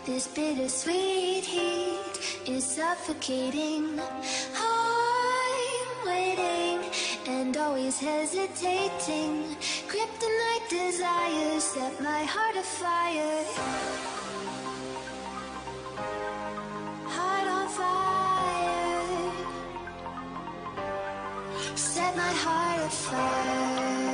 This bittersweet heat is suffocating. I'm waiting and always hesitating. Kryptonite desires set my heart afire. Heart on fire. Set my heart afire.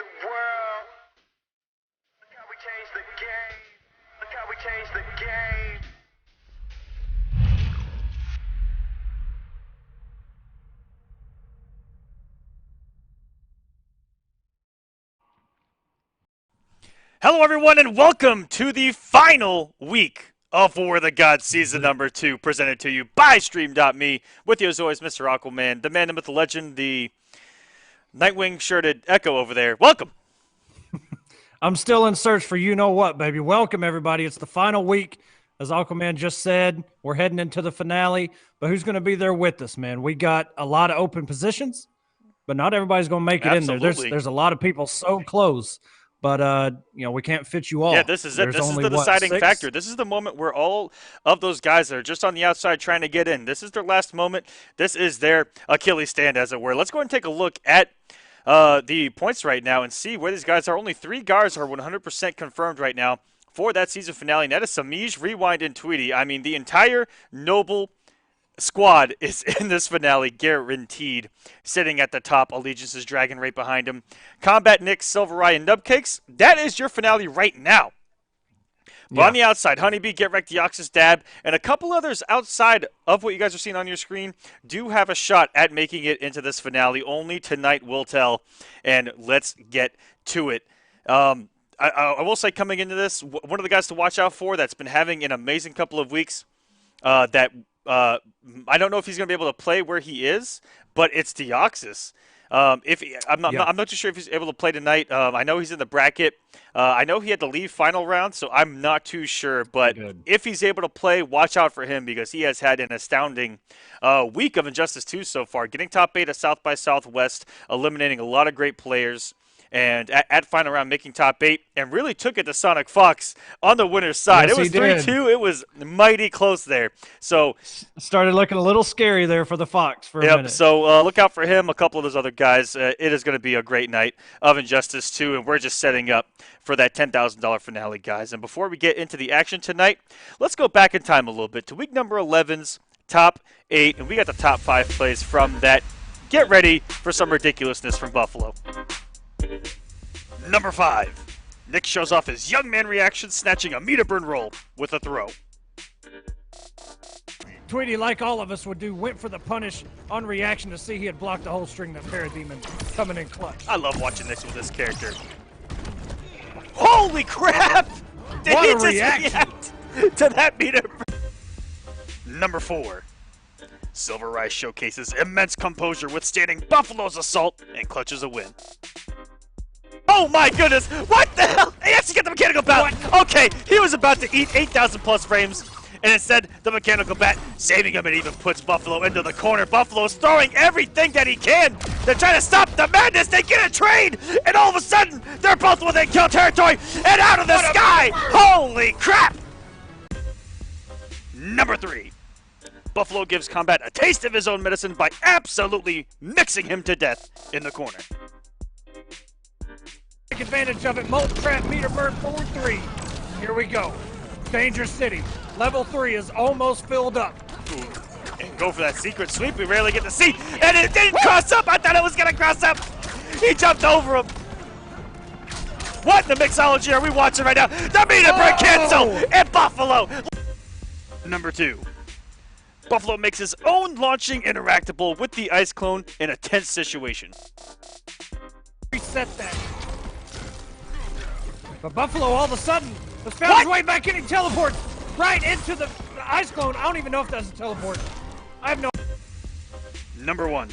the world. Look how we changed the game. Look how we changed the game. Hello, everyone, and welcome to the final week of War of the Gods Season number 2, presented to you by StreamMe. With you, as always, Mr. Aquaman, the man, the myth, the legend, the Nightwing-shirted Echo over there. Welcome. I'm still in search for you-know-what, baby. Welcome, everybody. It's the final week. As Aquaman just said, we're heading into the finale. But who's going to be there with us, man? We got a lot of open positions, but not everybody's going to make it in there. There's a lot of people so close. But, we can't fit you all. Yeah, this is it. This is the deciding factor. This is the moment where all of those guys that are just on the outside trying to get in, this is their last moment. This is their Achilles stand, as it were. Let's go ahead and take a look at the points right now and see where these guys are. Only 3 guards are 100% confirmed right now for that season finale. And that is Semiij, Rewind, and Tweedy. I mean, the entire Noble squad is in this finale, guaranteed. Sitting at the top, Allegiance's Dragon right behind him. Kombat, Nick, SylverRye, and Nubcakes. That is your finale right now. But on the outside, HoneyBee, Get Wrecked, Deoxys, Dab, and a couple others outside of what you guys are seeing on your screen do have a shot at making it into this finale. Only tonight will tell, and let's get to it. I will say, coming into this, one of the guys to watch out for that's been having an amazing couple of weeks I don't know if he's going to be able to play where he is, but it's Deoxys. I'm not too sure if he's able to play tonight. I know he's in the bracket. I know he had to leave final round, so I'm not too sure. But if he's able to play, watch out for him because he has had an astounding week of Injustice 2 so far. Getting top 8 at South by Southwest, eliminating a lot of great players. And at final round, making top 8, and really took it to sonicfox on the winner's side. Yes, it was 3-2. It was mighty close there. So started looking a little scary there for the Fox for a minute. So look out for him. A couple of those other guys. It is going to be a great night of Injustice 2, and we're just setting up for that $10,000 finale, guys. And before we get into the action tonight, let's go back in time a little bit to week number 11's top 8, and we got the top 5 plays from that. Get ready for some ridiculousness from Buffalo. Number 5. Nick shows off his young man reaction, snatching a meter burn roll with a throw. Tweedy, like all of us would do, went for the punish on reaction to see he had blocked the whole string that Parademon coming in clutch. I love watching this with this character. Holy crap! Did what he a just react to that meter burn? Number 4. SylverRye showcases immense composure, withstanding Buffalo's assault and clutches a win. Oh my goodness! What the hell? He actually got the mechanical bat! Okay, he was about to eat 8,000 plus frames, and instead, the mechanical bat saving him and even puts Buffalo into the corner. Buffalo's throwing everything that he can to try to stop the madness. They get a trade, and all of a sudden, they're both within kill territory and out of the sky! Holy crap! Number 3. Buffalo gives Kombat a taste of his own medicine by absolutely mixing him to death in the corner. Take advantage of it. Molt trap meter burn forward 3. Here we go. Danger City. Level 3 is almost filled up. Ooh. And go for that secret sweep we rarely get to see. And it didn't cross up. I thought it was going to cross up. He jumped over him. What in the mixology are we watching right now? The meter burn cancel and Buffalo. Number 2. Buffalo makes his own launching interactable with the ice clone in a tense situation. Reset that. But Buffalo, all of a sudden, has found his way back in. He teleports right into the ice clone. I don't even know if that's a teleport. I have no. Number 1.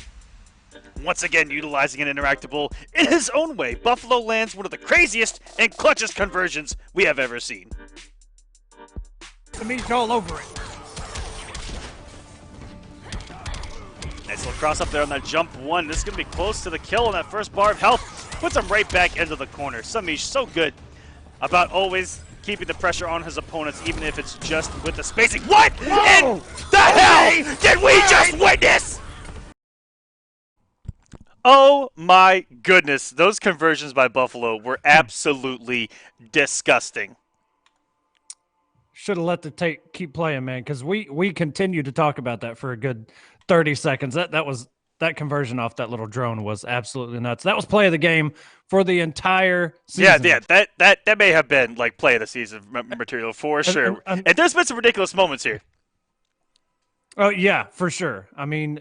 Once again, utilizing an interactable in his own way, Buffalo lands one of the craziest and clutchest conversions we have ever seen. Semiij all over it. Nice little cross up there on that jump 1. This is going to be close to the kill on that first bar of health. Puts him right back into the corner. Semiij so good about always keeping the pressure on his opponents, even if it's just with the spacing. What in the hell did we just witness? Oh my goodness. Those conversions by Buffalo were absolutely disgusting. Should have let the tape keep playing, man, because we continue to talk about that for a good 30 seconds. That was that conversion off that little drone was absolutely nuts. That was play of the game for the entire season. Yeah, that may have been like play of the season material for sure. And there's been some ridiculous moments here. Oh yeah, for sure. I mean,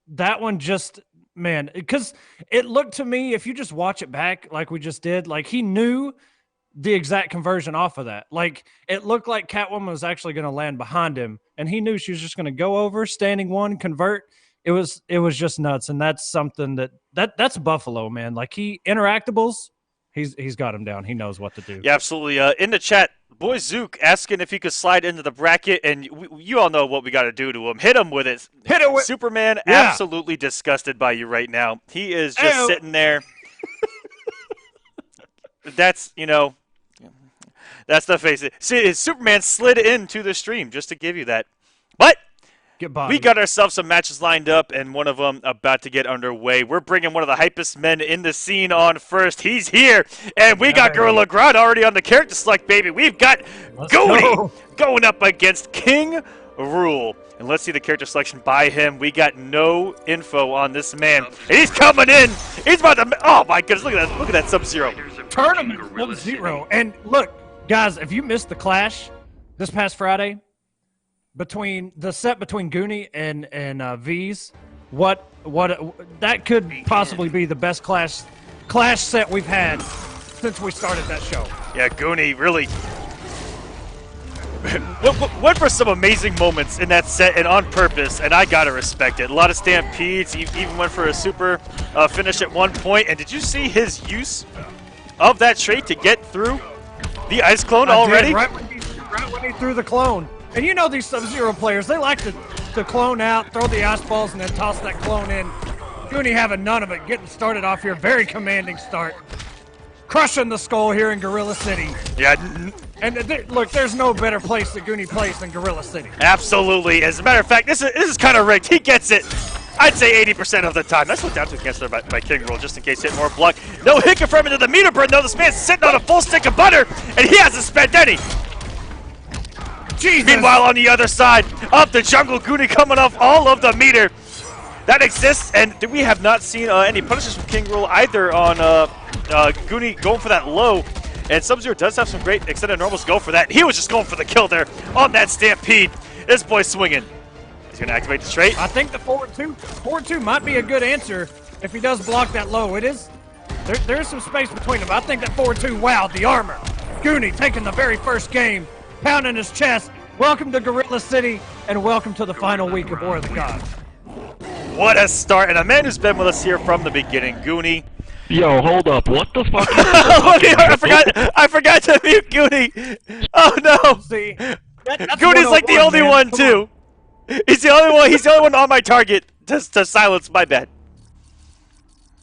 that one just, man, because it looked to me, if you just watch it back like we just did, like he knew the exact conversion off of that. Like it looked like Catwoman was actually going to land behind him, and he knew she was just going to go over, standing one, convert. It was just nuts, and that's something that's Buffalo, man. Like interactables, he's got him down. He knows what to do. Yeah, absolutely. In the chat, Boy Zook asking if he could slide into the bracket, and you all know what we got to do to him. Hit him with it. Hit it with Superman. Yeah. Absolutely disgusted by you right now. He is just sitting there. That's that's the face. See, Superman slid into the stream just to give you that, but. We got ourselves some matches lined up, and one of them about to get underway. We're bringing one of the hypest men in the scene on first. He's here, and we got Gorilla Grodd already on the character select, baby. We've got Goody going up against King Rule. And let's see the character selection by him. We got no info on this man. And he's coming in. He's about to. Oh my goodness! Look at that Sub-Zero. Tournament Sub-Zero. And look, guys, if you missed the clash this past Friday. Between Goonie and V's, what that could possibly be the best clash set we've had since we started that show. Yeah, Goonie really went for some amazing moments in that set and on purpose, and I gotta respect it. A lot of stampedes. He even went for a super finish at one point. And did you see his use of that trait to get through the ice clone already? Right when he threw the clone. And you know these Sub-Zero players, they like to clone out, throw the ice balls, and then toss that clone in. Goonie having none of it, getting started off here. Very commanding start. Crushing the skull here in Gorilla City. Yeah. And look, there's no better place that Goonie plays than Gorilla City. Absolutely. As a matter of fact, this is kind of rigged. He gets it, I'd say 80% of the time. Nice look down to the cancel by King Rule just in case hit more block. No hit confirmed into the meter burn, though. This man's sitting on a full stick of butter, and he hasn't spent any. Jesus. Meanwhile, on the other side of the jungle, Goonie coming off all of the meter that exists, and we have not seen any punishes from King Rule either on Goonie going for that low. And Sub-Zero does have some great extended normals go for that. He was just going for the kill there on that stampede. This boy swinging. He's going to activate the trait. I think the forward two might be a good answer if he does block that low. It is. There is some space between them. I think that forward two, wow, the armor. Goonie taking the very first game. Pounding his chest. Welcome to Gorilla City, and welcome to the final week of War of the Gods. What a start, and a man who's been with us here from the beginning, Goonie. Yo, hold up! What the fuck? I forgot to mute Goonie. Oh no! See, Goonie's like the only one too. He's the only one. He's the only one on my target to silence my bad.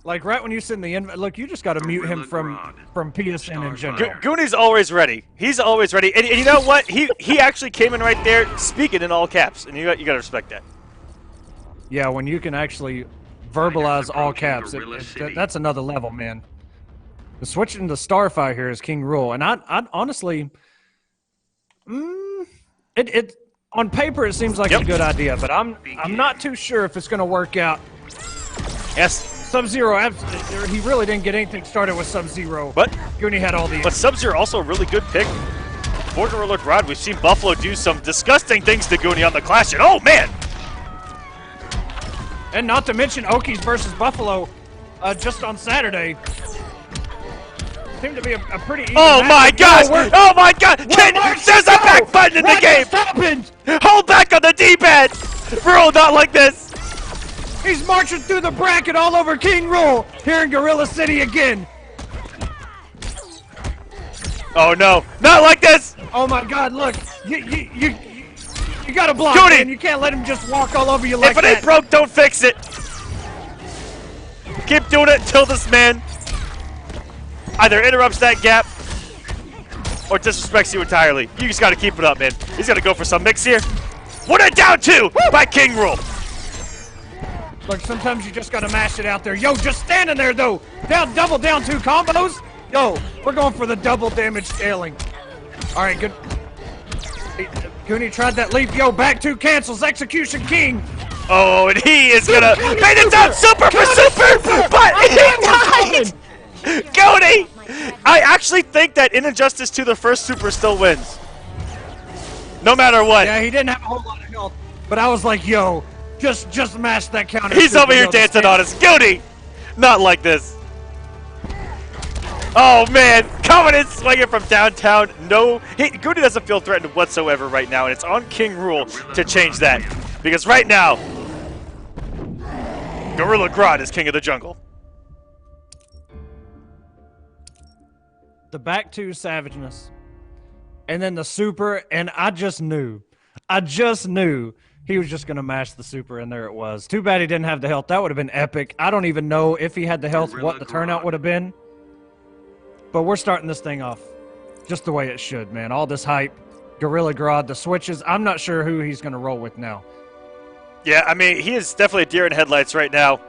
Like right when you send the invite, look, you just got to mute him from PSN in general. Goonie's always ready. He's always ready, and you know what? He actually came in right there speaking in all caps, and you got to respect that. Yeah, when you can actually verbalize all caps, that's another level, man. The switching to Starfire here is King Rule, and I honestly, it on paper it seems like a good idea, but I'm not too sure if it's going to work out. Yes. Sub-Zero, he really didn't get anything started with Sub-Zero. But Goonie had all the. But Sub-Zero also a really good pick for Gorilla Grodd. We've seen Buffalo do some disgusting things to Goonie on the Clash, and oh man! And not to mention Okies versus Buffalo just on Saturday. Seemed to be a pretty easy Oh my gosh! Oh my god! There's a back button in the game! Happened? Hold back on the D-pad! Bro, not like this! He's marching through the bracket all over King Rule here in Gorilla City again. Oh no, not like this! Oh my god, look. You gotta block, Goonie. man. You can't let him just walk all over you like that. If it ain't broke, don't fix it! Keep doing it until this man either interrupts that gap or disrespects you entirely. You just gotta keep it up, man. He's gonna go for some mix here. What a down two by King Rule! Look, sometimes you just gotta mash it out there. Yo, just standing there though. Double down two combos. Yo, we're going for the double damage scaling. All right, good. Goonie tried that leap. Yo, back two cancels. Execution King. Oh, and he is gonna bait it down super for super, but he died! Goody! I actually think that in Injustice 2, the first super still wins. No matter what. Yeah, he didn't have a whole lot of health, but I was like, yo, just mash that counter. He's over here dancing on us. Goody! Not like this. Oh, man. Coming in swinging from downtown. No. Goody doesn't feel threatened whatsoever right now, and it's on King Rule to change that. Because right now, Gorilla Grodd is king of the jungle. The back two savageness, and then the super, and I just knew he was just going to mash the super, and there it was. Too bad he didn't have the health. That would have been epic. I don't even know if he had the health, what the turnout would have been. But we're starting this thing off just the way it should, man. All this hype, Gorilla Grodd, the switches. I'm not sure who he's going to roll with now. Yeah, I mean, he is definitely a deer in headlights right now,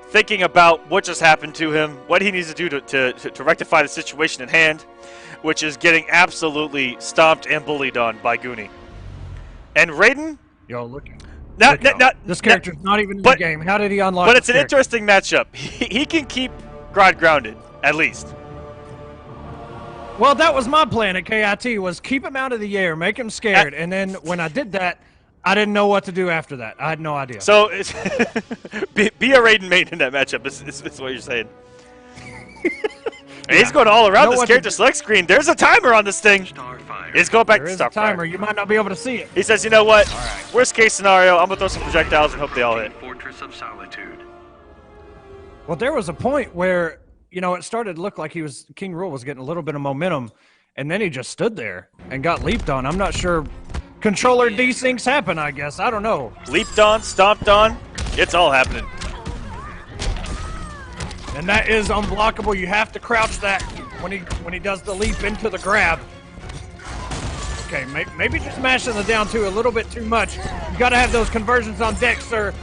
thinking about what just happened to him, what he needs to do to rectify the situation at hand, which is getting absolutely stomped and bullied on by Goonie. And Raiden? Yo, look. This character's not even in the game. How did he unlock But it's an interesting matchup. He can keep Grodd grounded, at least. Well, that was my plan at KIT, was keep him out of the air, make him scared, and then when I did that, I didn't know what to do after that. I had no idea. So, be a Raiden main in that matchup, is what you're saying. Yeah. He's going all around this character select screen. There's a timer on this thing. He's going back to Starfire. There is a timer. You might not be able to see it. He says, you know what? Right. Worst case scenario, I'm going to throw some projectiles and hope they all hit. Fortress of Solitude. Well, there was a point where, you know, it started to look like King Rule was getting a little bit of momentum, and then he just stood there and got leaped on. I'm not sure. Controller desyncs happen, I guess. I don't know. Leaped on, stomped on. It's all happening. And that is unblockable. You have to crouch that when he does the leap into the grab. Okay, maybe just mashing the down two a little bit too much. You got to have those conversions on deck, sir.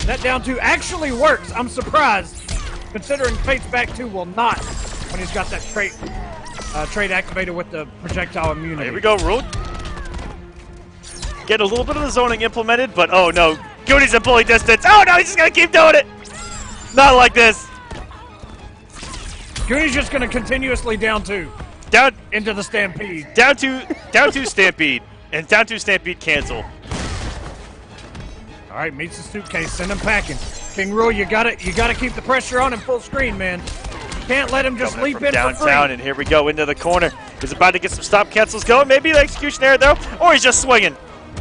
That down two actually works. I'm surprised, considering Fate's back two will not when he's got that trait activated with the projectile immunity. Here we go, Rule. Get a little bit of the zoning implemented, but oh no, Goonie's in bully distance. Oh no, he's just gonna keep doing it. Not like this. Goonie's just gonna continuously down two into the stampede. Down two stampede, and down two stampede cancel. All right, meets the suitcase, send him packing. King Rule, you gotta keep the pressure on him full screen, man. Can't let him just leap in downtown, for free. And here we go into the corner. He's about to get some stop cancels going. Maybe the executioner though, or he's just swinging.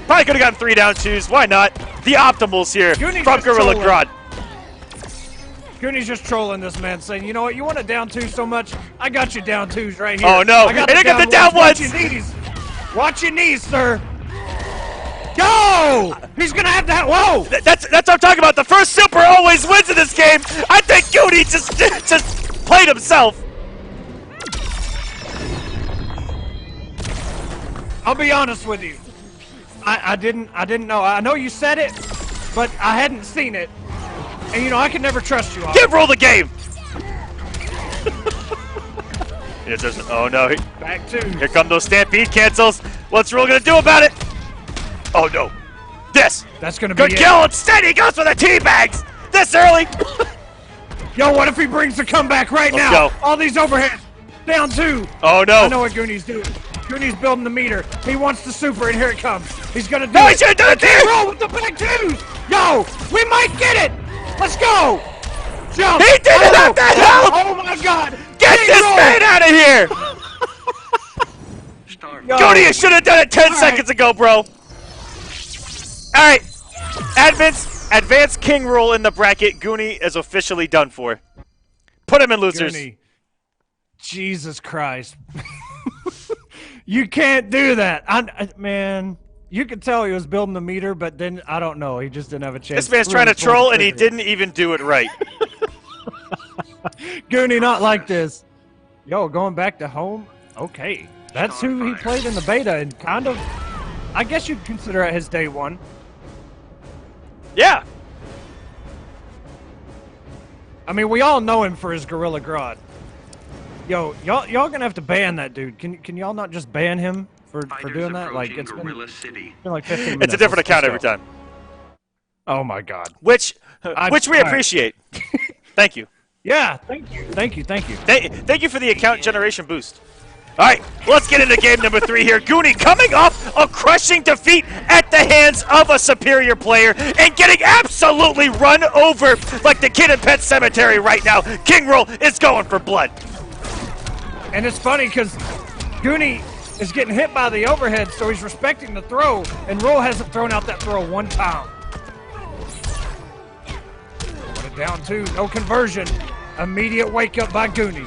Probably could have gotten 3 down twos. Why not? The optimals here from Gorilla Grodd. Goonie's just trolling this man, saying, you know what, you want to down two so much? I got you down twos right here. Oh no, and he got the down ones. Watch your knees. Watch your knees, sir. Go! He's going to have that. Whoa! That's what I'm talking about. The first super always wins in this game. I think Goonie just played himself. I'll be honest with you. I didn't know. I know you said it, but I hadn't seen it. And you know, I can never trust you. Give Rule the game. Oh no. Back two. Here come those stampede cancels. What's Rule gonna do about it? Oh no. That's gonna be good kill. Instead he goes for the teabags. This early. Yo, what if he brings the comeback right now? Go. All these overheads. Down two. Oh no. I know what Goonie's doing. Goonie's building the meter. He wants the super, and here it comes. He's gonna do it. He should have done it there. Roll with the back twos. Yo, we might get it. Let's go. Jump. He didn't have that help. Oh my God. Get this man out of here. Goonie, you should have done it 10 seconds ago, bro. All right. Advance King Rule in the bracket. Goonie is officially done for. Put him in losers. Goonie. Jesus Christ. You can't do that. Man, you could tell he was building the meter, but then, I don't know, he just didn't have a chance. This man's trying to troll, and he didn't even do it right. Goonie, not like this. Yo, going back to home? Okay. That's who he played in the beta, and kind of, I guess you'd consider it his day one. Yeah. I mean, we all know him for his Gorilla Grodd. Yo, y'all gonna have to ban that dude. Can y'all not just ban him for doing that? Like, it's been like 15 minutes. It's a different account every time. Oh my God. which we appreciate. Thank you. Yeah, thank you. Thank you. Thank you for the account generation boost. All right, let's get into game number 3 here. Goonie coming off a crushing defeat at the hands of a superior player and getting absolutely run over like the kid in Pet Cemetery right now. King Roll is going for blood. And it's funny because Goonie is getting hit by the overhead, so he's respecting the throw, and Roll hasn't thrown out that throw one time. Put it down 2, no conversion. Immediate wake up by Goonie.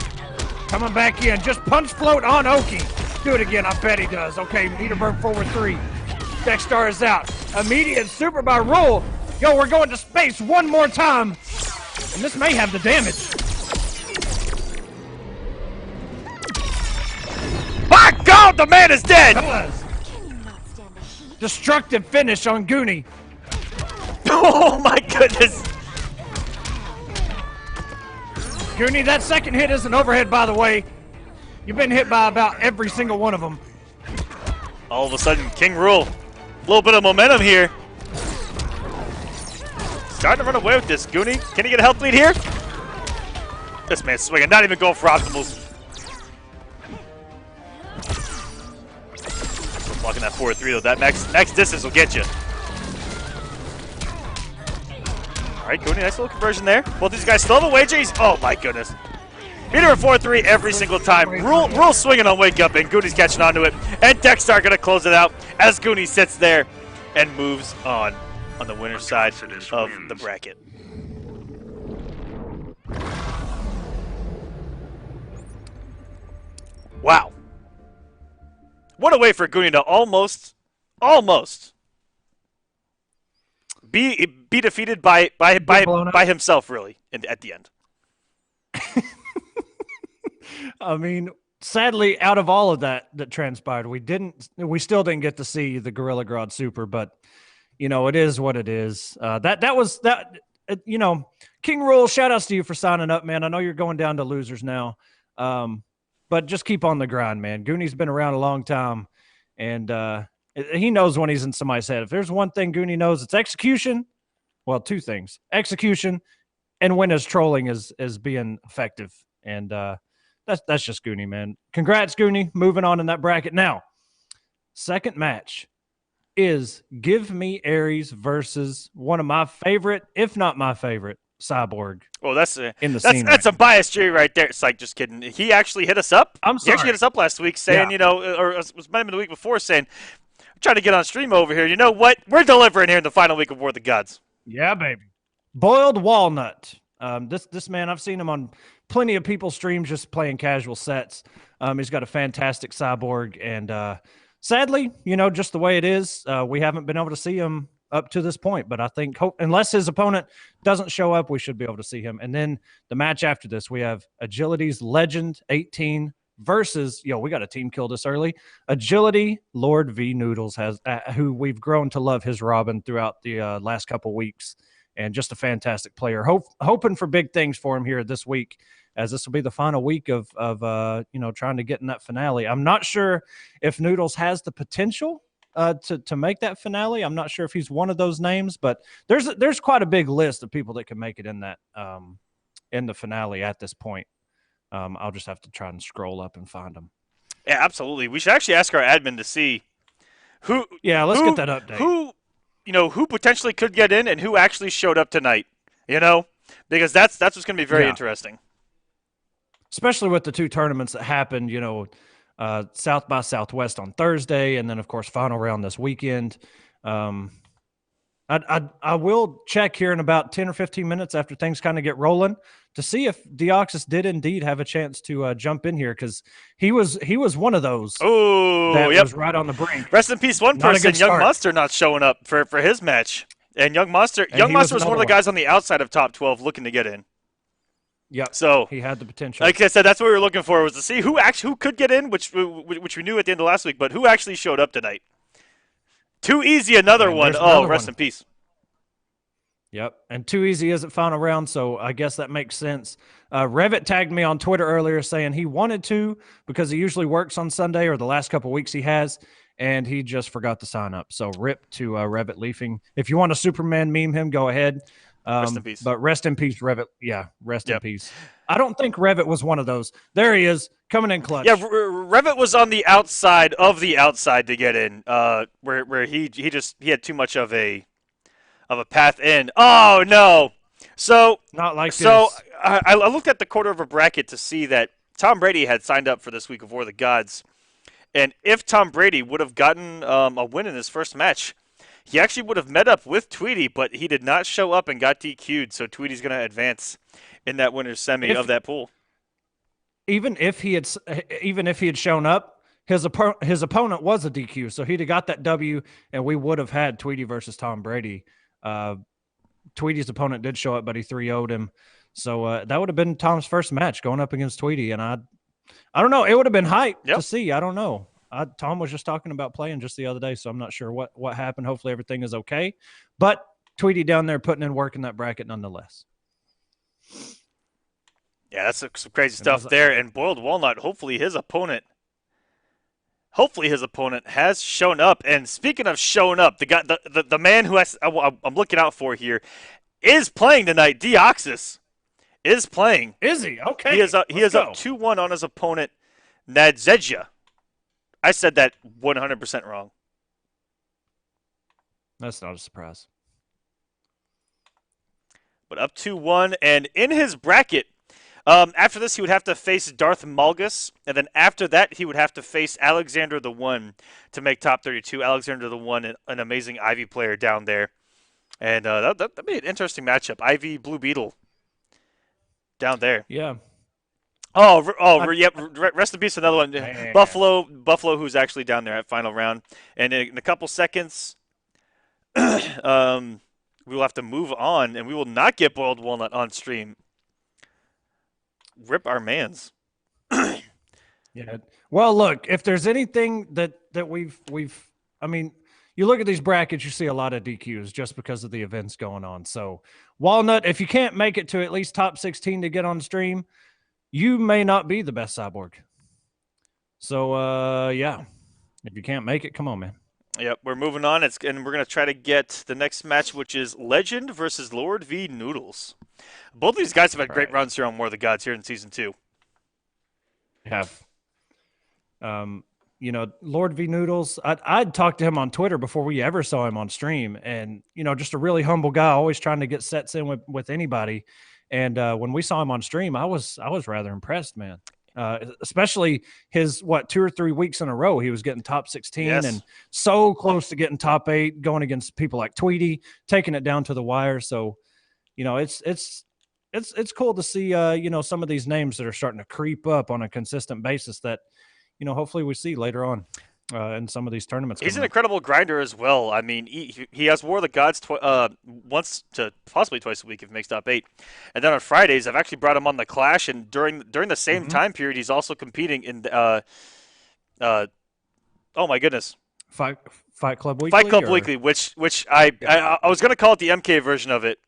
Coming back in, just punch float on Oki. Do it again, I bet he does. Okay, Niederberg forward 3. Dexstar is out. Immediate super by Roll. Yo, we're going to space one more time. And this may have the damage. My God, the man is dead! Destructive finish on Goonie. Oh my goodness! Goonie, that second hit is an overhead, by the way. You've been hit by about every single one of them. All of a sudden, King Rule. A little bit of momentum here. Starting to run away with this, Goonie. Can he get a health lead here? This man's swinging, not even going for optimals. Blocking that 4-3 though. That max distance will get you. All right, Goonie, nice little conversion there. Both these guys still have a wage. Oh my goodness. Beater a 4-3 every single time. Rule swinging on wake up, and Goonie's catching onto it. And Dexstar going to close it out as Goonie sits there and moves on the winner's side of the bracket. Wow. What a way for Goonie to almost be defeated by himself, really, at the end. I mean, sadly, out of all of that transpired, we still didn't get to see the Gorilla Grodd Super, but you know, it is what it is. You know, King Rule, shout outs to you for signing up, man. I know you're going down to losers now. But just keep on the grind, man. Goonie's been around a long time, and he knows when he's in somebody's head. If there's one thing Goonie knows, it's execution. Well, 2 things: execution, and when his trolling is being effective. And that's just Goonie, man. Congrats, Goonie. Moving on in that bracket now. Second match is Give Me Aries versus one of my favorite, if not my favorite, Cyborg. Oh, that's in the scene. That's a biased jury right there. It's like, just kidding. He actually hit us up. I'm sorry. He actually hit us up last week saying, you know, or it was maybe the week before, saying, I'm trying to get on stream over here. You know what? We're delivering here in the final week of War of the Gods. Yeah, baby. Boiled Walnut. This man, I've seen him on plenty of people's streams just playing casual sets. He's got a fantastic Cyborg, and sadly, you know, just the way it is, we haven't been able to see him up to this point, but I think unless his opponent doesn't show up, we should be able to see him. And then the match after this, we have Agility's Legend 18 versus, we got a team kill this early. Agility Lord V Noodles has who we've grown to love his Robin throughout the last couple weeks, and just a fantastic player. Hoping for big things for him here this week, as this will be the final week of trying to get in that finale. I'm not sure if Noodles has the potential to make that finale. I'm not sure if he's one of those names, but there's quite a big list of people that can make it in that in the finale at this point. I'll just have to try and scroll up and find them. Yeah, absolutely. We should actually ask our admin to see who. Yeah, let's get that update. Who potentially could get in and who actually showed up tonight. Because that's what's going to be very interesting. Especially with the 2 tournaments that happened, South by Southwest on Thursday, and then of course final round this weekend. I will check here in about 10 or 15 minutes after things kind of get rolling to see if Deoxys did indeed have a chance to jump in here, because he was one of those. Oh, that was right on the brink. Rest in peace, one person, Young Monster, not showing up for his match, and Young Monster was one of the guys on the outside of top 12 looking to get in. Yep. So he had the potential. Like I said, that's what we were looking for, was to see who could get in, which we knew at the end of last week, but who actually showed up tonight. Too easy, another one. Oh, rest in peace. Yep, and Too Easy isn't final round, so I guess that makes sense. Revit tagged me on Twitter earlier saying he wanted to, because he usually works on Sunday, or the last couple weeks he has, and he just forgot to sign up. So rip to Revit Leafing. If you want to Superman meme him, go ahead. Rest in peace. But rest in peace, Revit. Yeah, rest in Yep. peace. I don't think Revit was one of those. There he is, coming in clutch. Yeah, Revit was on the outside of the outside to get in, where he had too much of a path in. Oh no! So Not like so this. I looked at the quarter of a bracket to see that Tom Brady had signed up for this week of War of the Gods, and if Tom Brady would have gotten a win in his first match, he actually would have met up with Tweedy, but he did not show up and got DQ'd. So Tweedy's going to advance in that winner's semi of that pool. Even if he had shown up, his opponent was a DQ, so he'd have got that W, and we would have had Tweedy versus Tom Brady. Tweedy's opponent did show up, but he 3-0'd him, so that would have been Tom's first match going up against Tweedy, and I don't know, it would have been hype to see. I don't know. Tom was just talking about playing just the other day, so I'm not sure what happened. Hopefully everything is okay, but Tweedy down there putting in work in that bracket nonetheless. Yeah, that's some crazy stuff there. And Boiled Walnut, hopefully his opponent has shown up. And speaking of showing up, the man who I'm looking out for here is playing tonight. Deoxys is playing. Is he? Okay. He is up 2-1 on his opponent, Nadzedja. I said that 100% wrong. That's not a surprise. But up 2-1, and in his bracket, after this, he would have to face Darth Malgus, and then after that, he would have to face Alexander the One to make top 32. Alexander the One, an amazing Ivy player down there. And that'd be an interesting matchup. Ivy, Blue Beetle down there. Yeah. Yep. Rest in peace, another one. Man. Buffalo, who's actually down there at final round. And in a couple seconds, we will have to move on, and we will not get Boiled Walnut on stream. Rip our mans. Yeah. Well, look, if there's anything that we've I mean, you look at these brackets, you see a lot of DQs just because of the events going on. So, Walnut, if you can't make it to at least top 16 to get on stream, you may not be the best cyborg. So, yeah. If you can't make it, come on, man. Yep, we're moving on. And we're going to try to get the next match, which is Legend versus Lord V Noodles. Both of these guys have had great runs here on War of the Gods here in Season 2. Have. Lord V Noodles, I'd talked to him on Twitter before we ever saw him on stream. And, just a really humble guy, always trying to get sets in with anybody. And when we saw him on stream, I was rather impressed, man. Especially his 2 or 3 weeks in a row, he was getting top 16 and so close to getting top 8, going against people like Tweedy, taking it down to the wire. So, it's cool to see some of these names that are starting to creep up on a consistent basis that hopefully we see later on in some of these tournaments. He's an incredible grinder as well. I mean, he has War of the Gods once to possibly twice a week if he makes top 8. And then on Fridays, I've actually brought him on the Clash, and during the same time period, he's also competing in oh my goodness. Fight Club Weekly? Fight Club Weekly, which I was going to call it the MK version of it,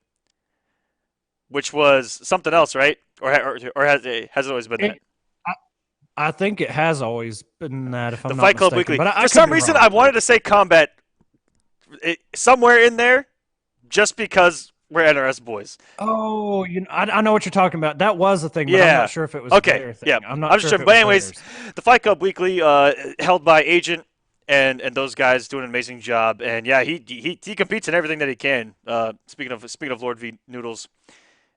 which was something else, right? Or has it always been that? I think it has always been that, if I'm not Fight Club mistaken. Weekly. But for some reason, I wanted to say Kombat somewhere in there just because we're NRS boys. Oh, I know what you're talking about. That was a thing, but I'm not sure if it was a player thing. Yeah, I'm not sure. But anyways, the Fight Club Weekly held by Agent and those guys doing an amazing job. And yeah, he competes in everything that he can. Speaking of Lord V Noodles,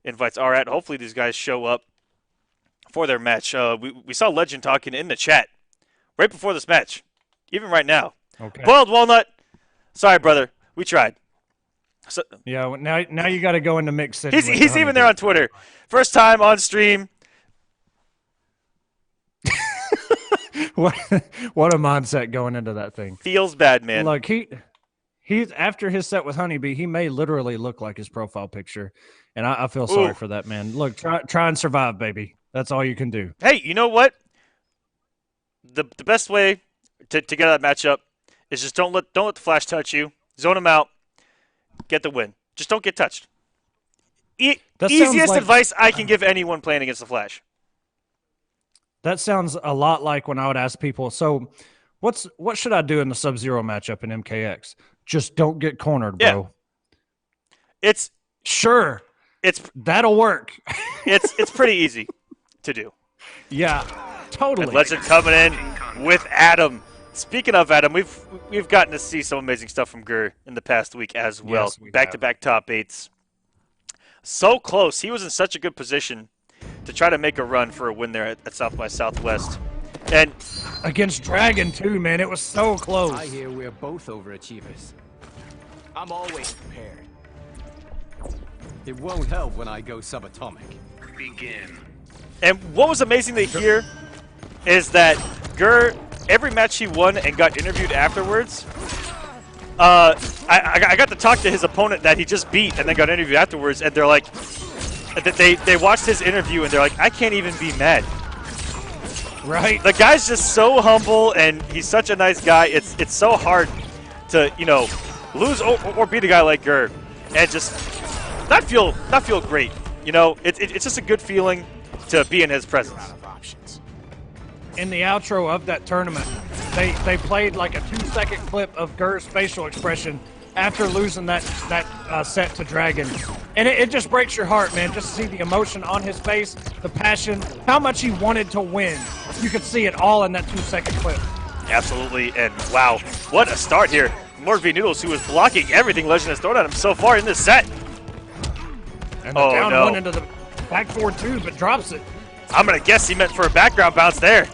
invites are at. Hopefully these guys show up for their match. We saw Legend talking in the chat right before this match, even right now. Okay. Boiled Walnut, sorry, brother, we tried. So, yeah, well, now you got to go into Mix City. He's even there on Twitter. First time on stream. What a mindset going into that thing. Feels bad, man. Look, he's after his set with HoneyBee, he may literally look like his profile picture, and I feel sorry for that, man. Look, try and survive, baby. That's all you can do. Hey, you know what? The best way to get out of that matchup is just don't let the flash touch you. Zone him out. Get the win. Just don't get touched. Easiest advice I can give anyone playing against the flash. That sounds a lot like when I would ask people, so What should I do in the Sub-Zero matchup in MKX? Just don't get cornered, bro. Yeah. That'll work. It's pretty easy to do. Yeah, totally. And Legend coming in with Adam. Speaking of Adam, we've gotten to see some amazing stuff from Gur in the past week as well. Yes, we Back-to-back top 8s. So close. He was in such a good position to try to make a run for a win there at South by Southwest. And against Dragon too, man. It was so close. I hear we're both overachievers. I'm always prepared. It won't help when I go subatomic. Begin. And what was amazing to hear is that Gur, every match he won and got interviewed afterwards, I got to talk to his opponent that he just beat and then got interviewed afterwards, and they're like, they watched his interview and they're like, I can't even be mad. Right. The guy's just so humble and he's such a nice guy. It's so hard to, you know, lose or beat a guy like Gur and just not feel great. You know, it's just a good feeling to be in his presence. In the outro of that tournament, they played like a 2-second clip of Gur's facial expression after losing that set to Dragon. And it just breaks your heart, man, just to see the emotion on his face, the passion, how much he wanted to win. You could see it all in that 2-second clip. Absolutely, and wow, what a start here. Morphe Noodles, who was blocking everything Legend has thrown at him so far in this set. And the down one into the back 4-2, but drops it. I'm going to guess he meant for a background bounce there.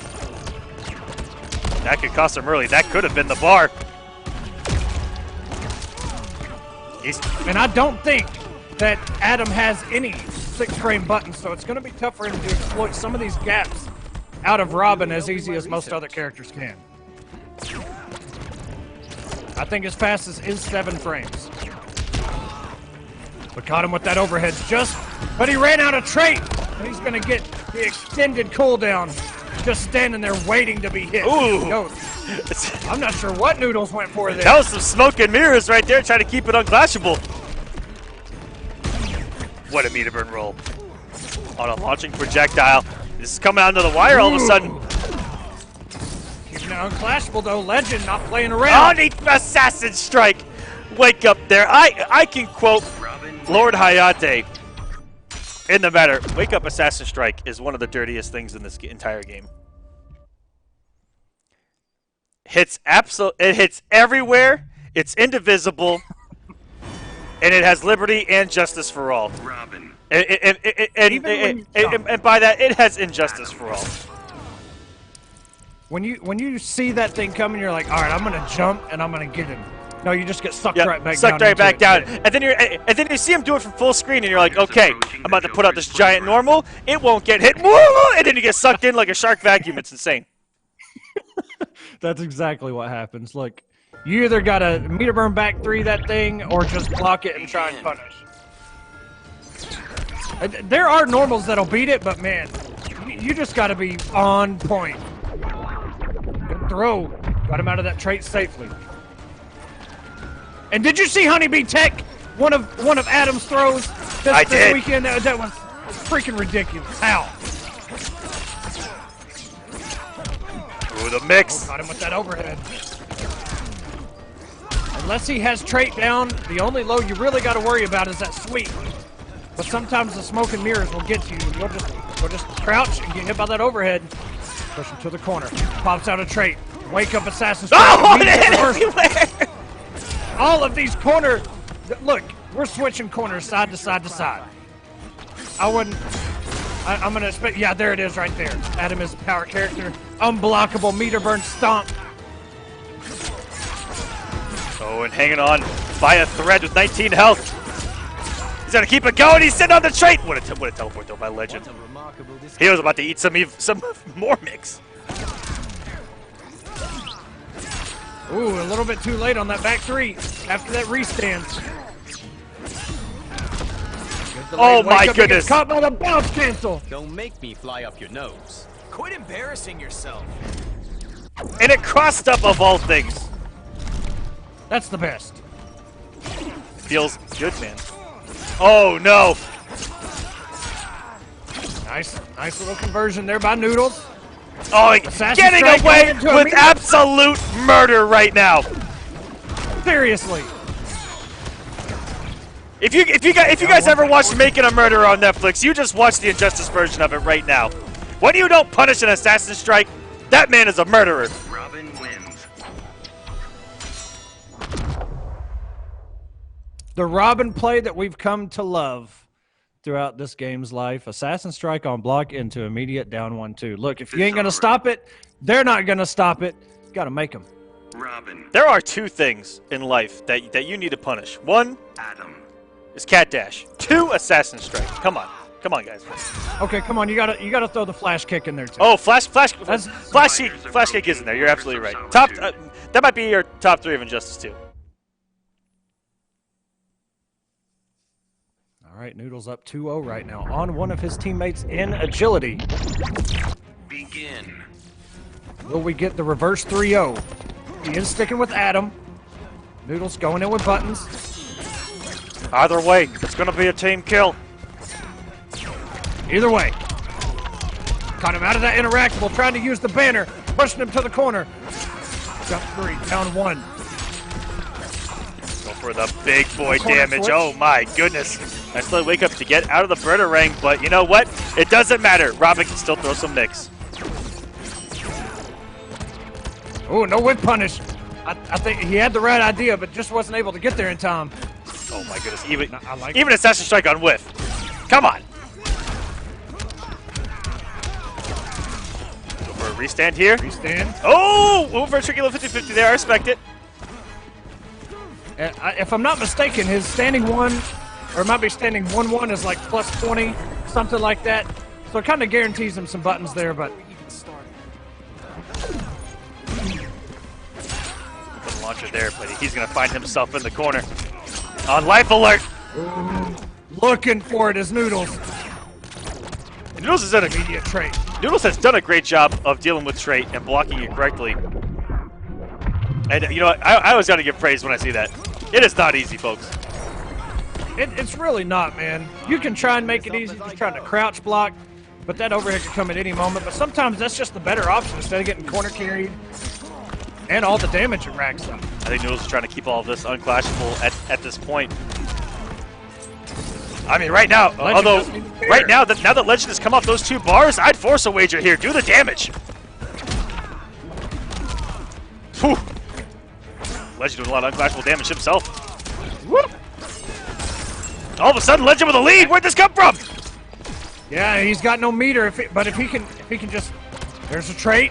That could cost him early. That could have been the bar. And I don't think that Adam has any 6-frame buttons, so it's going to be tough for him to exploit some of these gaps out of Robin as easy as most other characters can. I think his fastest is 7 frames. But caught him with that overhead but he ran out of trait. And he's going to get the extended cooldown just standing there waiting to be hit. Ooh. I'm not sure what Noodles went for there. That was some smoke and mirrors right there, trying to keep it unclashable. What a meter burn roll. On a launching projectile. This is coming out into the wire all of a sudden. Keeping it unclashable though. Legend not playing around. On the assassin strike. Wake up there. I can quote Lord Hayatei in the matter. Wake up assassin strike is one of the dirtiest things in this entire game. It hits everywhere. It's indivisible. And it has liberty and justice for all. Robin. And by that, it has injustice for all. When you see that thing coming, you're like, all right, I'm gonna jump and I'm gonna get him. No, you just get sucked right back down. Sucked right back down. And then you see him do it from full screen, and you're like, okay, I'm about to put out this giant normal. It won't get hit. And then you get sucked in like a shark vacuum. It's insane. That's exactly what happens. Look, you either got to meter burn back 3 that thing or just block it and try and punish. There are normals that'll beat it, but man, you just got to be on point. Good throw. Got him out of that trait safely. And did you see HoneyBee tech one of Adam's throws this weekend? That was freaking ridiculous. How? Ooh, the mix. Got him with that overhead. Unless he has trait down, the only low you really got to worry about is that sweep. But sometimes the smoke and mirrors will get you. You'll just crouch and get hit by that overhead. Push him to the corner. Pops out a trait. Wake up assassin. Oh, it hit everywhere. All of these corner. Look, we're switching corners side to side to side. I'm gonna expect. Yeah, there it is right there. Adam is a power character. Unblockable meter burn stomp. Oh, and hanging on by a thread with 19 health. He's gonna keep it going. He's sitting on the trait. What a teleport though by Legend. He was about to eat some more mix. Ooh, a little bit too late on that back 3 after that restand. Oh my goodness. Caught by the bounce cancel. Don't make me fly up your nose. Quit embarrassing yourself. And it crossed up of all things. That's the best. Feels good, man. Oh no. Nice little conversion there by Noodles. Oh, Assassin's getting Strike away going into a with meter. absolute murder right now. Seriously. If you guys ever watched Making a Murderer on Netflix, you just watch the Injustice version of it right now. When you don't punish an assassin strike, that man is a murderer. Robin wins. The Robin play that we've come to love throughout this game's life. Assassin strike on block into immediate down 1-2. Look, if you ain't going to stop it, they're not going to stop it. Got to make them. Robin. There are two things in life that you need to punish. One Adam. is cat dash. Two, assassin strike. Come on, guys. Okay, come on. You gotta throw the flash kick in there too. Oh, flash kick isn't there. You're absolutely right. That might be your top 3 of Injustice 2. All right, Noodles up 2-0 right now on one of his teammates in agility. Begin. Will we get the reverse 3-0? He is sticking with Adam. Noodles going in with buttons. Either way, it's going to be a team kill. Either way. Caught him out of that interactable, trying to use the banner, pushing him to the corner. Got 3, down 1. Go for the big boy Corner damage. switch. Oh my goodness. Nice little wake up to get out of the Berta ring, but you know what? It doesn't matter. Robin can still throw some mix. Oh, no whip punish. I think he had the right idea, but just wasn't able to get there in time. Oh my goodness. Even I like even Assassin Strike on whiff. Come on. Go for a restand here. Stand. Oh, over a tricky little 50-50 there. I respect it. If I'm not mistaken, his standing 1, or it might be standing 1-1 is like plus 20, something like that. So it kind of guarantees him some buttons there, but The launcher there, but he's going to find himself in the corner. On life alert. looking for it is Noodles. Noodles has done a Immediate trait. Noodles has done a great job of dealing with trait and blocking it correctly. And you know what? I always got to give praise when I see that. It is not easy, folks. It's really not, man. You can try and make it easy, just trying to crouch block, but that overhead can come at any moment. But sometimes that's just the better option instead of getting corner carried and all the damage it racks up. I think Noodles is trying to keep all of this unclashable at this point. I mean, right now, although right now that Legend has come off those 2 bars, I'd force a wager here. Do the damage. Whew. Legend doing a lot of unclashable damage himself. Whoop. All of a sudden, Legend with a lead. Where'd this come from? Yeah, he's got no meter. But if he can just, there's a trait.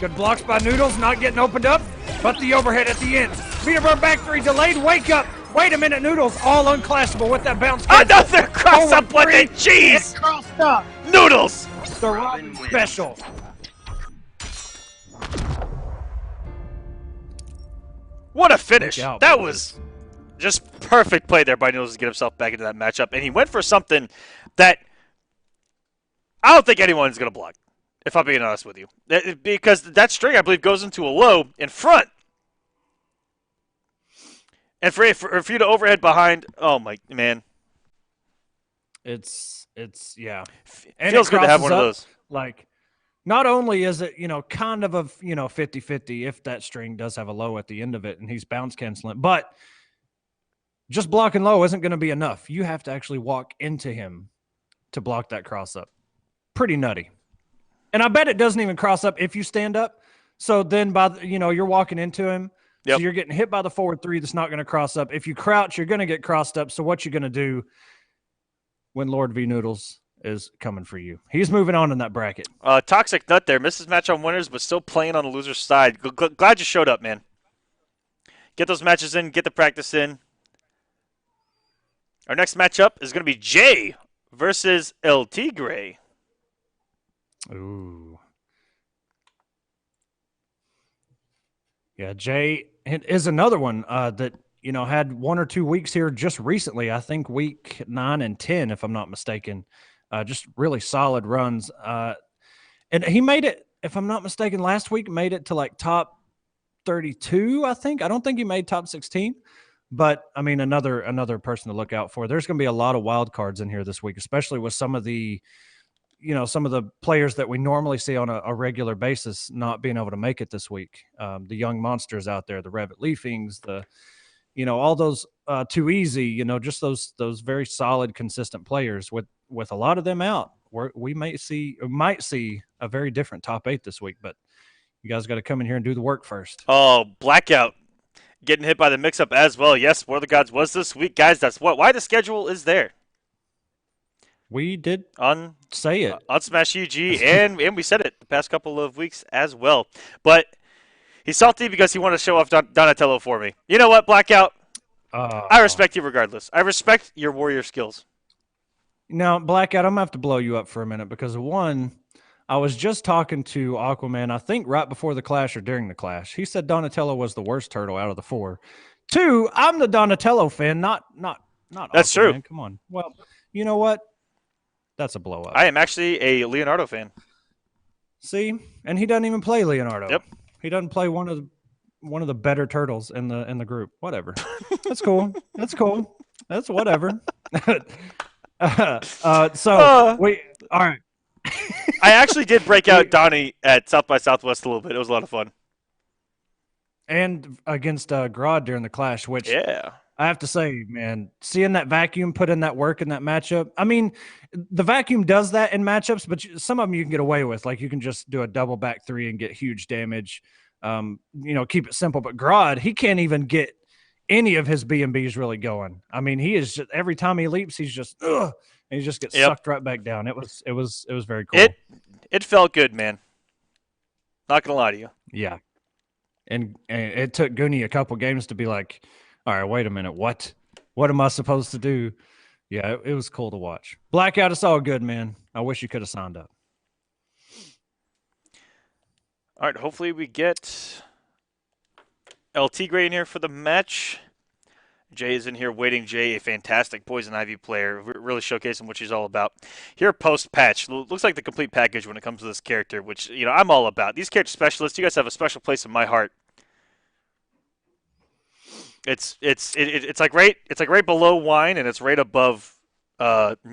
Good blocks by Noodles, not getting opened up, but the overhead at the end. Meter burn back 3, delayed wake up. Wait a minute, Noodles, all unclassable with that bounce. Another cross up with it. Jeez. Crossed up. Noodles. The Robin special. What a finish. Look out, That boys. was just perfect play there by Noodles to get himself back into that matchup. And he went for something that I don't think anyone's going to block, if I'm being honest with you. Because that string, I believe, goes into a low in front. And for you to overhead behind, oh my, man. It's yeah. Feels good to have one of those. Like, not only is it, kind of a, 50-50 if that string does have a low at the end of it and he's bounce canceling, but just blocking low isn't going to be enough. You have to actually walk into him to block that cross up. Pretty nutty. And I bet it doesn't even cross up if you stand up. So then you're walking into him. Yep. So you're getting hit by the forward 3 that's not going to cross up. If you crouch, you're going to get crossed up. So what you're going to do when Lord V Noodles is coming for you? He's moving on in that bracket. Toxic Nut there. Misses match on winners, but still playing on the loser's side. Glad you showed up, man. Get those matches in. Get the practice in. Our next matchup is going to be Jay versus El Tigre. Ooh. Yeah, Jay is another one that, had 1 or 2 weeks here just recently. I think week 9 and 10, if I'm not mistaken. Just really solid runs. And he made it, if I'm not mistaken, last week made it to like top 32, I think. I don't think he made top 16. But, I mean, another person to look out for. There's going to be a lot of wild cards in here this week, especially with some of the, some of the players that we normally see on a regular basis not being able to make it this week. The young monsters out there, the Rabbit Leafings, all those Too Easy, just those very solid, consistent players. With a lot of them out, we might see a very different top 8 this week. But you guys got to come in here and do the work first. Oh, Blackout getting hit by the mix-up as well. Yes, War of the Gods was this week, guys. That's why the schedule is there. We did say it on Smash UG, and we said it the past couple of weeks as well. But he's salty because he wanted to show off Donatello for me. You know what, Blackout? I respect you regardless. I respect your warrior skills. Now, Blackout, I'm going to have to blow you up for a minute because, one, I was just talking to Aquaman, I think right before the Clash or during the Clash. He said Donatello was the worst turtle out of the 4. 2, I'm the Donatello fan, not That's Aquaman. true. Come on. Well, you know what? That's a blow up. I am actually a Leonardo fan. See? And he doesn't even play Leonardo. Yep. He doesn't play one of the better turtles in the group. Whatever. That's cool. That's cool. That's whatever. All right. I actually did break out Donnie at South by Southwest a little bit. It was a lot of fun. And against Grodd during the Clash, which yeah. I have to say, man, seeing that vacuum put in that work in that matchup. I mean, the vacuum does that in matchups, but some of them you can get away with. Like you can just do a double back 3 and get huge damage. Keep it simple. But Grodd, he can't even get any of his B&Bs really going. I mean, he is just every time he leaps, he's just and he just gets sucked right back down. It was very cool. It felt good, man. Not gonna lie to you. Yeah, and it took Goonie a couple games to be like, all right, wait a minute. What am I supposed to do? Yeah, it was cool to watch. Blackout, it's all good, man. I wish you could have signed up. All right, hopefully we get El Tigre in here for the match. Jay is in here waiting. Jay, a fantastic Poison Ivy player, really showcasing what she's all about. Here, post-patch, looks like the complete package when it comes to this character, which I'm all about. These character specialists, you guys have a special place in my heart. It's like right below Wine, and it's right above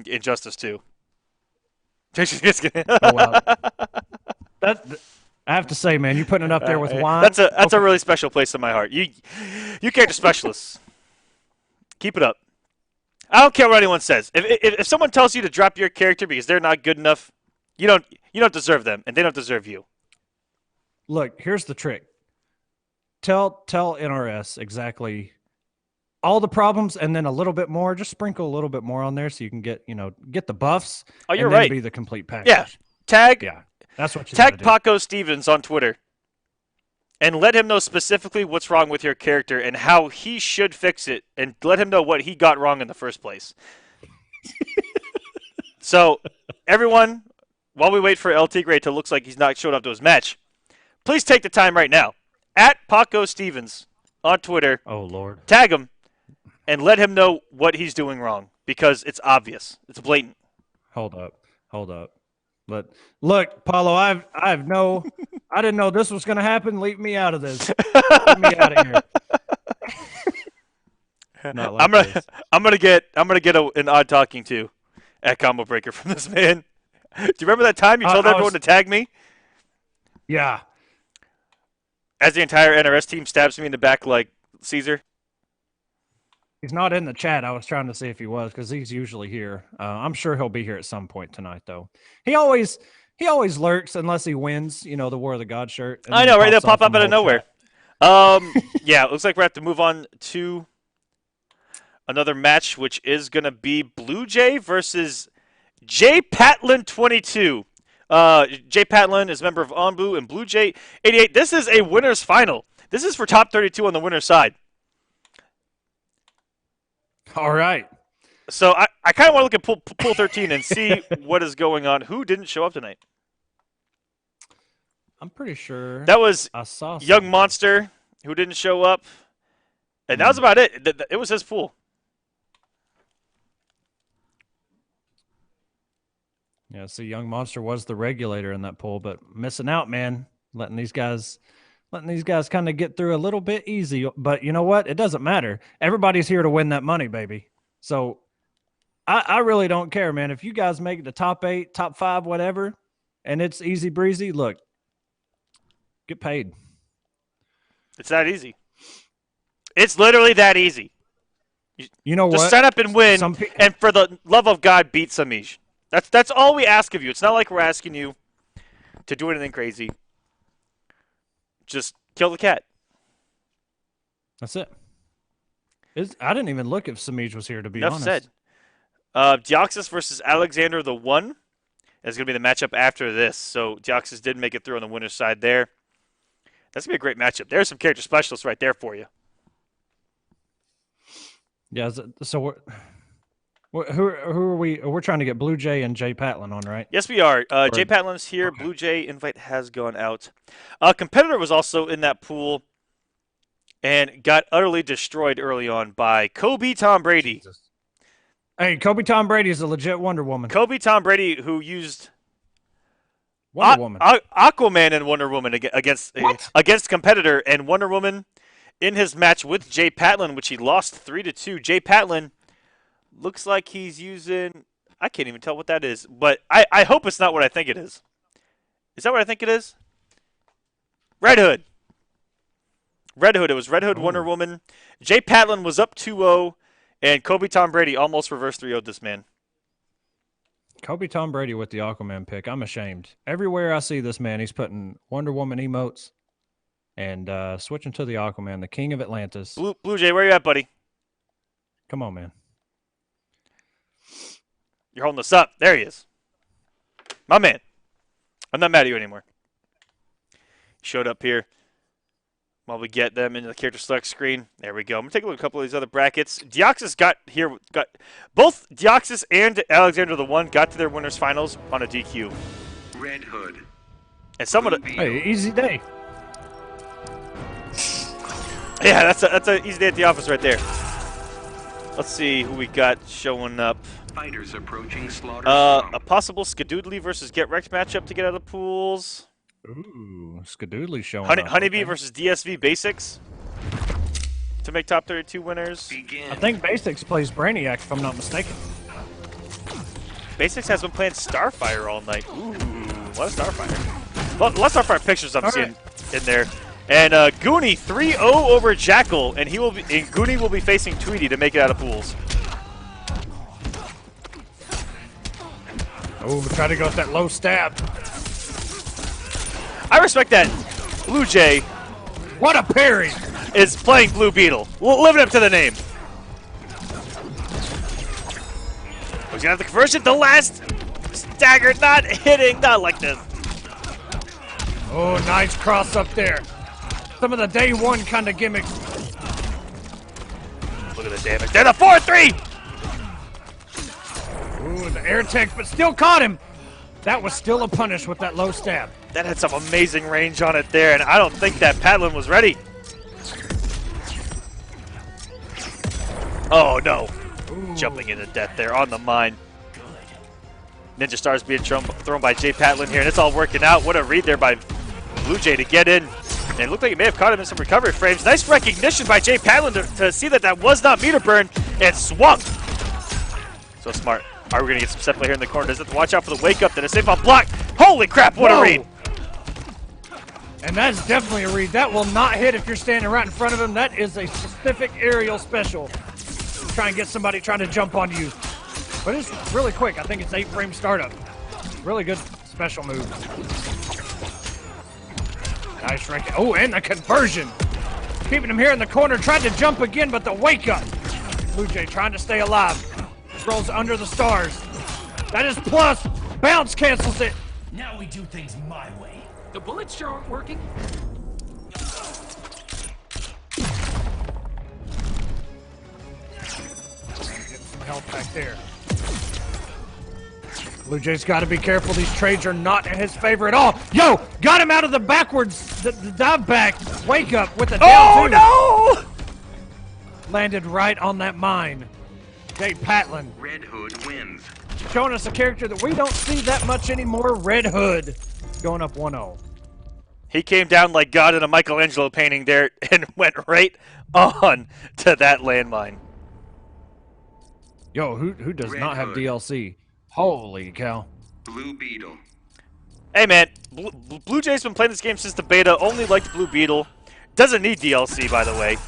Injustice 2. Oh, wow. I have to say, man, you putting it up there with Wine. That's a really special place in my heart. You character specialists, keep it up. I don't care what anyone says. If someone tells you to drop your character because they're not good enough, you don't deserve them, and they don't deserve you. Look, here's the trick. Tell NRS exactly all the problems and then a little bit more. Just sprinkle a little bit more on there so you can get the buffs. Oh, you're and then right. Be the complete package. Yeah. Tag. Yeah. That's what you tag do. Paco Stevens on Twitter and let him know specifically what's wrong with your character and how he should fix it, and let him know what he got wrong in the first place. So, everyone, while we wait for El Tigre to looks like he's not showing up to his match, please take the time right now. At Paco Stevens on Twitter. Oh, Lord. Tag him and let him know what he's doing wrong, because it's obvious. It's blatant. Hold up. But look, Paulo, I didn't know this was going to happen. Leave me out of this. Leave me out of here. Not like I'm gonna get an odd talking to at Combo Breaker from this man. Do you remember that time you told everyone to tag me? Yeah. As the entire NRS team stabs me in the back like Caesar. He's not in the chat. I was trying to see if he was, because he's usually here. I'm sure he'll be here at some point tonight, though. He always lurks unless he wins, the War of the God shirt. I know, right? They'll pop up out of nowhere. Yeah, it looks like we have to move on to another match, which is going to be Blue Jay versus Jay Patlin 22. Jay Patlin is a member of Onbu and Blue Jay 88. This is a winner's final. This is for top 32 on the winner's side. All right. So I kind of want to look at pool 13 and see what is going on. Who didn't show up tonight? I'm pretty sure that was I saw Young Monster who didn't show up, and that was about it. It was his pool. Yeah, so Young Monster was the regulator in that pool, but missing out, man. Letting these guys kind of get through a little bit easy. But you know what? It doesn't matter. Everybody's here to win that money, baby. So I really don't care, man. If you guys make it to top 8, top 5, whatever, and it's easy breezy, look, get paid. It's that easy. It's literally that easy. You know what? Just sign up and win, and for the love of God, beat Semiij. That's all we ask of you. It's not like we're asking you to do anything crazy. Just kill the cat. That's it. I didn't even look if Semiij was here, to be honest. Enough said. Deoxys versus Alexander the One is going to be the matchup after this. So Deoxys did make it through on the winner's side there. That's going to be a great matchup. There's some character specialists right there for you. Yeah, so who are we? We're trying to get Blue Jay and Jay Patlin on, right? Yes, we are. Jay Patlin's here. Okay. Blue Jay invite has gone out. Competitor was also in that pool and got utterly destroyed early on by Kobe Tom Brady. Jesus. Hey, Kobe Tom Brady is a legit Wonder Woman. Kobe Tom Brady, who used Wonder Woman, Aquaman and Wonder Woman against competitor, and Wonder Woman in his match with Jay Patlin, which he lost 3-2. Jay Patlin looks like he's using, I can't even tell what that is, but I hope it's not what I think it is. Is that what I think it is? Red Hood. Red Hood. It was Red Hood Wonder Woman. Jay Patlin was up 2-0, and Kobe Tom Brady almost reverse 3-0'd this man. Kobe Tom Brady with the Aquaman pick. I'm ashamed. Everywhere I see this man, he's putting Wonder Woman emotes and switching to the Aquaman, the King of Atlantis. Blue Jay, where you at, buddy? Come on, man. You're holding us up. There he is. My man. I'm not mad at you anymore. He showed up here while we get them into the character select screen. There we go. I'm going to take a look at a couple of these other brackets. Deoxys got both Deoxys and Alexander the One got to their winners finals on a DQ. Red Hood. And someone. Hey, easy day. Yeah, that's an easy day at the office right there. Let's see who we got showing up. Fighters approaching slaughter. A possible Skadoodly versus Get Wrecked matchup to get out of the pools. Ooh, Skadoodly showing up. HoneyBee versus DSV Basics to make top 32 winners. I think Basics plays Brainiac, if I'm not mistaken. Basics has been playing Starfire all night. Ooh, what a Starfire. Well, lots of Starfire pictures I'm seeing in there. And Goonie 3-0 over Jackal, and Goonie will be facing Tweedy to make it out of pools. Oh, try to go with that low stab. I respect that. Blue Jay. What a parry! Is playing Blue Beetle. Living up to the name. He's gonna have the conversion. The last stagger not hitting. Not like this. Oh, nice cross up there. Some of the day one kind of gimmicks. Look at the damage. There's a 4-3! Ooh, the air tech, but still caught him. That was still a punish with that low stab. That had some amazing range on it there, and I don't think that Patlin was ready. Oh, no. Ooh. Jumping into death there on the mine. Ninja Stars being thrown by Jay Patlin here, and it's all working out. What a read there by Blue Jay to get in. And it looked like he may have caught him in some recovery frames. Nice recognition by Jay Patlin to see that was not meter burn and swung. So smart. All right, we're going to get some set play here in the corner. Does it have to watch out for the wake up? Then a safe on block. Holy crap, what a read. And that's definitely a read. That will not hit if you're standing right in front of him. That is a specific aerial special. Try and get somebody trying to jump on you. But it's really quick. I think it's 8-frame startup. Really good special move. Nice rank. Oh, and the conversion. Keeping him here in the corner. Tried to jump again, but the wake up. Blue Jay trying to stay alive. Rolls under the stars. That is plus. Bounce cancels it. Now we do things my way. The bullets sure aren't working. Get some help back there. Blue Jay's got to be careful. These trades are not in his favor at all. Yo, got him out of the backwards, the dive back. Wake up with a down two. Oh, no! Landed right on that mine. Jay Patlin. Red Hood wins. Showing us a character that we don't see that much anymore. Red Hood going up 1-0. He came down like God in a Michelangelo painting there and went right on to that landmine. Yo, who does Red not have Hood. DLC? Holy cow. Blue Beetle. Hey man, Blue Jay's been playing this game since the beta. Only liked Blue Beetle. Doesn't need DLC, by the way,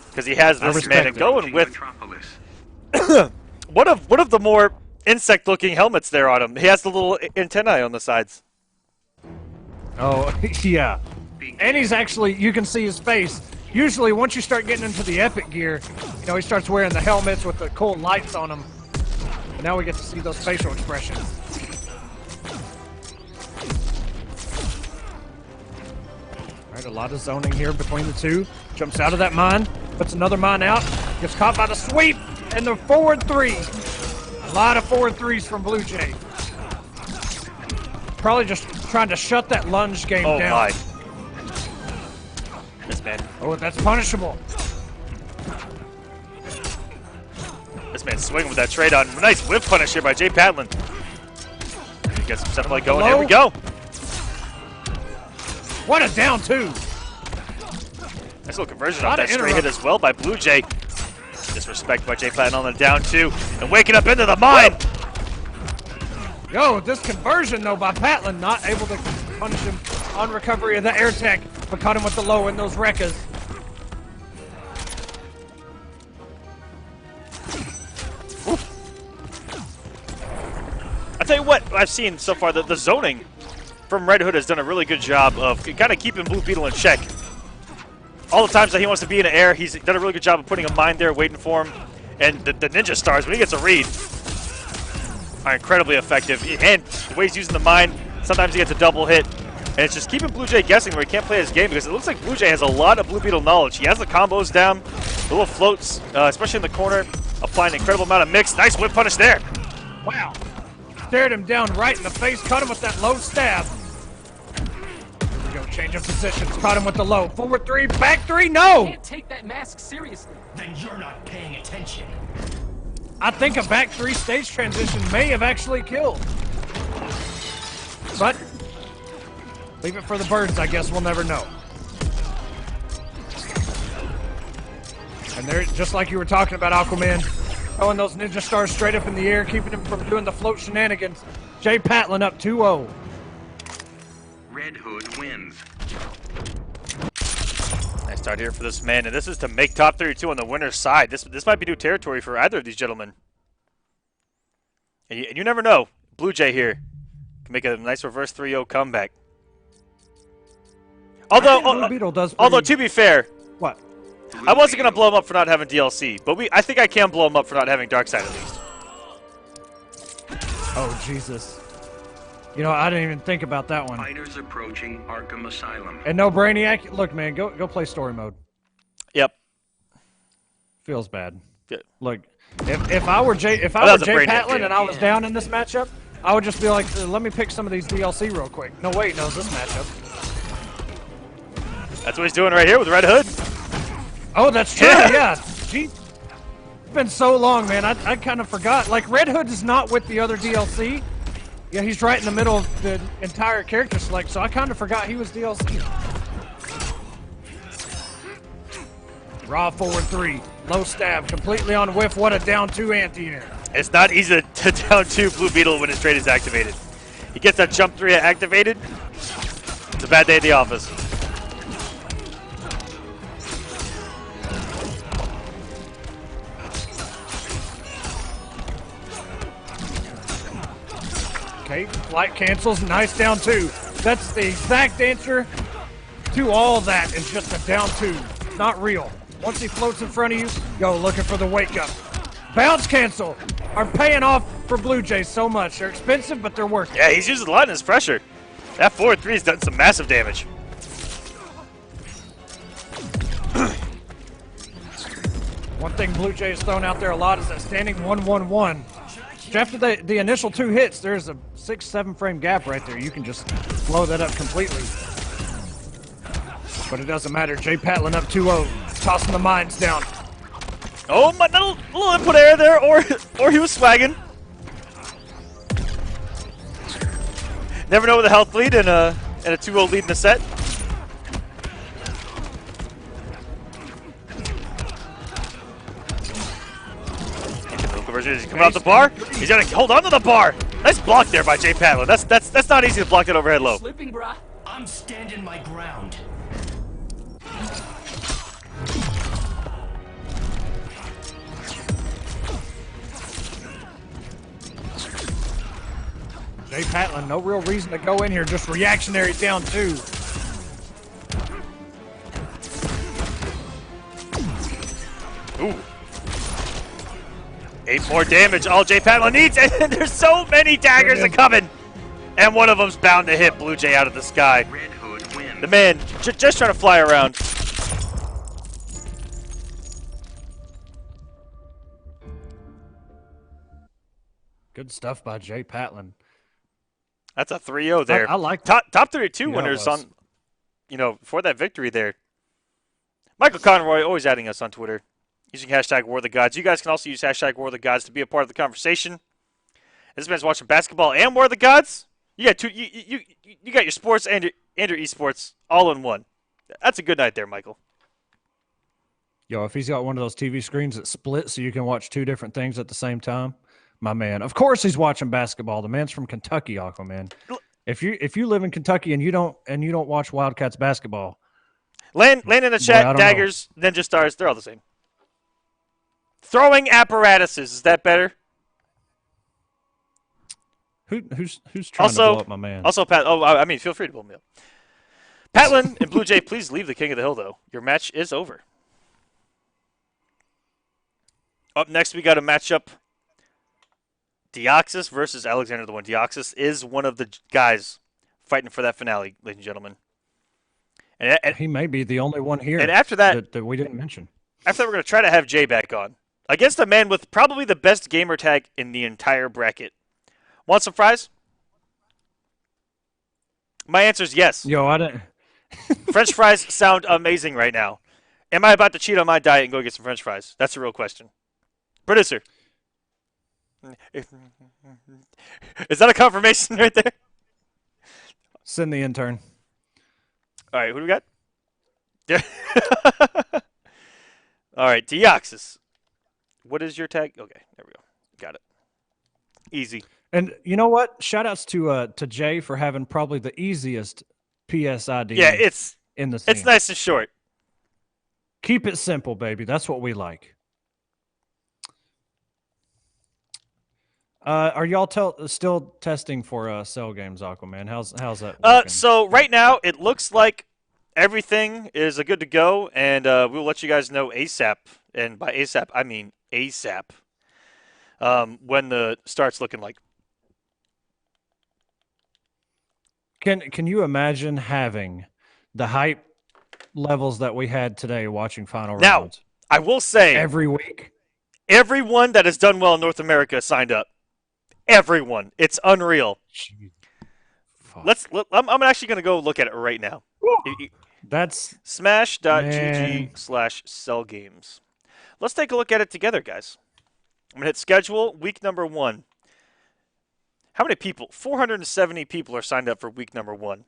because he has this man. And going with Metropolis. one of the more insect-looking helmets there on him. He has the little antennae on the sides. Oh, yeah. And he's actually, you can see his face. Usually, once you start getting into the epic gear, you know, he starts wearing the helmets with the cool lights on them. And now we get to see those facial expressions. All right, a lot of zoning here between the two. Jumps out of that mine, puts another mine out, gets caught by the sweep, and the forward three. A lot of forward threes from Blue Jay. Probably just trying to shut that lunge game down. Oh my. This man. Oh, that's punishable. This man's swinging with that trade on. Nice whip punish here by Jay Patlin. He gets himself like going. Here we go. What a down two. Nice little conversion on that straight hit as well by Blue Jay. Disrespect by Jay Patlin on the down two. And waking up into the mine. Yo, this conversion, though, by Patlin, not able to punish him on recovery of the air tech, but caught him with the low in those Rekkas. I tell you what, I've seen so far, the zoning from Red Hood has done a really good job of kind of keeping Blue Beetle in check. All the times that he wants to be in the air, he's done a really good job of putting a mine there, waiting for him. And the ninja stars, when he gets a read, are incredibly effective. And the way he's using the mine, sometimes he gets a double hit. And it's just keeping Blue Jay guessing where he can't play his game, because it looks like Blue Jay has a lot of Blue Beetle knowledge. He has the combos down, the little floats, especially in the corner, applying an incredible amount of mix. Nice whip punish there. Wow. Stared him down right in the face, caught him with that low stab. Here we go, change of positions, caught him with the low. Forward three, back three, no! Can't take that mask seriously. Then you're not paying attention. I think a back three stage transition may have actually killed. But leave it for the birds, I guess. We'll never know. And they're just like you were talking about, Aquaman, throwing those ninja stars straight up in the air, keeping him from doing the float shenanigans. Jay Patlin up 2-0. Red Hood wins. Nice start here for this man, and this is to make top 32 on the winner's side. This might be new territory for either of these gentlemen. And you never know. Blue Jay here can make a nice reverse 3-0 comeback. Although to be fair, what? I wasn't going to blow him up for not having DLC, but I think I can blow him up for not having Dark Side at least. Oh, Jesus. You know, I didn't even think about that one. Fighters approaching Arkham Asylum. And no Brainiac. Look, man, go play story mode. Yep. Feels bad. Yeah. Look, if I were Jay Patlin and I was down in this matchup, I would just be like, let me pick some of these DLC real quick. No, wait, no, this matchup. That's what he's doing right here with Red Hood. Oh, that's true. Yeah. Gee, it's been so long, man. I kind of forgot. Like, Red Hood is not with the other DLC. Yeah, he's right in the middle of the entire character select, so I kind of forgot he was DLC. Raw forward three. Low stab. Completely on whiff. What a down two anti-air. It's not easy to down two Blue Beetle when his trade is activated. He gets that jump three activated. It's a bad day at the office. Okay, flight cancels, nice down two. That's the exact answer to all that, is just a down two. Not real. Once he floats in front of you, go looking for the wake up. Bounce cancel are paying off for Blue Jays so much. They're expensive, but they're working. Yeah, he's using a lot in his pressure. That forward three's done some massive damage. One thing Blue Jay has thrown out there a lot is that standing 1-1-1. After the initial two hits, there's a 6-7 frame gap right there. You can just blow that up completely. But it doesn't matter. Jay Patlin up 2-0, tossing the mines down. Oh, my little input error there, or he was swagging. Never know with a health lead and a 2-0 lead in the set. He's coming off the bar. He's got to hold on to the bar. Nice block there by Jay Patlin. That's not easy to block that overhead low. Slipping, brah. I'm standing my ground. Jay Patlin, no real reason to go in here, just reactionary down 2. Ooh. 8 more damage, all Jay Patlin needs, and there's so many daggers coming. And one of them's bound to hit Blue Jay out of the sky. Red Hood wins. The man just trying to fly around. Good stuff by Jay Patlin. That's a 3-0 there. I like top 32 winners on, for that victory there. Michael Conroy always adding us on Twitter using hashtag War of the Gods. You guys can also use hashtag War of the Gods to be a part of the conversation. This man's watching basketball and War of the Gods. You got you got your sports and your esports all in one. That's a good night there, Michael. Yo, if he's got one of those TV screens that split so you can watch 2 different things at the same time, my man. Of course he's watching basketball. The man's from Kentucky, Aquaman. If you live in Kentucky and you don't watch Wildcats basketball, land in the chat. Daggers, Ninja Stars, they're all the same. Throwing apparatuses, is that better? Who's trying to blow up my man? Also, Pat. Oh, I mean, feel free to blow me up. Patlin and Blue Jay, please leave the King of the Hill, though. Your match is over. Up next, we got a matchup. Deoxys versus Alexander the One. Deoxys is one of the guys fighting for that finale, ladies and gentlemen. And he may be the only one here. And after that we didn't mention. After that, we're going to try to have Jay back on. Against a man with probably the best gamer tag in the entire bracket. Want some fries? My answer is yes. Yo, I didn't. French fries sound amazing right now. Am I about to cheat on my diet and go get some French fries? That's the real question. Producer. Is that a confirmation right there? Send the intern. All right, who do we got? Yeah. All right, Deoxys. What is your tag? Okay, there we go. Got it. Easy. And you know what? Shout outs to Jay for having probably the easiest PSID. Yeah, it's in the scene. It's nice and short. Keep it simple, baby. That's what we like. Are y'all still testing for cell games, Aquaman? How's that working? So right now it looks like everything is good to go, and we'll let you guys know ASAP. And by ASAP, I mean ASAP. When the start's looking like. Can you imagine having the hype levels that we had today watching final rounds? Now, I will say every week, everyone that has done well in North America signed up. Everyone. It's unreal. I'm actually going to go look at it right now. That's smash.gg/cellgames. Let's take a look at it together, guys. I'm going to hit schedule week number 1. How many people? 470 people are signed up for week number 1.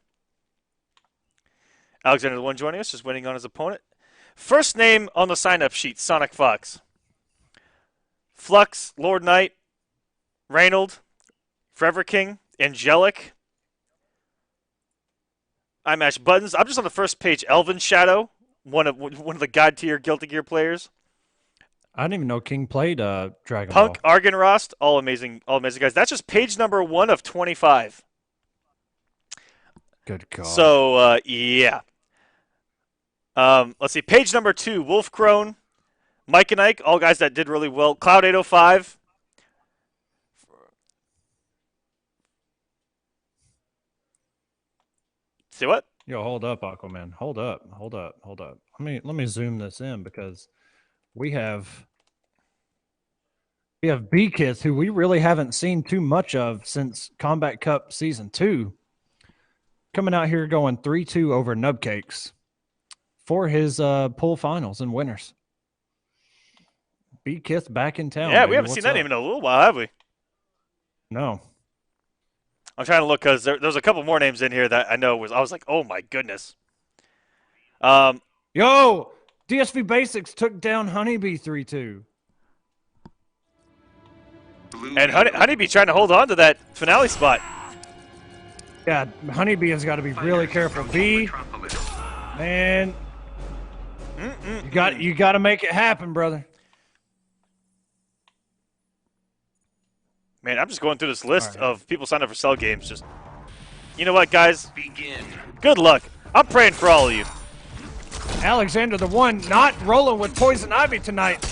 Alexander the One joining us, just waiting on his opponent. First name on the sign-up sheet, sonicfox. Flux, Lord Knight, Reynold, Forever King, Angelic, iMash Buttons. I'm just on the first page. Elvin Shadow, one of the God tier Guilty Gear players. I didn't even know King played Dragon Punk, Ball. Argenrost, all amazing guys. That's just page number 1 of 25. Good God. So yeah. Let's see. Page number 2, Wolf Crone, Mike and Ike, all guys that did really well. Cloud 805. See what? Yo, hold up, Aquaman. Hold up. Let me zoom this in because we have B-Kids, who we really haven't seen too much of since Kombat Cup Season 2, coming out here going 3-2 over Nubcakes for his pool finals and winners. B-Kids back in town. Yeah, baby. we haven't seen that name in a little while, have we? No. I'm trying to look because there's a couple more names in here that I know I was like, oh my goodness. Yo, DSV Basics took down HoneyBee 3-2. And HoneyBee trying to hold on to that finale spot. Yeah, HoneyBee has got to be really careful. B, man, you got to make it happen, brother. Man, I'm just going through this list of people signed up for Cell games. Just, you know what, guys? Begin. Good luck. I'm praying for all of you. Alexander, the one not rolling with Poison Ivy tonight.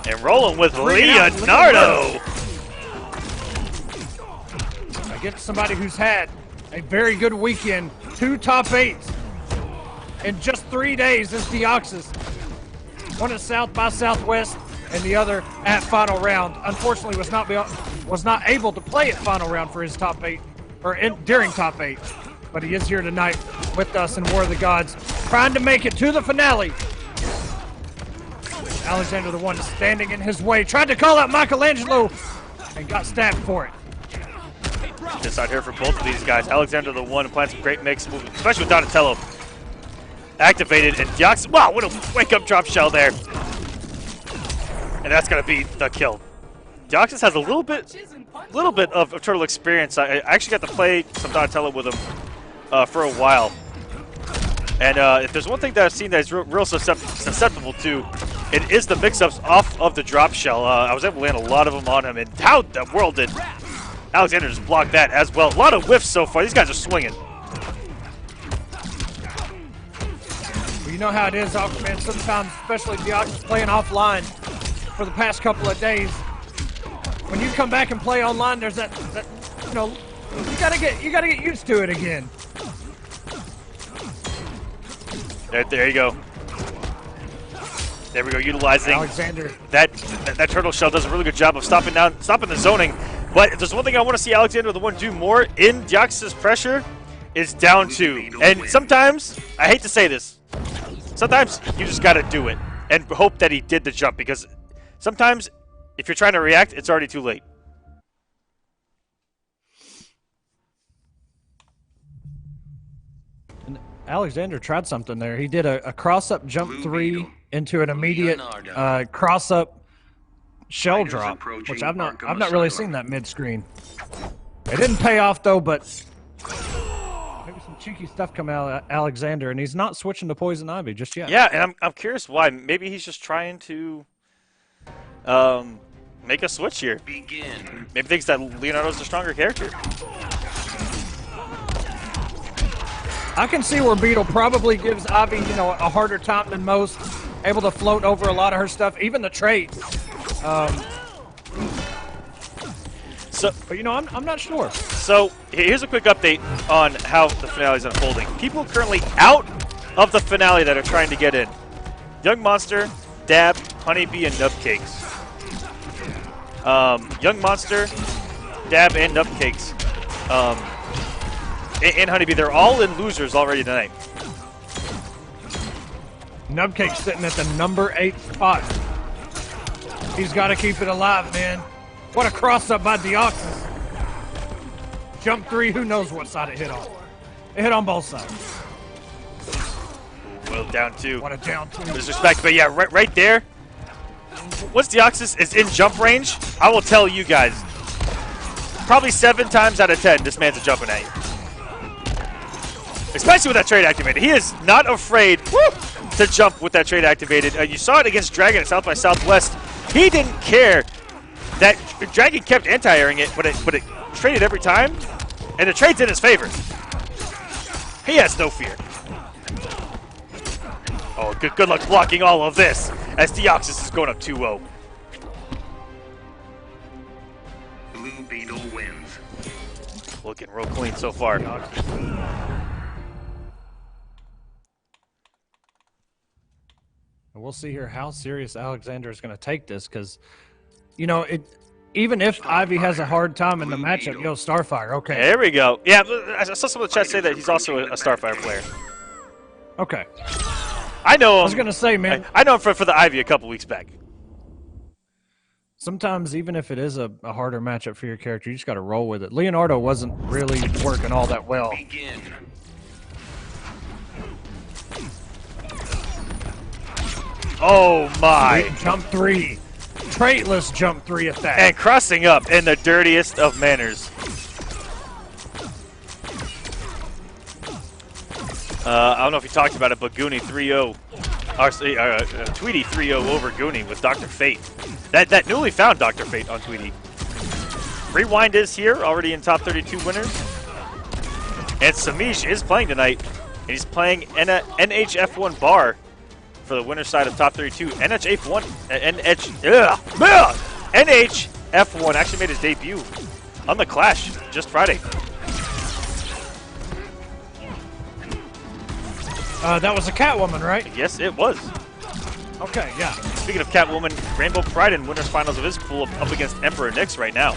And rolling with Leonardo. I get somebody who's had a very good weekend. 2 top 8s in just 3 days is Deoxys. One at South by Southwest and the other at Final Round. Unfortunately, was not able to play at Final Round for his top 8 or during top 8. But he is here tonight with us in War of the Gods, trying to make it to the finale. Alexander, the one standing in his way, tried to call out Michelangelo and got stabbed for it. This out here for both of these guys. Alexander, the one, playing some great mix, especially with Donatello activated. And Deoxys, wow, what a wake-up drop shell there. And that's going to be the kill. Deoxys has a little bit of turtle experience. I actually got to play some Donatello with him for a while. And if there's one thing that I've seen that is real susceptible to, it is the mix-ups off of the drop shell. I was able to land a lot of them on him, and how the world did Alexander just block that as well. A lot of whiffs so far. These guys are swinging. Well, you know how it is, Aquaman. Sometimes, especially Deoxys playing offline for the past couple of days, when you come back and play online, there's that you know, you gotta get used to it again. There you go. There we go, utilizing Alexander. That turtle shell does a really good job of stopping the zoning. But if there's one thing I want to see Alexander the one do more in Deoxys' pressure is down 2. And sometimes, I hate to say this, sometimes you just got to do it and hope that he did the jump, because sometimes if you're trying to react, it's already too late. Alexander tried something there. He did a cross-up jump 3 into an immediate cross-up shell drop, which I've not really seen that mid-screen. It didn't pay off though, but maybe some cheeky stuff coming out of Alexander, and he's not switching to Poison Ivy just yet. Yeah, and I'm curious why. Maybe he's just trying to make a switch here. Begin. Maybe thinks that Leonardo's the stronger character. I can see where Beetle probably gives Ivy, you know, a harder time than most, able to float over a lot of her stuff, even the trades. But you know, I'm not sure. So here's a quick update on how the finale is unfolding. People currently out of the finale that are trying to get in: Young Monster, Dab, HoneyBee, and Nubcakes. Young Monster, Dab, and Nubcakes. And HoneyBee, they're all in losers already tonight. Nubcake's sitting at the number 8 spot. He's got to keep it alive, man. What a cross-up by Deoxys. Jump 3, who knows what side it hit on. It hit on both sides. Well, down 2. What a down 2. Disrespect, but yeah, right there. Once Deoxys is in jump range, I will tell you guys, probably 7 times out of 10, this man's jumping at you. Especially with that trade activated. He is not afraid to jump with that trade activated. You saw it against Dragon at South by Southwest. He didn't care that Dragon kept anti-airing it, but it traded every time, and the trade's in his favor. He has no fear. Oh, good luck blocking all of this as Deoxys is going up 2-0. Blue Beetle wins. Looking real clean so far. And we'll see here how serious Alexander is going to take this, because, you know, even if Ivy has a hard time in the matchup, yo, Starfire, okay. There we go. Yeah, I saw some of the chat say that he's also a Starfire player. Okay. I know him. I was going to say, man. I know him for the Ivy a couple weeks back. Sometimes, even if it is a harder matchup for your character, you just got to roll with it. Leonardo wasn't really working all that well. Begin. Oh my! Jump 3. traitless jump 3 attack. And crossing up in the dirtiest of manners. I don't know if you talked about it, but Goonie 3-0. Tweedy 3-0 over Goonie with Dr. Fate. That newly found Dr. Fate on Tweedy. Rewind is here, already in top 32 winners. And Semiij is playing tonight. And he's playing NHF1 bar for the winner's side of top 32. NHF1 actually made his debut on the Clash just Friday. That was a Catwoman, right? Yes, it was. Okay, yeah. Speaking of Catwoman, Rainbow Pride in winners finals of his pool up against Emperor Nyx right now.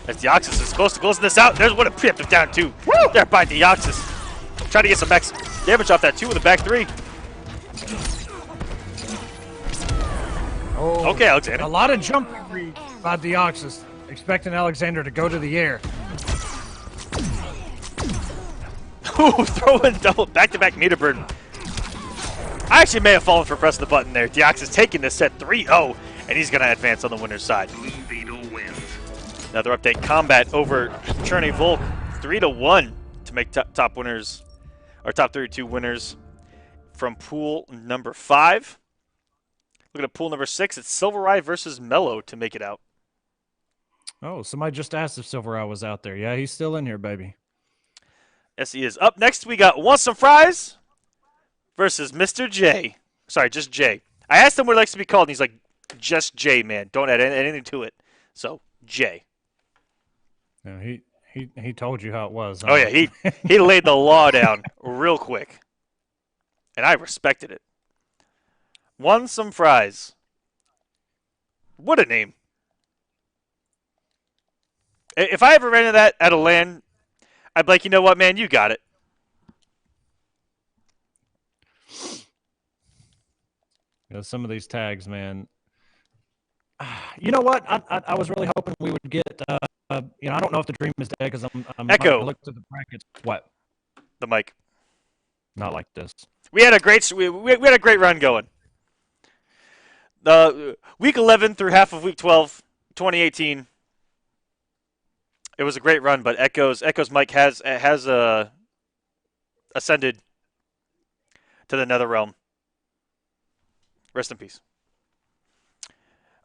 As Deoxys is close to closing this out. There's what a preemptive down 2. Woo! There by Deoxys. Trying to get some max damage off that 2 with a back 3. Oh, okay, Alexander. A lot of jumping by Deoxys, expecting Alexander to go to the air. Ooh, throwing double back-to-back meter burn. I actually may have fallen for pressing the button there. Deoxys taking this set 3-0, and he's going to advance on the winner's side. Blue Beetle wins. Another update, Kombat over Cherney Volk, 3-1 to make top winners, or top 32 winners from pool number 5. Look at pool number 6. It's SylverRye versus Mellow to make it out. Oh, somebody just asked if SylverRye was out there. Yeah, he's still in here, baby. Yes, he is. Up next, we got Want Some Fries versus Mr. J. Sorry, just J. I asked him what he likes to be called, and he's like, just J, man. Don't add anything to it. So, J. Yeah, he told you how it was. Huh? Oh, yeah, he laid the law down real quick. And I respected it. Want Some Fries. What a name. If I ever ran into that at a LAN, I'd be like, you know what, man? You got it. You know, some of these tags, man. You know what? I was really hoping we would get. You know, I don't know if the dream is dead because I'm Echo. I looked at the brackets. What? The mic. Not like this. We had a great we had a great run going. Week 11 through half of week 12, 2018. It was a great run, but Echo's mic has ascended to the nether realm. Rest in peace.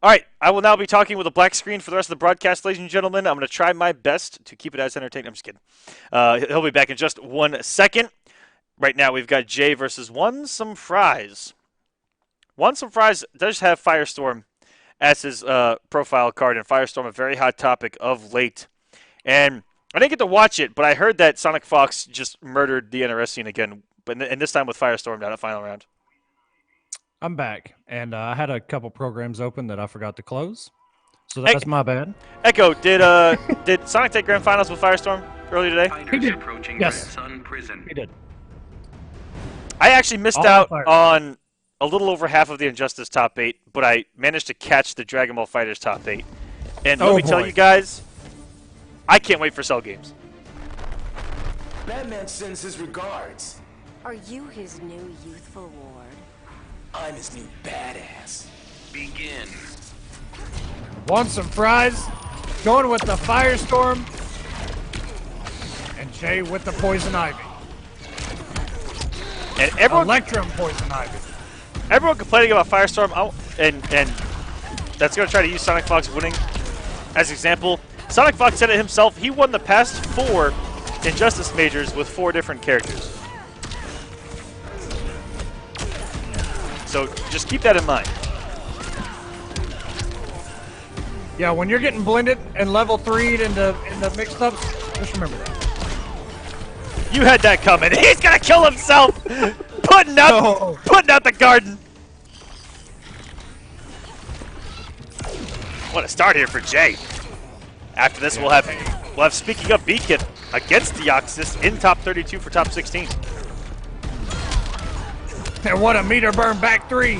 All right, I will now be talking with a black screen for the rest of the broadcast, ladies and gentlemen. I'm going to try my best to keep it as entertaining. I'm just kidding. He'll be back in just 1 second. Right now, we've got Jay versus Want Some Fries. Want Some Fries does have Firestorm as his profile card, and Firestorm, a very hot topic of late. And I didn't get to watch it, but I heard that sonicfox just murdered the NRS scene again, and this time with Firestorm down at final round. I'm back, and I had a couple programs open that I forgot to close, so that's my bad. Echo, did Sonic take grand finals with Firestorm earlier today? He did. Approaching Yes. Sun Prison. He did. I actually missed out on a little over half of the Injustice top 8, but I managed to catch the Dragon Ball FighterZ top 8. And let me tell you guys, I can't wait for Cell Games. Batman sends his regards. Are you his new youthful ward? I'm his new badass. Begin. Want Some Fries? Going with the Firestorm. And Jay with the Poison Ivy. And everyone, Electrum Poison Ivy. Everyone complaining about Firestorm, and that's going to try to use sonicfox winning as an example. sonicfox said it himself. He won the past 4 Injustice majors with 4 different characters. So just keep that in mind. Yeah, when you're getting blended and level 3'd into mixed ups, just remember that. You had that coming. He's gonna kill himself, putting out the garden. What a start here for Jay. After this, we'll have speaking of Beacon against Deoxys in top 32 for top 16. And what a meter burn back 3.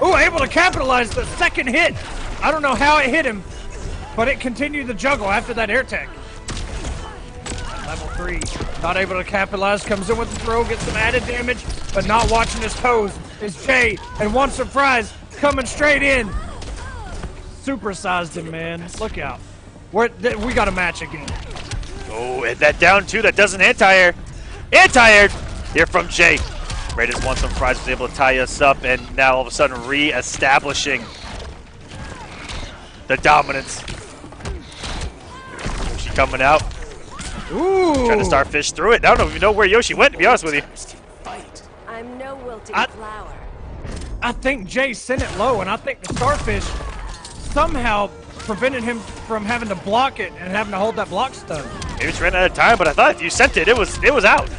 Ooh, able to capitalize the second hit. I don't know how it hit him, but it continued the juggle after that air tech. Level 3, not able to capitalize, comes in with the throw, gets some added damage, but not watching his toes is Jay, and Want Some Fries coming straight in. supersized him, man. Look out. We got a match again. Oh, and that down two that doesn't anti-air. Anti-aired here from Jay. Raiders won some fries, was able to tie us up, and now all of a sudden re-establishing the dominance. Yoshi coming out. Ooh. Trying to starfish through it. I don't even know where Yoshi went, to be honest with you. I'm no wilting flower. I think Jay sent it low, and I think the starfish somehow prevented him from having to block it and having to hold that block stun. Maybe it's ran out of time, but I thought if you sent it, it was out.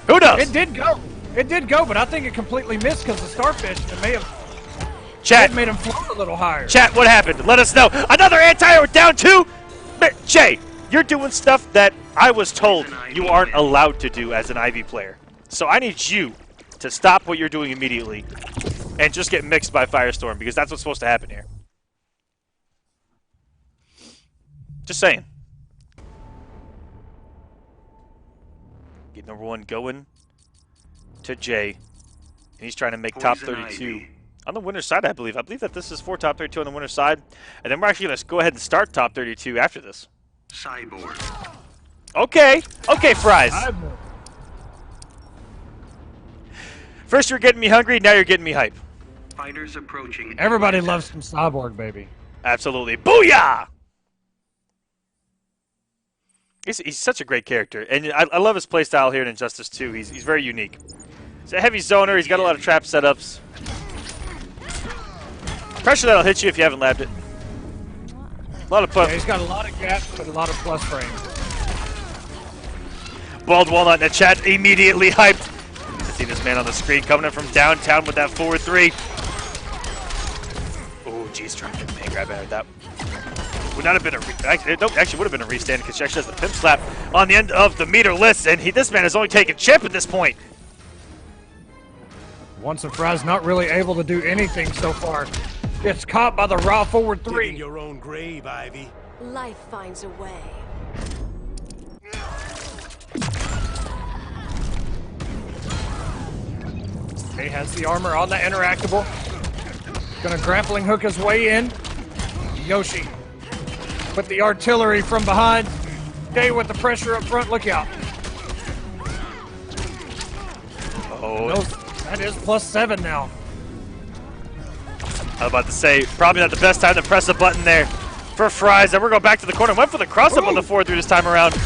Who knows? It did go. It did go, but I think it completely missed because the starfish may have made him float a little higher. Chat, what happened? Let us know. Another anti-air down two. Jay, you're doing stuff that I was told you aren't allowed to do as an Ivy player. So I need you to stop what you're doing immediately and just get mixed by Firestorm, because that's what's supposed to happen here. Just saying. Get number one going to Jay. And he's trying to make top 32. On the winner's side, I believe. I believe that this is for top 32 on the winner's side. And then we're actually going to go ahead and start top 32 after this. Cyborg. Okay. Okay, Fries. First you're getting me hungry, now you're getting me hype. Fighters approaching. Everybody loves some Cyborg, baby. Absolutely. Booyah! He's such a great character. And I love his playstyle here in Injustice 2. He's very unique. He's a heavy zoner. He's got a lot of trap setups. Pressure that'll hit you if you haven't labbed it. A lot of yeah, he's got a lot of gaps, but a lot of plus frames. Bald Walnut in the chat, immediately hyped. To see this man on the screen coming in from downtown with that forward three. Oh, geez, trying to get pain grab out of that. Would not have been actually would have been a restand because she actually has the pimp slap on the end of the meter list, and this man is only taking chip at this point. Once and Fry's not really able to do anything so far. Gets caught by the raw forward three. Digging your own grave, Ivy. Life finds a way. He has the armor on the interactable. Gonna grappling hook his way in. Yoshi with the artillery from behind. Jay with the pressure up front. Look out. Oh, no, that is +7 now. I was about to say, probably not the best time to press a button there for Fries. And we're going back to the corner. Went for the cross-up on the 4-3 this time around.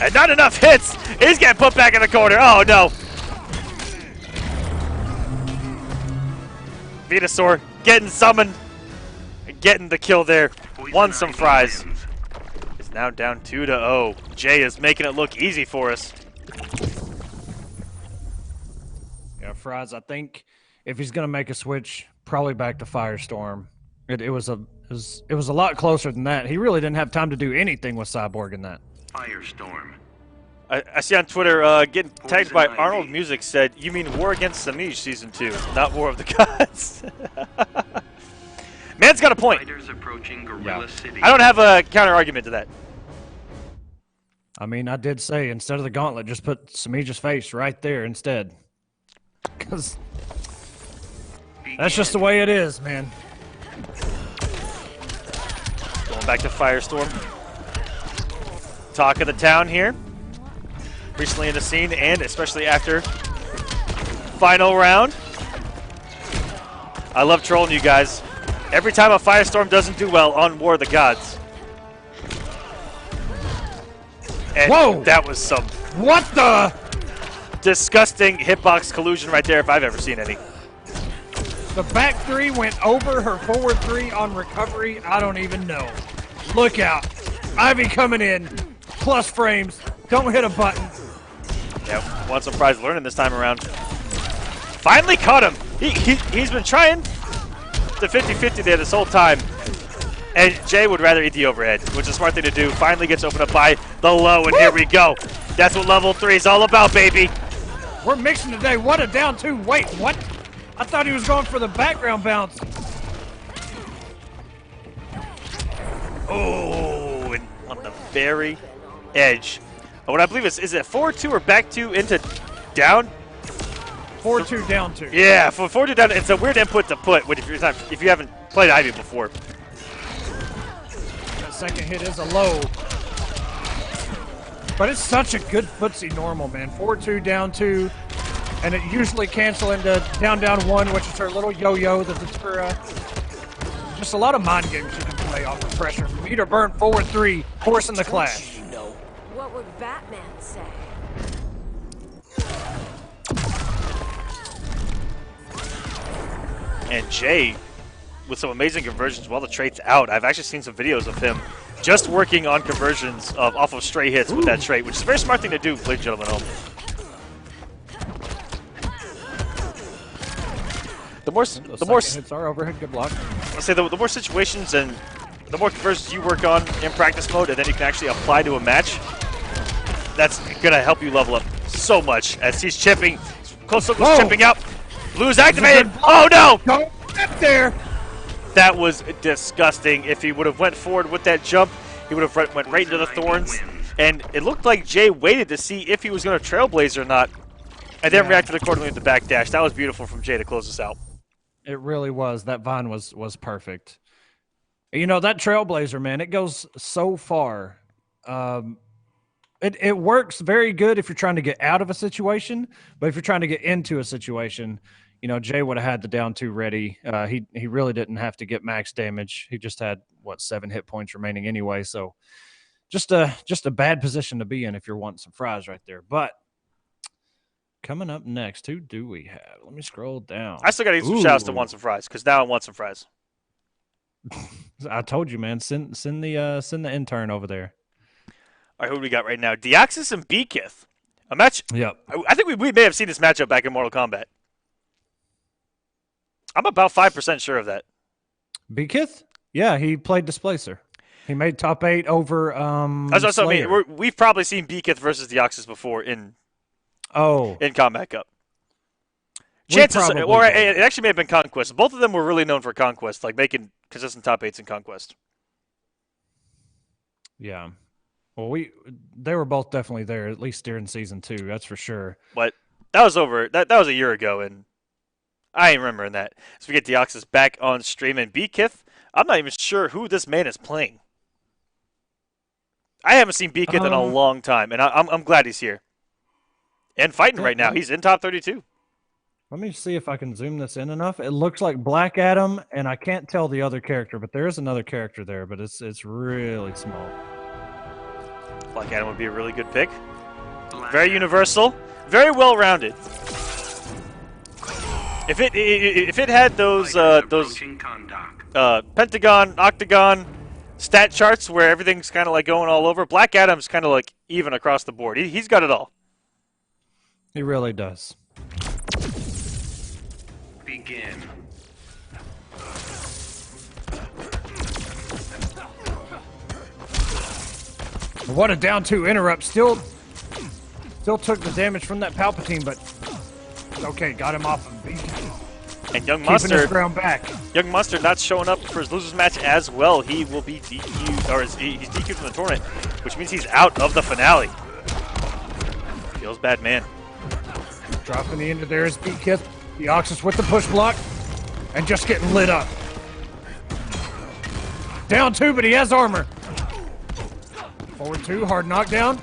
And not enough hits. He's getting put back in the corner. Oh, no. Venusaur getting summoned. And getting the kill there. Won some Fries. It's now down 2-0. Jay is making it look easy for us. Yeah, Fries, I think if he's going to make a switch, probably back to Firestorm. It was a lot closer than that. He really didn't have time to do anything with Cyborg in that. Firestorm. I see on Twitter, getting tagged by Arnold Music said, you mean War Against Semiij Season 2, not War of the Gods. Man's got a point. Yeah. I don't have a counter-argument to that. I mean, I did say, instead of the gauntlet, just put Semiij's face right there instead. Because that's just the way it is, man. Going back to Firestorm. Talk of the town here. Recently in the scene, and especially after final round. I love trolling you guys. Every time a Firestorm doesn't do well on War of the Gods. And whoa! That was some what the disgusting hitbox collusion right there if I've ever seen any. The back three went over her forward three on recovery. I don't even know. Look out. Ivy coming in. Plus frames. Don't hit a button. Yeah, want some prize learning this time around. Finally caught him. He's been trying the 50-50 there this whole time. And Jay would rather eat the overhead, which is a smart thing to do. Finally gets opened up by the low, and here we go. That's what level 3 is all about, baby. We're mixing today. What a down two. Wait, what? I thought he was going for the background bounce. Oh, and on the very edge. What I believe is it 4-2 or back 2 into down? 4-2 down 2. Yeah, for 4-2 down. It's a weird input to put if you haven't played Ivy before. second hit is a low. But it's such a good footsie normal, man. 4-2, down 2. And it usually cancel into down, down 1, which is her little yo-yo. That's her, just a lot of mind games she can play off of pressure. Meet or burn, forward 3, forcing the clash. What would Batman say? And Jay, with some amazing conversions while the trait's out. I've actually seen some videos of him just working on conversions off of stray hits with that trait, which is a very smart thing to do, ladies and gentlemen at home. The more hits are overhead, good block. I'll say the more situations and the more conversions you work on in practice mode, and then you can actually apply to a match, that's gonna help you level up so much. As he's chipping, close look was chipping out. Blue's activated. Oh no! Don't get there. That was disgusting. If he would have went forward with that jump, he would have went right into the thorns. And it looked like Jay waited to see if he was going to trailblaze or not, and then reacted accordingly with the back dash. That was beautiful from Jay to close us out. It really was. That vine was perfect. You know, that trailblazer, man, it goes so far. It works very good if you're trying to get out of a situation, but if you're trying to get into a situation, you know, Jay would have had the down 2 ready. He really didn't have to get max damage. He just had, 7 hit points remaining anyway. So just a bad position to be in if you're wanting some fries right there. But coming up next, who do we have? Let me scroll down. I still got to give some shouts to Want Some Fries, because now I want some fries. I told you, man. Send the intern over there. All right, who do we got right now? Deoxys and Beakith. A match. Yep. I think we may have seen this matchup back in Mortal Kombat. I'm about 5% sure of that. Beakith? Yeah, he played Displacer. He made top 8 over That's what I mean. We've probably seen Beakith versus Deoxys before in Combat Cup. Chances, or it actually may have been Conquest. Both of them were really known for Conquest, like making consistent top 8s in Conquest. Yeah. Well, they were both definitely there, at least during season 2, that's for sure. But that was over. That was a year ago, and I ain't remembering that. So we get Deoxys back on stream, and Beakith, I'm not even sure who this man is playing. I haven't seen Beakith in a long time, and I'm glad he's here. And fighting right now. He's in top 32. Let me see if I can zoom this in enough. It looks like Black Adam, and I can't tell the other character, but there is another character there, but it's really small. Black Adam would be a really good pick. Very universal, very well-rounded. If it had those pentagon, octagon stat charts where everything's kind of like going all over, Black Adam's kind of like even across the board. He's got it all. He really does. Begin. What a down 2 interrupt. Still took the damage from that Palpatine, but okay, got him off of Beacon. And Young Keeping Mustard, his ground back. Young Mustard not showing up for his losers match as well. He will be DQ'd, or he's DQ'd from the tournament, which means he's out of the finale. Feels bad, man. Dropping the into there is Beakith. The Oxus with the push block, and just getting lit up. Down 2, but he has armor. Forward 2, hard knockdown.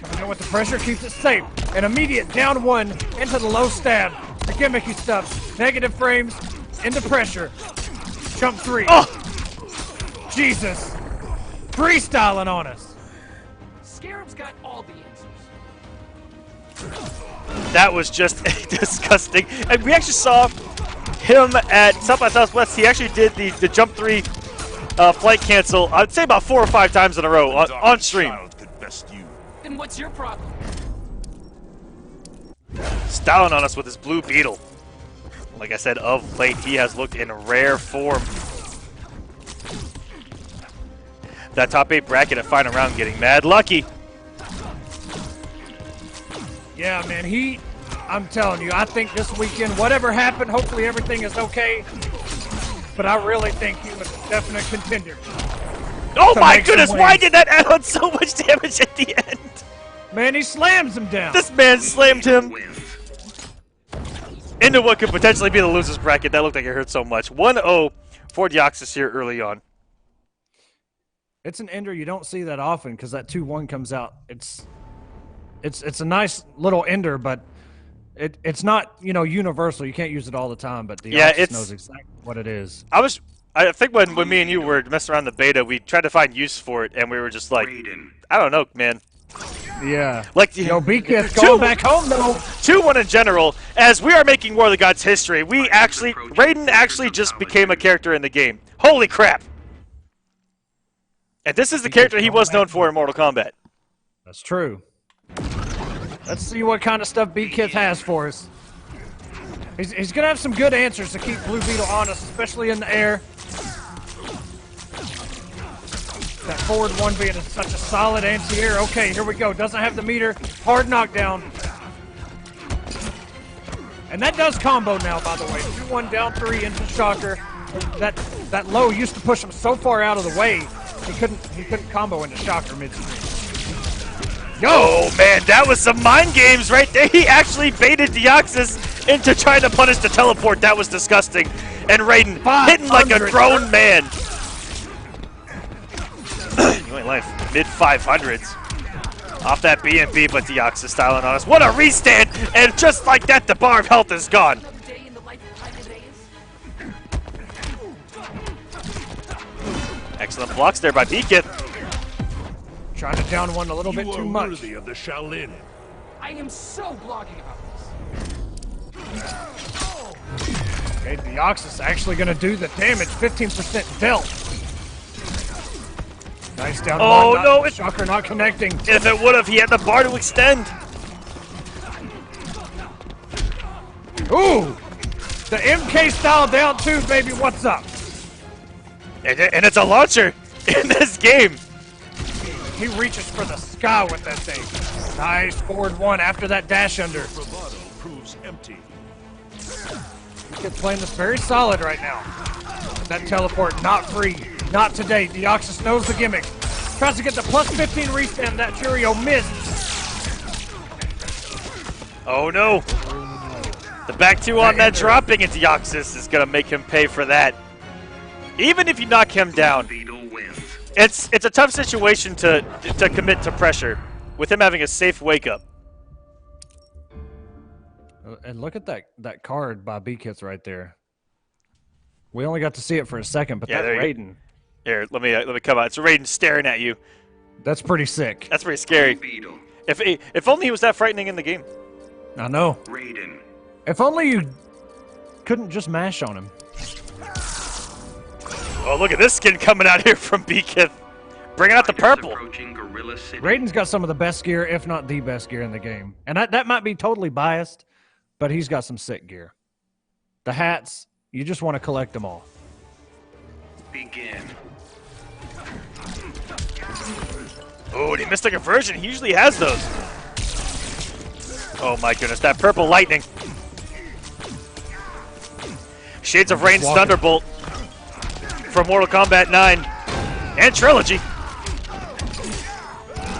Coming in with the pressure, keeps it safe. An immediate down 1 into the low stab. The gimmicky stuff. Negative frames into pressure. Jump 3. Oh! Jesus. Freestyling on us. Scarab's got all the answers. That was just disgusting. And we actually saw him at South by Southwest. He actually did the jump 3 flight cancel, I'd say about 4 or 5 times in a row on stream. Then what's your problem? Styling on us with his blue beetle. Like I said, of late, he has looked in rare form. That top 8 bracket at final round getting mad lucky. Yeah, man, I'm telling you, I think this weekend, whatever happened, hopefully everything is okay. But I really think he was a definite contender. Oh my goodness, why did that add on so much damage at the end? Man, he slams him down. This man slammed him into what could potentially be the losers bracket. That looked like it hurt so much. 1-0 for Deoxys here early on. It's an ender you don't see that often because that 2-1 comes out. It's a nice little ender, but it's not, you know, universal. You can't use it all the time, but the Oxus knows exactly what it is. I think when me and you were messing around the beta, we tried to find use for it, and we were just like, I don't know, man. Yeah. Like, Beakith going back home, though. 2-1 in general, as we are making War of the Gods history, Raiden actually just became a character in the game. Holy crap! And this is the character he was known for in Mortal Kombat. That's true. Let's see what kind of stuff Beakith has for us. He's going to have some good answers to keep Blue Beetle honest, especially in the air. That forward 1 being such a solid anti-air. Okay, here we go. Doesn't have the meter. Hard knockdown. And that does combo now, by the way. 2-1 down 3 into Shocker. That low used to push him so far out of the way, he couldn't combo into Shocker midstream. Yo! Oh man, that was some mind games right there. He actually baited Deoxys into trying to punish the teleport. That was disgusting. And Raiden hitting like a grown man. You ain't lying, mid-500s. Off that B&B, but Deoxys styling on us. What a restand! And just like that, the bar of health is gone. Excellent blocks there by Beakith. Trying to down one a little bit too much. Worthy of the Shaolin. I am so blogging about this. Okay, Deoxys actually going to do the damage. 15% dealt. Nice down one. Oh no! Shocker not connecting. If it would have, he had the bar to extend. Ooh! The MK style down 2, baby. What's up? And it's a launcher in this game. He reaches for the sky with that thing. Nice forward 1 after that dash under. Bravado proves empty. He's playing this very solid right now. That teleport not free. Not today. Deoxys knows the gimmick. Tries to get the plus 15 restand. That Cheerio missed. Oh no. The back 2 on that dropping into Deoxys is going to make him pay for that. Even if you knock him down. It's a tough situation to commit to pressure with him having a safe wake up. And look at that card by Beakith right there. We only got to see it for a second, but that Raiden. Here, let me come out. It's Raiden staring at you. That's pretty sick. That's pretty scary. If only he was that frightening in the game. I know. Raiden. If only you couldn't just mash on him. Oh, look at this skin coming out here from Beakith. Bringing out the purple. Raiden's got some of the best gear, if not the best gear in the game. And that might be totally biased, but he's got some sick gear. The hats, you just want to collect them all. Begin. Oh, and he missed a conversion. He usually has those. Oh my goodness, that purple lightning. Shades of Rain's Thunderbolt from Mortal Kombat 9 and Trilogy.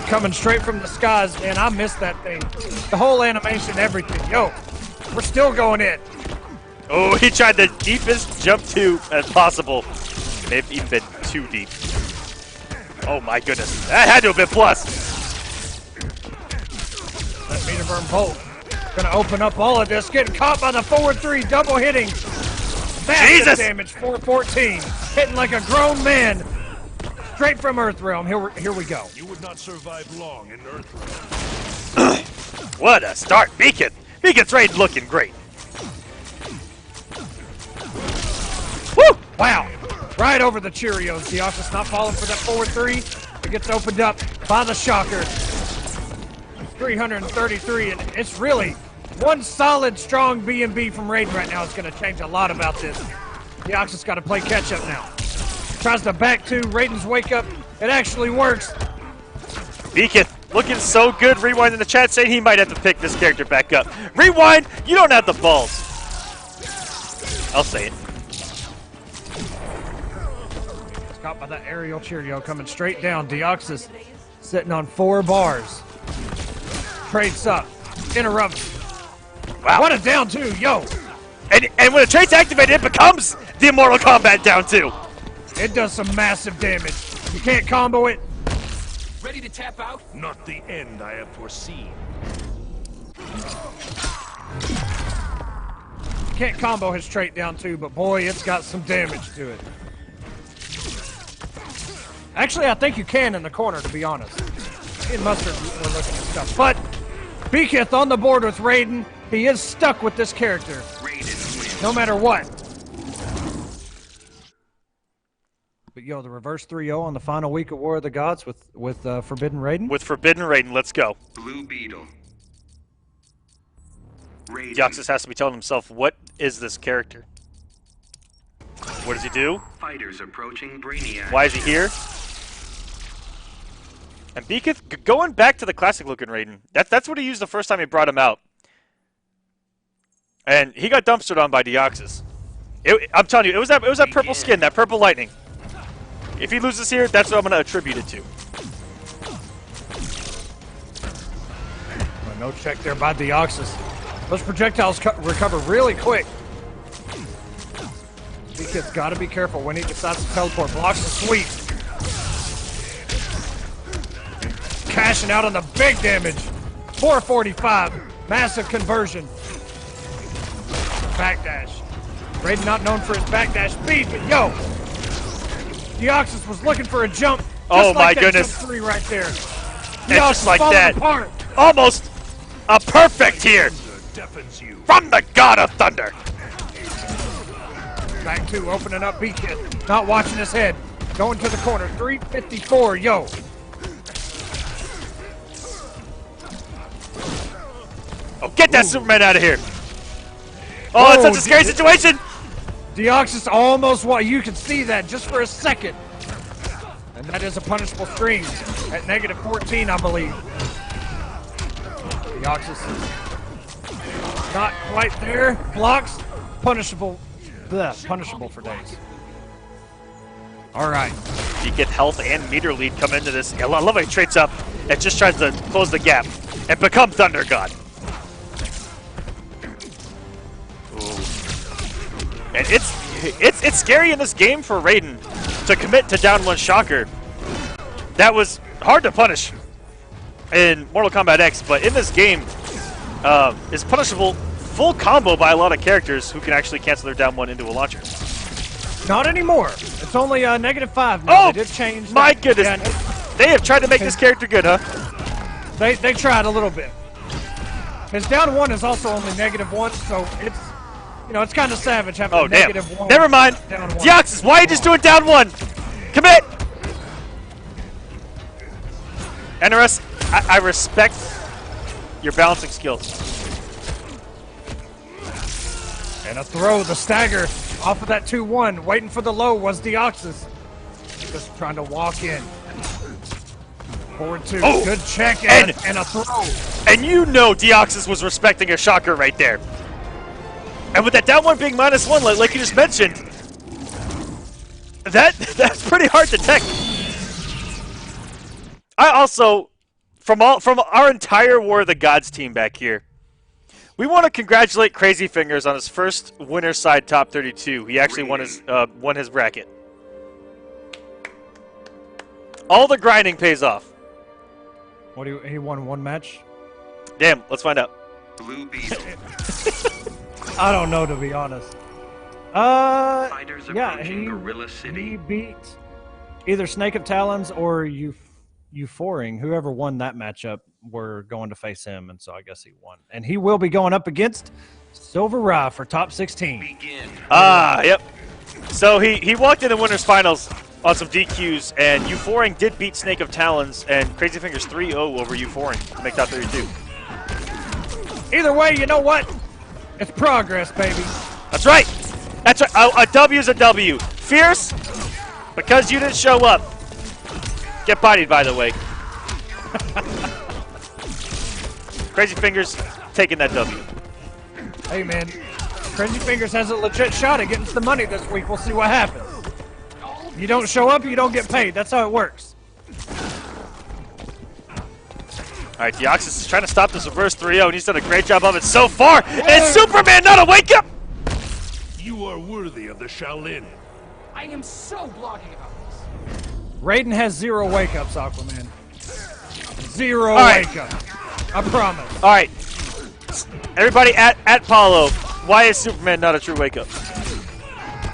Coming straight from the skies, man. I missed that thing. The whole animation, everything. Yo, we're still going in. Oh, he tried the deepest jump to as possible. Maybe even been too deep. Oh my goodness. That had to have been plus. That meter burn bolt. Gonna open up all of this. Getting caught by the forward 3. Double hitting. Massive damage. 414. Hitting like a grown man. Straight from Earthrealm. Here we go. You would not survive long in Earthrealm. What a start. Beakith's Raid looking great. Woo! Wow. Right over the Cheerios. Deoxys not falling for that forward 3. It gets opened up by the Shocker. 333, and it's really one solid, strong B&B from Raiden right now is going to change a lot about this. Deoxys got to play catch-up now. Tries to back 2. Raiden's wake up. It actually works. Beakith looking so good. Rewind in the chat saying he might have to pick this character back up. Rewind, you don't have the balls. I'll say it. It's caught by that aerial Cheerio coming straight down. Deoxys sitting on 4 bars. Trades up. Interrupts. Wow. What a down 2, yo. And when the trade's activated, it becomes the Mortal Kombat down 2. It does some massive damage. You can't combo it. Ready to tap out? Not the end I have foreseen. You can't combo his trait down too, but boy, it's got some damage to it. Actually, I think you can in the corner, to be honest. Me and Mustard were looking at stuff. But Beaketh on the board with Raiden. He is stuck with this character. No matter what. But yo, the reverse 3-0 on the final week of War of the Gods with Forbidden Raiden. With Forbidden Raiden, let's go. Blue Beetle. Raiden. Deoxys has to be telling himself, what is this character? What does he do? Fighters approaching Brainiac. Why is he here? And Beaketh, going back to the classic looking Raiden, that's what he used the first time he brought him out. And he got dumpstered on by Deoxys. I'm telling you, it was that purple skin, that purple lightning. If he loses here, that's what I'm going to attribute it to. No check there by Deoxys. Those projectiles recover really quick. Beaketh's got to be careful when he decides to teleport. Blocks the sweep. Cashing out on the big damage. 445. Massive conversion. Backdash. Raiden not known for his backdash speed, but yo! Deoxys was looking for a jump. Oh my like goodness. Jump 3 right there. And just like that. Apart. Almost a perfect here. From the God of Thunder. Back two, opening up Beaketh. Not watching his head. Going to the corner. 354, yo. Oh, get that Superman out of here. Oh, it's such a scary situation. Deoxys almost, you can see that just for a second. And that is a punishable string at -14, I believe. Deoxys not quite there. Blocks, punishable for days. All right. You get health and meter lead come into this. I love how he trades up and just tries to close the gap and become Thunder God. And it's scary in this game for Raiden to commit to down one shocker. That was hard to punish in Mortal Kombat X, but in this game, is punishable full combo by a lot of characters who can actually cancel their down one into a launcher. Not anymore. It's only -5 now. Oh, they did change. My goodness. Yeah, they have tried to make this character good, huh? They tried a little bit. His down one is also only -1, so it's, it's kind of savage having a -1. Never mind. Deoxys, why are you just doing down one? Commit! NRS, I respect your balancing skills. And a throw, the stagger off of that 2-1. Waiting for the low was Deoxys. Just trying to walk in. Forward two. Oh, good check and a throw. And you know Deoxys was respecting a shocker right there. And with that down one being -1, like you just mentioned, that's pretty hard to tech. I also, from our entire War of the Gods team back here, we want to congratulate Crazy Fingers on his first winner's side top 32. He actually won his bracket. All the grinding pays off. What he won one match? Damn, let's find out. Blue Beetle. I don't know, to be honest. Fighters Yeah, approaching Gorilla City. he beat either Snake of Talons or Euphoring. Whoever won that matchup were going to face him, and so I guess he won. And he will be going up against SylverRye for top 16. Begin. Yep. So he walked in the winners finals on some DQs, and Euphoring did beat Snake of Talons, and Crazy Fingers 3-0 over Euphoring to make top 32. Either way, you know what? It's progress, baby. That's right. That's right. A W is a W. Fierce, because you didn't show up. Get bodied, by the way. Crazy Fingers taking that W. Hey, man. Crazy Fingers has a legit shot at getting some money this week. We'll see what happens. You don't show up, you don't get paid. That's how it works. All right, Deoxys is trying to stop this reverse 3-0, and he's done a great job of it so far. And Superman not a wake up! You are worthy of the Shaolin. I am so blogging about this. Raiden has 0 wake-ups, Aquaman. 0 right. wake-ups. I promise. All right. Everybody at Paulo, why is Superman not a true wake-up?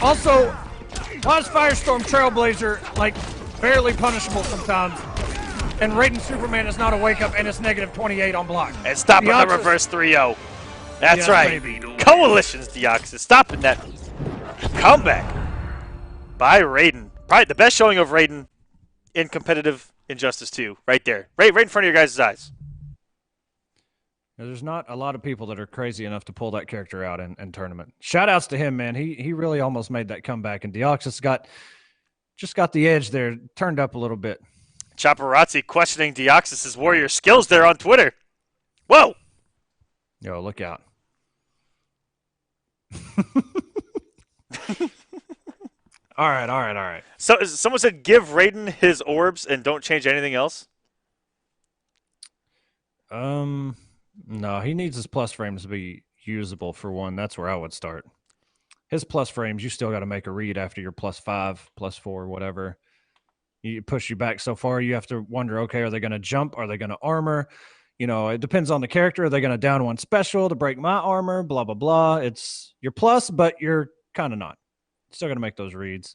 Also, why is Firestorm Trailblazer, like, barely punishable sometimes, and Raiden Superman is not a wake-up and it's -28 on block? And stopping the Deoxys- reverse 3-0. That's Yes, right. baby. Coalition's Deoxys. Stopping that comeback by Raiden. Probably the best showing of Raiden in competitive Injustice 2. Right there. Right in front of your guys' eyes. Now, there's not a lot of people that are crazy enough to pull that character out in tournament. Shout-outs to him, man. He really almost made that comeback, and Deoxys just got the edge there, turned up a little bit. Chaparazzi questioning Deoxys' warrior skills there on Twitter. Whoa! Yo, look out. All right. So someone said give Raiden his orbs and don't change anything else? No, he needs his plus frames to be usable for one. That's where I would start. His plus frames, you still got to make a read after your +5, +4, whatever. You push you back so far, you have to wonder, okay, are they going to jump? Are they going to armor? You know, it depends on the character. Are they going to down one special to break my armor? Blah, blah, blah. It's your plus, but you're kind of not. Still got to make those reads.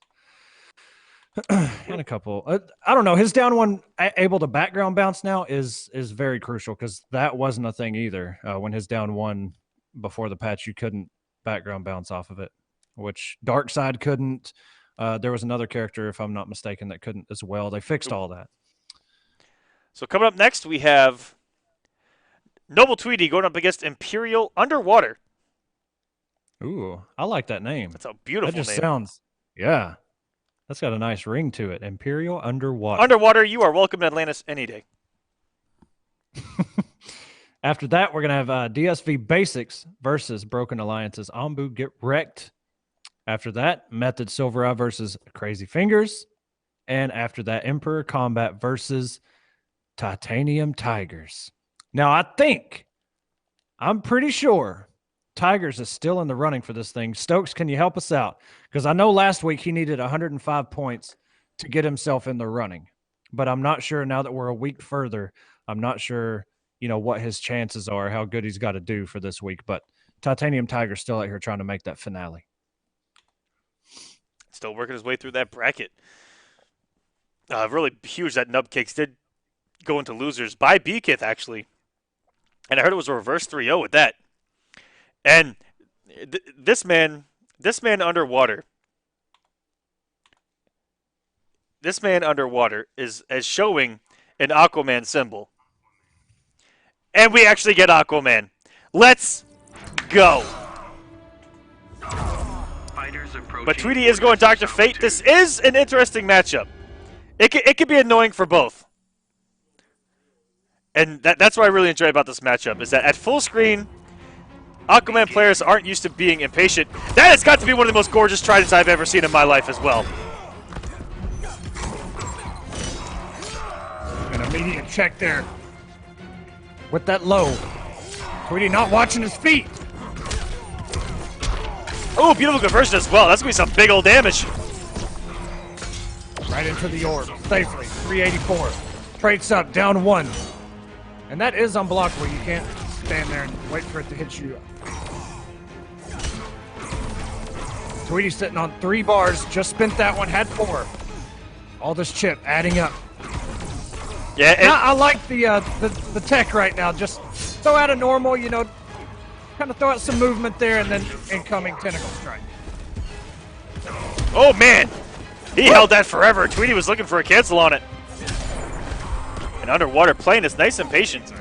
And a couple. I don't know. His down one able to background bounce now is very crucial because that wasn't a thing either. When his down one before the patch, you couldn't background bounce off of it, which Darkseid couldn't. There was another character, if I'm not mistaken, that couldn't as well. They fixed all that. So coming up next, we have Noble Tweedy going up against Imperial Underwater. Ooh, I like that name. That's a beautiful name. That just name. sounds, yeah. That's got a nice ring to it. Imperial Underwater. Underwater, you are welcome to Atlantis any day. After that, we're going to have DSV Basics versus Broken Alliance's Ambu Get Wrecked. After that, Method SylverRye versus Crazy Fingers. And after that, Emperor Kombat versus Titanium Tigers. Now, I'm pretty sure Tigers is still in the running for this thing. Stokes, can you help us out? Because I know last week he needed 105 points to get himself in the running. But I'm not sure now that we're a week further, I'm not sure, what his chances are, how good he's got to do for this week. But Titanium Tiger's still out here trying to make that finale. Still working his way through that bracket. Really huge that Nubcakes did go into losers by Beakith, actually. And I heard it was a reverse 3-0 with that. And this man underwater. This man underwater is showing an Aquaman symbol. And we actually get Aquaman. Let's go. But Tweedy is going Dr. Fate. This is an interesting matchup. It could be annoying for both. And that's what I really enjoy about this matchup, is that at full screen, Aquaman players aren't used to being impatient. That has got to be one of the most gorgeous tridents I've ever seen in my life as well. An immediate check there. With that low. Tweedy not watching his feet. Oh, beautiful conversion as well. That's going to be some big old damage. Right into the orb. Safely. 384. Traits up. Down 1. And that is unblockable. You can't stand there and wait for it to hit you. Tweedy sitting on 3 bars. Just spent that one. Had 4. All this chip adding up. Yeah, I like the tech right now. Just throw out a normal, kind of throw out some movement there, and then incoming tentacle strike. Oh, man. He held that forever. Tweedy was looking for a cancel on it. And underwater playing is nice and patient.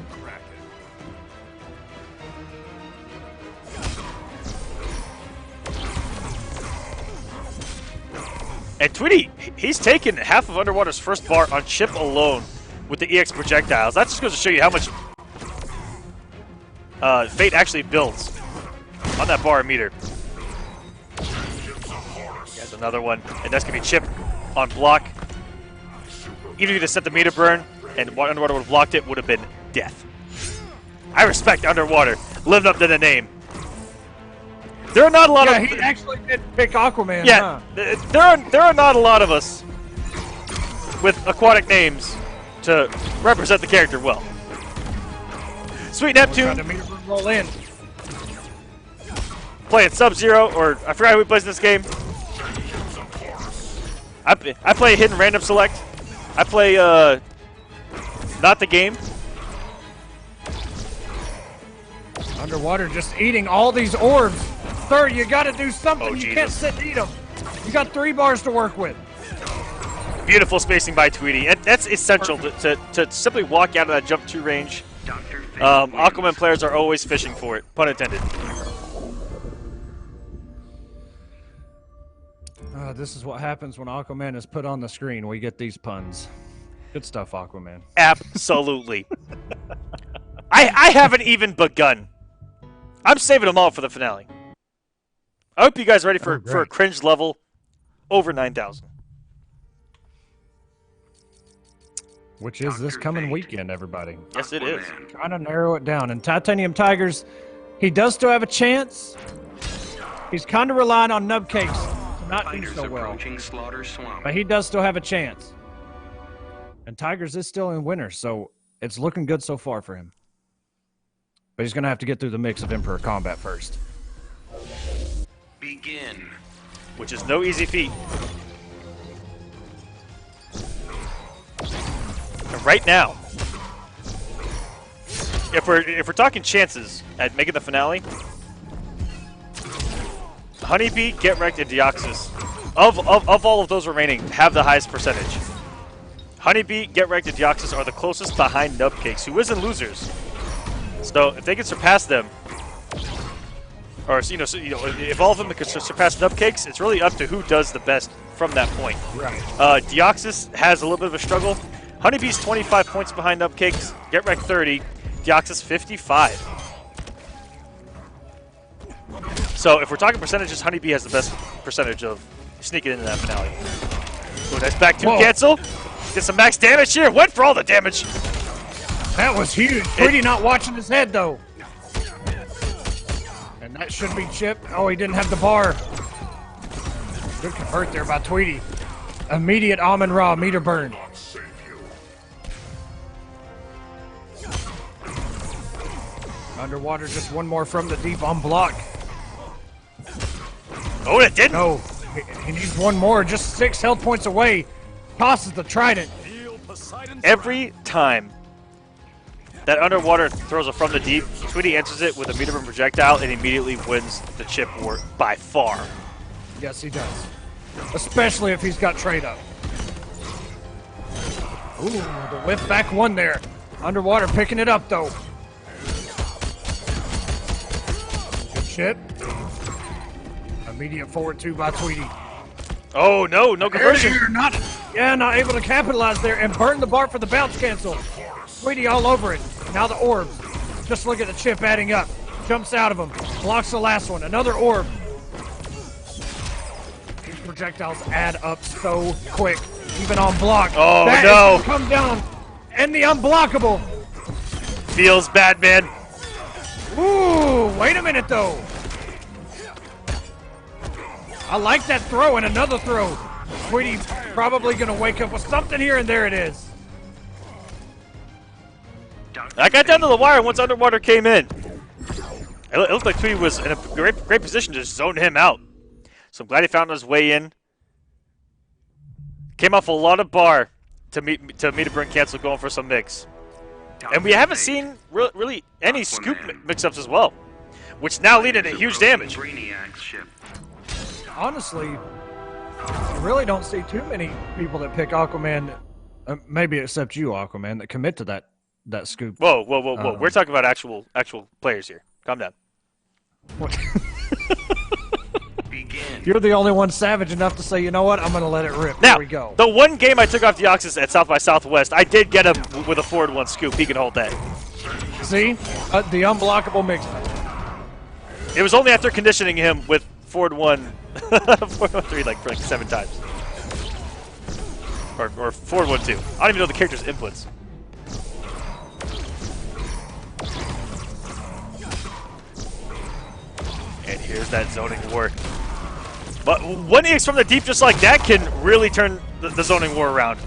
And Tweedy, he's taken half of Underwater's first bar on chip alone with the EX projectiles. That just goes to show you how much Fate actually builds on that bar meter. There's another one, and that's going to be chip on block. Even if you just set the meter burn and Underwater would have blocked it, would have been death. I respect Underwater, living up to the name. There are not a lot of... he actually did pick Aquaman, yeah, huh? there are not a lot of us with aquatic names to represent the character well. Sweet Neptune. Roll in. Playing Sub-Zero, or I forgot who he plays in this game. I play Hidden Random Select. I play not the game. Underwater just eating all these orbs. Sir, you got to do something. You can't sit and eat them. You got 3 bars to work with. Beautiful spacing by Tweedy. And that's essential to simply walk out of that jump 2 range. Aquaman players are always fishing for it. Pun intended. This is what happens when Aquaman is put on the screen. We get these puns. Good stuff, Aquaman. Absolutely. I haven't even begun. I'm saving them all for the finale. I hope you guys are ready for a cringe level over 9,000. Which is this coming weekend, everybody. Yes, it is. Trying to narrow it down. And Titanium Tigers, he does still have a chance. He's kind of relying on Nubcakes to not do so well. But he does still have a chance. And Tigers is still in winner, so it's looking good so far for him. But he's going to have to get through the mix of Emperor Kombat first. Begin. Which is no easy feat. And right now, if we're talking chances at making the finale, HoneyBee, Get Wrecked, and Deoxys, of all of those remaining, have the highest percentage. HoneyBee, Get Wrecked, and Deoxys are the closest behind Nubcakes, who is in losers. So if they can surpass them, or if all of them can surpass Nubcakes, it's really up to who does the best from that point. Right. Deoxys has a little bit of a struggle. HoneyBee's 25 points behind Nubcakes, Get Wrecked 30, Deoxys 55. So if we're talking percentages, HoneyBee has the best percentage of sneaking into that finale. Ooh, nice back 2 cancel. Get some max damage here. Went for all the damage. That was huge. Pretty not watching his head, though. And that should be chipped. Oh, he didn't have the bar. Good convert there by Tweedy. Immediate Amun Ra meter burn. Underwater, just one more from the deep on block. Oh, it didn't. No, he needs one more. Just 6 health points away. Tosses the trident. Every time that Underwater throws a from the deep, Tweedy answers it with a meter burn projectile and immediately wins the chip war by far. Yes, he does. Especially if he's got trade up. Ooh, the whip back 1 there. Underwater picking it up, though. Good chip. Immediate forward 2 by Tweedy. Oh, no conversion. Not able to capitalize there and burn the bar for the bounce cancel. Tweedy all over it. Now the orbs. Just look at the chip adding up. Jumps out of him. Blocks the last one. Another orb. These projectiles add up so quick. Even on block. Oh, that no. Is gonna come down. And the unblockable. Feels bad, man. Ooh, wait a minute, though. I like that throw and another throw. Tweedy's probably going to wake up with something here, and there it is. I got down to the wire once Underwater came in. It looked like Tweedy was in a great position to zone him out. So I'm glad he found his way in. Came off a lot of bar to meter burn cancel going for some mix. And we haven't seen really any scoop mix-ups as well, which now lead into huge damage. Honestly, I really don't see too many people that pick Aquaman, maybe except you, Aquaman, that commit to that scoop. Whoa. We're talking about actual players here. Calm down. You're the only one savage enough to say, you know what, I'm going to let it rip. Now, there we go. The one game I took off Deoxys at South by Southwest, I did get him with a forward 1 scoop. He can hold that. See? The unblockable mix. It was only after conditioning him with forward 1, forward 1 3 for 7 times. Or forward 1 2. I don't even know the character's inputs. And here's that zoning war. But one EX from the deep just like that can really turn the zoning war around.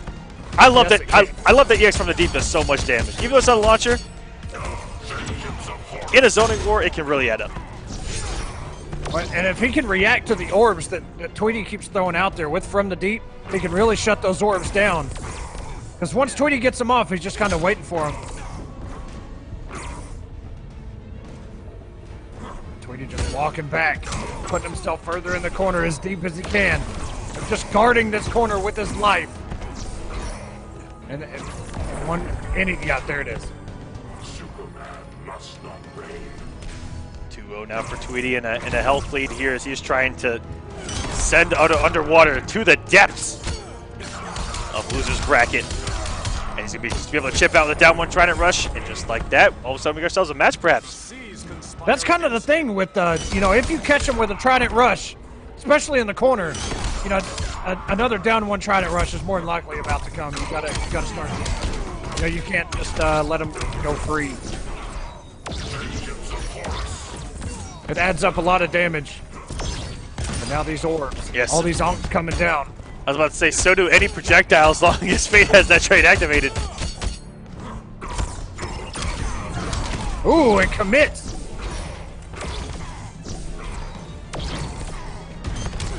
I love Yes, that. I love that EX from the deep does so much damage. Even though it's not a launcher, in a zoning war, it can really add up. And if he can react to the orbs that Tweedy keeps throwing out there with from the deep, he can really shut those orbs down. Because once Tweedy gets them off, he's just kind of waiting for them. Tweedy just walking back, putting himself further in the corner as deep as he can. Just guarding this corner with his life. And one inning, yeah, there it is. 2-0 now for Tweedy in a health lead here as he's trying to send underwater to the depths of loser's bracket. And he's going to be able to chip out with a down one Trident Rush. And just like that, all of a sudden we got ourselves a match perhaps. That's kind of the thing with, if you catch him with a Trident Rush, especially in the corner, another down one Trident Rush is more than likely about to come. You gotta start. You can't just let him go free. It adds up a lot of damage. And now these orbs, all these onks coming down. I was about to say, so do any projectiles as long as Fate has that trait activated. Ooh, it commits.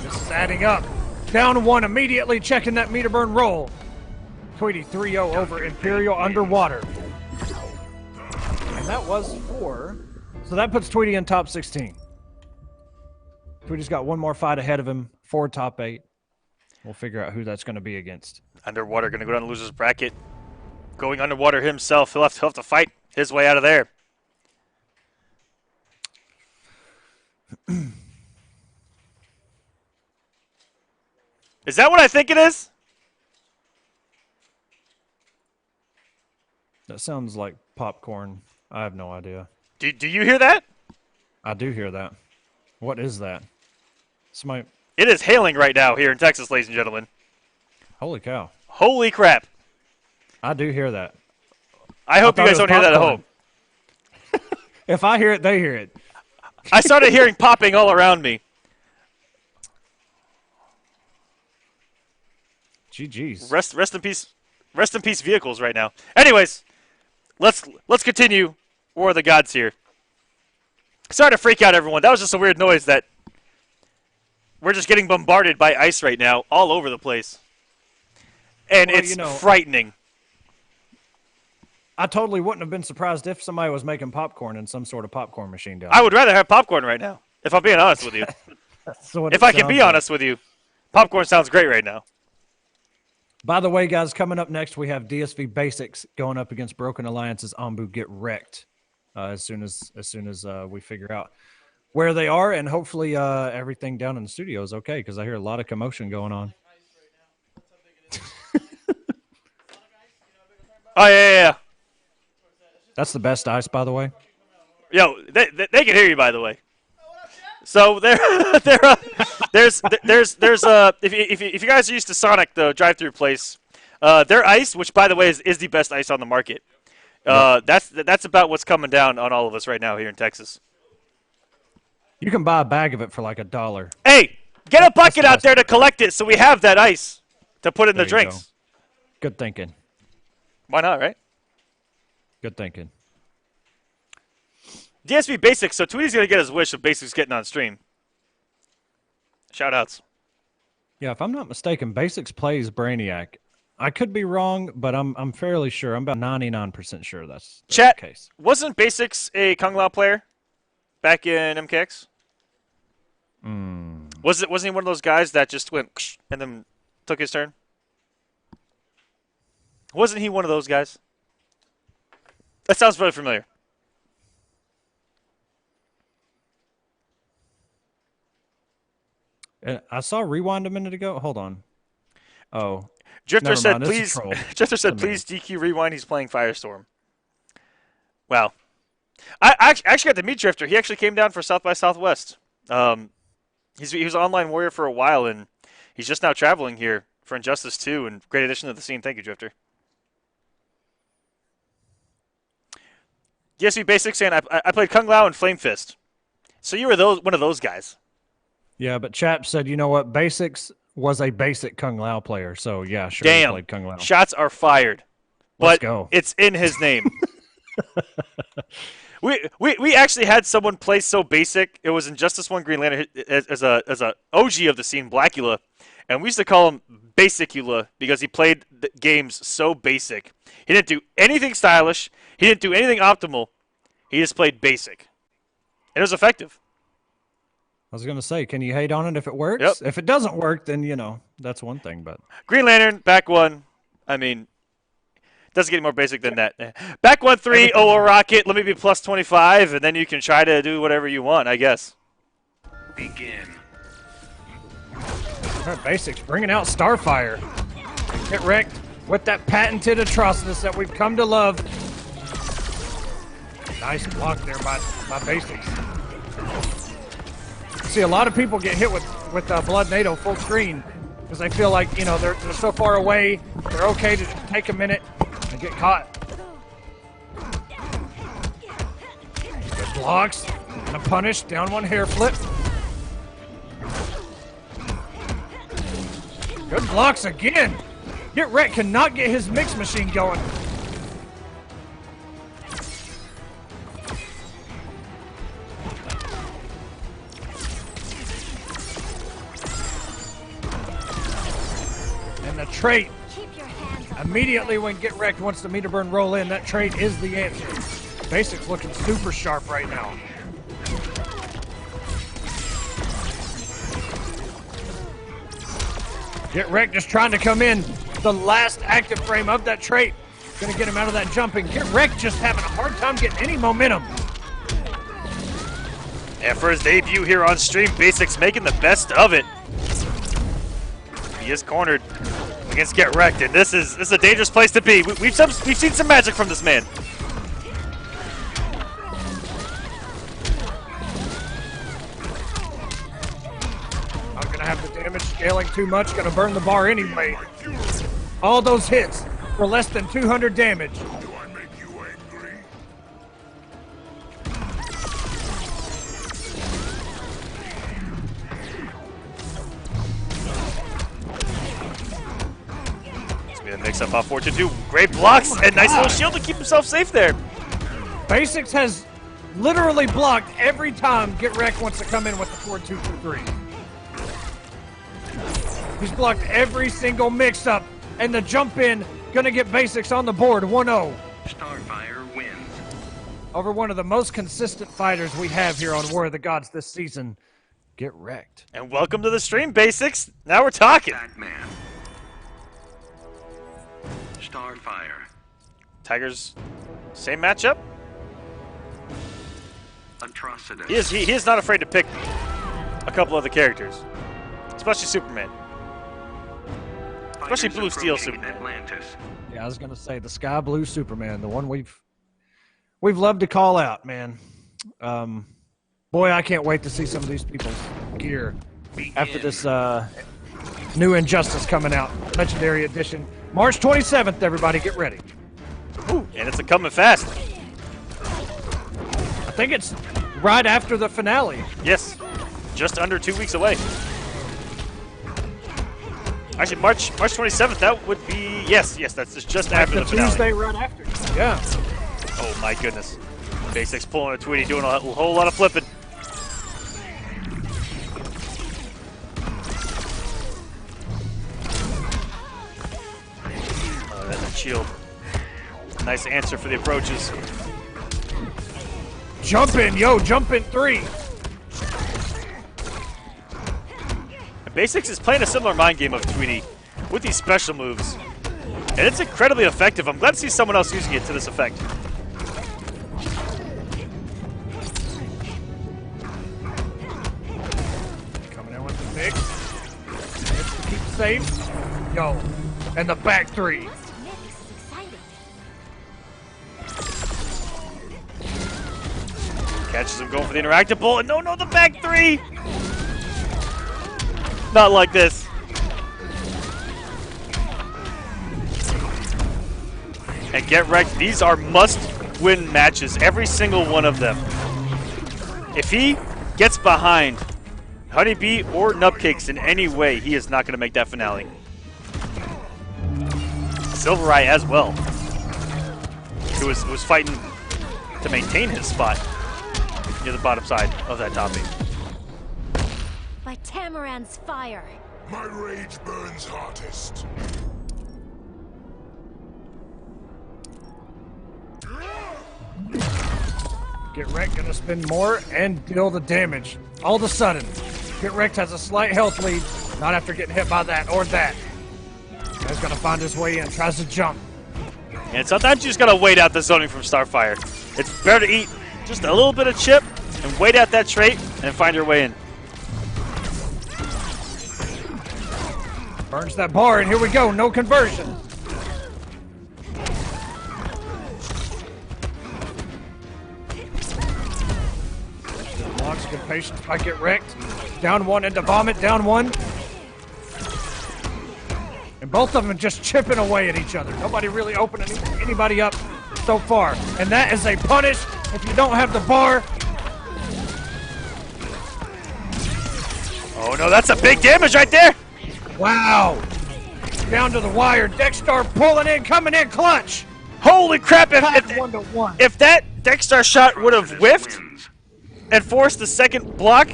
This is adding up. Down one immediately, checking that meter burn roll. Tweedy 3-0 over Imperial underwater. And that was 4. So that puts Tweedy in top 16. Tweedy's got one more fight ahead of him for top 8. We'll figure out who that's going to be against. Underwater, going to go down the loser's bracket. Going underwater himself. He'll have to fight his way out of there. Is that what I think it is? That sounds like popcorn. I have no idea. Do you hear that? I do hear that. What is that? It is hailing right now here in Texas, ladies and gentlemen. Holy cow. Holy crap. I do hear that. I hope you guys don't hear that at home. If I hear it, they hear it. I started hearing popping all around me. GG's. Rest in peace. Rest in peace vehicles right now. Anyways, let's continue War of the Gods here. Sorry to freak out everyone. That was just a weird noise that we're just getting bombarded by ice right now all over the place. And it's frightening. I totally wouldn't have been surprised if somebody was making popcorn in some sort of popcorn machine down there. I would rather have popcorn right now, if I'm being honest with you. If I can be honest with you, popcorn sounds great right now. By the way, guys, coming up next, we have DSV Basics going up against Broken Alliance's Ambu Get Wrecked as soon as we figure out where they are, and hopefully everything down in the studio is okay, because I hear a lot of commotion going on. Oh, yeah. That's the best ice, by the way. Yo, they can hear you, by the way. So there's if you guys are used to Sonic, the drive-through place, their ice, which by the way is the best ice on the market. That's about what's coming down on all of us right now here in Texas. You can buy a bag of it for like $1. Hey, get a bucket out there to collect it, so we have that ice to put in the drinks. Good thinking. Why not, right? Good thinking. DSV Basics, so Tweedy's going to get his wish of Basics getting on stream. Shout-outs. Yeah, if I'm not mistaken, Basics plays Brainiac. I could be wrong, but I'm fairly sure. I'm about 99% sure that's the case. Wasn't Basics a Kung Lao player back in MKX? Wasn't he one of those guys that just went and then took his turn? Wasn't he one of those guys? That sounds really familiar. I saw Rewind a minute ago. Hold on. Oh. Drifter said, please. Drifter said, please DQ Rewind. He's playing Firestorm. Wow. I actually got to meet Drifter. He actually came down for South by Southwest. He was an online warrior for a while, and he's just now traveling here for Injustice 2, and great addition to the scene. Thank you, Drifter. DSV Basics saying, I played Kung Lao and Flame Fist. So you were one of those guys. Yeah, but Chap said, you know what, Basics was a basic Kung Lao player, so yeah, sure. Damn. He played Kung Lao. Shots are fired. Let's But go. it's in his name. We actually had someone play so basic. It was Injustice 1 Green Lantern as a OG of the scene, Blackula. And we used to call him Basicula because he played the games so basic. He didn't do anything stylish. He didn't do anything optimal. He just played basic. And it was effective. I was going to say, can you hate on it if it works? Yep. If it doesn't work, then, that's one thing. But Green Lantern, back one. I mean, doesn't get any more basic than that. Back 1-3, a rocket. Let me be plus 25, and then you can try to do whatever you want, I guess. Begin. All right, basics, bringing out Starfire. Get wrecked with that patented atrocity that we've come to love. Nice block there by basics. See, a lot of people get hit with Blood NATO full screen because they feel like, they're so far away, they're okay to take a minute and get caught. Good blocks, and a punish, down one hair flip. Good blocks again. Get wrecked cannot get his mix machine going. And the trait, immediately when Get Wrecked wants the meter burn roll in, that trait is the answer. Basics looking super sharp right now. Get Wrecked just trying to come in. The last active frame of that trait. Gonna get him out of that jumping. Get Wrecked just having a hard time getting any momentum. And for his debut here on stream, Basics making the best of it. He is cornered against Get Wrecked, and this is a dangerous place to be. We've seen some magic from this man. Not gonna have the damage scaling too much. Gonna burn the bar anyway. All those hits for less than 200 damage. Do I make you angry? It's gonna mix up off fortune too. Great blocks and nice little shield to keep himself safe there. Basics has literally blocked every time Get Wrecked wants to come in with the 4-2-2-3. He's blocked every single mix-up, and the jump in gonna get Basics on the board, 1-0. Starfire wins. Over one of the most consistent fighters we have here on War of the Gods this season. Get Wrecked. And welcome to the stream, Basics. Now we're talking. Batman. Starfire. Tigers, same matchup. Atrocity. He is not afraid to pick a couple other characters, especially Superman. Especially Blue Steel Superman. Atlantis. Yeah, I was gonna say the Sky Blue Superman, the one we've loved to call out, man. Boy, I can't wait to see some of these people's gear after this new Injustice coming out, Legendary Edition, March 27th. Everybody, get ready. Ooh, and it's coming fast. I think it's right after the finale. Yes, just under 2 weeks away. Actually, March 27th. That would be yes. That's just after the finale. Tuesday right after. Yeah. Oh my goodness. Basics pulling a Tweedy, doing a whole lot of flipping. Oh, that shield. Nice answer for the approaches. Jump in, yo, jump in 3. And Basics is playing a similar mind game of Tweedy with these special moves. And it's incredibly effective. I'm glad to see someone else using it to this effect. Coming in with the mix. Gets to keep safe. Yo, and the back 3. Catches him going for the interactive pull, and no, the back 3! Not like this. And Get Wrecked, these are must-win matches, every single one of them. If he gets behind HoneyBee or Nupcakes in any way, he is not going to make that finale. SylverRye as well, who was fighting to maintain his spot near the bottom side of that top 8. By Tamaran's fire. My rage burns hottest. Get Wrecked gonna spend more and deal the damage. All of a sudden, Get Wrecked has a slight health lead, not after getting hit by that or that. He's gonna find his way in, tries to jump. And sometimes you just gotta wait out the zoning from Starfire. It's better to eat just a little bit of chip and wait out that trait and find your way in. Burns that bar, and here we go, no conversion. Blocks, good patience, might get wrecked. Down one into vomit, down one. And both of them just chipping away at each other. Nobody really opening anybody up so far. And that is a punish if you don't have the bar. Oh no, that's a big damage right there! Wow! Down to the wire, Dexter pulling in, coming in clutch! Holy crap, if that Dexter shot would have whiffed and forced the second block,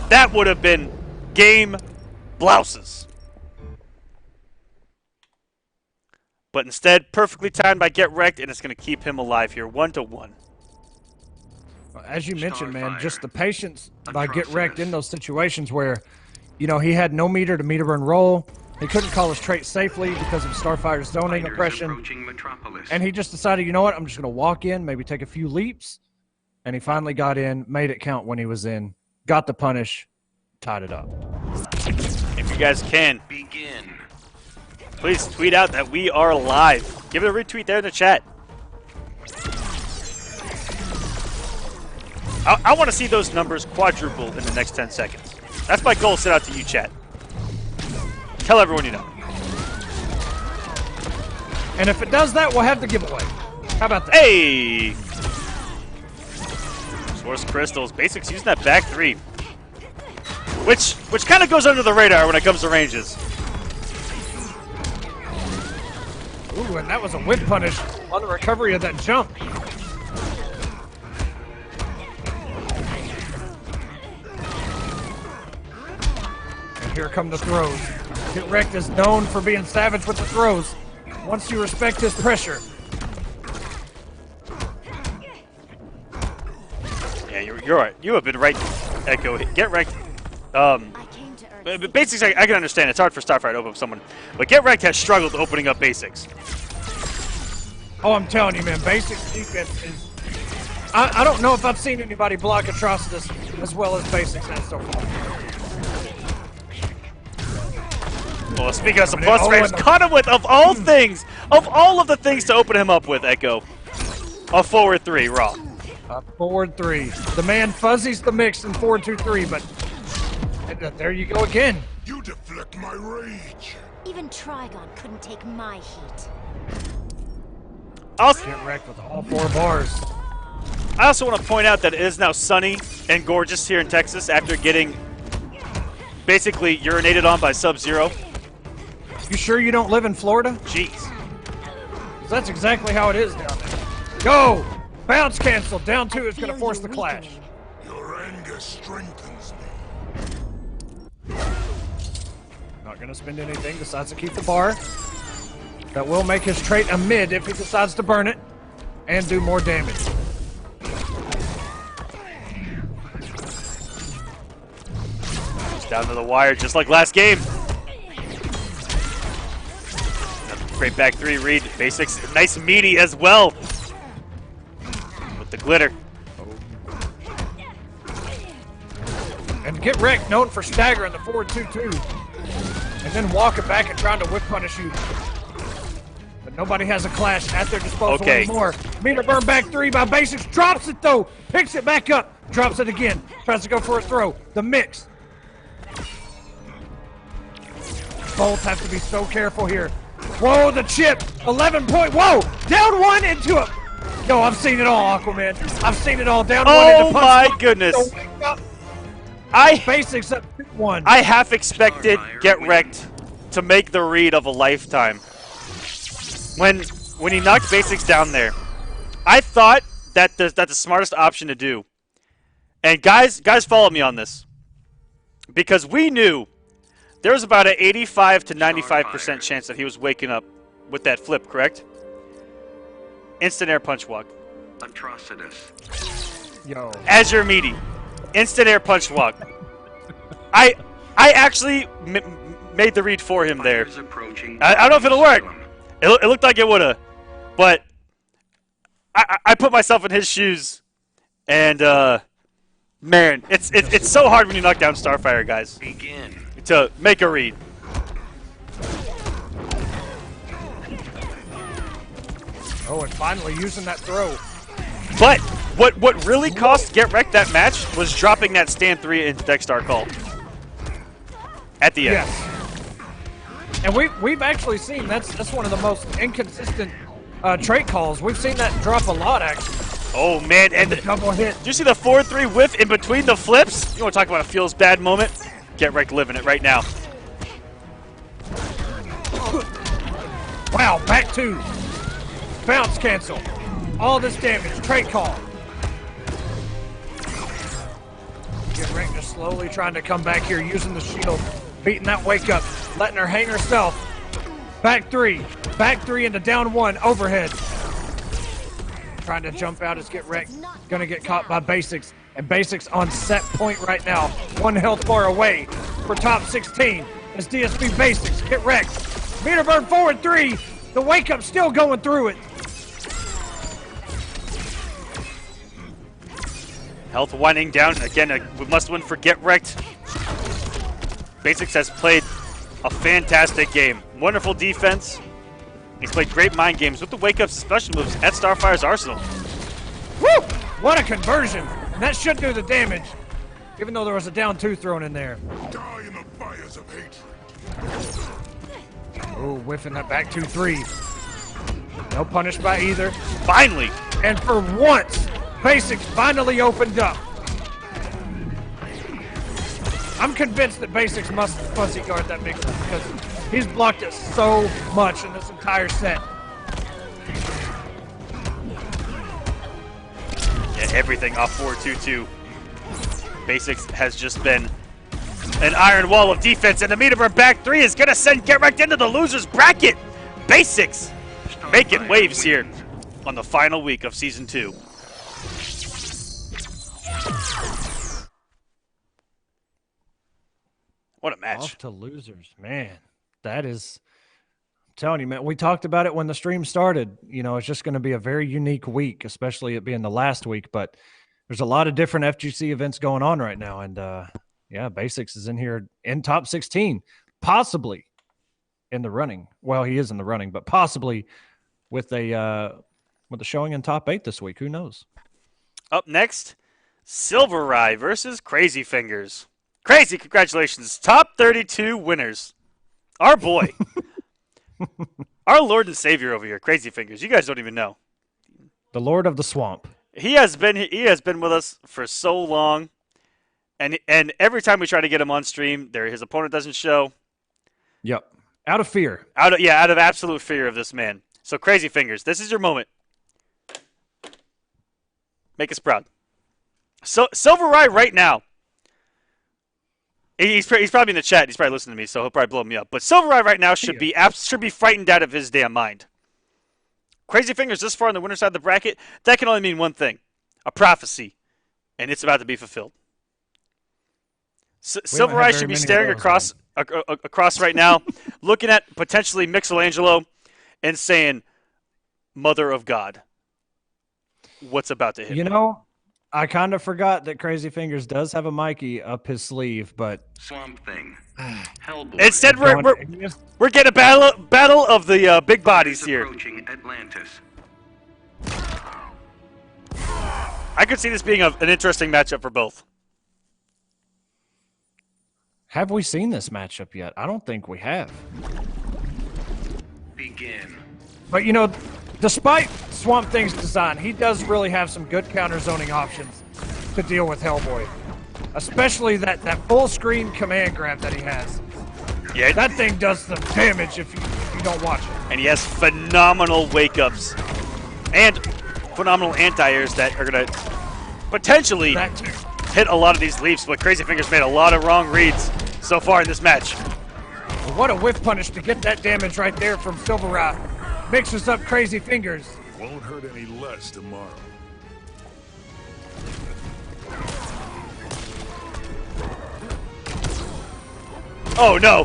that would have been game blouses. But instead, perfectly timed by Get Wrecked, and it's going to keep him alive here, 1-1. As you mentioned, man, just the patience by Get Wrecked in those situations where, you know, he had no meter to meter burn roll. He couldn't call his trait safely because of Starfire's zoning oppression. And he just decided, you know what, I'm just going to walk in, maybe take a few leaps. And he finally got in, made it count when he was in, got the punish, tied it up. If you guys can, begin. Please tweet out that we are live. Give it a retweet there in the chat. I want to see those numbers quadruple in the next 10 seconds. That's my goal set out to you, chat. Tell everyone you know. And if it does that, we'll have the giveaway. How about that? Hey! Source Crystals. Basics using that back three. Which kind of goes under the radar when it comes to ranges. Ooh, and that was a whip punish on the recovery of that jump. And here come the throws. Get Wrecked is known for being savage with the throws. Once you respect his pressure. Yeah, you're right. You have been right, Echo. Get Wrecked. Basics, I can understand. It's hard for Starfire to open up someone. But Get Wrecked has struggled opening up basics. Oh, I'm telling you, man. Basics defense is... I don't know if I've seen anybody block Atrocitus as well as Basics has so far. Well, speaking of some plus frames, caught him with, of all things, of all of the things to open him up with, Echo, a forward 3, raw. A forward 3. The man fuzzies the mix in 4-2-3, but there you go again. You deflect my rage. Even Trigon couldn't take my heat. Get Wrecked with all 4 bars. I also want to point out that it is now sunny and gorgeous here in Texas after getting basically urinated on by Sub-Zero. You sure you don't live in Florida? Jeez. That's exactly how it is down there. Go! Bounce cancel. Down 2 is going to force the clash. Your anger strengthens me. Not going to spend anything. Decides to keep the bar. That will make his trait a mid if he decides to burn it and do more damage. Just down to the wire, just like last game. Great back 3 read. Basics, nice meaty as well. With the glitter. And Get Wrecked, known for staggering the forward 2-2. And then walking back and trying to whip punish you. But nobody has a clash at their disposal anymore. Meter burn back 3 by Basics. Drops it though. Picks it back up. Drops it again. Tries to go for a throw. The mix. Both have to be so careful here. Whoa, the chip. 11 point. Whoa. Down 1 into a... No, I've seen it all, Aquaman. I've seen it all. Down 1 into punch. Oh my goodness. Basics up 1. I half expected Get Wrecked to make the read of a lifetime. When he knocked Basics down there, I thought that's the smartest option to do. And guys follow me on this. Because we knew there was about an 85 to 95% chance that he was waking up with that flip, correct? Instant air punch walk. Atrocitus. Yo. Azure Meaty. Instant air punch walk. I actually made the read for him there. I don't know if it'll work. It looked like it would have. But I put myself in his shoes. And, man, it's so hard when you knock down Starfire, guys. Begin. To make a read. Oh, and finally using that throw. But what really cost Get Wrecked that match was dropping that stand 3 into Dexstar call. At the end. Yes. And we've actually seen that's one of the most inconsistent trait calls. We've seen that drop a lot, actually. Oh, man. And the double hit. Did you see the 4-3 whiff in between the flips? You want to talk about a feels bad moment? Get Wrecked living it right now. Wow, back 2. Bounce cancel. All this damage. Trait call. Get Wrecked just slowly trying to come back here, using the shield. Beating that wake up. Letting her hang herself. Back 3. Back 3 into down 1. Overhead. Trying to jump out as Get Wrecked. Gonna get caught by Basics. And Basics on set point right now. 1 health bar away for top 16. As DSP Basics Get Wrecked. Meter burn forward 3. The wake up still going through it. Health winding down. Again, we must win for Get Wrecked. Basics has played a fantastic game. Wonderful defense. He's played great mind games with the wake-up special moves at Starfire's arsenal. Woo! What a conversion. And that should do the damage, even though there was a down 2 thrown in there. Die in the fires of hatred. Oh, whiffing that back 2-3. No punish by either. Finally! And for once, Basics finally opened up. I'm convinced that Basics must fuzzy guard that big one because he's blocked it so much in this entire set. Yeah, everything off 4-2-2. Basics has just been an iron wall of defense, and the meter burn back 3 is going to send Get Wrecked into the loser's bracket. Basics making waves here on the final week of Season 2. What a match. Off to losers. Man, that is, I'm telling you, man, we talked about it when the stream started. You know, it's just going to be a very unique week, especially it being the last week. But there's a lot of different FGC events going on right now. And, yeah, Basics is in here in top 16, possibly in the running. Well, he is in the running, but possibly with a showing in top 8 this week. Who knows? Up next, SylverRye versus Crazy Fingers. Crazy, congratulations. Top 32 winners. Our boy. Our Lord and Savior over here, Crazy Fingers. You guys don't even know. The Lord of the Swamp. He has been with us for so long. And every time we try to get him on stream, his opponent doesn't show. Yep. Out of fear. Out of absolute fear of this man. So Crazy Fingers, this is your moment. Make us proud. So SylverRye right now. He's probably in the chat. He's probably listening to me, so he'll probably blow me up. But SylverRye right now should be frightened out of his damn mind. Crazy Fingers this far on the winner's side of the bracket, that can only mean one thing. A prophecy. And it's about to be fulfilled. SylverRye should be staring across right now, looking at potentially Michelangelo and saying, Mother of God. What's about to hit? You know, I kind of forgot that Crazy Fingers does have a Mikey up his sleeve, but Swamp Thing. Hellboy. Instead, we're getting a battle of the big bodies here. Approaching Atlantis. I could see this being an interesting matchup for both. Have we seen this matchup yet? I don't think we have. Begin. But, you know, despite Swamp Thing's design, he does really have some good counter zoning options to deal with Hellboy. Especially that full screen command grab that he has. Yeah, that thing does some damage if you don't watch it. And he has phenomenal wake-ups and phenomenal anti-airs that are going to potentially hit a lot of these leaps, but Crazy Fingers made a lot of wrong reads so far in this match. What a whiff punish to get that damage right there from SylverRye. Mixes up Crazy Fingers. Won't hurt any less tomorrow. Oh no!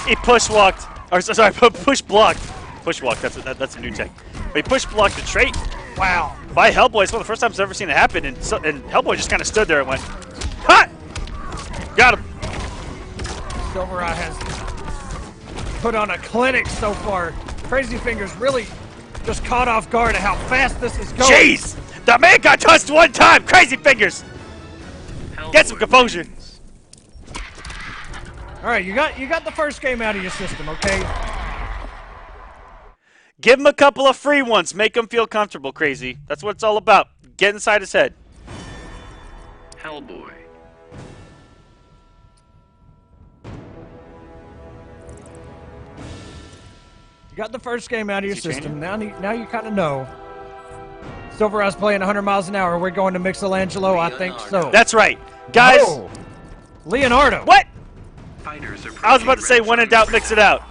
He push walked, or sorry, push blocked. Push walked. That's a new tech. But he push blocked the trait. Wow! By Hellboy, it's one of the first times I've ever seen it happen, and Hellboy just kind of stood there and went, "Ha! Got him." SylverRye has put on a clinic so far. Crazy Fingers really just caught off guard at how fast this is going. Jeez! The man got touched one time. Crazy Fingers. Get some composure. All right, you got the first game out of your system, okay? Give him a couple of free ones. Make him feel comfortable, Crazy. That's what it's all about. Get inside his head. Hellboy. You got the first game out of your system. Now you kind of know. SylverRye's playing 100 miles an hour. We're going to Michelangelo. I think so. That's right. Guys. Oh, Leonardo. What? I was about to say, when in doubt, mix it out.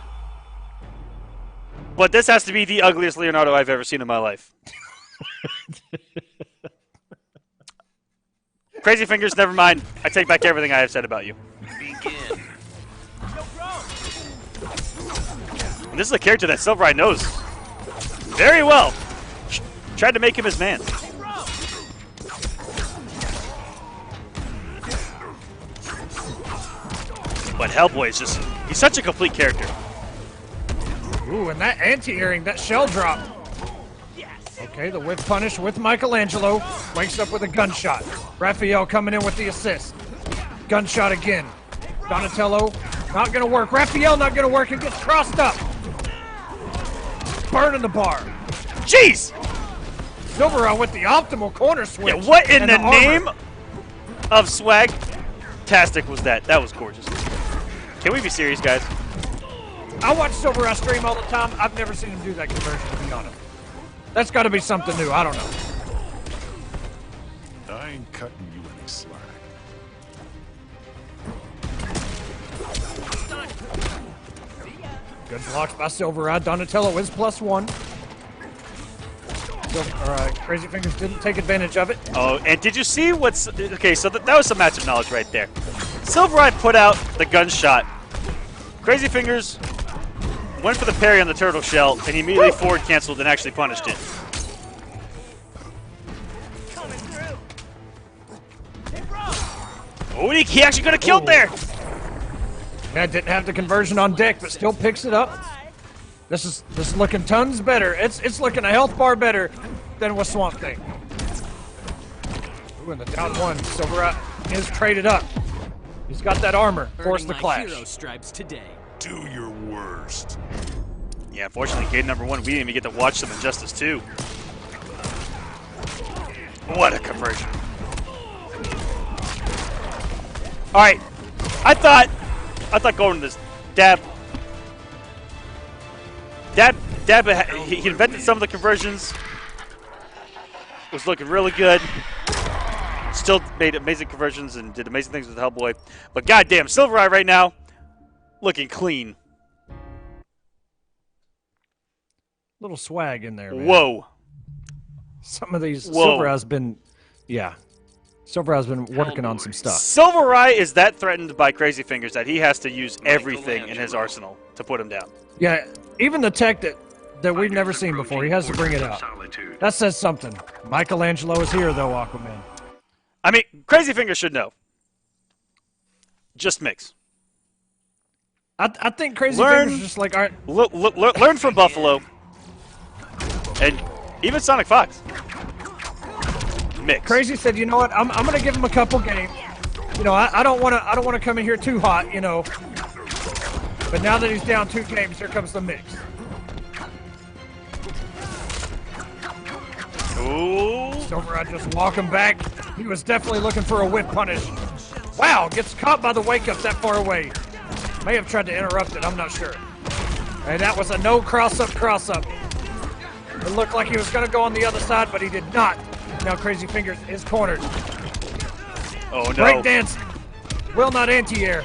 But this has to be the ugliest Leonardo I've ever seen in my life. Crazy Fingers, never mind. I take back everything I have said about you. Begin. And this is a character that SylverRye knows very well. Tried to make him his man. But Hellboy is just, he's such a complete character. Ooh, and that anti-airing, that shell drop. Okay, the whip punish with Michelangelo. Wakes up with a gunshot. Raphael coming in with the assist. Gunshot again. Donatello, not gonna work. Raphael not gonna work. It gets crossed up. Burning the bar. Jeez! SylverRye with the optimal corner switch. Yeah, what in the name of swag-tastic was that? That was gorgeous. Can we be serious, guys? I watch SylverRye stream all the time. I've never seen him do that conversion, to be honest. That's got to be something new. I don't know. I ain't cutting you any slack. Good blocks by SylverRye. Donatello is +1. Crazy Fingers didn't take advantage of it. Oh, and did you see what's... Okay, so that was some matchup knowledge right there. SylverRye put out the gunshot. Crazy Fingers went for the parry on the turtle shell, and he immediately forward canceled and actually punished it. Oh, he actually could have killed there! Yeah, didn't have the conversion on deck, but still picks it up. This is looking tons better. It's looking a health bar better than with Swamp Thing. Ooh, and the down one. SylverRye is traded up. He's got that armor. Force the clash. Hero stripes today. Do your worst. Yeah, unfortunately, game number 1, we didn't even get to watch some Injustice 2. What a conversion. All right, I thought going to this dab, he invented some of the conversions. Was looking really good. Still made amazing conversions and did amazing things with Hellboy. But goddamn, SylverRye right now, looking clean. Little swag in there, man. Whoa. Some of these SylverRye's been, yeah. SylverRye's been working on some stuff. SylverRye is that threatened by Crazy Fingers that he has to use everything in his arsenal to put him down. Yeah, even the tech that we've never seen before, he has to bring it out. That says something. Michelangelo is here, though, Aquaman. I mean, Crazy Fingers should know. Just mix. I think Crazy Fingers is just like, all right. Learn from Buffalo. And even Sonic Fox. Mix. Crazy said, you know what? I'm gonna give him a couple games. You know, I don't wanna come in here too hot, you know. But now that he's down 2 games, here comes the mix. Ooh. SylverRye just walking back. He was definitely looking for a whip punish. Wow, gets caught by the wake up that far away. May have tried to interrupt it, I'm not sure. And that was a no cross-up. It looked like he was going to go on the other side, but he did not. Now Crazy Fingers is cornered. Oh, no. Breakdance. Will not anti-air.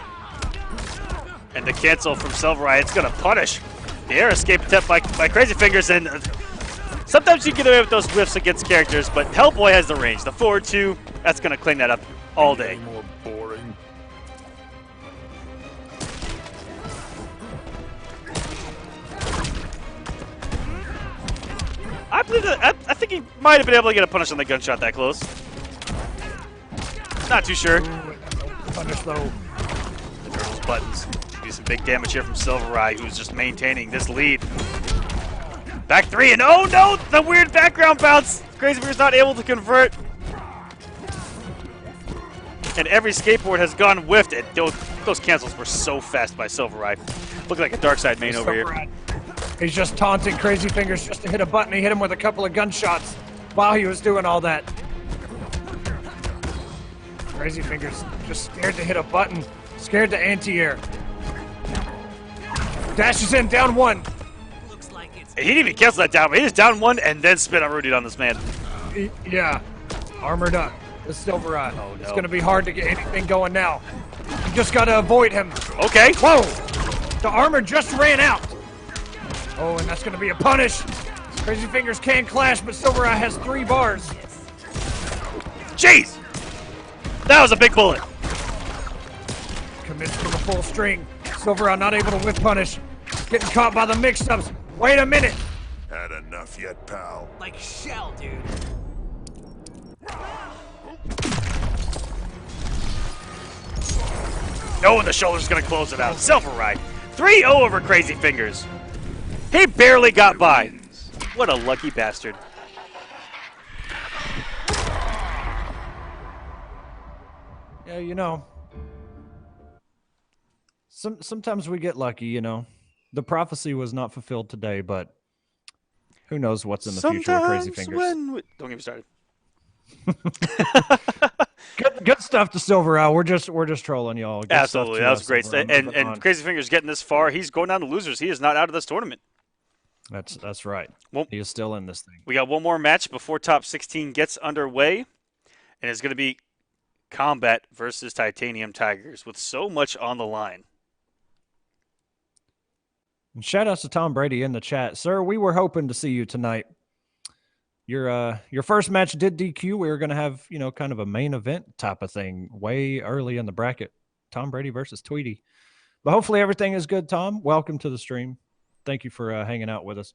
And the cancel from SylverRye, it's going to punish. The air escape attempt by Crazy Fingers, and sometimes you get away with those whiffs against characters, but Hellboy has the range. The forward 2, that's going to clean that up all day. More boring. I believe that. I think he might have been able to get a punish on the gunshot that close. Not too sure. Punish though. The turtle's buttons. Do some big damage here from SylverRye, who's just maintaining this lead. Back 3, and oh no, the weird background bounce. Crazy Fingers not able to convert. And every skateboard has gone whiffed. And those cancels were so fast by SylverRye. Looking like a dark side main over here. He's just taunting Crazy Fingers just to hit a button. He hit him with a couple of gunshots while he was doing all that. Crazy Fingers just scared to hit a button. Scared to anti-air. Dashes in, down 1. He didn't even cancel that down. He just down 1 and then spin on Rudy on this man. Yeah. Armored up. The SylverRye. Oh, no. It's going to be hard to get anything going now. You just got to avoid him. Okay. Whoa! The armor just ran out. Oh, and that's going to be a punish. Crazy Fingers can clash, but SylverRye has 3 bars. Jeez! That was a big bullet. Commits to the full string. SylverRye not able to whip punish. Getting caught by the mix-ups. Wait a minute. Had enough yet, pal? Like shell, dude. No, and the shoulder's going to close it out. SylverRye. 3-0 over Crazy Fingers. He barely got by. What a lucky bastard. Yeah, you know. Sometimes we get lucky, you know. The prophecy was not fulfilled today, but who knows what's in the future with Crazy Fingers. Don't get me started. Good stuff to SylverRye. We're just trolling y'all. Good Absolutely, that was great. SylverRye. And Crazy Fingers getting this far, he's going down to losers. He is not out of this tournament. That's right. Well, he is still in this thing. We got one more match before top 16 gets underway, and it's going to be Kombat versus Titanium Tigers with so much on the line. And shout outs to Tom Brady in the chat. Sir, we were hoping to see you tonight. Your first match did DQ. We were going to have, you know, kind of a main event type of thing way early in the bracket. Tom Brady versus Tweedy. But hopefully everything is good, Tom. Welcome to the stream. Thank you for hanging out with us.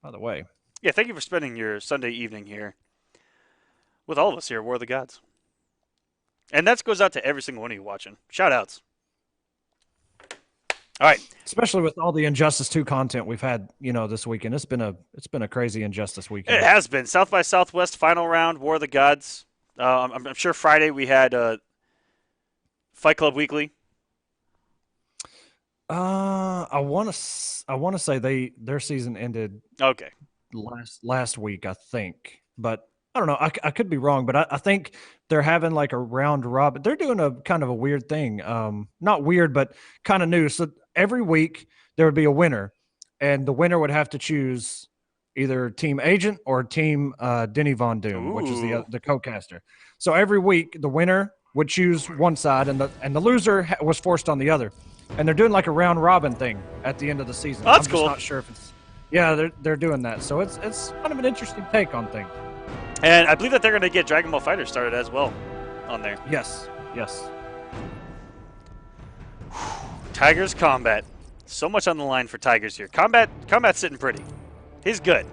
By the way. Yeah, thank you for spending your Sunday evening here with all of us here at War of the Gods. And that goes out to every single one of you watching. Shout outs. All right. Especially with all the Injustice 2 content we've had, you know, this weekend. It's been a crazy Injustice weekend. It has been. South by Southwest final round, War of the Gods. I'm sure Friday we had Fight Club Weekly. I want to say their season ended okay last week, I think, but I don't know. I could be wrong, but I think they're having like a round robin. They're doing a kind of a weird thing. Not weird, but kind of new. So every week there would be a winner, and the winner would have to choose either Team Agent or Team Denny Von Doom, which is the co-caster. So every week the winner would choose one side, and the loser was forced on the other. And they're doing like a round robin thing at the end of the season. Oh, that's I'm cool. just not sure if it's. Yeah, they're doing that. So it's kind of an interesting take on things. And I believe that they're going to get Dragon Ball FighterZ started as well on there. Yes. Tigers Kombat. So much on the line for Tigers here. Kombat's sitting pretty. He's good.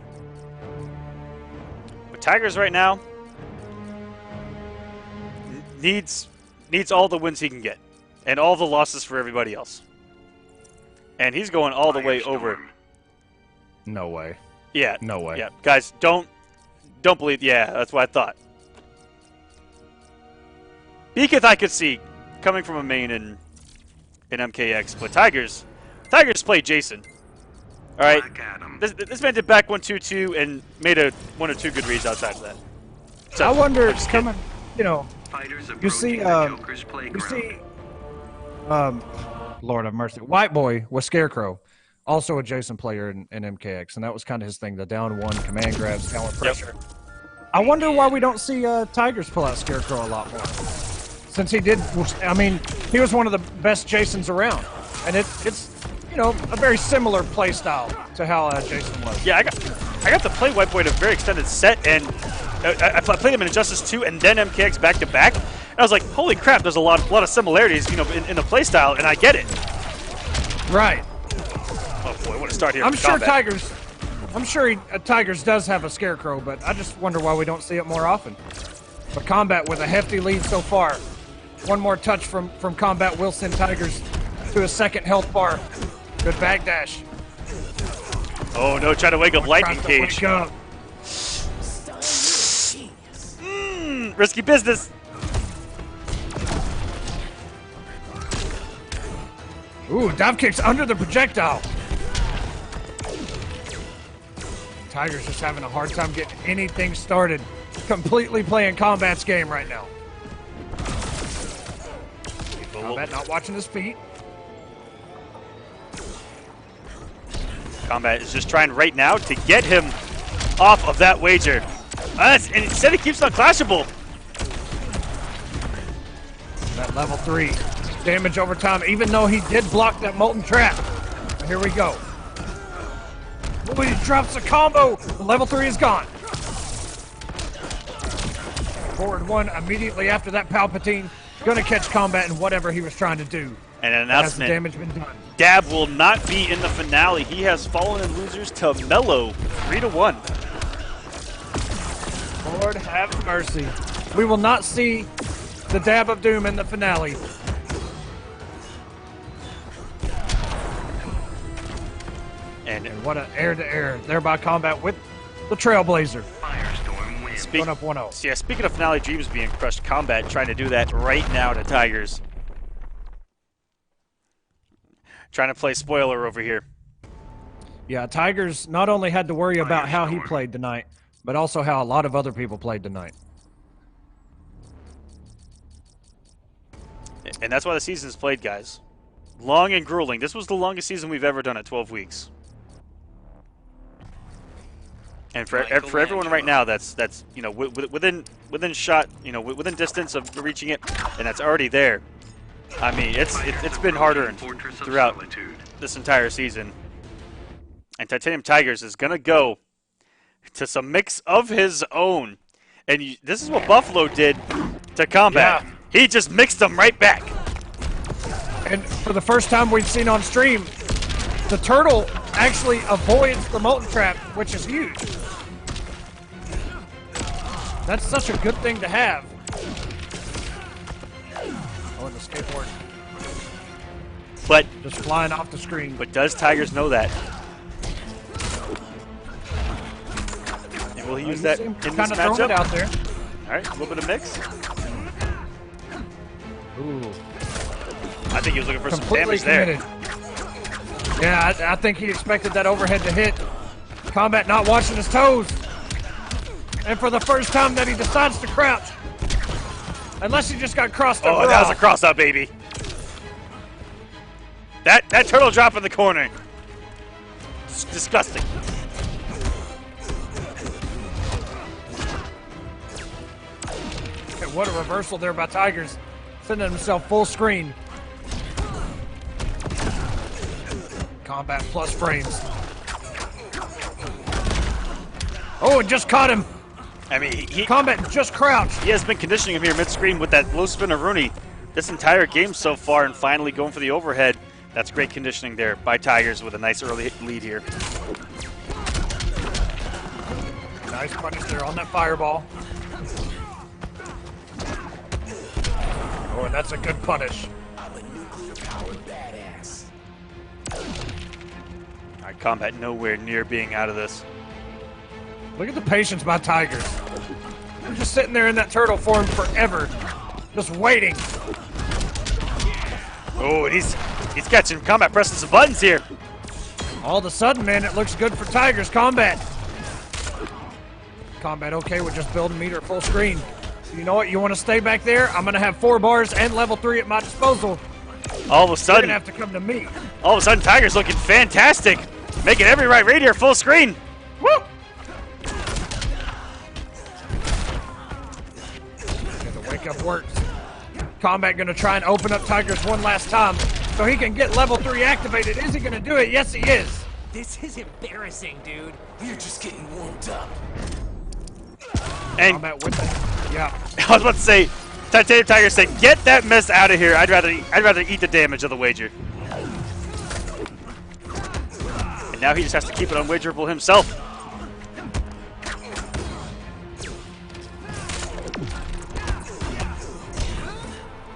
But Tigers right now needs all the wins he can get. And all the losses for everybody else. And he's going all the way over. No way. Yeah. No way. Yeah. Guys, don't believe. Yeah, that's what I thought. Beaketh I could see coming from a main in MKX, but Tigers play Jason. All right. This man did back 1-2-2 and made one or two good reads outside of that. So, I wonder, I'm just coming, you know, Fighters you see, approaching the Joker's you playground. see, Lord have mercy, White Boy was Scarecrow, also a Jason player in MKX, and that was kind of his thing, the down one, command grabs, talent pressure. I wonder why we don't see Tigers pull out Scarecrow a lot more. Since he did, I mean, he was one of the best Jasons around, and it's you know, a very similar play style to how Jason was. Yeah, I got to play White Boy in a very extended set, and I played him in Injustice 2 and then MKX back to back. And I was like, holy crap, there's a lot of similarities, you know, in the play style, and I get it. Right. Oh boy, what a start here. I'm for sure Kombat. Tigers does have a Scarecrow, but I just wonder why we don't see it more often. But Kombat with a hefty lead so far. One more touch from Kombat will send Tigers to a second health bar. Good backdash. Oh no, try to wake up Lightning Cage. Wake up. Risky business. Ooh, dive kicks under the projectile. Tigers just having a hard time getting anything started. Completely playing Kombat's game right now. Kombat not watching his feet. Kombat is just trying right now to get him off of that wager. And instead he keeps on clashable. That level 3 damage over time, even though he did block that molten trap. Here we go. Oh, he drops a combo. The level 3 is gone. Forward 1 immediately after that Palpatine. Gonna catch Kombat in whatever he was trying to do. And an announcement. Has the damage been done? Dab will not be in the finale. He has fallen in losers to Mello, 3-1. Lord have mercy. We will not see the Dab of Doom in the finale. And what an air-to-air there by Kombat with the Trailblazer. Firestorm wins. Going up 1-0. So yeah, speaking of finale dreams being crushed, Kombat trying to do that right now to Tigers. Trying to play spoiler over here. Yeah, Tigers not only had to worry about how he played tonight, but also how a lot of other people played tonight. And that's why the season's played, guys. Long and grueling. This was the longest season we've ever done at 12 weeks. And for everyone right now, that's you know within shot, you know, within distance of reaching it, and that's already there. I mean, it's been harder throughout this entire season. And Titanium Tigers is gonna go to some mix of his own, and this is what Buffalo did to Kombat. Yeah. He just mixed them right back. And for the first time we've seen on stream, the turtle actually avoids the molten trap, which is huge. That's such a good thing to have. Oh, and the skateboard. But just flying off the screen. But does Tigers know that? And will he use that in this matchup? It out there. All right, a little bit of mix. Ooh. I think he was looking for Completely some damage committed. Yeah, I think he expected that overhead to hit. Kombat not watching his toes. And for the first time that he decides to crouch. Unless he just got crossed up. Oh, that was a cross up, baby. That turtle drop in the corner. It's disgusting. Okay, what a reversal there by Tigers. Sending himself full screen. Kombat plus frames. Oh, it just caught him. I mean, Kombat just crouched. He has been conditioning him here mid-screen with that low spinner Rooney this entire game so far, and finally going for the overhead. That's great conditioning there by Tigers with a nice early lead here. Nice punish there on that fireball. Oh, and that's a good punish. All right, Kombat nowhere near being out of this. Look at the patience by Tigers. They're just sitting there in that turtle form forever, just waiting. Oh, and he's catching Kombat pressing some buttons here. All of a sudden, man, it looks good for Tigers. Kombat Kombat okay with just building meter full screen. You know what? You want to stay back there? I'm going to have 4 bars and level 3 at my disposal. All of a sudden, you're going to have to come to me. All of a sudden, Tiger's looking fantastic. Making every right here full screen. Woo! The wake up works. Kombat going to try and open up Tigers one last time so he can get level 3 activated. Is he going to do it? Yes, he is. This is embarrassing, dude. We're just getting warmed up. And Kombat with that. Yeah. I was about to say, Titanium Tiger said, "Get that mess out of here. I'd rather eat the damage of the wager." And now he just has to keep it unwagerable himself.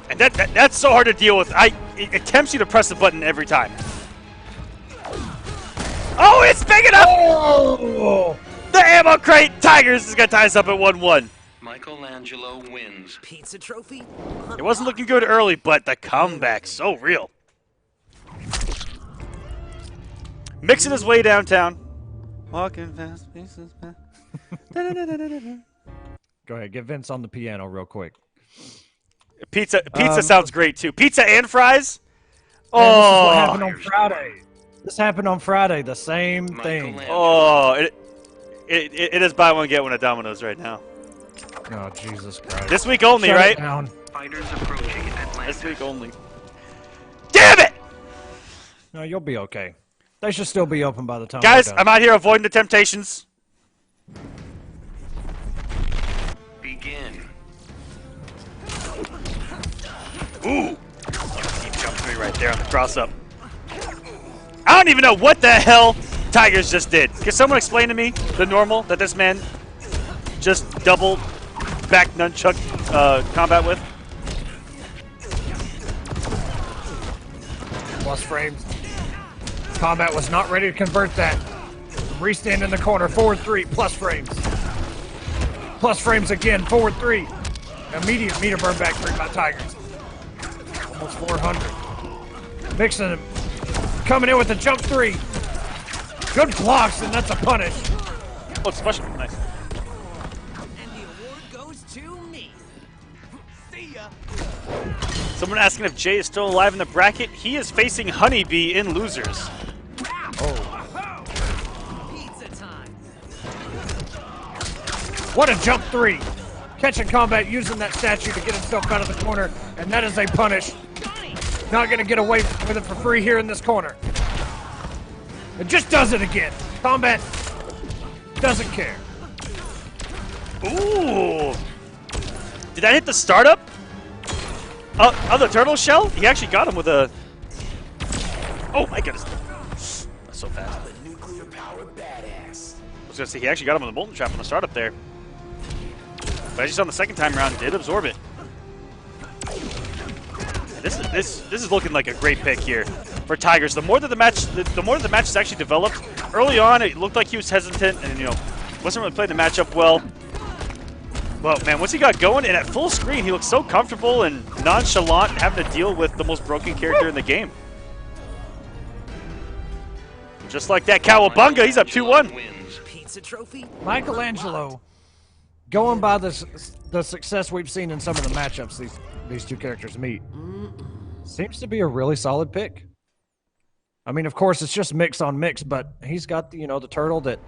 And that's so hard to deal with. It tempts you to press the button every time. Oh, it's big enough! Oh! The ammo crate! Tigers is gonna tie us up at 1-1. Michelangelo wins. Pizza trophy? It wasn't looking good early, but the comeback so real. Mixing his way downtown. Walking fast, pieces fast. Go ahead, get Vince on the piano real quick. Pizza sounds great too. Pizza and fries? Man, Oh, this is what happened on Friday. This happened on Friday, the same thing. Oh, it is buy one get one at Domino's right now. Oh, Jesus Christ. This week only, Shut right? it down. Fighters approaching Atlanta. This week only. Damn it! No, you'll be okay. They should still be open by the time. Guys, we're done. I'm out here avoiding the temptations. Begin. Ooh. Deep jump to me right there on the cross up. I don't even know what the hell Tigers just did. Can someone explain to me the normal that this man just double back nunchuck combat with? Plus frames. Kombat was not ready to convert that. Restand in the corner, forward 3, plus frames. Plus frames again, forward 3. Immediate meter burn back 3 by Tigers. Almost 400. Mixing him. Coming in with a jump 3. Good blocks, and that's a punish. Oh, it's special. Nice. And the award goes to me. See ya. Someone asking if Jay is still alive in the bracket. He is facing HoneyBee in losers. Pizza time. What a jump 3. Catching Kombat using that statue to get himself out of the corner, and that is a punish. Not going to get away with it for free here in this corner. It just does it again. Kombat doesn't care. Ooh. Did that hit the startup? Oh, the turtle shell? He actually got him with a... Oh my goodness. That's so fast. Nuclear powered badass. I was going to say, he actually got him with a molten trap on the startup there. But as you saw on the second time around, did absorb it. And this is looking like a great pick here for Tigers. The more that the match is actually developed, early on it looked like he was hesitant and wasn't really playing the matchup well. But man, once he got going and at full screen, he looked so comfortable and nonchalant, having to deal with the most broken character in the game. Just like that, Cowabunga, he's up 2-1. Pizza trophy? Michelangelo, going by the success we've seen in some of the matchups these two characters meet, seems to be a really solid pick. I mean, of course, it's just mix on mix, but he's got the turtle that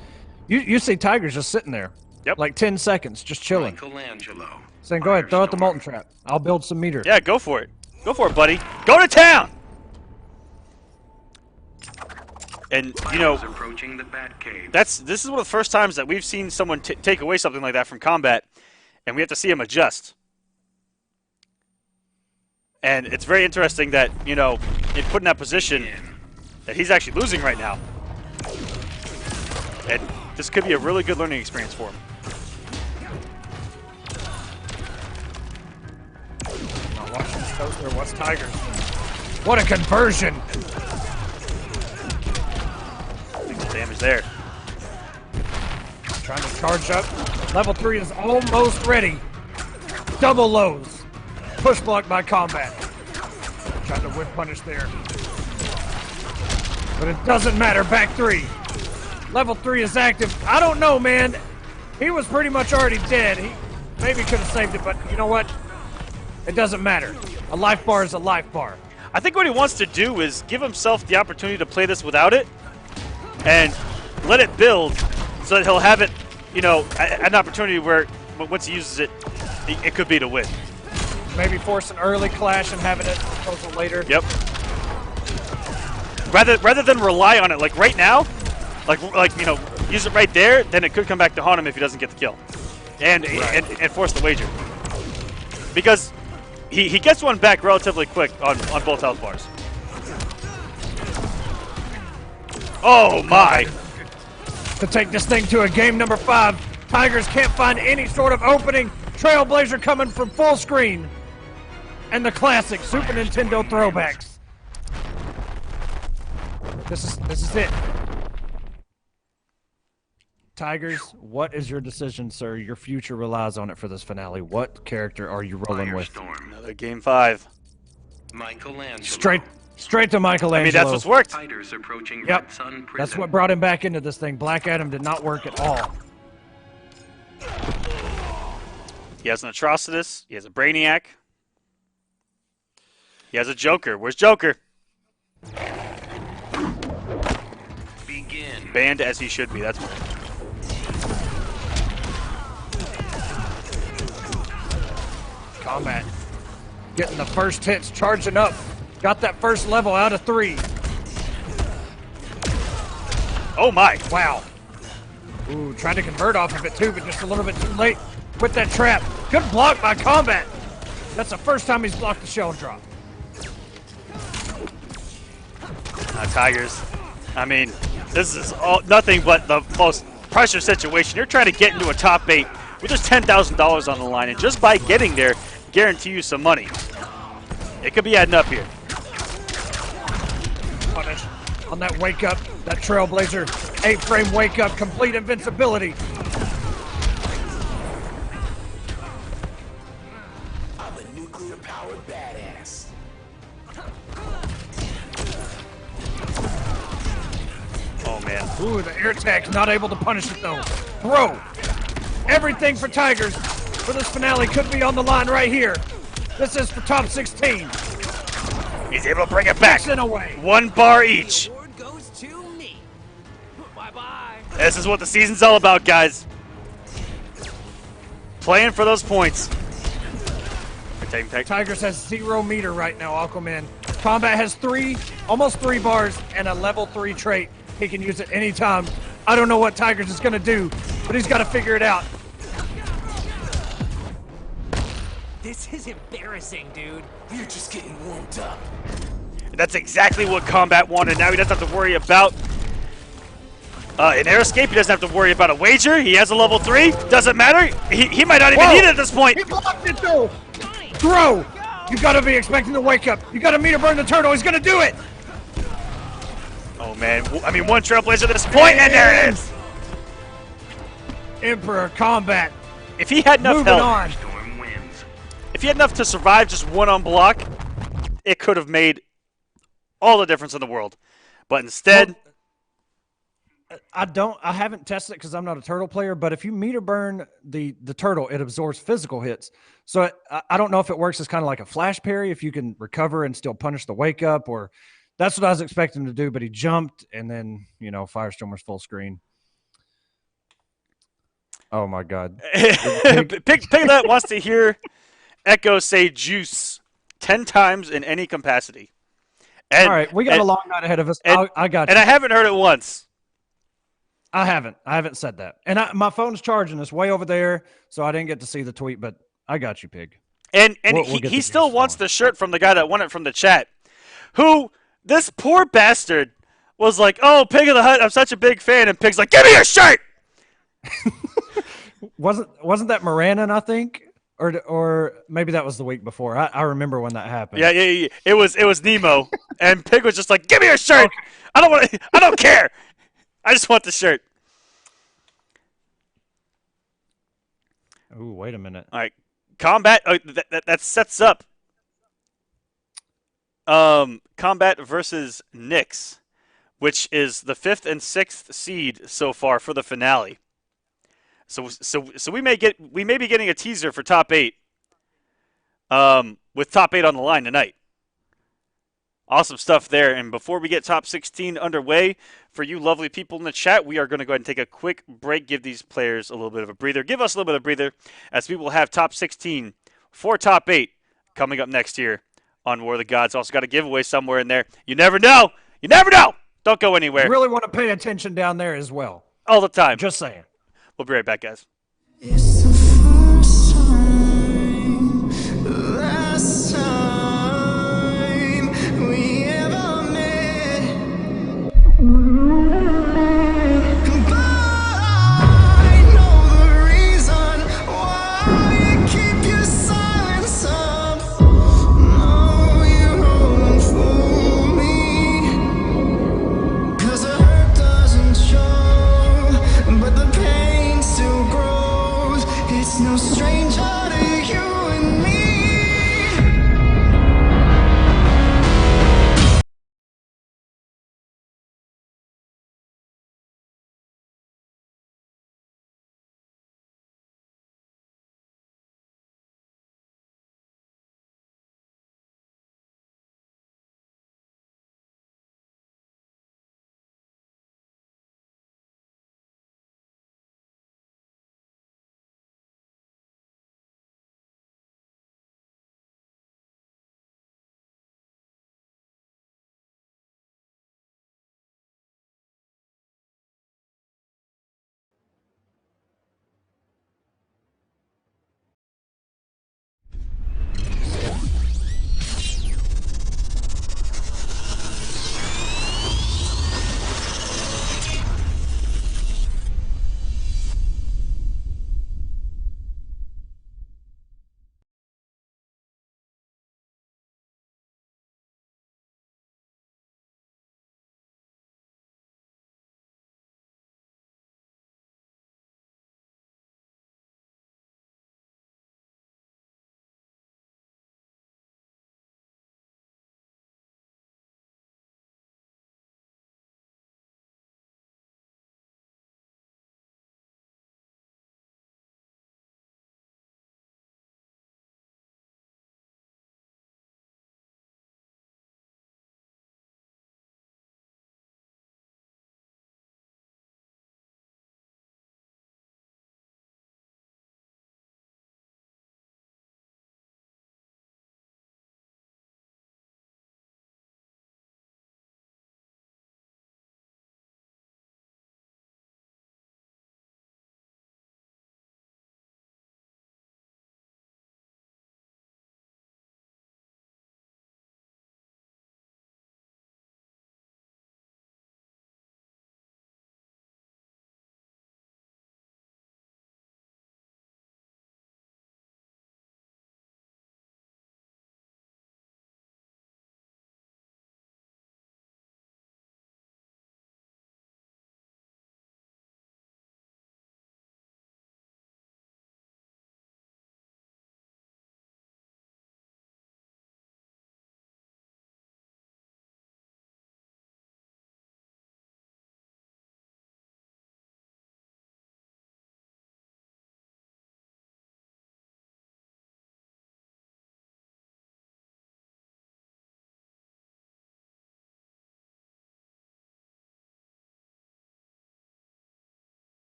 you see Tigers just sitting there. Yep. Like 10 seconds, just chilling. Michelangelo. Saying, go ahead, throw out the molten trap. I'll build some meter. Yeah, go for it. Go for it, buddy. Go to town! And, Approaching the Batcave. this is one of the first times that we've seen someone take away something like that from Kombat, and we have to see him adjust. And it's very interesting that, in put in that position, that he's actually losing right now. And this could be a really good learning experience for him. Now watch this coaster. What's Tigers? What a conversion! Damage there. Trying to charge up. Level 3 is almost ready. Double lows. Push block by Kombat. Trying to whip punish there. But it doesn't matter. Back 3. Level 3 is active. I don't know, man. He was pretty much already dead. He maybe could have saved it, but you know what? It doesn't matter. A life bar is a life bar. I think what he wants to do is give himself the opportunity to play this without it and let it build so that he'll have it, you know, an opportunity where once he uses it, it could be to win. Maybe force an early clash and having it disposal later. Yep. Rather than rely on it, like right now, like you know, use it right there, then it could come back to haunt him if he doesn't get the kill, and force the wager. Because he gets one back relatively quick on both health bars. Oh my! To take this thing to a game number 5, Tigers can't find any sort of opening. Trailblazer coming from full screen, and the classic Super Nintendo throwbacks. This is it. Tigers, what is your decision, sir? Your future relies on it for this finale. What character are you rolling with? Another game 5. Michelangelo. Straight to Michelangelo. I mean, that's what's worked. Fighters approaching Yep. Red Sun Prison. That's what brought him back into this thing. Black Adam did not work at all. He has an Atrocitus. He has a Brainiac. He has a Joker. Where's Joker? Begin. Banned as he should be. That's right. Kombat getting the first hits, charging up. Got that first level out of 3. Oh my! Wow. Ooh, tried to convert off of it too, but just a little bit too late with that trap. Good block by Kombat. That's the first time he's blocked the shell drop. Tigers. I mean, this is nothing but the most pressure situation. You're trying to get into a top 8 with just $10,000 on the line, and just by getting there, guarantee you some money. It could be adding up here. Punish on that wake up, that Trailblazer 8-frame wake up, complete invincibility. I'm a nuclear-powered badass. Oh man. Ooh, the air tag's not able to punish it though. Throw. Everything for Tigers for this finale could be on the line right here. This is for top 16. He's able to bring it back. Away. 1 bar each. The award goes to me. Bye-bye. This is what the season's all about, guys. Playing for those points. Tigers has 0 meter right now, Aquaman. Kombat has almost 3 bars and a level 3 trait. He can use it anytime. I don't know what Tigers is going to do, but he's got to figure it out. This is embarrassing, dude. You're just getting warmed up. That's exactly what Kombat wanted. Now he doesn't have to worry about an air escape. He doesn't have to worry about a wager. He has a level 3. Doesn't matter. He might not even need it at this point. He blocked it though. Throw. You got to be expecting the wake up. You got to meter burn the turtle. He's going to do it. Oh man. I mean, 1 Trailblazer at this point, and there it is. Emperor Kombat. If he had enough Moving health, on. if he had enough to survive just 1 on block, it could have made all the difference in the world. But instead, I haven't tested it because I'm not a turtle player, but if you meter burn the turtle, it absorbs physical hits. So I don't know if it works as kind of like a flash parry, if you can recover and still punish the wake up, or that's what I was expecting him to do, but he jumped and then, you know, Firestorm was full screen. Oh my God. Pig that wants to hear Echo say juice 10 times in any capacity. And, all right, we got a long night ahead of us. I got you. And I haven't heard it once. I haven't said that. And my phone's charging. It's way over there, so I didn't get to see the tweet, but I got you, Pig. And he still wants the shirt from the guy that won it from the chat, who, this poor bastard, was like, oh, Pig of the Hut, I'm such a big fan. And Pig's like, give me your shirt! Wasn't that Moranin, I think? Or maybe that was the week before. I remember when that happened. Yeah. It was Nemo, and Pig was just like, "Give me your shirt. Okay. I don't care. I just want the shirt." Ooh, wait a minute. All right, Kombat. That sets up Kombat versus Nyx, which is the 5th and 6th seed so far for the finale. So we may be getting a teaser for top 8. With top 8 on the line tonight. Awesome stuff there. And before we get top 16 underway, for you lovely people in the chat, we are going to go ahead and take a quick break, give these players a little bit of a breather. Give us a little bit of a breather as we will have top 16 for top 8 coming up next year on War of the Gods. Also got a giveaway somewhere in there. You never know. You never know. Don't go anywhere. You really want to pay attention down there as well. All the time. Just saying. We'll be right back, guys. It's the first time, last time we ever met. But I know the reason why you keep your silence up. No, you won't fool me. 'Cause the hurt doesn't show, but the pain still grows.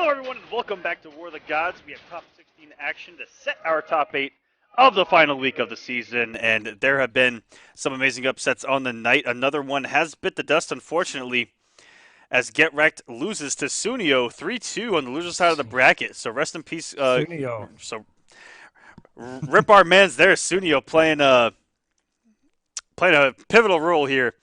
Hello, everyone, and welcome back to War of the Gods. We have top 16 action to set our top 8 of the final week of the season, and there have been some amazing upsets on the night. Another one has bit the dust, unfortunately, as Get Wrecked loses to Sunio 3-2 on the loser side of the bracket. So rest in peace. Sunio. So rip our mans there. Sunio playing a pivotal role here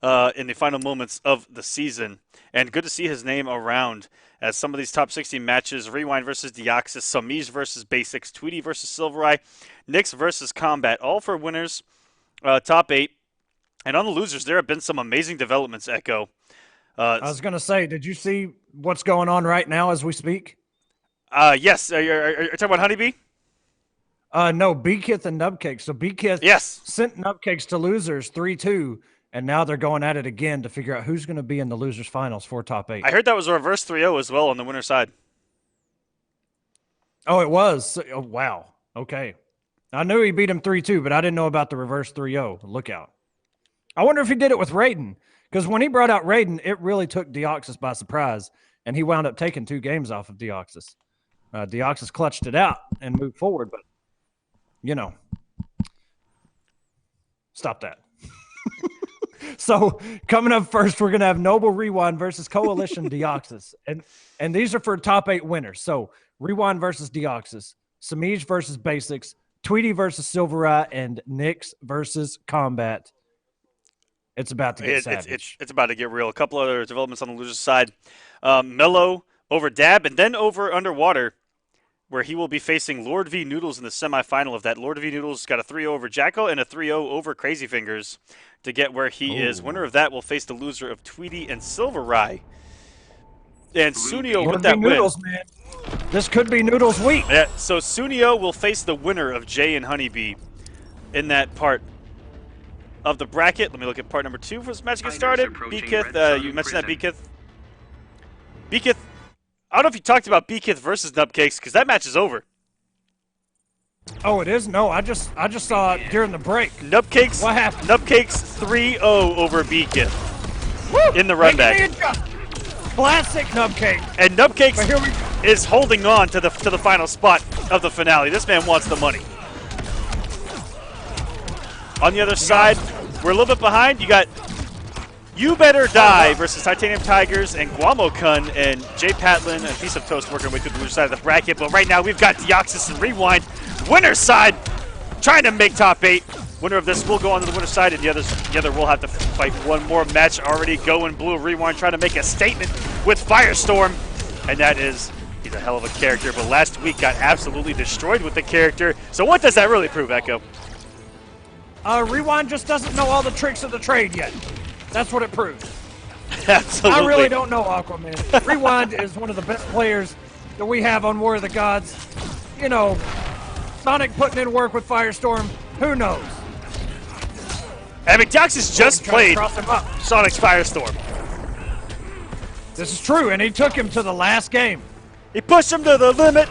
in the final moments of the season. And good to see his name around as some of these top 16 matches: Rewind versus Deoxys, Semiij versus Basics, Tweedy versus SylverRye, Nyx versus Kombat, all for winners, top 8. And on the losers, there have been some amazing developments, Echo. I was going to say, did you see what's going on right now as we speak? Yes. Are you talking about HoneyBee? No, Beakith and Nubcakes. So Beakith sent Nubcakes to losers 3-2. And now they're going at it again to figure out who's going to be in the losers finals for top 8. I heard that was a reverse 3-0 as well on the winner's side. Oh, it was? Oh, wow. Okay. I knew he beat him 3-2, but I didn't know about the reverse 3-0. Look out. I wonder if he did it with Raiden, because when he brought out Raiden, it really took Deoxys by surprise, and he wound up taking 2 games off of Deoxys. Deoxys clutched it out and moved forward, but, you know, stop that. So coming up first, we're going to have Noble Rewind versus Coalition Deoxys. And these are for top 8 winners. So Rewind versus Deoxys, Semiij versus Basics, Tweedy versus SylverRye, and Nyx versus Kombat. It's about to get savage. It's about to get real. A couple other developments on the loser's side. Mello over Dab, and then over Underwater, where he will be facing Lord V Noodles in the semifinal of that. Lord V Noodles got a 3-0 over Jacko and a 3-0 over Crazy Fingers to get where he is. Winner of that will face the loser of Tweedy and SylverRye. And Sunio with that Noodles, win. Man. This could be Noodles week. Yeah, so Sunio will face the winner of Jay and HoneyBee in that part of the bracket. Let me look at part number 2 for this match to get started. Beakith, you mentioned that Beakith. Beakith, I don't know if you talked about Beakith versus Nubcakes, because that match is over. Oh, it is? No, I just saw it during the break. Nubcakes. What happened? Nubcakes 3-0 over Beakith in the run back. Classic Nubcake. And Nubcakes is holding on to the final spot of the finale. This man wants the money. On the other side, we're a little bit behind. You got You Better Die versus Titanium Tigers and Guamo-kun and Jay Patlin and Piece of Toast working their way through the loser side of the bracket. But right now we've got Deoxys and Rewind. Winner's side trying to make top 8. Winner of this will go on to the winner's side, and the other will have to fight one more match. Already going blue. Rewind trying to make a statement with Firestorm. And that is, he's a hell of a character, but last week got absolutely destroyed with the character. So what does that really prove, Echo? Rewind just doesn't know all the tricks of the trade yet. That's what it proves. Absolutely. I really don't know Aquaman. Rewind is one of the best players that we have on War of the Gods. You know, Sonic putting in work with Firestorm, who knows? And Deoxys just played Sonic's Firestorm. This is true, and he took him to the last game. He pushed him to the limit.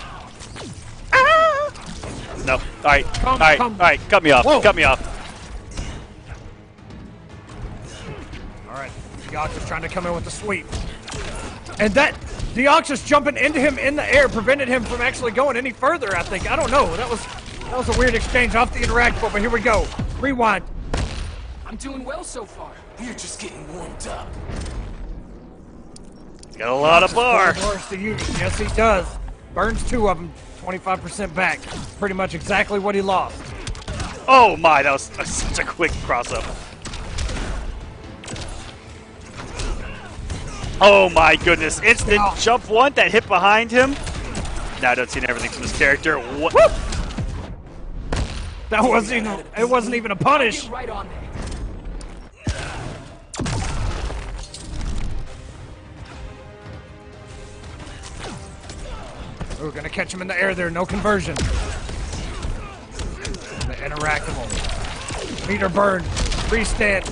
Ah! No. All right. All right. Cut me off. Whoa. Cut me off. All right. Deoxys trying to come in with the sweep. And that Deoxys jumping into him in the air prevented him from actually going any further, I think. I don't know. That was a weird exchange off the interactable, but here we go. Rewind. I'm doing well so far. You're just getting warmed up. Got a lot of bar. Bars to use. Yes, he does. Burns 2 of them, 25% back. Pretty much exactly what he lost. Oh my, that was such a quick cross-up. Oh my goodness, instant jump 1 that hit behind him. Now I don't see everything from this character. What? That wasn't even a punish. Right on there. We're gonna catch him in the air there, no conversion. The interactable. Meter burn, restand,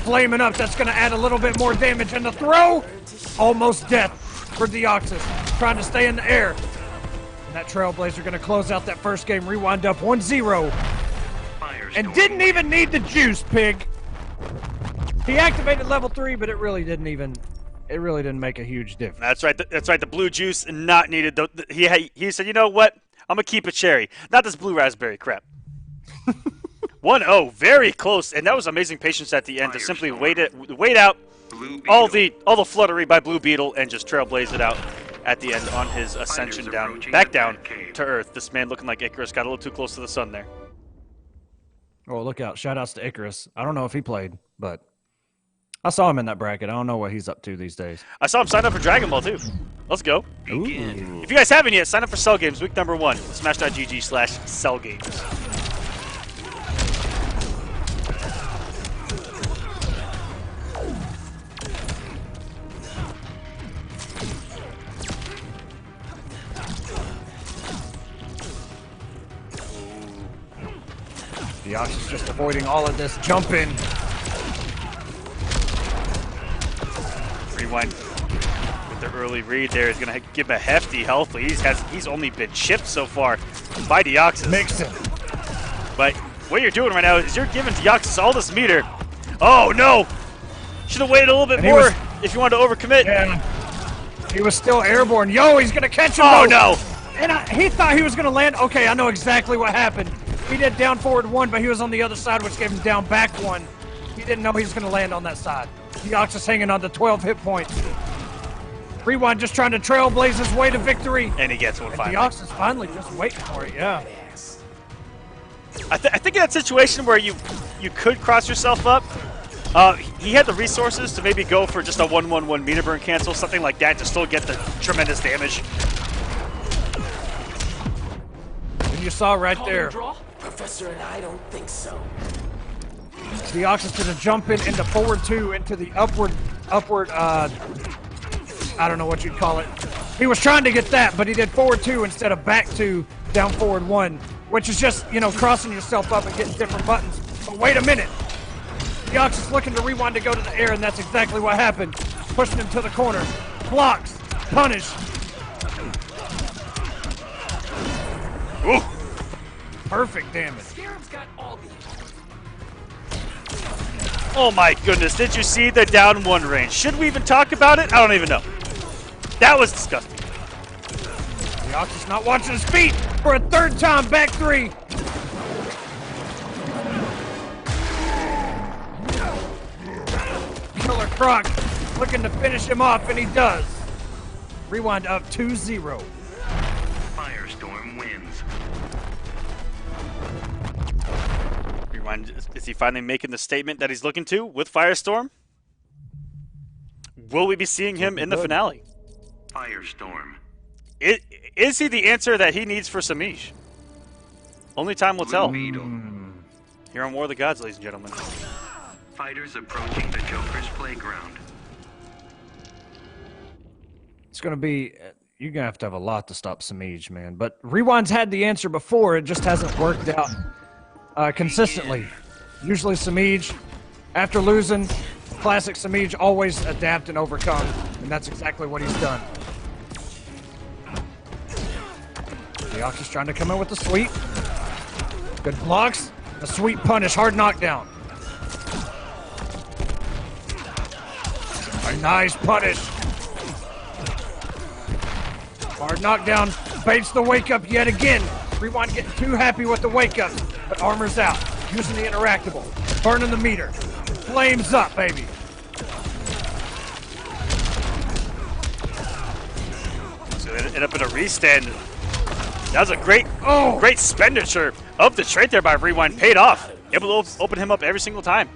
flaming up, that's gonna add a little bit more damage, and the throw, almost death for Deoxys, trying to stay in the air. And that Trailblazer gonna close out that first game, Rewind up 1-0. And didn't even need the juice, Pig. He activated level 3, but it really didn't even it really didn't make a huge difference. That's right. That's right. The blue juice not needed. He said, you know what? I'm gonna keep it cherry, not this blue raspberry crap. 1-0, very close, and that was amazing patience at the end to simply wait out all the fluttery by Blue Beetle and just trailblaze it out at the end on his ascension back down to Earth. This man looking like Icarus got a little too close to the sun there. Oh, look out! Shoutouts to Icarus. I don't know if he played, but I saw him in that bracket. I don't know what he's up to these days. I saw him sign up for Dragon Ball too. Let's go. Ooh. If you guys haven't yet, sign up for Cell Games week number 1. Smash.gg/cellgames. Yosh is just avoiding all of this jumping. Rewind with the early read there is going to give a hefty health lead. He's only been chipped so far by Deoxys. Mixing. But what you're doing right now is you're giving Deoxys all this meter. Oh no! Should have waited a little bit more if you wanted to overcommit. Yeah. He was still airborne. Yo, he's going to catch him. Oh no! And he thought he was going to land. Okay, I know exactly what happened. He did down forward 1, but he was on the other side, which gave him down back 1. He didn't know he was going to land on that side. Deoxys hanging on to 12 hit points. Rewind just trying to trailblaze his way to victory. And he gets one finally. Deoxys finally just waiting for it, yeah. I think in that situation where you could cross yourself up, he had the resources to maybe go for just a 1-1-1 meter burn cancel, something like that, to still get the tremendous damage. And you saw right there. Professor and I don't think so. Deoxys to the jump into forward 2 into the upward, I don't know what you'd call it. He was trying to get that, but he did forward 2 instead of back 2, down forward 1, which is just, crossing yourself up and getting different buttons. But wait a minute. Deoxys looking to rewind to go to the air, and that's exactly what happened. Pushing him to the corner. Blocks. Punish. Ooh. Perfect damage. Oh my goodness, did you see the down 1 range? Should we even talk about it? I don't even know. That was disgusting. Deoxys not watching his feet for a 3rd time, back 3. Killer Croc looking to finish him off, and he does. Rewind up 2-0. Firestorm wins. Rewind, is he finally making the statement that he's looking to with Firestorm? Will we be seeing him in the finale? Firestorm. Is he the answer that he needs for Semiij? Only time will tell. Here on War of the Gods, ladies and gentlemen. Fighters approaching the Joker's playground. It's going to be... You're going to have a lot to stop Semiij, man. But Rewind's had the answer before. It just hasn't worked out consistently. Usually Semiij, after losing, classic Semiij always adapt and overcome. And that's exactly what he's done. Deoxys trying to come in with the sweep. Good blocks. A sweet punish. Hard knockdown. A nice punish. Hard knockdown. Baits the wake up yet again. Rewind getting too happy with the wake up. But armor's out. Using the interactable. Burning the meter. Flames up, baby. So it ended up in a restand. That was a great expenditure of the trade there by Rewind. Paid off. Able to open him up every single time.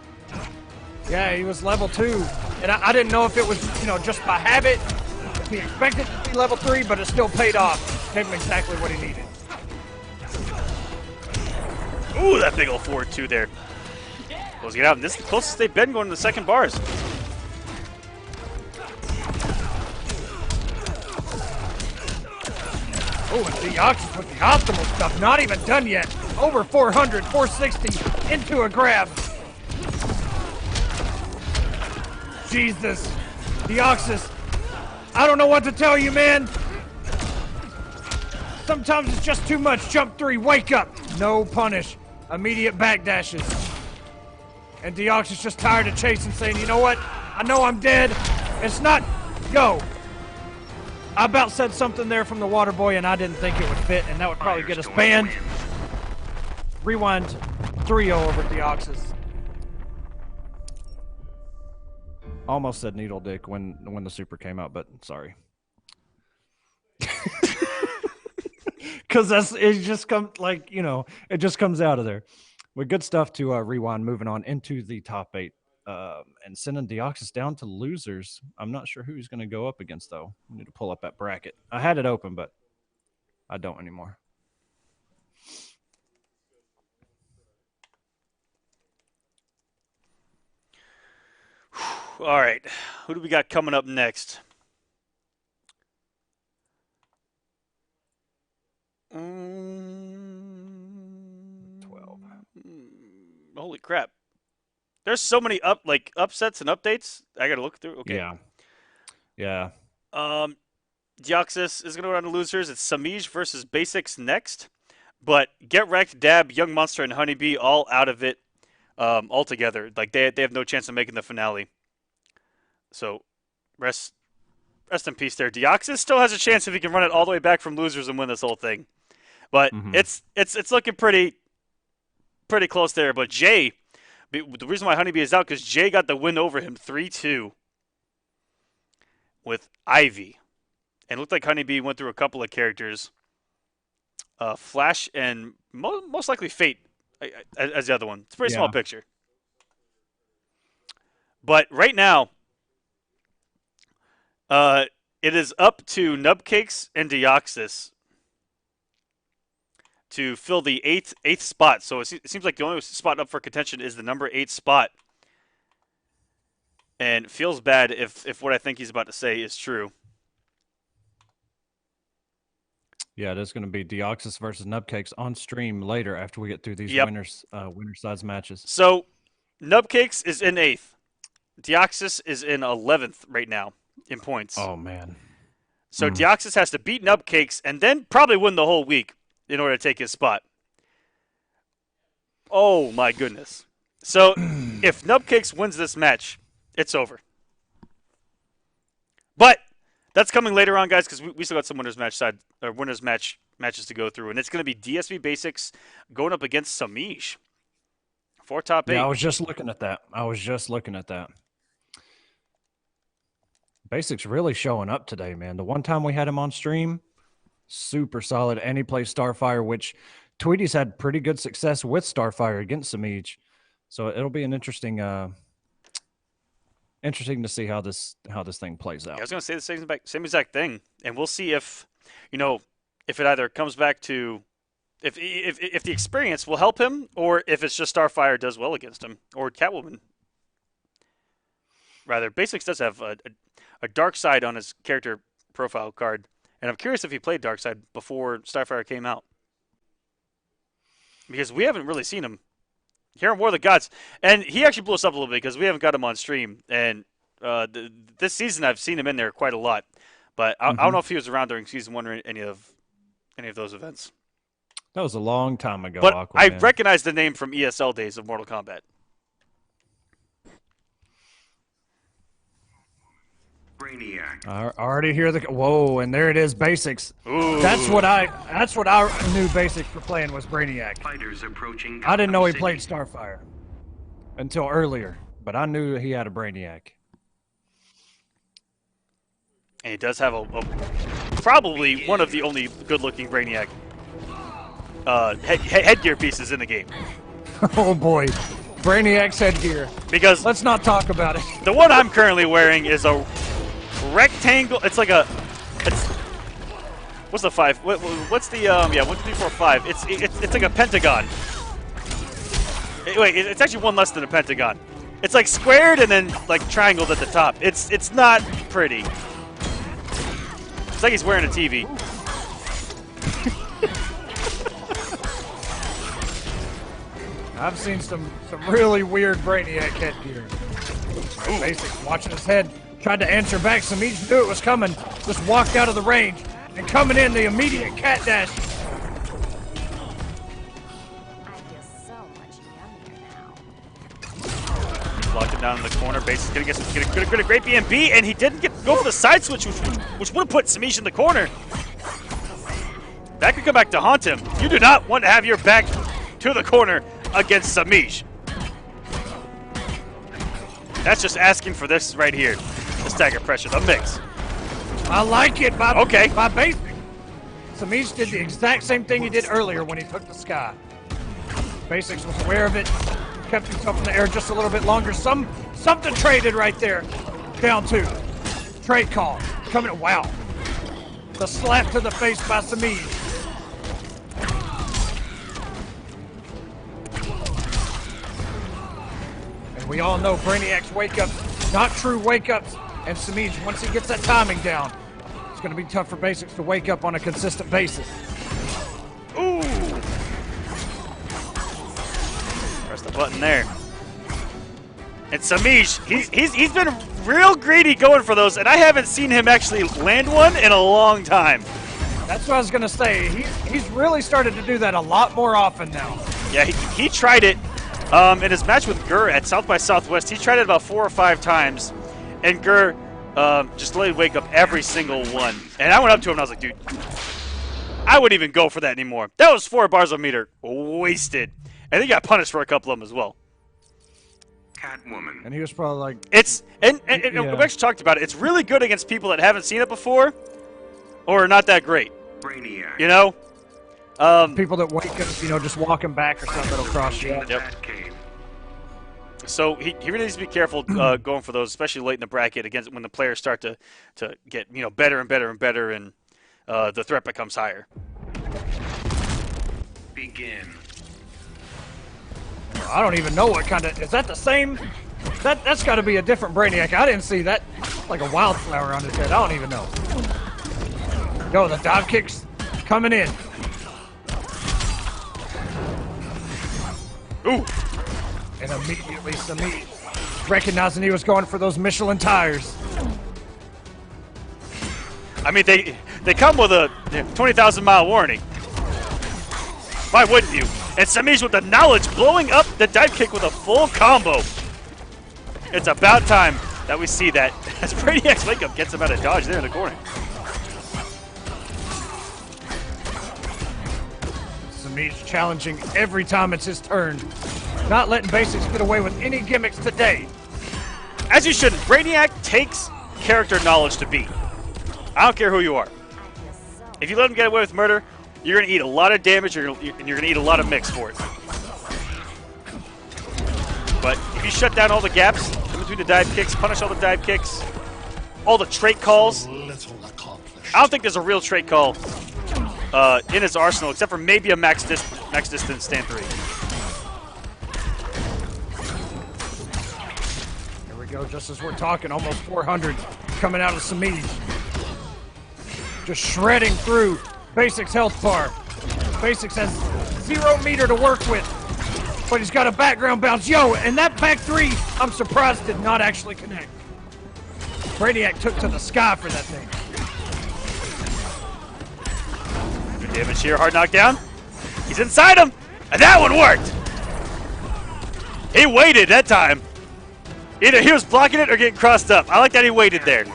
Yeah, he was level 2. And I didn't know if it was, just by habit. If he expected to be level 3, but it still paid off. Gave him exactly what he needed. Ooh, that big old forward 2 there. Closing it out. And this is the closest they've been going to the second bars. Oh, and Deoxys with the optimal stuff. Not even done yet. Over 400, 460 into a grab. Jesus. Deoxys. I don't know what to tell you, man. Sometimes it's just too much. Jump 3, wake up. No punish. Immediate backdashes. And Deoxys just tired of chasing, saying, you know what? I know I'm dead. It's not Go! I about said something there from the water boy, and I didn't think it would fit, and that would probably get us banned. Rewind 3-0 over Deoxys. Almost said needle dick when the super came out, but sorry. Because it just comes like, you know, it just comes out of there. With good stuff to rewind, moving on into the top 8 and sending Deoxys down to losers. I'm not sure who he's going to go up against, though. I need to pull up that bracket. I had it open, but I don't anymore. All right, who do we got coming up next? 12. Holy crap! There's so many upsets and updates. I gotta look through. Okay. Yeah. Deoxys is gonna go down to losers. It's Semiij versus Basics next, but Get Wrecked, Dab, Young Monster, and HoneyBee all out of it altogether. Like they have no chance of making the finale. So, rest in peace there. Deoxys still has a chance if he can run it all the way back from losers and win this whole thing. But it's looking pretty close there. But Jay, the reason why HoneyBee is out because Jay got the win over him 3-2 with Ivy. And it looked like HoneyBee went through a couple of characters. Flash and most likely Fate as the other one. It's a pretty small picture. But right now, it is up to Nubcakes and Deoxys to fill the eighth spot. So it seems like the only spot up for contention is the number 8 spot. And it feels bad if what I think he's about to say is true. Yeah, it is going to be Deoxys versus Nubcakes on stream later after we get through these winner size matches. So Nubcakes is in 8th. Deoxys is in 11th right now in points. Oh, man. So Deoxys has to beat Nubcakes and then probably win the whole week in order to take his spot. Oh, my goodness. So if Nubcakes wins this match, it's over. But that's coming later on, guys, because we still got some winners matches to go through. And it's going to be DSV Basics going up against Semiij for top 8. Yeah, I was just looking at that. Basics really showing up today, man. The one time we had him on stream, super solid. And he plays Starfire, which Tweedy's had pretty good success with Starfire against Semiij. So it'll be an interesting to see how this thing plays out. Yeah, I was going to say the same exact thing. And we'll see if it either comes back to if the experience will help him or if it's just Starfire does well against him or Catwoman. Rather, Basics does have a dark side on his character profile card, and I'm curious if he played dark side before Starfire came out, because we haven't really seen him here on War of the Gods, and he actually blew us up a little bit because we haven't got him on stream, and this season I've seen him in there quite a lot, but I don't know if he was around during season 1 or any of those events. That was a long time ago. But Aquaman. I recognize the name from ESL days of Mortal Kombat. Brainiac. I already hear the whoa, and there it is, Basics. Ooh. That's what I knew Basics for playing was Brainiac. Fighters approaching. I didn't know he played Starfire until earlier, but I knew he had a Brainiac. And he does have a probably one of the only good-looking Brainiac headgear pieces in the game. Oh boy, Brainiac's headgear. Because let's not talk about it. The one I'm currently wearing is a rectangle. It's like what's the 5? What's the 1, 2, 3, 4, 5? It's like a pentagon. Wait, it's actually one less than a pentagon. It's like squared and then like triangled at the top. It's not pretty. It's like he's wearing a TV. I've seen some really weird Brainiac headgear. Basics watching his head, tried to answer back. Semiij knew it was coming, just walked out of the range, and coming in the immediate cat dash. I feel so much yummier now. Locked him down in the corner. Base is gonna get a great BMB, and he didn't go for the side switch, which would have put Semiij in the corner. That could come back to haunt him. You do not want to have your back to the corner against Semiij. That's just asking for this right here. The stagger pressure, the mix. I like it. Okay. My basic. Semiij did the exact same thing he did earlier when he took the sky. Basics was aware of it, kept himself in the air just a little bit longer. Something traded right there. Down 2. Trade call. Coming. Wow. The slap to the face by Semiij. And we all know Brainiac's wake-ups, not true wake-ups. And Semiij, once he gets that timing down, it's going to be tough for Basics to wake up on a consistent basis. Ooh! Press the button there. And Semiij, he's been real greedy going for those, and I haven't seen him actually land one in a long time. That's what I was going to say. He's really started to do that a lot more often now. Yeah, he tried it in his match with Gur at South by Southwest. He tried it about 4 or 5 times, and Gur just let him wake up every single one. And I went up to him and I was like, dude, I wouldn't even go for that anymore. That was 4 bars a meter wasted. And he got punished for a couple of them as well. Catwoman. And he was probably like... It's, and we actually talked about it. It's really good against people that haven't seen it before or are not that great. Brainiac. You know? People that wake up, you know, just walking back or something that'll cross you. Yep. So he really needs to be careful going for those, especially late in the bracket against when the players start to get, you know, better and better and better, and the threat becomes higher. Begin. I don't even know what kind of... Is that the same? That's got to be a different Brainiac. I didn't see that. Like a wildflower on his head. I don't even know. Yo, the dive kicks coming in. Ooh. And immediately Semiij, recognizing he was going for those Michelin tires. I mean, they come with a 20,000-mile warning. Why wouldn't you? And Semiij with the knowledge, blowing up the dive kick with a full combo. It's about time that we see that. As Brainiac's wake up gets him out of dodge there in the corner. Semiij challenging every time it's his turn. Not letting Basics get away with any gimmicks today. As you shouldn't. Brainiac takes character knowledge to beat. I don't care who you are. If you let him get away with murder, you're going to eat a lot of damage, and you're going to eat a lot of mix for it. But if you shut down all the gaps in between the dive kicks, punish all the dive kicks, all the trait calls, I don't think there's a real trait call in his arsenal, except for maybe a max distance stand 3. Here we go, just as we're talking, almost 400 coming out of Semiij. Just shredding through Basics health bar. Basics has 0 meter to work with, but he's got a background bounce. Yo, and that back 3, I'm surprised did not actually connect. Brainiac took to the sky for that thing. Good damage here, hard knockdown. He's inside him, and that one worked. He waited that time. Either he was blocking it or getting crossed up. I like that he waited there.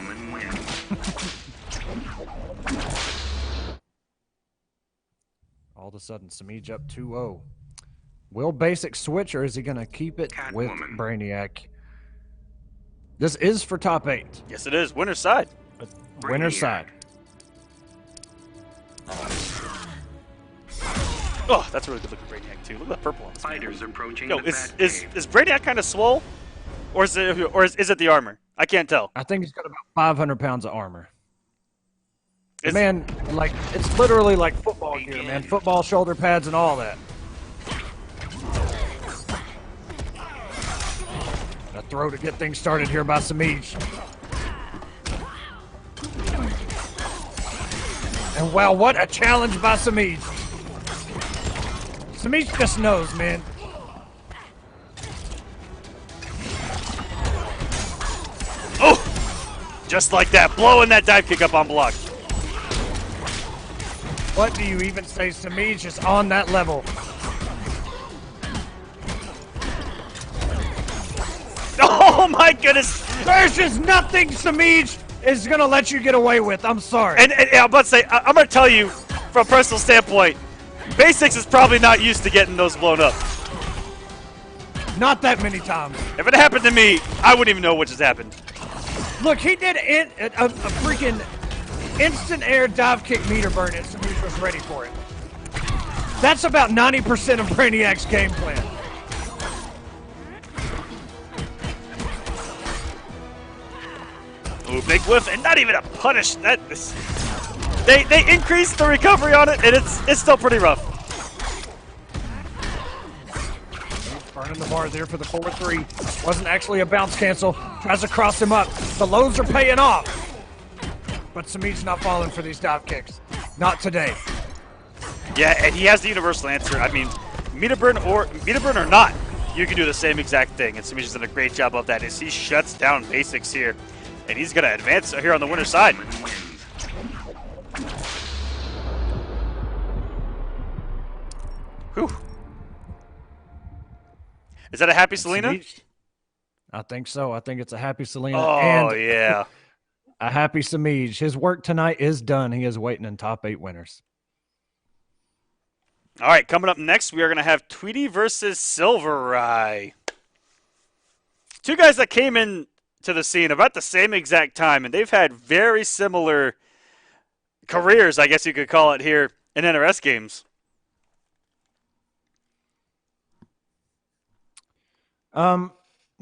All of a sudden, Semiij up 2-0. Will Basics switch, or is he going to keep it with Brainiac? This is for top 8. Yes, it is. Winner's side. Winner's side. Oh, that's a really good looking Brainiac, too. Look at that purple on his Fighters approaching Yo, the is Brainiac kind of swole? Or is it the armor? I can't tell. I think he's got about 500 pounds of armor. It's, man, like, it's literally like football gear, man. Football shoulder pads and all that. A throw to get things started here by Semiij. And wow, what a challenge by Semiij. Semiij just knows, man. Oh! Just like that, blowing that dive kick up on block. What do you even say? Semiij is on that level. Oh my goodness! There's just nothing Semiij is gonna let you get away with. I'm sorry. And I'm about to say, I'm gonna tell you, from a personal standpoint, Basics is probably not used to getting those blown up. Not that many times. If it happened to me, I wouldn't even know what just happened. Look, he did a freaking instant air dive kick meter burn and Semiij was ready for it. That's about 90% of Brainiac's game plan. Ooh, big whiff, and not even a punish. They increased the recovery on it, and it's still pretty rough. Burning the bar there for the 4-3. Wasn't actually a bounce cancel. Tries to cross him up. The lows are paying off. But Semiij's not falling for these dive kicks. Not today. Yeah, and he has the universal answer. I mean, meter burn or not, you can do the same exact thing. And Semiij's done a great job of that as he shuts down Basics here. And he's going to advance here on the winner's side. Whew. Is that a happy Selena? Semiij? I think so. I think it's a happy Selena. Oh, and yeah. A happy Semiij. His work tonight is done. He is waiting in top 8 winners. All right, coming up next, we are going to have Tweedy versus SylverRye. Two guys that came in to the scene about the same exact time, and they've had very similar careers, I guess you could call it, here in NRS games.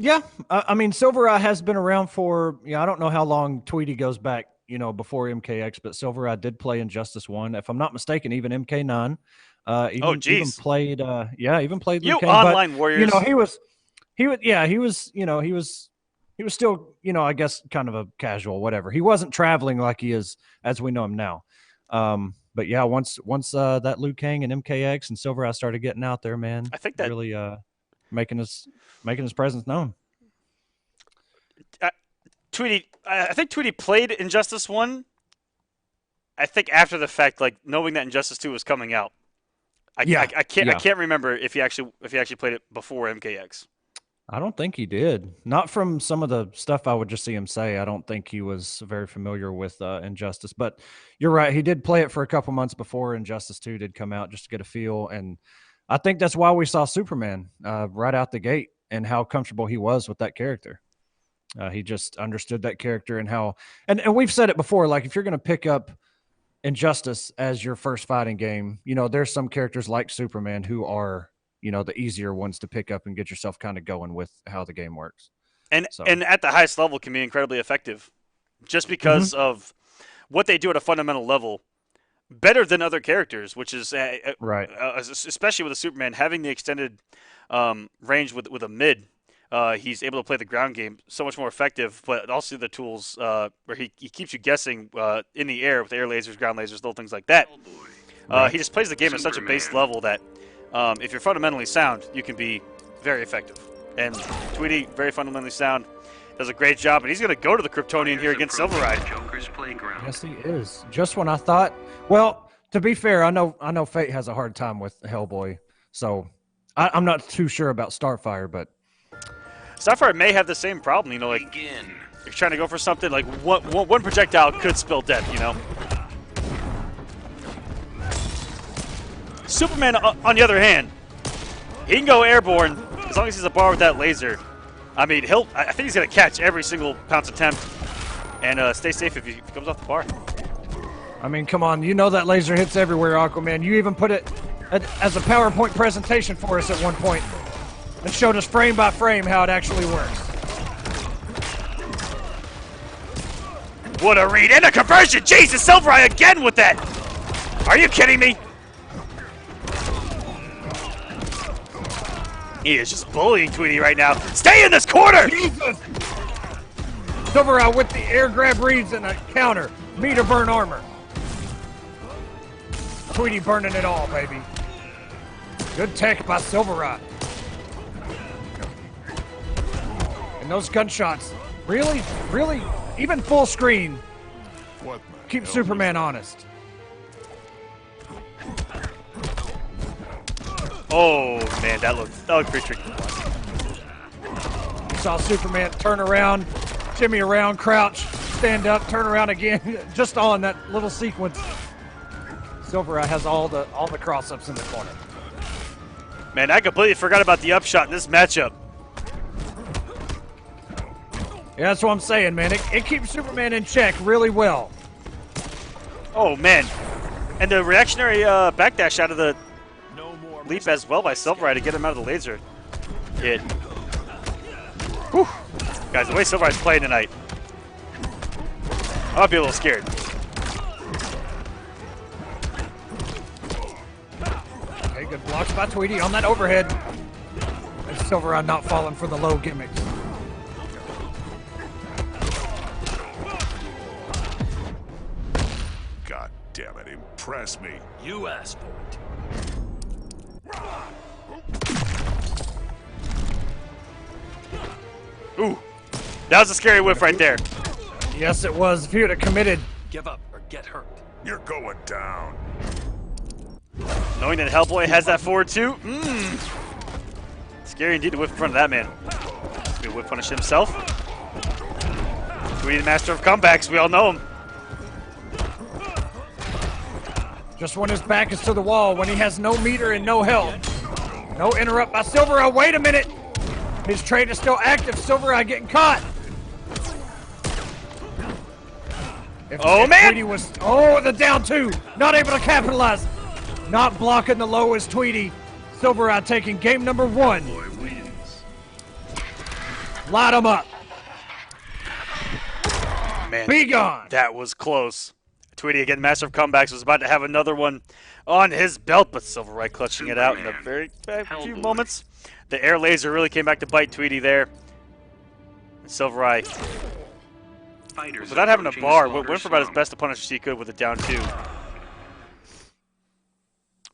Yeah, I mean, SylverRye has been around for, I don't know how long Tweedy goes back, before MKX, but SylverRye did play Injustice 1. If I'm not mistaken, even MK9. Even played, even played Liu Kang, online warriors. He was still, I guess, kind of a casual, whatever. He wasn't traveling like he is as we know him now. But yeah, once that Liu Kang and MKX and SylverRye started getting out there, man, I think that really making his presence known. Tweedy, I think Tweedy played Injustice 1. I think after the fact, like knowing that Injustice 2 was coming out. I can't remember if he actually played it before MKX. I don't think he did. Not from some of the stuff I would just see him say. I don't think he was very familiar with Injustice. But you're right. He did play it for a couple months before Injustice 2 did come out just to get a feel. And I think that's why we saw Superman right out the gate and how comfortable he was with that character. He just understood that character and how – and we've said it before, like if you're going to pick up Injustice as your first fighting game, there's some characters like Superman who are – the easier ones to pick up and get yourself kind of going with how the game works. And at the highest level can be incredibly effective just because of what they do at a fundamental level better than other characters, which is right. Especially with a Superman having the extended range with a mid. He's able to play the ground game so much more effective, but also the tools where he keeps you guessing in the air with air lasers, ground lasers, little things like that. He just plays the game at such a base level that if you're fundamentally sound, you can be very effective. And Tweedy, very fundamentally sound, does a great job. And he's going to go to the Kryptonian here against SylverRye. Yes, he is. Just when I thought, well, to be fair, I know Fate has a hard time with Hellboy, so I'm not too sure about Starfire, but Starfire may have the same problem. Like you're trying to go for something like one projectile could spill death. Superman, on the other hand, he can go airborne as long as he's a bar with that laser. I mean, I think he's going to catch every single pounce attempt and stay safe if he comes off the bar. I mean, come on. That laser hits everywhere, Aquaman. You even put it as a PowerPoint presentation for us at one point and showed us frame by frame how it actually works. What a read and a conversion! Jesus, SylverRye again with that! Are you kidding me? He is just bullying Tweedy right now. Stay in this corner! Jesus! SylverRye with the air grab reads and a counter. Meter burn armor. Tweedy burning it all, baby. Good tech by SylverRye. And those gunshots, really, even full screen, keep Superman honest. Oh man, that looked pretty tricky. Saw Superman turn around, shimmy around, crouch, stand up, turn around again, just on that little sequence. SylverRye has all the cross-ups in the corner. Man, I completely forgot about the upshot in this matchup. Yeah, that's what I'm saying, man. It keeps Superman in check really well. Oh, man. And the reactionary backdash out of the leap as well by SylverRye to get him out of the laser hit. Whew. Guys, the way SylverRye's playing tonight, I might be a little scared. Okay, good blocks by Tweedy on that overhead. And SylverRye not falling for the low gimmicks. God damn it, impress me. You asked for it. Ooh, that was a scary whiff right there. Yes, it was. If he would have committed. Give up or get hurt. You're going down. Knowing that Hellboy has that forward too, scary indeed to whiff in front of that man. He's gonna whiff punish himself. Tweedy, the master of comebacks, we all know him. Just when his back is to the wall, when he has no meter and no health. No interrupt by SylverRye. Wait a minute. His trade is still active. SylverRye getting caught. Man! Tweedy was, the down two. Not able to capitalize. Not blocking the low is Tweedy. SylverRye taking game number 1. Light him up. Man, Be gone. that was close. Tweedy, again, master of comebacks, was about to have another one on his belt, but SylverRye clutching it out in a very few moments. The air laser really came back to bite Tweedy there. And SylverRye, without having a bar, went for about as best a punish as he could with a down 2.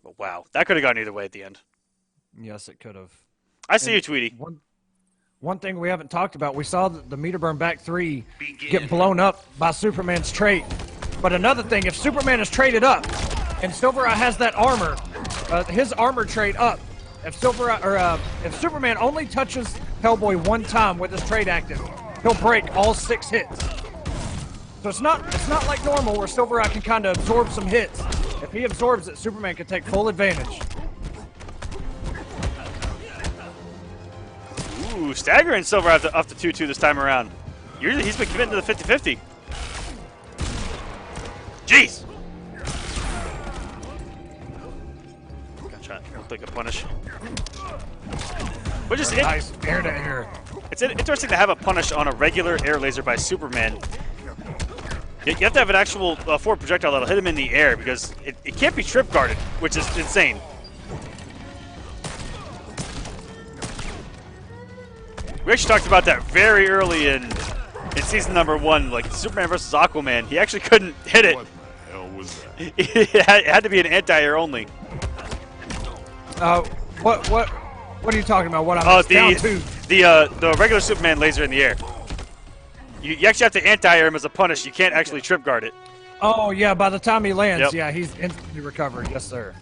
But wow, that could have gone either way at the end. Yes, it could have. I see you, Tweedy. One thing we haven't talked about, we saw the meter burn back 3 get blown up by Superman's trait. But another thing, if Superman is traded up and SylverRye has that armor, his armor trait up, if Superman only touches Hellboy one time with his trait active, he'll break all 6 hits. So it's not like normal where SylverRye can kind of absorb some hits. If he absorbs it, Superman can take full advantage. Ooh, staggering SylverRye off the 2-2 this time around. Usually he's been committing to the 50-50. Jeez! Gonna try to look like a punish. But just nice air to air. It's interesting to have a punish on a regular air laser by Superman. You have to have an actual forward projectile that'll hit him in the air because it can't be trip guarded, which is insane. We actually talked about that very early in season number 1, like Superman versus Aquaman. He actually couldn't hit it. What the hell was that? It had to be an anti-air only. What are you talking about? What I'm down to? The regular Superman laser in the air. You actually have to anti-air him as a punish. You can't actually trip guard it. Oh yeah, by the time he lands, Yep. yeah, he's instantly recovered. Yes, sir.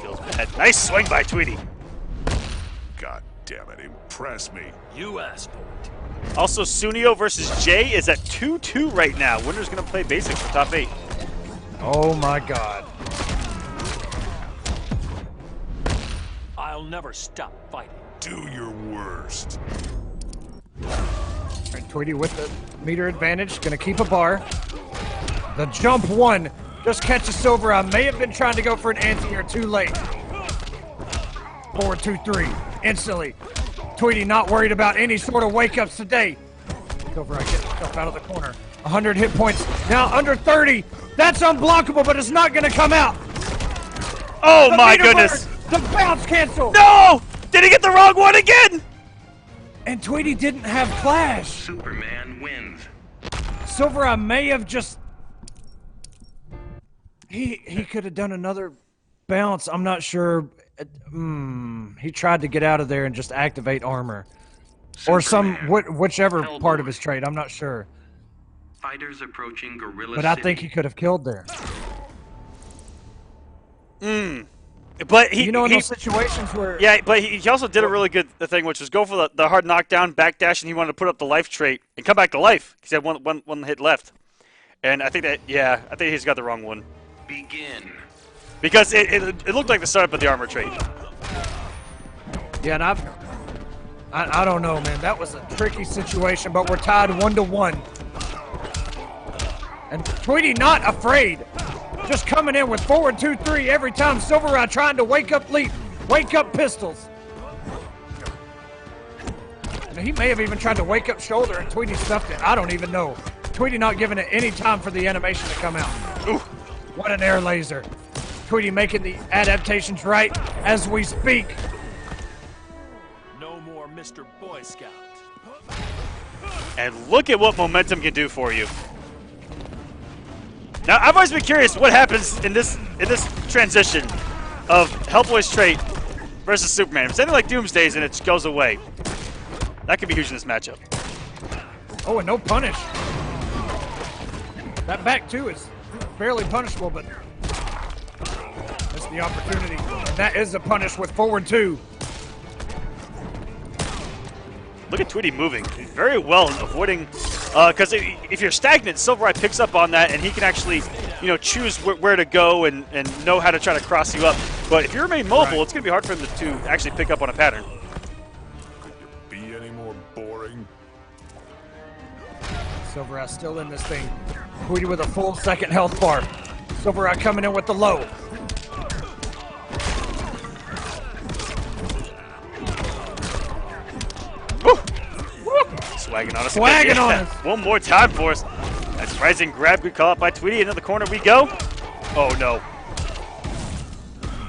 Feels bad. Nice swing by Tweedy. God damn it, impress me. You asked for it. Also, Sunio versus Jay is at 2-2 right now. Winner's going to play basics for top 8. Oh my God. I'll never stop fighting. Do your worst. All right, Tweedy with the meter advantage, gonna keep a bar. The jump 1 just catches SylverRye. May have been trying to go for an anti-air too late. 4-2-3 instantly. Tweedy not worried about any sort of wake-ups today. SylverRye gets himself out of the corner. 100 hit points, now under 30. That's unblockable, but it's not gonna come out. Oh my goodness. The bounce cancel. No! Did he get the wrong one again? And Tweedy didn't have Clash. Superman wins. SylverRye may have just... He could have done another bounce. I'm not sure. He tried to get out of there and just activate armor. Or whichever part of his trade. I'm not sure. Fighters approaching Gorilla But I City. think he could have killed there. But he, in those situations where... Yeah, but he also did a really good thing, which was go for the hard knockdown, backdash, and he wanted to put up the life trait and come back to life. Because he had one hit left. And I think he's got the wrong one. Begin. Because it looked like the startup of the armor trait. Yeah, and I don't know, man. That was a tricky situation, but we're tied 1-1. And Tweedy not afraid. Just coming in with forward 2-3 every time. SylverRye trying to wake up pistols. And he may have even tried to wake up shoulder and Tweedy stuffed it. I don't even know. Tweedy not giving it any time for the animation to come out. Ooh. What an air laser. Tweedy making the adaptations right as we speak. No more Mr. Boy Scout. And look at what momentum can do for you. Now, I've always been curious what happens in this transition of Hellboy's trait versus Superman. If it's anything like Doomsday's and it goes away, that could be huge in this matchup. Oh, and no punish. That back two is barely punishable, but that's the opportunity. And that is a punish with forward 2. Look at Tweedy moving very well in avoiding, because if you're stagnant, SylverRye picks up on that, and he can actually, choose where to go and know how to try to cross you up. But if you remain mobile, it's going to be hard for him to actually pick up on a pattern. Could you be any more boring? SylverRye still in this thing. Tweedy with a full second health bar. SylverRye coming in with the low. Swagging on us. Swagging on us. One more time for us. That's rising grab. Good call out by Tweedy. Into the corner we go. Oh, no.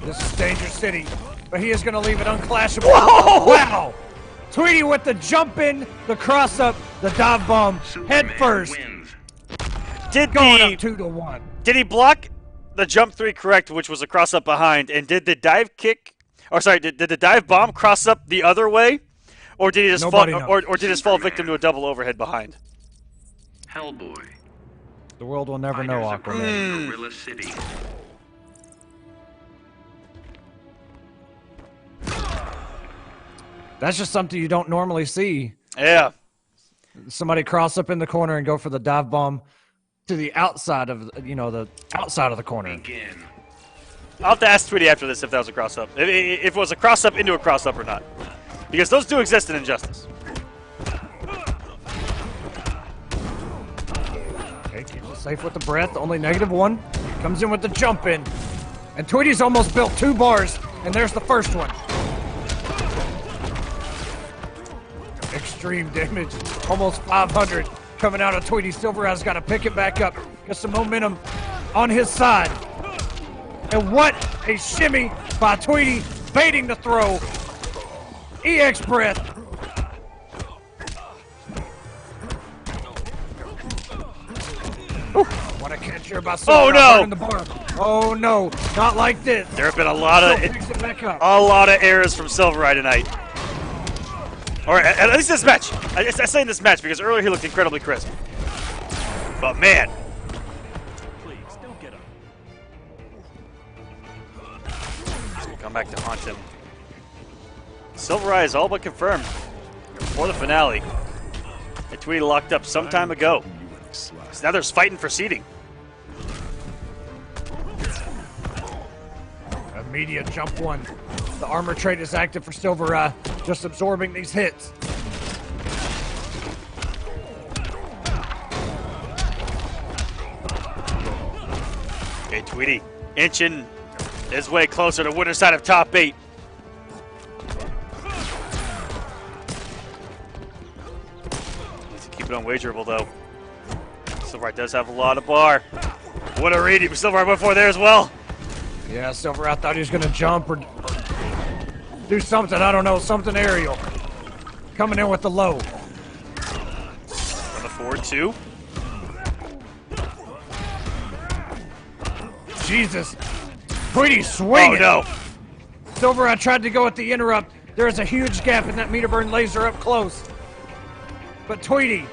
This is Danger City, but he is going to leave it unclashable. Whoa! Wow. Tweedy with the jump in, the cross up, the dive bomb, head first. Going up 2-1. Did he block the jump 3 correct, which was a cross up behind, and did the dive kick, or sorry, did the dive bomb cross up the other way? Or did he just fall, or did he just fall victim to a double overhead behind? Hellboy. The world will never know, Aquaman. Gorilla City. That's just something you don't normally see. Yeah. Somebody cross up in the corner and go for the dive bomb to the outside of, the outside of the corner. Begin. I'll have to ask Tweedy after this if that was a cross up. If it was a cross up into a cross up or not. Because those do exist in Injustice. Okay, keeps it safe with the breath. Only -1. Comes in with the jump in. And Tweedy's almost built 2 bars. And there's the first one. Extreme damage. Almost 500 coming out of Tweedy. SylverRye's got to pick it back up. Get some momentum on his side. And what a shimmy by Tweedy. Baiting the throw. EX breath. Ooh, what a catch here by SylverRye. Oh no! In the bar. Oh no! Not like this. There have been a lot of errors from SylverRye tonight. Or at least this match. I say in this match because earlier he looked incredibly crisp. But man. Please don't get up. He's gonna come back to haunt him. SylverRye is all but confirmed for the finale. And Tweedy locked up some time ago. So now there's fighting for seeding. Immediate jump 1. The armor trait is active for SylverRye, just absorbing these hits. Okay, Tweedy inching his way closer to winner's side of top 8. Needs to keep it unwagerable though. SylverRye does have a lot of bar. What a read. SylverRye went for there as well. Yeah, SylverRye thought he was going to jump or do something. I don't know, something aerial. Coming in with the low. On the forward 2. Jesus. Tweedy swinging. Oh no. SylverRye tried to go at the interrupt. There is a huge gap in that meter burn laser up close. But Tweedy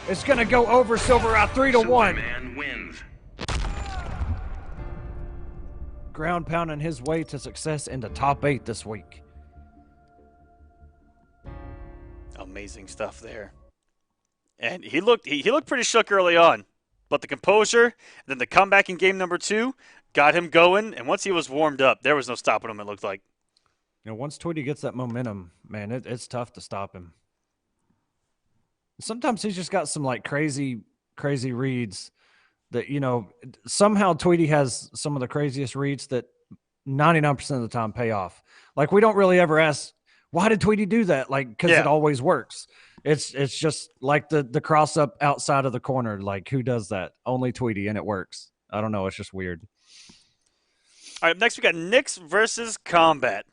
is going to go over SylverRye 3-1. Superman wins. ground pounding his way to success into top 8 this week. Amazing stuff there. And he looked pretty shook early on, but the composure, then the comeback in game number 2 got him going. And once he was warmed up, there was no stopping him. It looked like. You know, once Tweedy gets that momentum, man, it's tough to stop him. Sometimes he's just got some like crazy reads that, you know, somehow Tweedy has some of the craziest reads that 99% of the time pay off. Like, we don't really ever ask, why did Tweedy do that? Like, because it always works. It's just like the cross up outside of the corner. Like, who does that? Only Tweedy, and it works. I don't know. It's just weird. All right, next we got Nyx versus Kombat.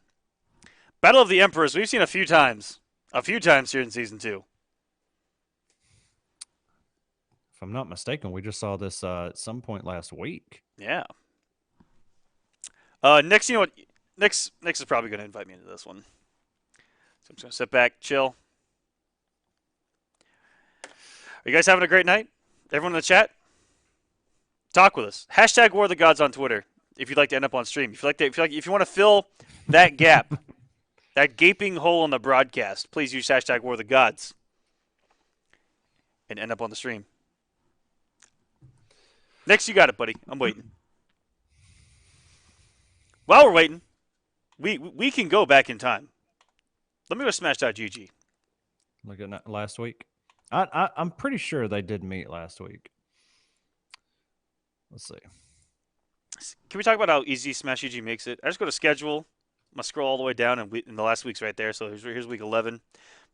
Battle of the Emperors. We've seen a few times here in Season 2. If I'm not mistaken, we just saw this at some point last week. Yeah. Nyx, you know what? Nyx is probably going to invite me into this one. So I'm just going to sit back, chill. Are you guys having a great night? Everyone in the chat? Talk with us. Hashtag War of the Gods on Twitter if you'd like to end up on stream. If you want to fill that gap, that gaping hole in the broadcast, please use hashtag War of the Gods and end up on the stream. Next, you got it, buddy. I'm waiting. While we're waiting, we can go back in time. Let me go smash.gg. Look at last week. I'm pretty sure they did meet last week. Let's see. Can we talk about how easy Smash.gg makes it? I just go to schedule. I'm going to scroll all the way down, and the last week's right there. So here's week 11. I'm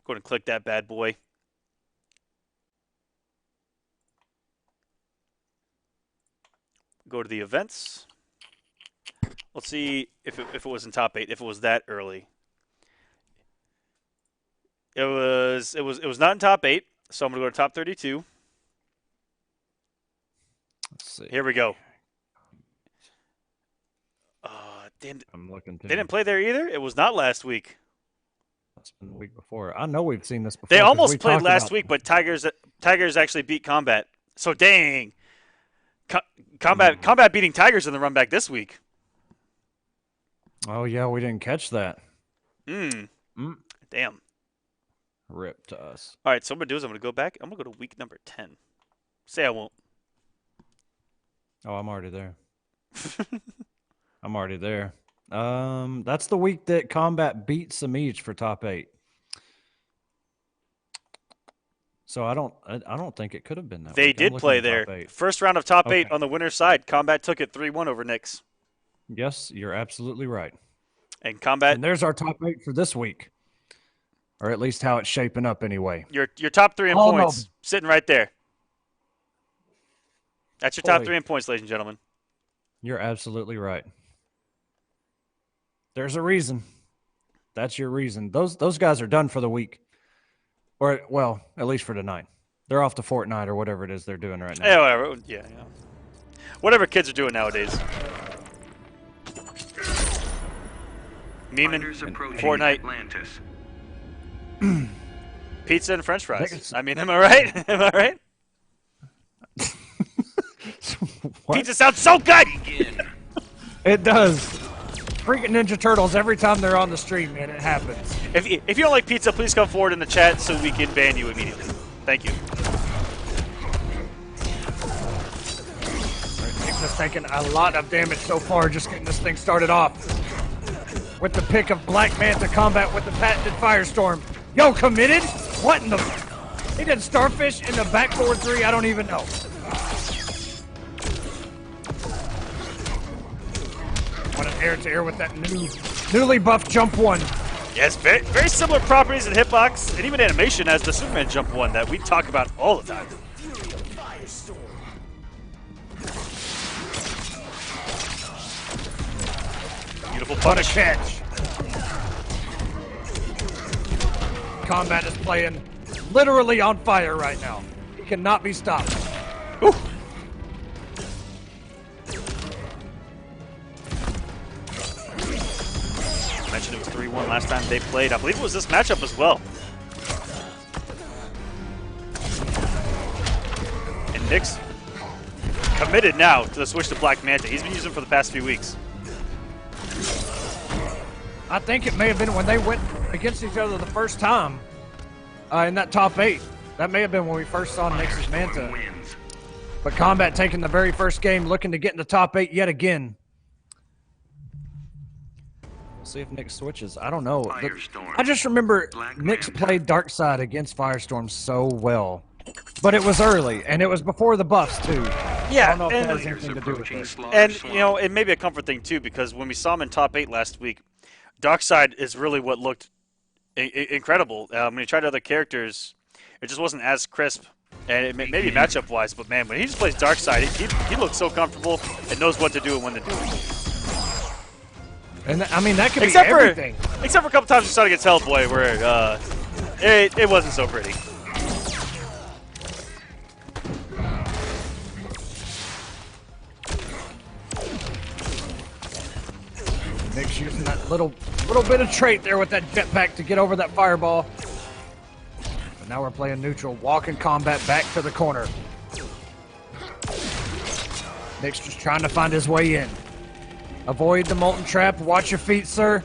going to click that bad boy. Go to the events. Let's see if it was in top 8. If it was that early, it was not in top 8. So I'm gonna go to top 32. Let's see. Here we go. Damn. I'm looking. They didn't play there either. It was not last week. That's been the week before. I know we've seen this before. They almost played last week, but Tigers actually beat Kombat. So dang. Kombat beating Tigers in the run back this week. Oh yeah, we didn't catch that. Damn. Rip to us. All right, so what I'm gonna do is I'm gonna go back. I'm gonna go to week number 10. Say I won't. Oh, I'm already there. I'm already there. That's the week that Kombat beat Semiij for top 8. So I don't think it could have been that. They week. did play there. First round of top 8 on the winner's side. Kombat took it 3-1 over Nyx. Yes, you're absolutely right. And Kombat. And there's our top 8 for this week, or at least how it's shaping up anyway. Your top 3 in points sitting right there. That's your top 3 in points, ladies and gentlemen. You're absolutely right. There's a reason. That's your reason. Those guys are done for the week. Or, well, at least for tonight. They're off to Fortnite or whatever it is they're doing right now. Yeah, whatever. Yeah. Whatever kids are doing nowadays. Memeing, Fortnite, Atlantis. pizza and French fries. I mean, am I right? Am I right? Pizza sounds so good. It does. Freaking Ninja Turtles every time they're on the stream, man. It happens. If you don't like pizza, please come forward in the chat so we can ban you immediately. Thank you. Nyx has taken a lot of damage so far just getting this thing started off. With the pick of Black Manta Kombat with the patented Firestorm. Yo, committed? What in the... He did Starfish in the back forward 3? I don't even know. What an air-to-air with that newly buffed Jump 1. Yes, very, very similar properties in hitbox and even animation as the Superman Jump 1 that we talk about all the time. Beautiful punish. What a catch. Kombat is playing literally on fire right now. He cannot be stopped. Ooh. I mentioned it was 3-1 last time they played. I believe it was this matchup as well. And Nyx committed now to the switch to Black Manta. He's been using it for the past few weeks. I think it may have been when they went against each other the first time in that top 8. That may have been when we first saw Nyx's Manta. But Kombat taking the very first game, looking to get in the top 8 yet again. We'll see if Nyx switches. I don't know. I just remember Nyx played Darkseid against Firestorm so well. But it was early, and it was before the buffs, too. Yeah, I don't know if that has anything to do with it. And, you know, it may be a comfort thing, too, because when we saw him in top 8 last week, Darkseid is really what looked incredible. When he tried other characters, it just wasn't as crisp. And it maybe matchup-wise, but, man, when he just plays Darkseid, he looks so comfortable and knows what to do and when to do it. And, I mean, that could be everything. Except for a couple times we saw it against Hellboy where it wasn't so pretty. Nyx using that little bit of trait there with that jetpack to get over that fireball. But now we're playing neutral. Walking Kombat back to the corner. Nyx just trying to find his way in. Avoid the molten trap. Watch your feet, sir.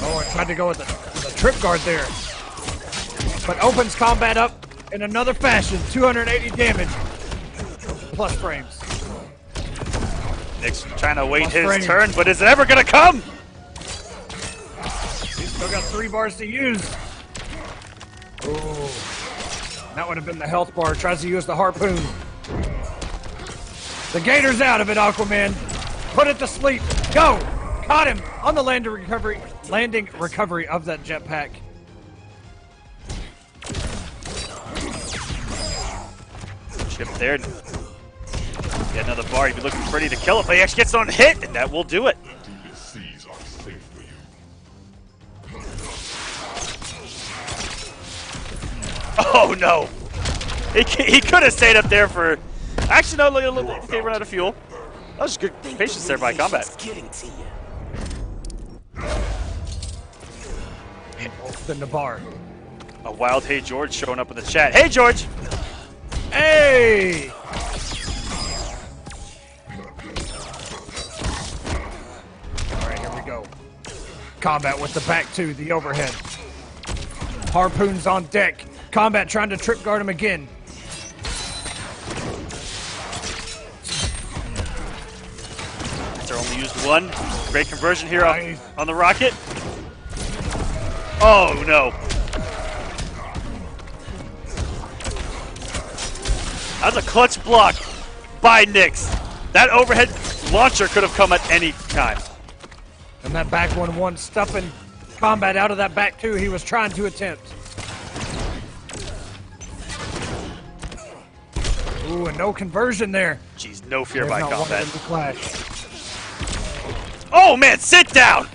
Oh, I tried to go with the trip guard there. But opens Kombat up in another fashion. 280 damage. Plus frames. Nyx trying to wait his turn, but is it ever going to come? He's still got 3 bars to use. Ooh. That would have been the health bar. Tries to use the harpoon. The gator's out of it, Aquaman. Put it to sleep. Go! Caught him on the landing recovery of that jetpack. Chip there. Get another bar. He'd be looking pretty to kill it, but he actually gets on hit, and that will do it. Oh no! He could have stayed up there for. Actually, no. Look, okay, run out of fuel. That was good patience there by Kombat. In the bar. A wild Hey George showing up in the chat. Hey George! Hey! Alright, here we go. Kombat with the back two, the overhead. Harpoons on deck. Kombat trying to trip guard him again. They're only used one. Great conversion here on the rocket. Oh no. That's a clutch block by Nyx. That overhead launcher could have come at any time. And that back 1-1 stuffing Kombat out of that back two he was trying to attempt. Ooh, and no conversion there. Jeez, no fear by Kombat. Oh man, sit down!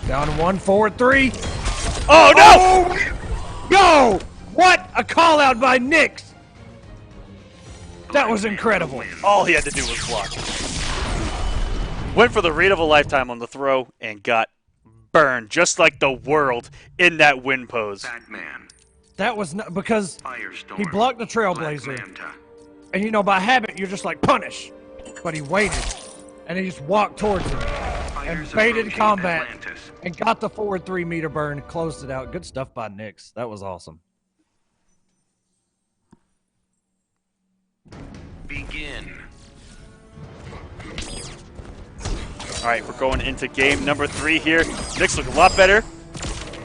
Down 1, forward 3. Oh no! Oh, yo! What a call out by Nyx! That was incredible. All he had to do was block. Went for the read of a lifetime on the throw and got burned, just like the world in that win pose. Batman. That was not because Firestorm, he blocked the Trailblazer. And you know, by habit, you're just like, punish. But he waited, and he just walked towards him and baited Kombat and got the forward 3 meter burn, closed it out. Good stuff by Nyx. That was awesome. Begin. All right, we're going into game number 3 here. Nyx look a lot better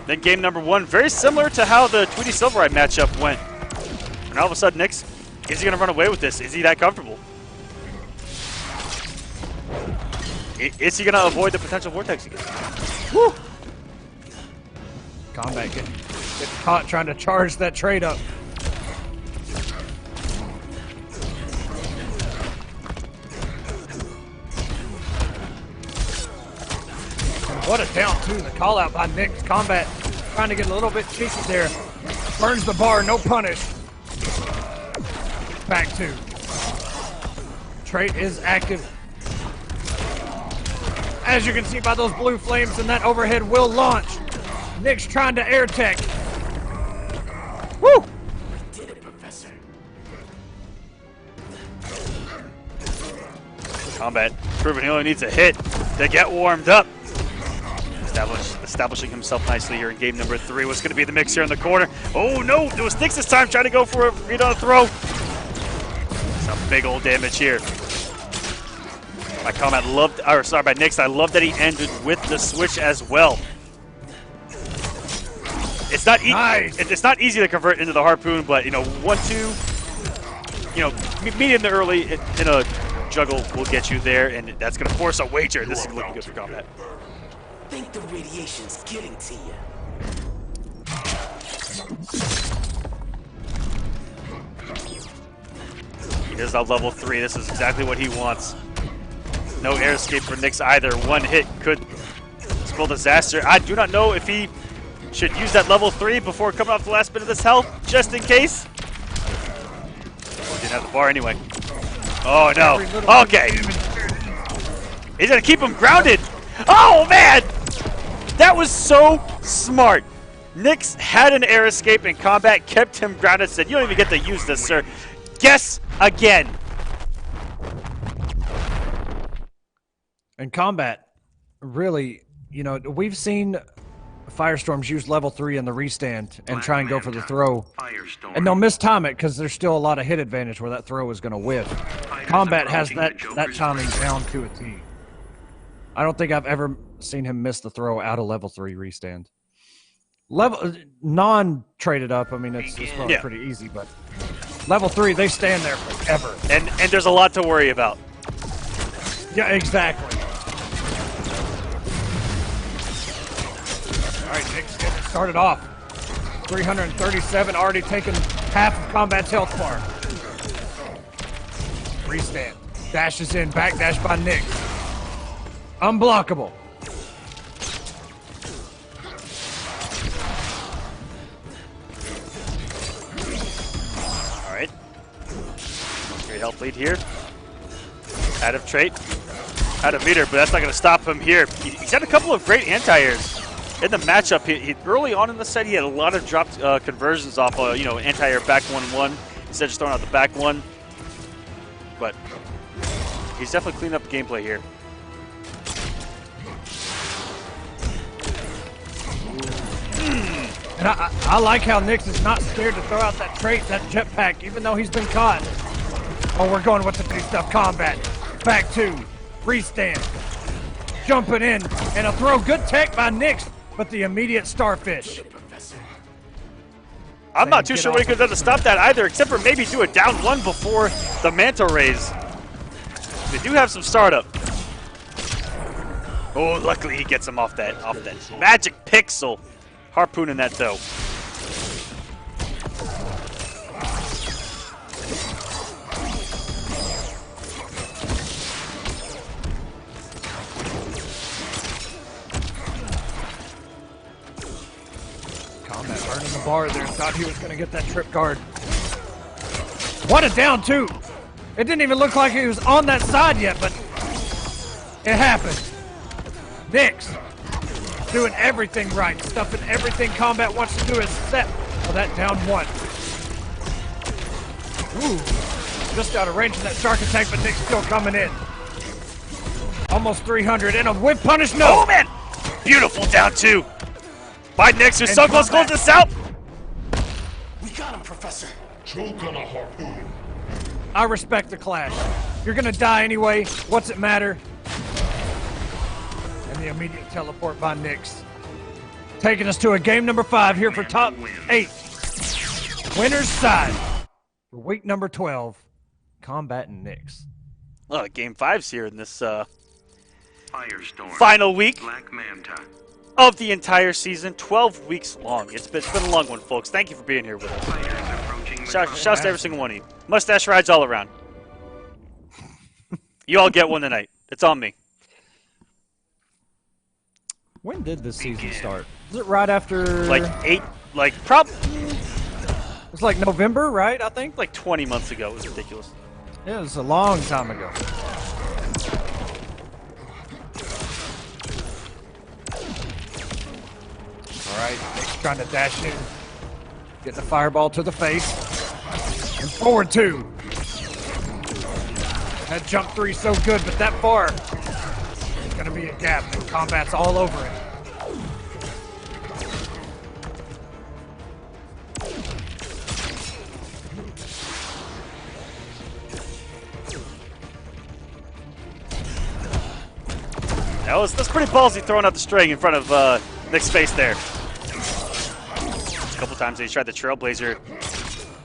than game number 1. Very similar to how the Tweedy SylverRye matchup went. And all of a sudden, Nyx, is he going to run away with this? Is he that comfortable? Is he going to avoid the potential vortex again? Woo! Kombat getting caught trying to charge that trade up. What a down two, the call out by Nyx. Kombat trying to get a little bit cheeky there. Burns the bar, no punish. Back two. Trait is active. As you can see by those blue flames, and that overhead will launch. Nyx trying to air tech. Woo! We did it, Professor. Kombat proving he only needs a hit to get warmed up. Establishing himself nicely here in game number 3. What's going to be the mix here in the corner? Oh no, it was Nyx this time trying to go for a read on a throw. Some big old damage here. By Kombat loved, or sorry, by Nyx, I love that he ended with the switch as well. It's not it's not easy to convert into the harpoon, but you know, 1-2, you know, medium to early in a juggle will get you there, and that's going to force a wager. This is looking good for Kombat. Think the radiation's getting to you. He does have level 3. This is exactly what he wants. No air escape for Nyx either. One hit could spell disaster. I do not know if he should use that level 3 before coming off the last bit of this health, just in case. Oh, didn't have the bar anyway. Oh no. Okay. He's gonna keep him grounded. Oh man! That was so smart. Nyx had an air escape and Kombat kept him grounded. Said, "You don't even get to use this, sir." Guess again. And Kombat, really, you know, we've seen Firestorms use level 3 in the restand and try and go for the throw. And they'll mistime it because there's still a lot of hit advantage where that throw is going to whiff. Kombat has that timing down to a T. I don't think I've ever seen him miss the throw out of level 3 restand. Level non-traded up, I mean, it's probably pretty easy, but level 3, they stand there forever. And there's a lot to worry about. Yeah, exactly. All right, Nyx getting it started off. 337, already taken half of Kombat's health bar. Restand. Dashes in, backdash by Nyx. Unblockable. All right. Great health lead here. Out of trait. Out of meter, but that's not going to stop him here. He's had a couple of great anti-airs in the matchup. He early on in the set, he had a lot of dropped conversions off, you know, anti-air back 1-1 instead of just throwing out the back 1. But he's definitely cleaned up the gameplay here. And I like how Nyx is not scared to throw out that trait, that jetpack, even though he's been caught. Oh, we're going with the new stuff. Kombat. Back 2. Restand. Jumping in. And a throw. Good tech by Nyx, but the immediate starfish. I'm not too sure what he could have done to stop that either, except for maybe do a down 1 before the manta raise. They do have some startup. Oh, luckily he gets him off that magic pixel. Harpooning that though. Kombat burning the bar there. Thought he was going to get that trip guard. What a down 2. It didn't even look like he was on that side yet, but it happened. Nyx doing everything right, stuffing everything Kombat wants to do is set for that down 1. Ooh, just out of range of that shark attack, but Nyx still coming in. Almost 300 and a whip punish. No, oh man, beautiful down 2 by Nyx. Who's so close this out. We got him, Professor. Choke on a harpoon. I respect the clash. You're gonna die anyway. What's it matter? And the immediate teleport by Nyx. Taking us to a game number 5 here for top 8. Winner's side for week number 12. Kombat and Nyx. A lot of game 5s here in this Firestorm. final week Black Manta. of the entire season. 12 weeks long. It's been a long one, folks. Thank you for being here with us. Shouts to every single one of you. Mustache rides all around. You all get one tonight. It's on me. When did this season start? Was it right after... It's like November, right, I think? Like 20 months ago. It was ridiculous. Yeah, it was a long time ago. All right, Nyx trying to dash in. Getting the fireball to the face. And forward 2. That jump three's so good, but that far, it's gonna be a gap, and Kombat's all over it. That's pretty ballsy throwing out the string in front of Nick's face there. A couple times he's tried the Trailblazer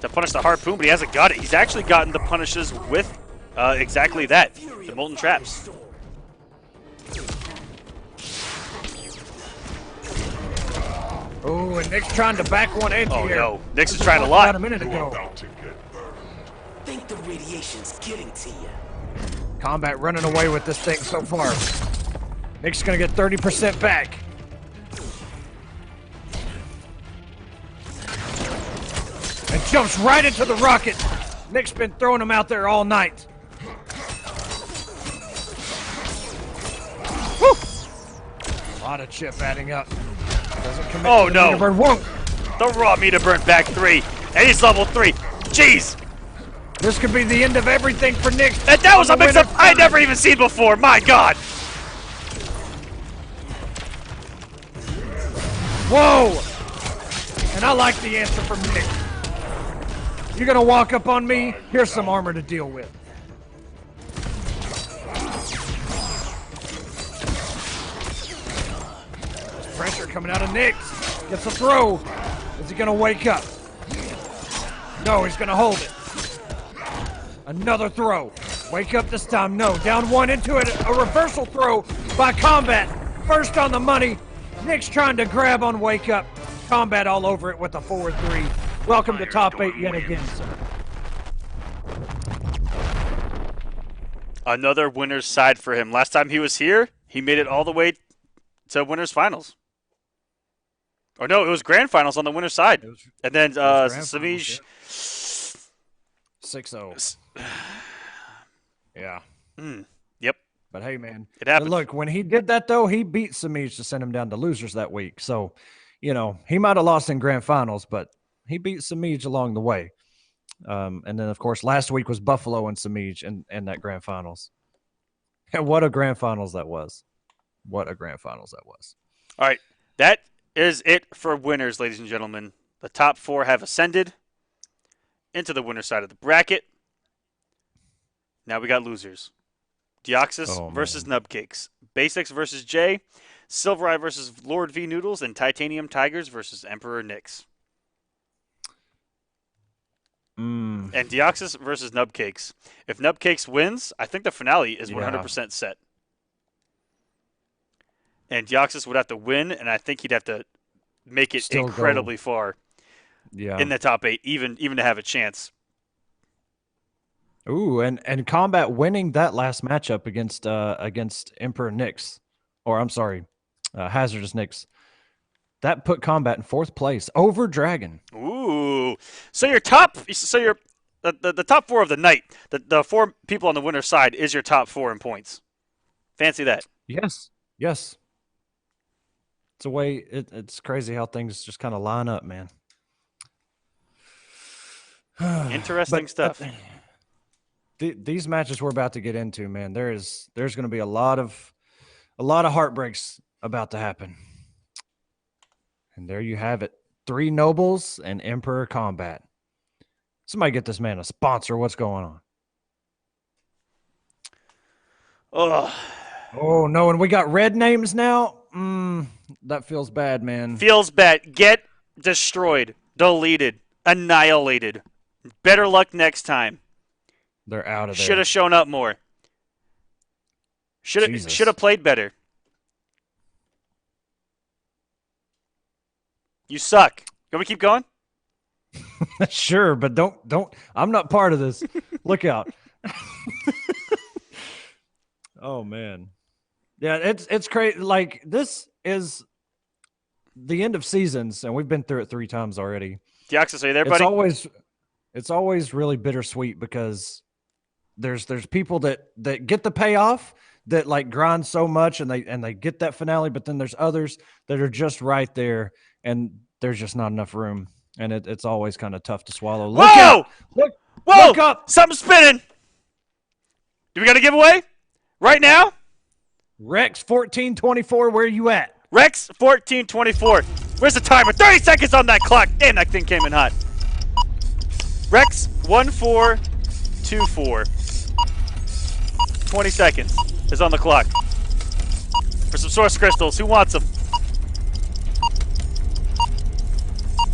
to punish the Harpoon, but he hasn't got it. He's actually gotten the punishes with exactly that, the Molten Traps. Oh, and Nick's trying to back one into here. Oh no, Nick's is trying a lot. A minute ago. Think the radiation's getting to you. Kombat running away with this thing so far. Nick's gonna get 30% back. And jumps right into the rocket. Nick's been throwing him out there all night. Woo! A lot of chip adding up. Doesn't commit. Oh to the no! meter burn. Whoa! The raw meter burn back 3, and he's level 3. Jeez! This could be the end of everything for Nick. And that was a mix-up I'd never even seen before. My God! Whoa! And I like the answer from Nick. You're gonna walk up on me? Here's some armor to deal with. There's pressure coming out of Nick. Gets a throw. Is he gonna wake up? No, he's gonna hold it. Another throw. Wake up this time. No. Down one into it. A reversal throw by Kombat. First on the money. Nick's trying to grab on Wake Up. Kombat all over it with a forward 3. Welcome to Top 8 yet again, sir. Another winner's side for him. Last time he was here, he made it all the way to winners finals. Or no, it was grand finals on the winner's side. And then Semiij 6-0. Yeah. Yep. But hey, man. It happened. Look, when he did that, though, he beat Semiij to send him down to losers that week. So, you know, he might have lost in grand finals, but he beat Semiij along the way. And then, of course, last week was Buffalo and Semiij in that grand finals. And what a grand finals that was. What a grand finals that was. All right. That is it for winners, ladies and gentlemen. The top 4 have ascended into the winner side of the bracket. Now we got losers. Deoxys versus Nubcakes. Basics versus Jay. SylverRye versus Lord V Noodles. And Titanium Tigers versus Emperor Nix. And Deoxys versus Nubcakes. If Nubcakes wins, I think the finale is 100% set. And Deoxys would have to win, and I think he'd have to make it Still incredibly far in the top 8, even to have a chance. Ooh, and Kombat winning that last matchup against Emperor Nix, or I'm sorry, Hazardous Nix, that put Kombat in 4th place over Dragon. Ooh, so the top 4 of the night, the 4 people on the winner's side is your top 4 in points. Fancy that. Yes. It's a way. It's crazy how things just kind of line up, man. Interesting stuff. These matches we're about to get into, man, there's going to be a lot of heartbreaks about to happen. And there you have it. 3 Nobles and Emperor Kombat. Somebody get this man a sponsor. What's going on? Oh no, and we got red names now? That feels bad, man. Feels bad. Get destroyed, deleted, annihilated. Better luck next time. They're out of there. Should have shown up more. Should have played better. You suck. You want me to keep going? Sure, but don't. I'm not part of this. Look out. Oh man. Yeah, it's crazy. Like, this is the end of seasons, and we've been through it 3 times already. Deoxys, are you there, buddy? It's always really bittersweet because there's people that get the payoff, that like grind so much and they get that finale, but then there's others that are just right there and there's just not enough room, and it's always kind of tough to swallow. Look out! Look up! Something's spinning. Do we got a giveaway? Right now? Rex 1424, where you at? Rex 1424. Where's the timer? 30 seconds on that clock. Damn, that thing came in hot. Rex 1424. 20 seconds is on the clock. For some source crystals. Who wants them?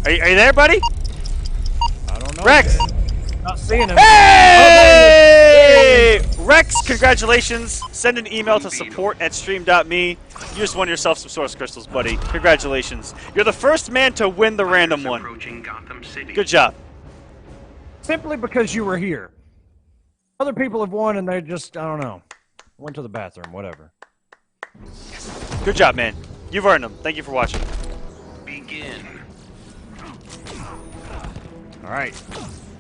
Are you there, buddy? I don't know. Rex! Not seeing him. Hey! Rex, congratulations. Send an email to support@stream.me. You just won yourself some source crystals, buddy. Congratulations. You're the first man to win the random one. Good job. Simply because you were here. Other people have won and they just, I don't know, went to the bathroom, whatever. Good job, man. You've earned them. Thank you for watching. Begin. All right.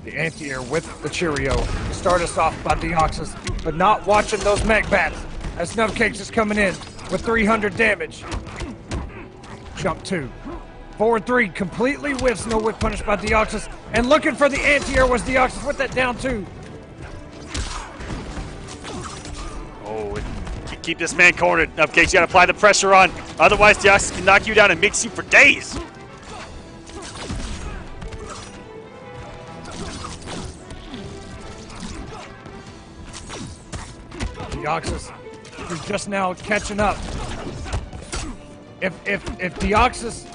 The anti-air with the Cheerio. Start us off by Deoxys, but not watching those mech bats. As Snubcakes is coming in with 300 damage. Jump 2. Forward 3 completely whiffs, no whiff punish by Deoxys. And looking for the anti-air was Deoxys with that down 2. Oh, keep this man cornered. Snubcakes, you gotta apply the pressure on. Otherwise, Deoxys can knock you down and mix you for days. Deoxys is just now catching up. If Deoxys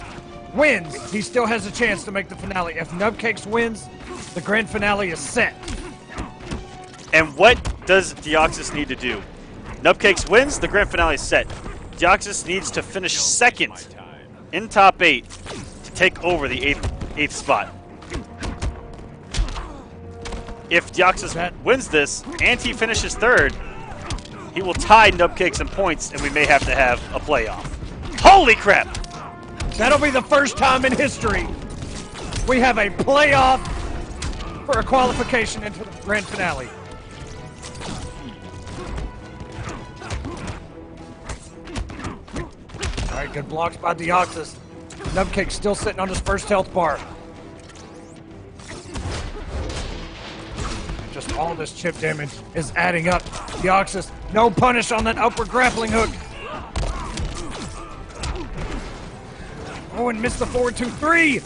wins, he still has a chance to make the finale. If Nubcakes wins, the grand finale is set. And what does Deoxys need to do? Nubcakes wins, the grand finale is set. Deoxys needs to finish second in top 8 to take over the eighth spot. If Deoxys wins this and he finishes third, he will tie Nubcakes in points, and we may have to have a playoff. Holy crap! That'll be the first time in history we have a playoff for a qualification into the grand finale. All right, good blocks by Deoxys. Nubcake still sitting on his first health bar. Just all this chip damage is adding up. Deoxys, no punish on that upward grappling hook. Oh, and missed the forward 2-3.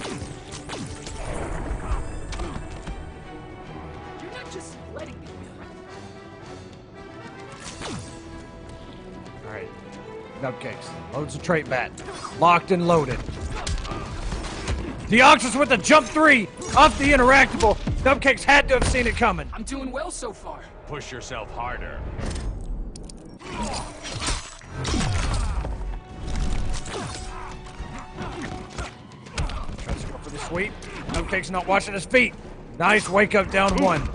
You're not just letting me win. All right, Nubcakes loads a trait bat, locked and loaded. Deoxys with the jump 3 off the interactable. Nubcakes had to have seen it coming. I'm doing well so far. Push yourself harder. Tries to go for the sweep. Nubcake's not watching his feet. Nice wake up down 1.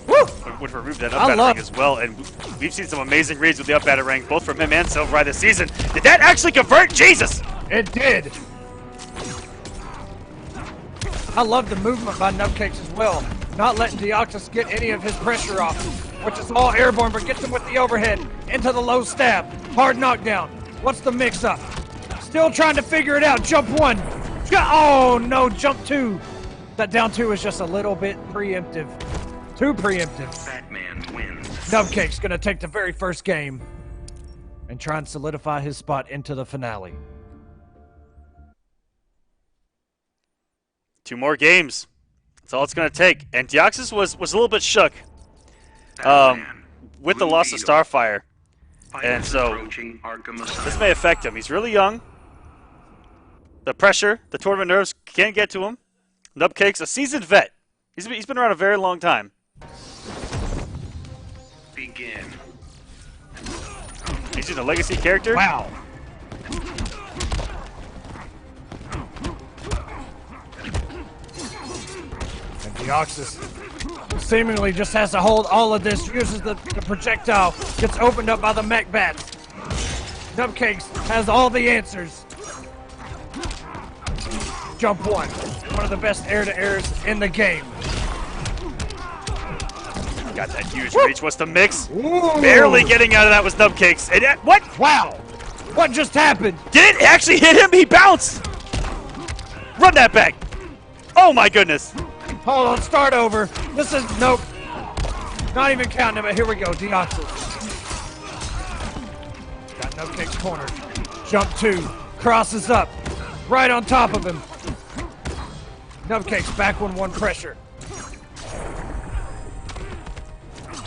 Woo! Would remove that up battering as well, and we've seen some amazing reads with the up battering, both from him and SylverRye this season. Did that actually convert? Jesus! It did. I love the movement by Nubcakes as well. Not letting Deoxys get any of his pressure off, which is all airborne, but gets him with the overhead into the low stab. Hard knockdown. What's the mix-up? Still trying to figure it out. Jump 1. Oh, no, jump 2. That down 2 is just a little bit preemptive. Too preemptive. Batman wins. Nubcake's going to take the very first game and try and solidify his spot into the finale. 2 more games. That's all it's going to take. And Deoxys was a little bit shook with the loss of Starfire. And so this may affect him. He's really young. The pressure, the tournament nerves can't get to him. Nubcake's a seasoned vet. He's been around a very long time. Begin. He's just a legacy character. Wow. And Deoxys seemingly just has to hold all of this, uses the projectile, gets opened up by the mech bats. Nubcakes has all the answers. Jump 1. One of the best air-to-airs in the game. Got that huge reach. What's the mix? Ooh. Barely getting out of that was Nubcakes. And what? Wow. What just happened? Did it actually hit him? He bounced. Run that back. Oh my goodness. Hold on, start over. This is, nope. Not even counting it, but here we go. Deoxys. Got Nubcake's cornered. Jump 2. Crosses up. Right on top of him. Nubcake's back 1-1 pressure.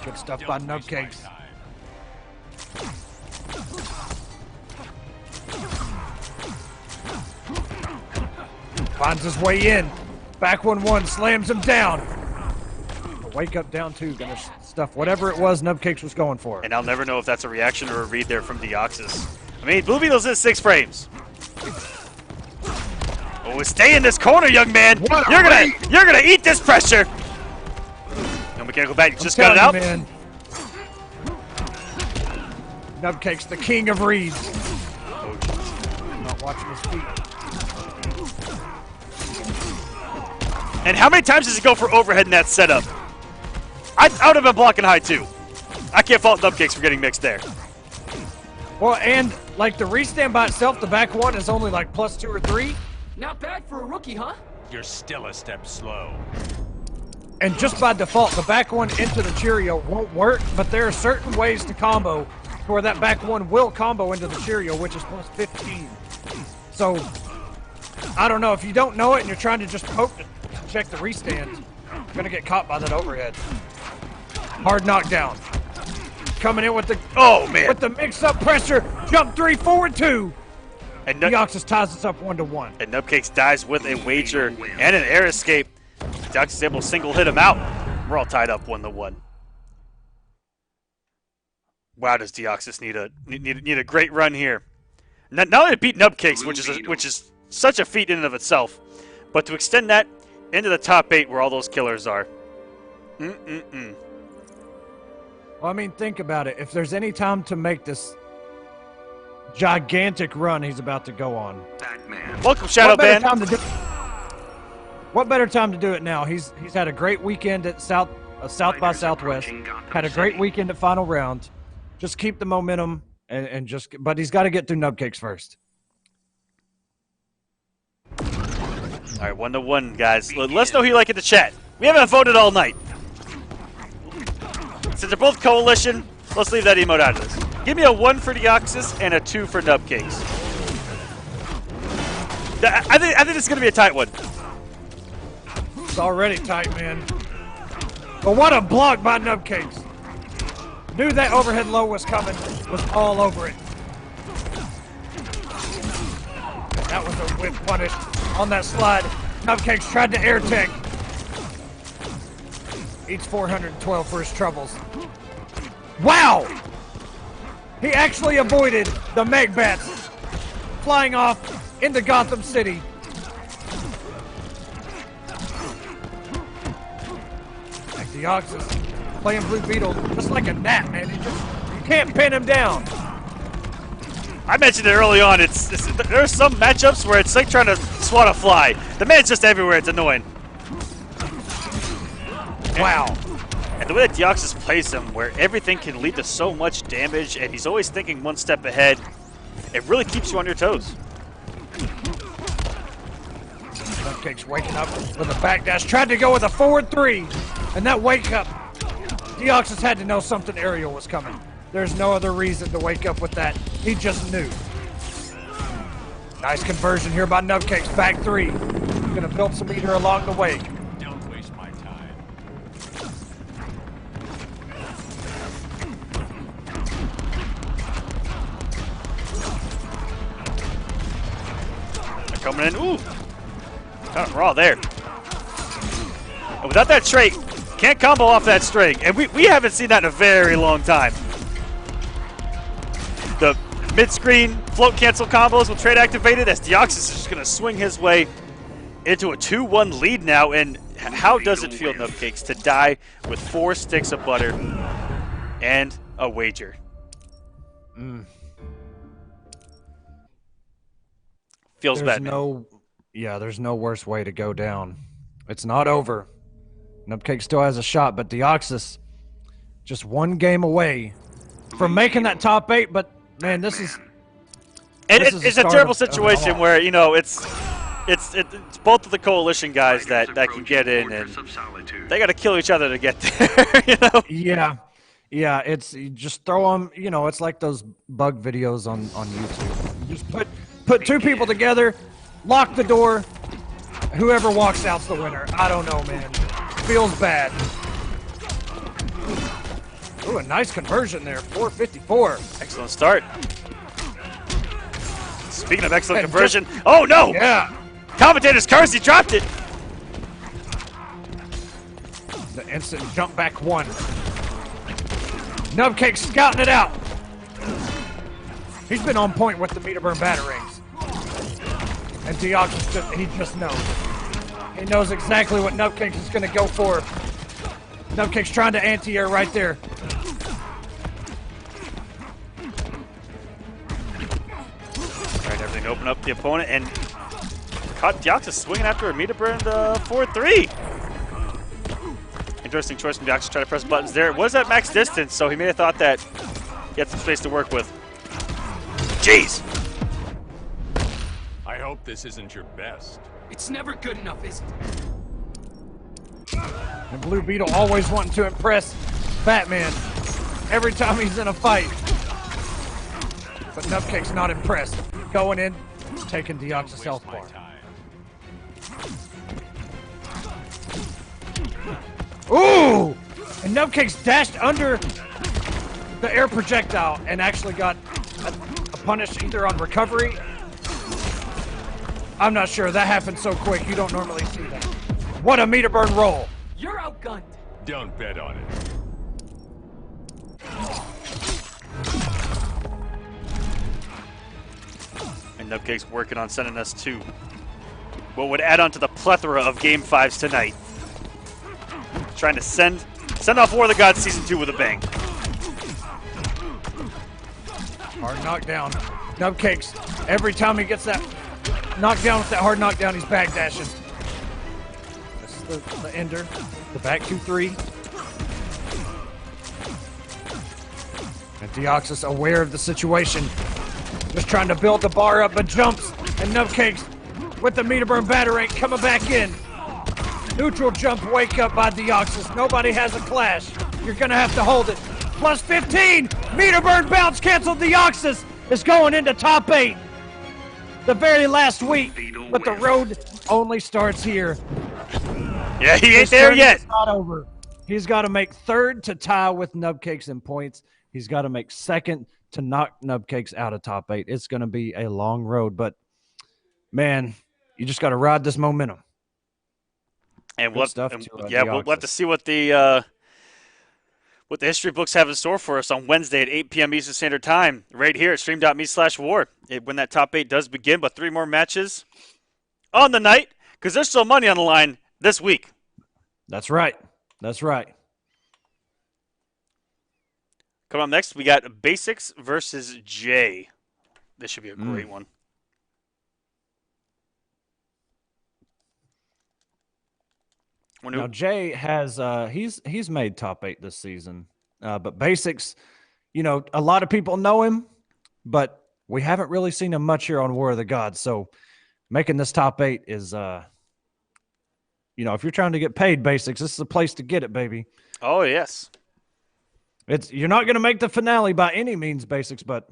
Good stuff by Nubcakes. Finds his way in. Back 1-1. Slams him down. Wake up down 2. Gonna stuff whatever it was Nubcakes was going for. And I'll never know if that's a reaction or a read there from Deoxys. I mean, Blue Beetle's in 6 frames. Oh, stay in this corner, young man. You're gonna eat this pressure. No mechanical back. Just got it out. Man. Nubcake's the king of reads. Not watching his feet. And how many times does he go for overhead in that setup? I would have been blocking high too. I can't fault Nubcakes for getting mixed there. Well, and like the restand by itself, the back 1 is only like +2 or 3. Not bad for a rookie, huh? You're still a step slow. And just by default, the back 1 into the Cheerio won't work, but there are certain ways to combo where that back 1 will combo into the Cheerio, which is +15. So, I don't know. If you don't know it and you're trying to just poke to check the restand, you're going to get caught by that overhead. Hard knockdown. Coming in with the with the mix-up pressure. Jump 3, forward 2. And Deoxys ties us up 1-1. And Nubcakes dies with a wager and an air escape. Deoxys is able to single hit him out. We're all tied up 1-1. Wow, does Deoxys need a great run here? Not only to beat Nubcakes, which is such a feat in and of itself, but to extend that into the top 8 where all those killers are. Well, I mean, think about it. If there's any time to make this gigantic run he's about to go on. Batman. Welcome, Shadow Band. What better time to do it now? He's had a great weekend at South by Southwest. Had a great weekend at Final Round. Just keep the momentum but he's got to get through Nubcakes first. All right, 1-1, guys. Let us know who you like in the chat. We haven't voted all night. Since they're both coalition, let's leave that emote out of this. Give me a 1 for Deoxys and a 2 for Nubcakes. I think this is gonna be a tight one. It's already tight, man. But what a block by Nubcakes. Knew that overhead low was coming. Was all over it. That was a whip punish on that slide. Nubcakes tried to air tech. Eats 412 for his troubles. Wow! He actually avoided the Megbats flying off into Gotham City. Like Deoxys playing Blue Beetle just like a gnat, man. You can't pin him down. I mentioned it early on. There's some matchups where it's like trying to swat a fly. The man's just everywhere. It's annoying. Wow. And the way that Deoxys plays him, where everything can lead to so much damage, and he's always thinking 1 step ahead, it really keeps you on your toes. Nubcakes waking up with a backdash. Tried to go with a forward 3. And that wake up, Deoxys had to know something aerial was coming. There's no other reason to wake up with that. He just knew. Nice conversion here by Nubcakes. Back 3. Gonna build some meter along the way. Don't waste my time. They're coming in. Ooh! Kind of raw there. And without that trait, can't combo off that string. And we haven't seen that in a very long time. The mid-screen float cancel combos with trait activated as Deoxys is just going to swing his way into a 2-1 lead now. And how does it feel, Nubcakes, to die with 4 sticks of butter and a wager? Feels bad. There's no worse way to go down. It's not over. Nubcake still has a shot, but Deoxys just 1 game away from making that top 8. But man, this is it's a terrible situation where, you know, it's it's both of the coalition guys that can get in, and they got to kill each other to get there. You know? Yeah. It's you just throw them. You know, it's like those bug videos on YouTube. You just put two people together, lock the door. Whoever walks out's the winner. I don't know, man. Feels bad. Ooh, a nice conversion there. 454. Excellent start. Speaking of excellent conversion, oh no! Yeah. Commentator's curse, he dropped it. The instant jump back one. Nubcake scouting it out. He's been on point with the meter burn batarangs. And Deoxys he just knows. He knows exactly what Nubcake is going to go for. Nubcake's trying to anti-air right there. Tried everything to open up the opponent and caught Deoxys swinging after a meter burn 4-3. Interesting choice from Deoxys to try to press buttons there. It was at max distance, so he may have thought that he had some space to work with. Jeez! I hope this isn't your best. It's never good enough, is it? And Blue Beetle always wanting to impress Batman every time he's in a fight. But Nubcake's not impressed. Going in, taking Deoxys health bar. Ooh! And Nubcake's dashed under the air projectile and actually got a punish either on recovery. I'm not sure. That happened so quick. You don't normally see that. What a meter burn roll. You're outgunned. Don't bet on it. And Nubcake's working on sending us to what would add on to the plethora of Game 5s tonight. Trying to send off War of the Gods Season 2 with a bang. Hard knockdown. Nubcake's, every time he gets that knockdown with that hard knockdown, he's backdashing. This is the ender. The back 2-3. And Deoxys aware of the situation. Just trying to build the bar up, but jumps. And Nubcake's with the meter burn batarang coming back in. Neutral jump wake up by Deoxys. Nobody has a clash. You're going to have to hold it. Plus 15. Meter burn bounce canceled. Deoxys is going into top 8. The very last week. But the road only starts here. Yeah, he ain't there yet. It's not over. He's got to make third to tie with Nubcakes in points. He's got to make second to knock Nubcakes out of top 8. It's going to be a long road. But, man, you just got to ride this momentum. And we'll have to see what the history books have in store for us on Wednesday at 8 p.m. Eastern Standard Time, right here at stream.me/war. When that top 8 does begin, but 3 more matches on the night, because there's still money on the line this week. That's right. That's right. Coming up next, we got Basics versus Jay. This should be a great one. Now Jay has he's made top 8 this season, but Basics, you know, a lot of people know him, but we haven't really seen him much here on War of the Gods. So making this top 8 is, you know, if you're trying to get paid, Basics, this is the place to get it, baby. Oh yes, you're not going to make the finale by any means, Basics, but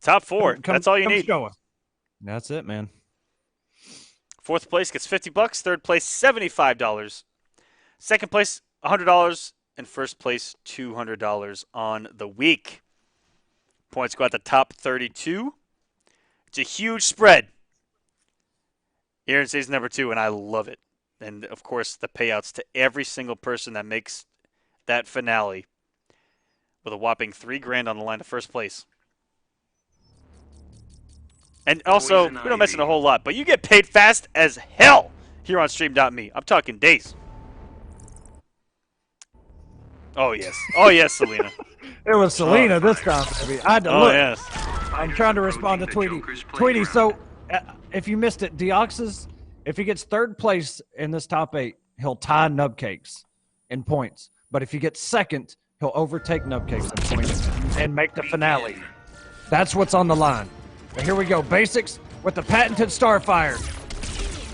top 4. That's all you need. That's it, man. 4th place gets $50. 3rd place, $75. 2nd place, $100. And 1st place, $200 on the week. Points go at the top 32. It's a huge spread here in season number 2, and I love it. And, of course, the payouts to every single person that makes that finale with a whopping $3,000 on the line to 1st place. And also, we don't mention a whole lot, but you get paid fast as hell here on stream.me. I'm talking days. Oh, yes. Oh, yes, Selena. It was Selena this time, baby. I had to look. Yes. I'm trying to respond to Tweedy. Tweedy, so if you missed it, Deoxys, if he gets 3rd place in this top 8, he'll tie Nubcakes in points. But if he gets 2nd, he'll overtake Nubcakes in points and make the finale. That's what's on the line. But here we go. Basics with the patented Starfire.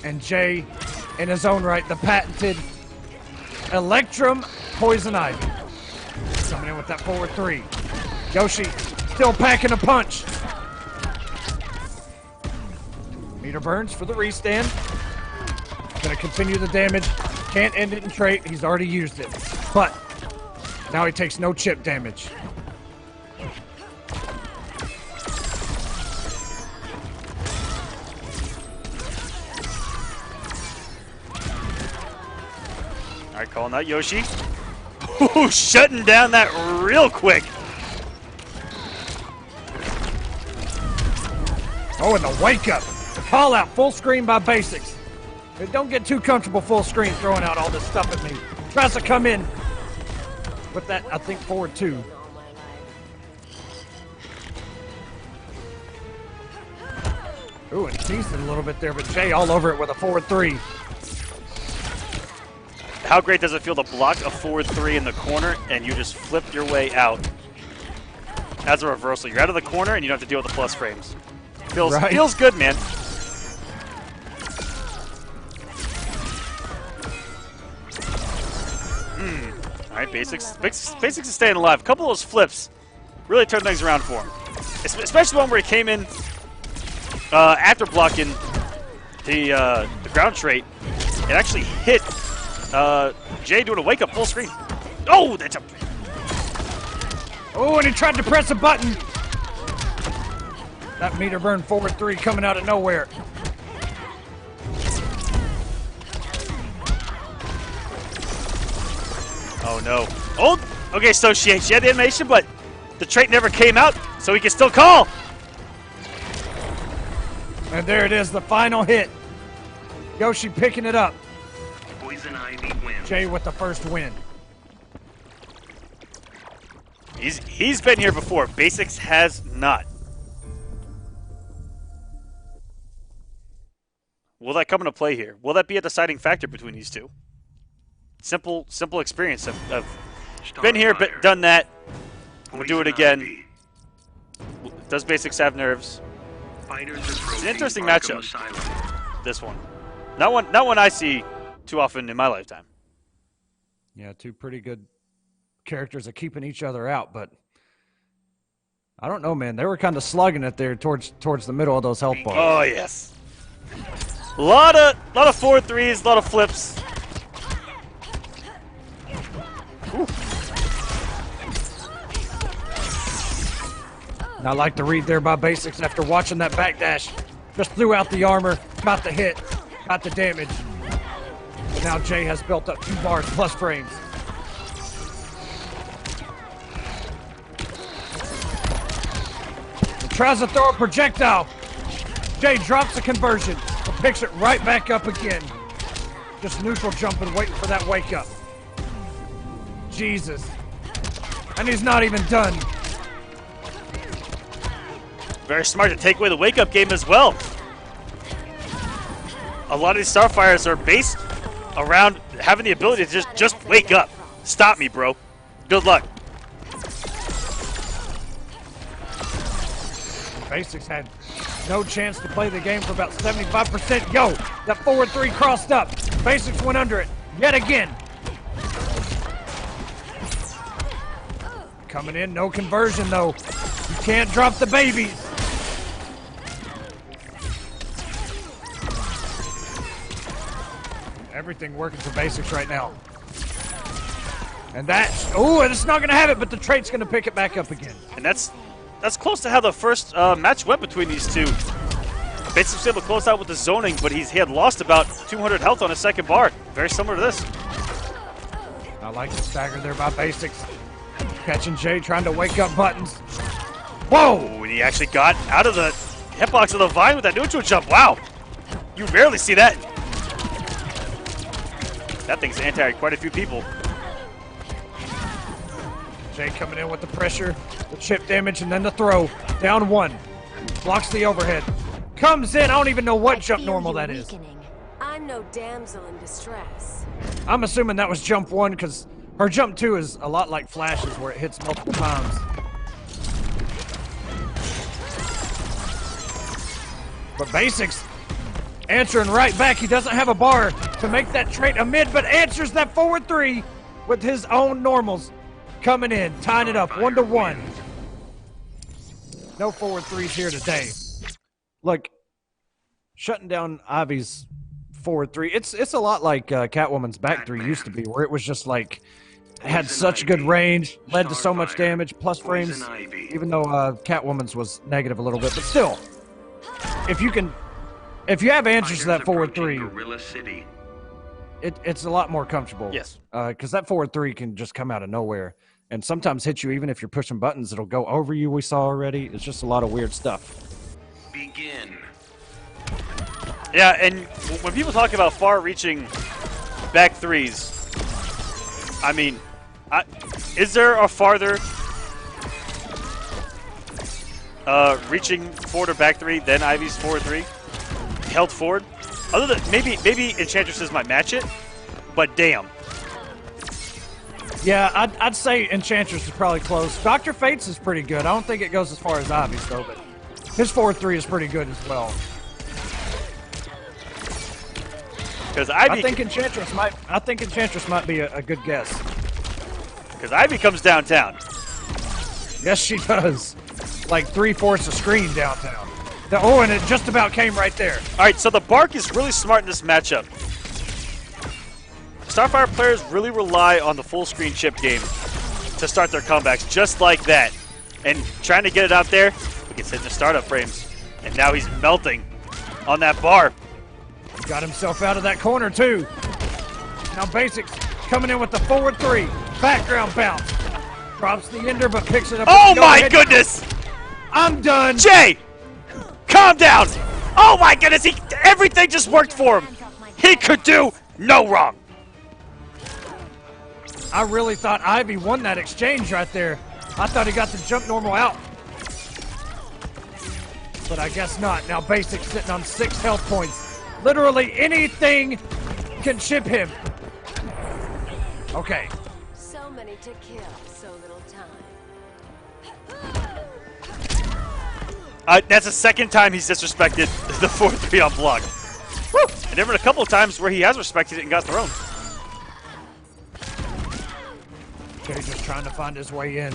And Jay, in his own right, the patented Electrum Poison Ivy. Coming in with that forward 3. Yoshi still packing a punch. Meter burns for the restand. Gonna continue the damage. Can't end it in trait. He's already used it. But now he takes no chip damage. All right, calling out Yoshi. Ooh, shutting down that real quick. Oh, and the wake up. The call out full screen by Basics. Don't get too comfortable full screen throwing out all this stuff at me. Tries to come in with that, I think, forward 2. Ooh, and he teased it a little bit there, but Jay all over it with a forward 3. How great does it feel to block a forward 3 in the corner and you just flip your way out as a reversal? You're out of the corner and you don't have to deal with the plus frames. Feels good, man. All right, Basics is staying alive. A couple of those flips really turned things around for him, especially the one where he came in after blocking the ground trait. It actually hit Jay doing a wake up full screen. Oh, that's a. Oh, and he tried to press a button. That meter burn forward 3 coming out of nowhere. Oh no. Oh, okay, so she had the animation, but the trait never came out, so he can still call. And there it is, the final hit. Yoshi picking it up. Poison Ivy wins. Jay with the first win. He's been here before. Basics has not. Will that come into play here? Will that be a deciding factor between these two? Simple experience. I've been here, but done that. I'm gonna do it again. Does Basics have nerves? It's an interesting matchup. This one, not one I see too often in my lifetime. Yeah, 2 pretty good characters are keeping each other out, but I don't know, man. They were kind of slugging it there towards the middle of those health bars. Oh yes, a lot of forward 3s, a lot of flips. Ooh. I like the read there by Basics after watching that backdash. Just threw out the armor, got the hit, got the damage. And now Jay has built up 2 bars plus frames. And tries to throw a projectile. Jay drops the conversion, but picks it right back up again. Just neutral jumping, waiting for that wake up. Jesus. And he's not even done. Very smart to take away the wake-up game as well. A lot of these Starfires are based around having the ability to just wake up. Stop me, bro. Good luck. Basics had no chance to play the game for about 75%. Yo, that forward 3 crossed up. Basics went under it yet again. Coming in, no conversion though. You can't drop the babies. Everything working for Basics right now. And that, oh, it's not going to have it, but the trait's going to pick it back up again. And that's close to how the first match went between these two. Basics was able to close out with the zoning, but he had lost about 200 health on his second bar. Very similar to this. I like the stagger there by Basics. Catching Jay, trying to wake up buttons. Whoa! And he actually got out of the hitbox of the vine with that neutral jump. Wow! You rarely see that. That thing's anti quite a few people. Jay coming in with the pressure, the chip damage, and then the throw. Down 1. Blocks the overhead. Comes in. I don't even know what jump normal that is. I'm no damsel in distress. I'm assuming that was jump 1 because her jump 2 is a lot like Flash's where it hits multiple times. But Basics Answering right back. He doesn't have a bar to make that trait a mid, but answers that forward 3 with his own normals coming in, tying it up 1-1. No forward 3s here today. Look, shutting down Ivy's forward 3, it's a lot like Catwoman's back 3 used to be, where it was just like, had such good range, led to so much damage, plus frames, even though Catwoman's was negative a little bit, but still, if you have answers to that forward 3, it's a lot more comfortable. Yes. Because that forward 3 can just come out of nowhere and sometimes hit you even if you're pushing buttons. It'll go over you, we saw already. It's just a lot of weird stuff. Begin. Yeah, and when people talk about far-reaching back 3s, I mean, is there a farther reaching forward or back 3 than Ivy's forward 3? Held forward? Other than maybe Enchantresses might match it, but damn. Yeah, I'd say Enchantress is probably close. Dr. Fate's is pretty good. I don't think it goes as far as Ivy's though, but his forward 3 is pretty good as well. Because I think Enchantress might be a good guess. Because Ivy comes downtown. Yes, she does. Like 3/4 of screen downtown. Oh, and it just about came right there. All right, so the Bark is really smart in this matchup. Starfire players really rely on the full screen chip game to start their comebacks, just like that. And trying to get it out there, he gets hit in the startup frames. And now he's melting on that bar. Got himself out of that corner, too. Now Basics coming in with the forward 3. Background bounce. Drops the ender, but picks it up. Oh, my goodness! I'm done. Jay! Calm down! Oh, my goodness! Everything just worked for him. He could do no wrong. I really thought Ivy won that exchange right there. I thought he got the jump normal out. But I guess not. Now Basics sitting on 6 health points. Literally anything can chip him. Okay. So many to kill, so little time. That's the second time he's disrespected the 4-3 on block. Woo! And there have been a couple of times where he has respected it and got thrown. Jay just trying to find his way in.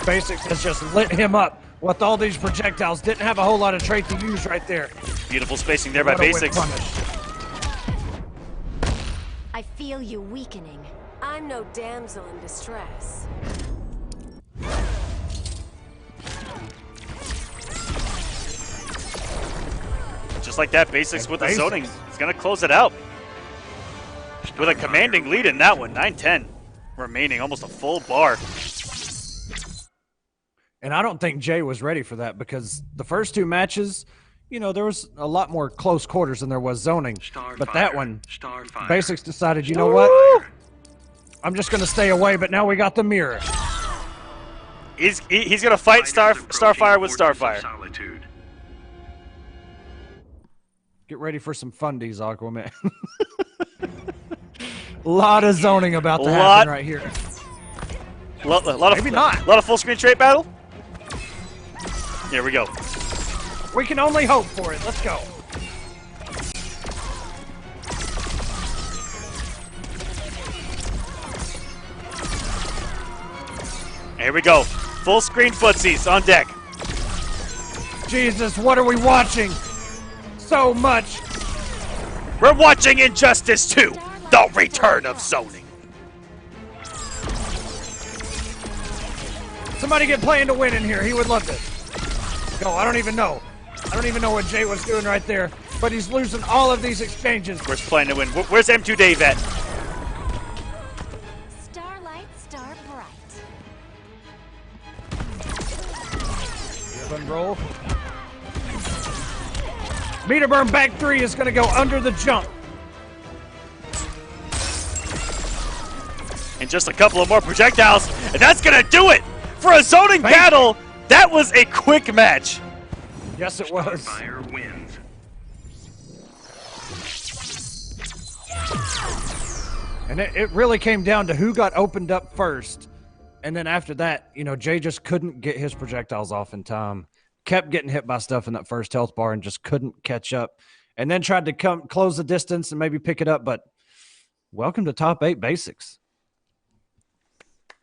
Basics has just lit him up with all these projectiles. Didn't have a whole lot of trait to use right there. Beautiful spacing there by Basics. I feel you weakening. I'm no damsel in distress. Just like that, Basics with the zoning. He's going to close it out. With a commanding lead in that one, 9-10 remaining, almost a full bar. And I don't think Jay was ready for that because the first 2 matches, you know, there was a lot more close quarters than there was zoning. But that one, Basics decided, you know what? I'm just going to stay away, but now we got the mirror. He's going to fight Starfire with Starfire. Get ready for some fundies, Aquaman. A lot of zoning about to happen right here. Maybe not. A lot of full screen trait battle. Here we go. We can only hope for it. Let's go. Here we go. Full screen footsies on deck. Jesus, what are we watching? So much. We're watching Injustice 2, the return of zoning. Somebody get playing to win in here. He would love this. No, I don't even know. I don't even know what Jay was doing right there, but he's losing all of these exchanges. Where's playing to win? Where's M2 Dave at? Starlight, star bright. Give and roll. Meter burn back 3 is going to go under the jump. And just a couple of more projectiles, and that's going to do it for a zoning battle. That was a quick match. Yes, it was. Fire wins. And it really came down to who got opened up first. And then after that, you know, Jay just couldn't get his projectiles off in time. Kept getting hit by stuff in that first health bar and just couldn't catch up. and then tried to close the distance and maybe pick it up. But welcome to Top 8 Basics.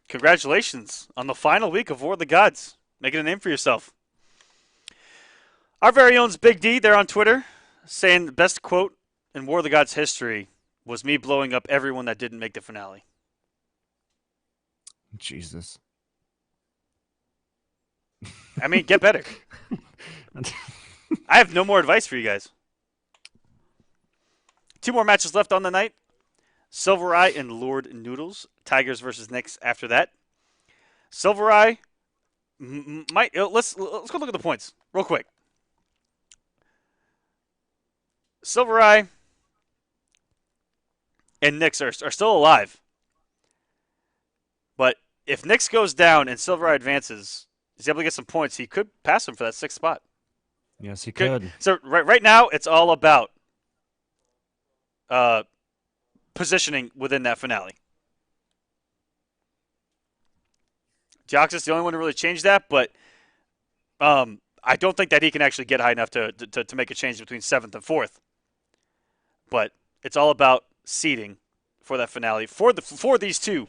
Congratulations on the final week of War of the Gods. Making a name for yourself. Our very own Big D there on Twitter saying the best quote in War of the Gods history was me blowing up everyone that didn't make the finale. Jesus. I mean, get better. I have no more advice for you guys. 2 more matches left on the night. SylverRye and Lord Noodles. Tigers versus Knicks after that. SylverRye might... Let's go look at the points real quick. SylverRye and Knicks are still alive. But if Knicks goes down and SylverRye advances, he's able to get some points, he could pass him for that 6th spot. Yes, he could. So right now, it's all about positioning within that finale. Deoxys, the only one to really change that, but I don't think that he can actually get high enough to make a change between 7th and 4th. But it's all about seeding for that finale for these two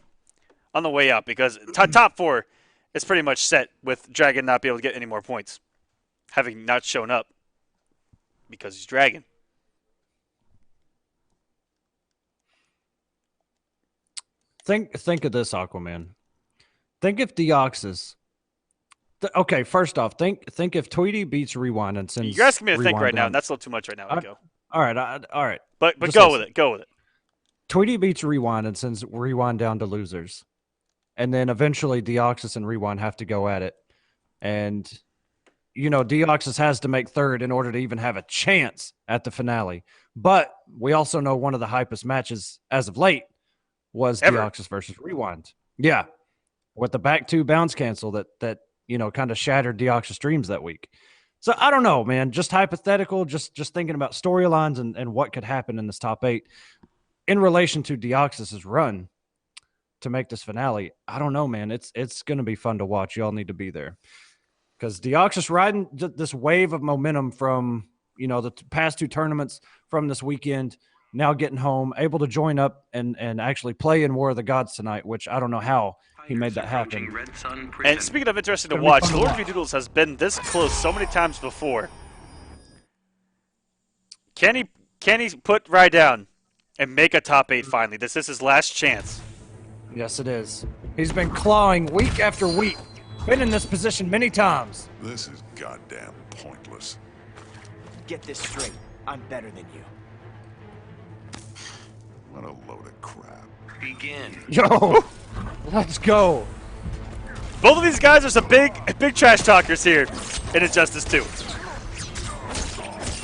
on the way out, because top 4 is pretty much set with Dragon not be able to get any more points, having not shown up because he's Dragon. Think of this, Aquaman. Think if Deoxys. Okay, first off, think if Tweedy beats Rewind and sends. You're asking me to think Rewind right now, down. and that's a little too much right now. Go. All right, all right. But Just go listen. with it. Go with it. Tweedy beats Rewind and sends Rewind down to losers, and then eventually Deoxys and Rewind have to go at it, and Deoxys has to make 3rd in order to even have a chance at the finale. But we also know one of the hypest matches as of late was Deoxys versus Rewind. Yeah, with the back 2 bounce cancel that kind of shattered Deoxys' dreams that week. So I don't know, man. Just hypothetical, just thinking about storylines and what could happen in this top 8 in relation to Deoxys' run to make this finale. I don't know, man. It's going to be fun to watch. Y'all need to be there because Deoxys riding this wave of momentum from the past 2 tournaments from this weekend. Now getting home, able to join up and actually play in War of the Gods tonight, which I don't know how he made that happen. And speaking of interesting to watch, Lord of Noodles has been this close so many times before. Can he put Rye down and make a top 8 finally? This is his last chance. Yes, it is. He's been clawing week after week. Been in this position many times. This is goddamn pointless. Get this straight. I'm better than you. What a load of crap. Begin. Yo, let's go. Both of these guys are some big trash talkers here in Injustice 2. We're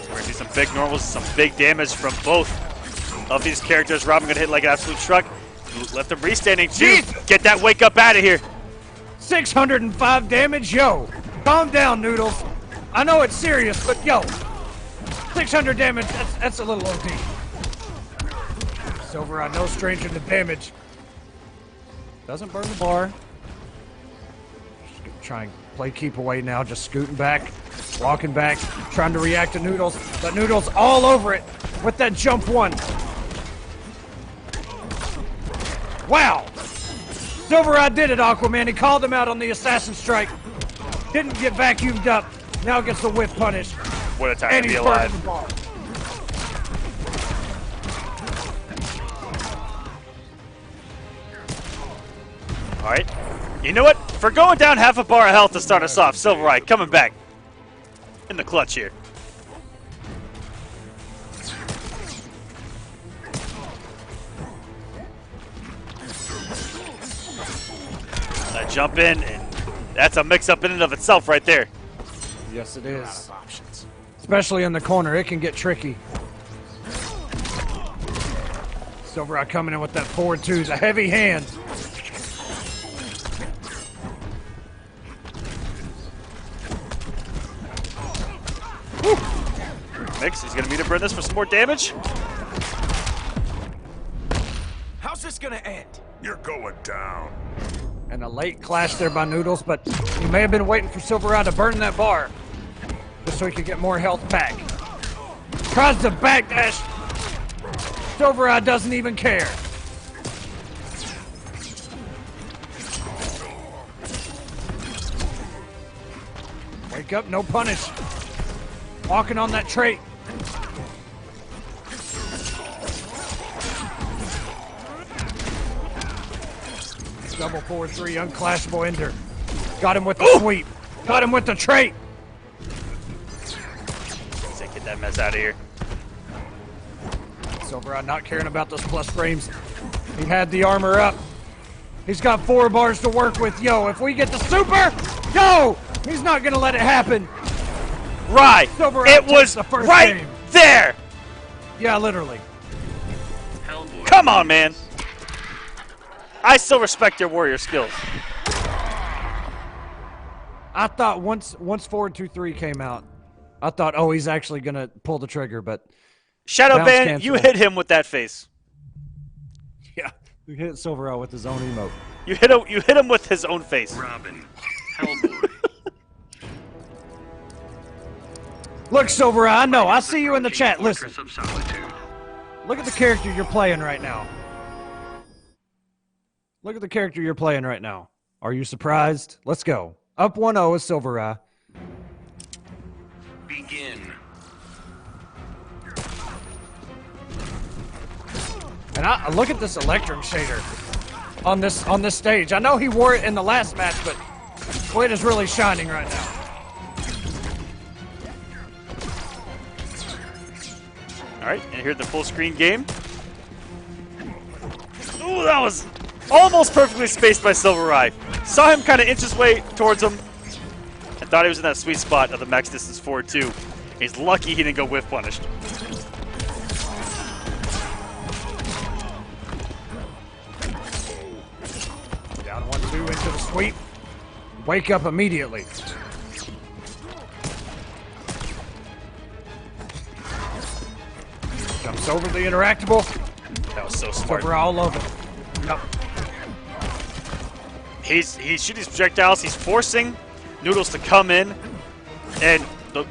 going to see some big normals, some big damage from both of these characters. Robin going to hit like an absolute truck. Let them restanding too. Get that wake up out of here. 605 damage. Yo, calm down, Noodles. I know it's serious, but yo, 600 damage, that's a little OD. SylverRye, no stranger to damage. Doesn't burn the bar. Just gonna try and play keep away now, just scooting back, walking back, trying to react to Noodles. But Noodles all over it with that jump 1. Wow! SylverRye did it, Aquaman. He called him out on the assassin strike. Didn't get vacuumed up. Now gets the whiff punish. What a time to be alive. All right. You know what? For going down half a bar of health to start us off, SylverRye coming back in the clutch here. Jump in, and that's a mix-up in and of itself right there. Yes, it is. Especially in the corner, it can get tricky. SylverRye coming in with that forward 2s, a heavy hand. Mix, he's going to meet to burn this for some more damage. How's this gonna end? You're going down. And a late clash there by Noodles, but he may have been waiting for SylverRye to burn that bar just so he could get more health back. Tries to backdash. SylverRye doesn't even care. Wake up, no punish. Walking on that trait. Double 4-3, unclashable ender. Got him with the sweep. Got him with the trait. Say, get that mess out of here. SylverRye not caring about those plus frames. He had the armor up. He's got 4 bars to work with. Yo, if we get the super, yo! He's not gonna let it happen. Right. It was right game. there. Yeah, literally. Come on, man. I still respect your warrior skills. I thought once forward 2-3 came out, I thought, oh, he's actually gonna pull the trigger, but Shadowban, you hit him with that face. Yeah, you hit SylverRye with his own emote. You hit him with his own face. Robin, Hellboy. Look, SylverRye, I know. I see you in the chat. Listen. Look at the character you're playing right now. Look at the character you're playing right now. Are you surprised? Let's go. Up 1-0 is SylverRye. Begin. And I look at this Electrum shader on this stage. I know he wore it in the last match, but boy, it is really shining right now. All right, and here's the full screen game. Ooh, that was almost perfectly spaced by SylverRye. Saw him kind of inch his way towards him. I thought he was in that sweet spot of the max distance forward too. He's lucky he didn't go whiff punished. Down 1-2 into the sweep. Wake up immediately. Jumps over the interactable. That was so smart. SylverRye all over. Yep. He's shooting these projectiles. He's forcing Noodles to come in, and the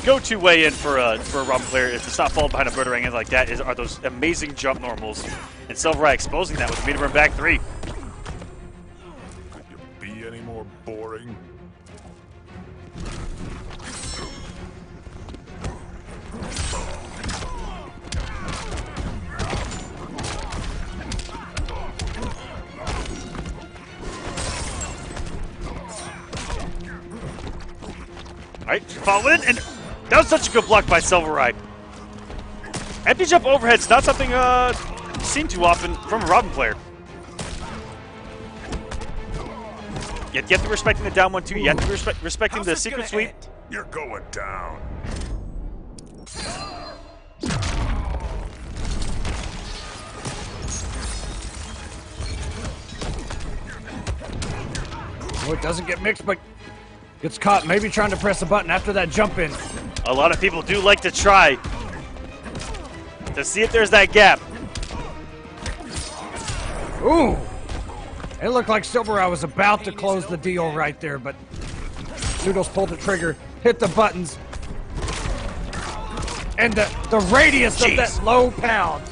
go-to way in for a Robin player, if it's not falling behind a bird or anything like that, are those amazing jump normals. And SylverRye exposing that with a meter and back 3. Could you be any more boring? Alright, follow in, and that was such a good block by SylverRye. Empty jump overhead's not something seen too often from a Robin player. You have to be respecting the down 1-2. You have to be respecting the secret sweep. You're going down. Oh, it doesn't get mixed, but gets caught maybe trying to press a button after that jump in. A lot of people do like to try to see if there's that gap. Ooh! It looked like SylverRye was about to close the deal right there, but Noodles pulled the trigger, hit the buttons, and the radius of that low pound.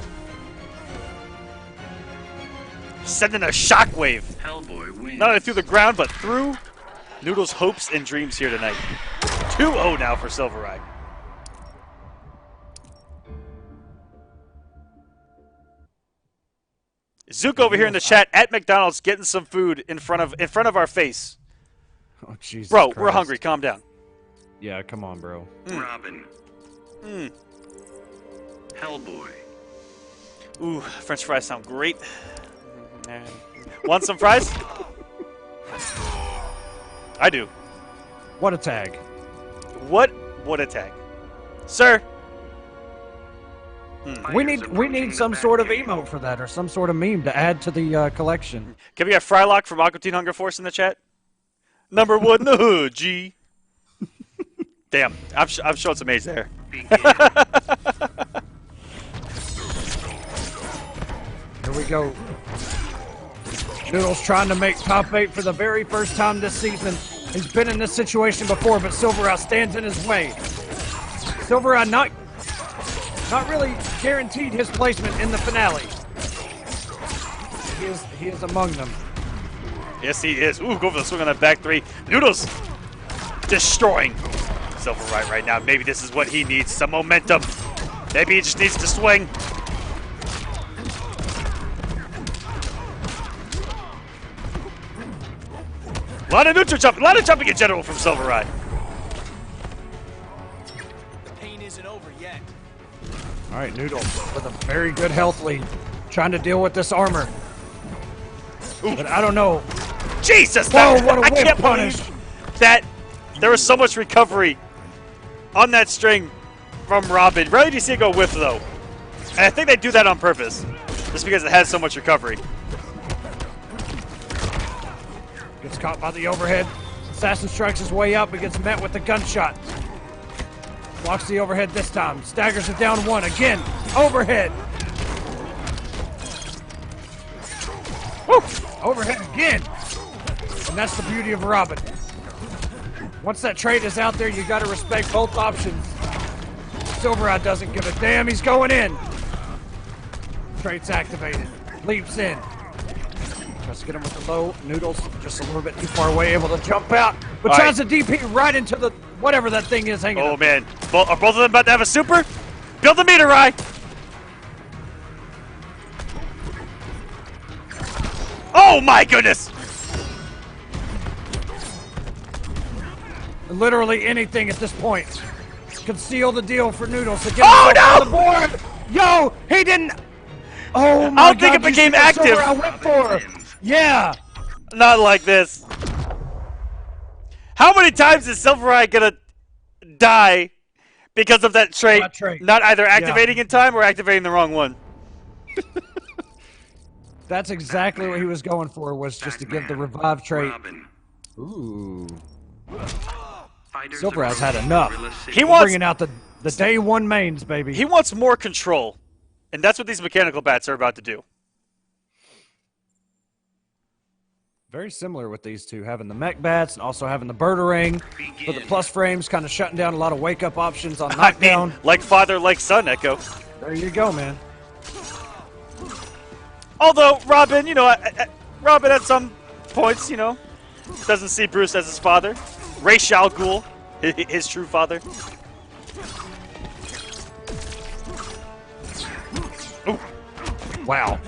Sending a shockwave. Hellboy wins. Not only through the ground, but through Noodles' hopes and dreams here tonight. 2-0 now for SylverRye. Zook over here in the chat at McDonald's getting some food in front of our face. Oh Jesus, bro, Christ. We're hungry. Calm down. Yeah, come on, bro. Robin. Hellboy. Ooh, French fries sound great. Want some fries? I do. What a tag. What a tag. Sir. We need some sort of emote for that, or some sort of meme to add to the collection. Can we have Frylock from Aqua Teen Hunger Force in the chat? Number 1 in the hood, G. Damn, I've shown some A's there. Here we go. Noodles trying to make top 8 for the very first time this season. He's been in this situation before, but SylverRye stands in his way. SylverRye not not really guaranteed his placement in the finale. He is among them. Yes, he is. Ooh, go for the swing on that back three. Noodles destroying SylverRye right now. Maybe this is what he needs, some momentum. Maybe he just needs to swing. A lot of neutral jumping, a lot of jumping in general from SylverRye. The pain isn't over yet. All right, Noodles with a very good health lead, trying to deal with this armor. Ooh. But I don't know. Jesus! Whoa, what a I whip can't punish! believe that there was so much recovery on that string from Robin. Rarely do you see it go whiff, though. And I think they do that on purpose, just because it has so much recovery. Gets caught by the overhead. Assassin strikes his way up, but gets met with the gunshot. Blocks the overhead this time. Staggers it down one. Again, overhead. Woo! Overhead again. And that's the beauty of Robin. Once that trade is out there, you got to respect both options. SylverRye doesn't give a damn. He's going in. Trade's activated. Leaps in. Tries to get him with the low. Noodles just a little bit too far away, able to jump out. But tries to DP right into the whatever that thing is hanging. Oh, man. Are both of them about to have a super? Build the meter, Rye. Oh, my goodness. Literally anything at this point could seal the deal for Noodles to get on the board. Yo, he didn't. Oh my I don't think it became active. I went for. Yeah. Not like this. How many times is SylverRye gonna die because of that trait? Not either activating in time or activating the wrong one. That's exactly what he was going for, was just to give the revive trait. Ooh. SylverRye's had enough. He wants bringing out the day one mains, baby. He wants more control, and that's what these mechanical bats are about to do. Very similar with these two, having the mech bats and also having the Birdarang with the plus frames, kind of shutting down a lot of wake-up options on knockdown. I mean, like father, like son, Echo. There you go, man. Although, Robin, you know, Robin at some points, you know, doesn't see Bruce as his father. Ra's al Ghul, his true father. Ooh. Wow.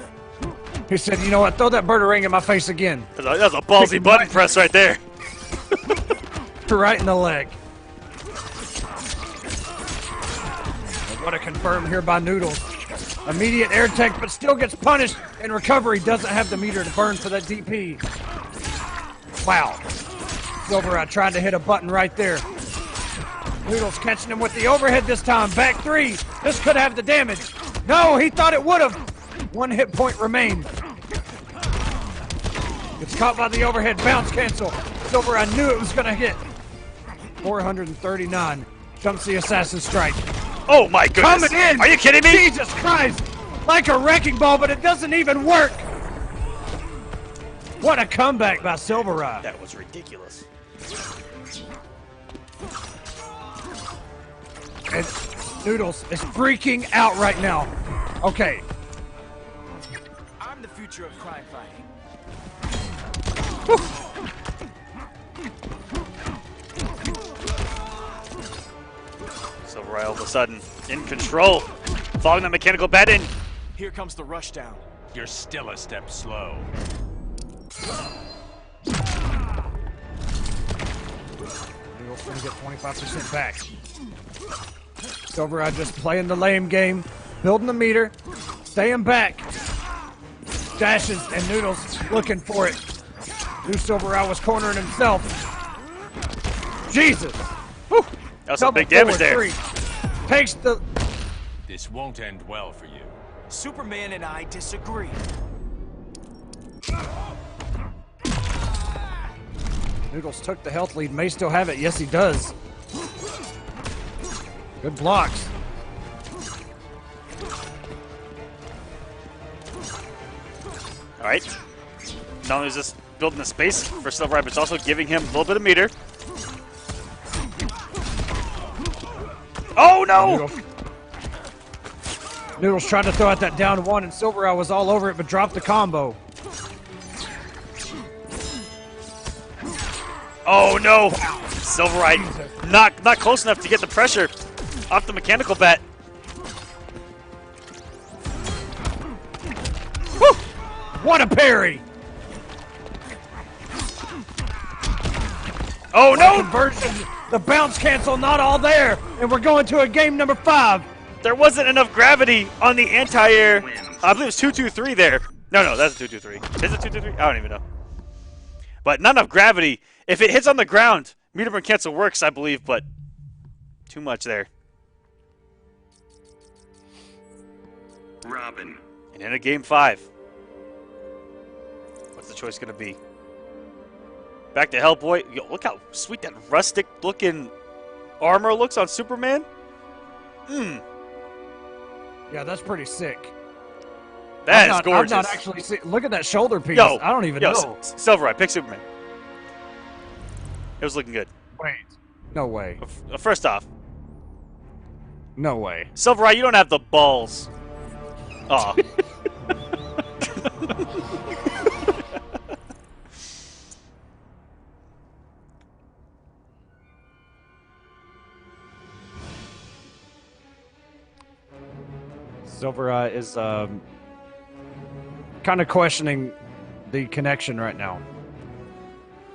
He said, you know what, throw that Birdarang in my face again. That's a ballsy button press right there. Right in the leg. What a confirm here by Noodles. Immediate air tech, but still gets punished, and recovery doesn't have the meter to burn for that DP. Wow. SylverRye tried to hit a button right there. Noodles catching him with the overhead this time. Back three. This could have the damage. No, he thought it would have. One hit point remained. Gets caught by the overhead. Bounce cancel. SylverRye knew it was going to hit. 439. Jumps the assassin strike. Oh my goodness. Coming in. Are you kidding me? Jesus Christ. Like a wrecking ball, but it doesn't even work. What a comeback by SylverRye. That was ridiculous. And Noodles is freaking out right now. Okay. I'm the future of crime fighting. SylverRye all of a sudden in control. Following that mechanical bat in. Here comes the rushdown. You're still a step slow. Noodles gonna get 25% back. SylverRye just playing the lame game, building the meter, staying back. Dashes and Noodles looking for it. Knew SylverRye was cornering himself. Jesus! Whew. That was some big damage there. Three. Takes the... This won't end well for you. Superman and I disagree. Noodles took the health lead. May still have it. Yes, he does. Good blocks. All right. Not only is this building the space for SylverRye, but it's also giving him a little bit of meter. Oh no! Noodles tried to throw out that down one, and SylverRye was all over it, but dropped the combo. Oh no! SylverRye not close enough to get the pressure off the mechanical bat. Woo! What a parry! Oh no! Conversion, the bounce cancel, not all there, and we're going to a game number 5. There wasn't enough gravity on the anti-air. I believe it's 2-2-3 there. No, that's a 2-2-3. Is it 2-2-3? I don't even know. But not enough gravity. If it hits on the ground, meter burn cancel works, I believe, but too much there. Robin. And in a game 5, what's the choice going to be? Back to Hellboy. Yo, look how sweet that rustic-looking armor looks on Superman. Yeah, that's pretty sick. That is gorgeous. I've not actually seen. Look at that shoulder piece. Yo, I don't even know. SylverRye, pick Superman. It was looking good. Wait. No way. First off, no way. SylverRye, you don't have the balls. Aw. SylverRye is kind of questioning the connection right now.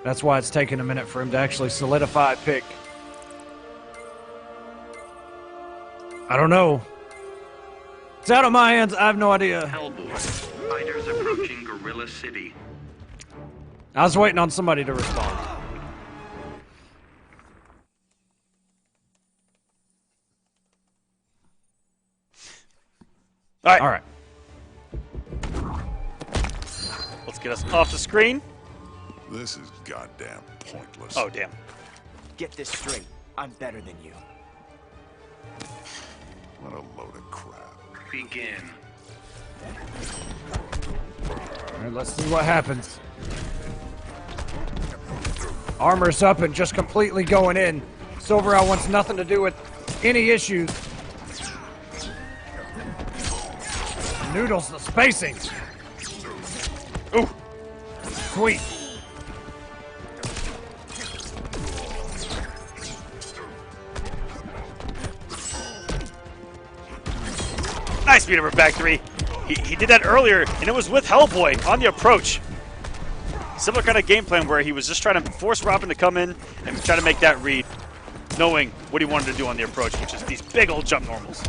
That's why it's taken a minute for him to actually solidify a pick. I don't know. It's out of my hands. I have no idea. Hellboy. Fighters approaching Gorilla City. I was waiting on somebody to respond. All right. Let's get us off the screen. This is goddamn pointless. Oh, damn. Get this straight. I'm better than you. What a load of crap. Begin. All right, let's see what happens. Armor's up and just completely going in. SylverRye wants nothing to do with any issues. Noodles, the spacing. Ooh. Sweet. Nice beat over back 3. He did that earlier, and it was with Hellboy on the approach. Similar kind of game plan where he was just trying to force Robin to come in and try to make that read, knowing what he wanted to do on the approach, which is these big old jump normals.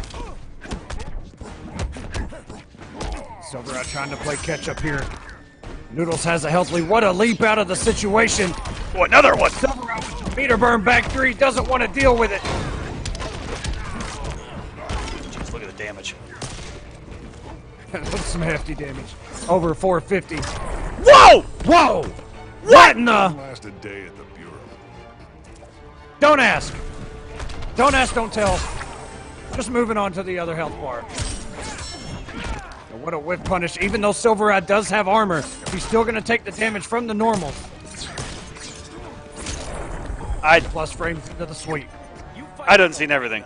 SylverRye trying to play catch up here. Noodles has a health lead. What a leap out of the situation. Oh, another one. SylverRye with the meter burn back 3. Doesn't want to deal with it. Jeez, look at the damage. That's some hefty damage. Over 450. Whoa! Whoa! What in the? Last a day at the Bureau. Don't ask. Don't ask, don't tell. Just moving on to the other health bar. And what a whiff punish. Even though SylverRye does have armor, he's still going to take the damage from the normals. Plus frames into the sweep. I done seen everything.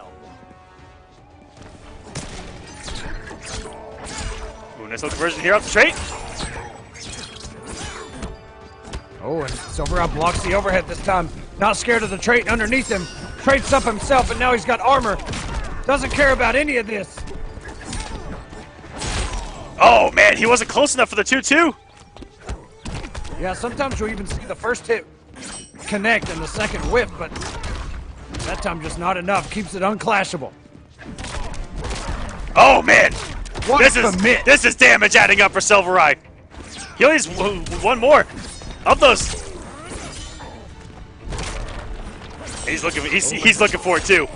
Ooh, nice little conversion here off the trait. Oh, and SylverRye blocks the overhead this time. Not scared of the trait underneath him. Traits up himself, and now he's got armor. Doesn't care about any of this. Oh, man, he wasn't close enough for the 2-2. Yeah, sometimes you'll even see the first hit connect and the second whiff, but that time just not enough. Keeps it unclashable. Oh, man. What This is damage adding up for SylverRye. He only needs one more of those. He's looking for it too.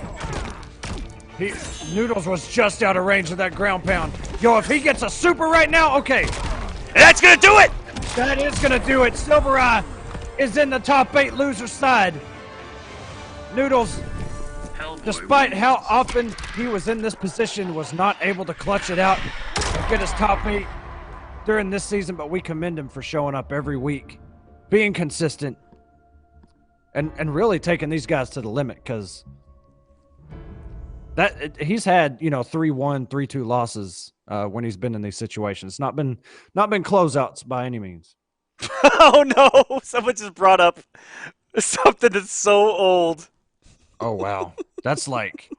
Noodles was just out of range of that ground pound. Yo, if he gets a super right now, okay. And that's gonna do it. That is gonna do it. SylverRye is in the top 8 loser side. Noodles, despite how often he was in this position, was not able to clutch it out and get his top 8 during this season, but we commend him for showing up every week, being consistent, and really taking these guys to the limit, because He's had 3-1, 3-2 losses when he's been in these situations. Not been closeouts by any means. Oh no! Someone just brought up something that's so old. Oh wow, that's like,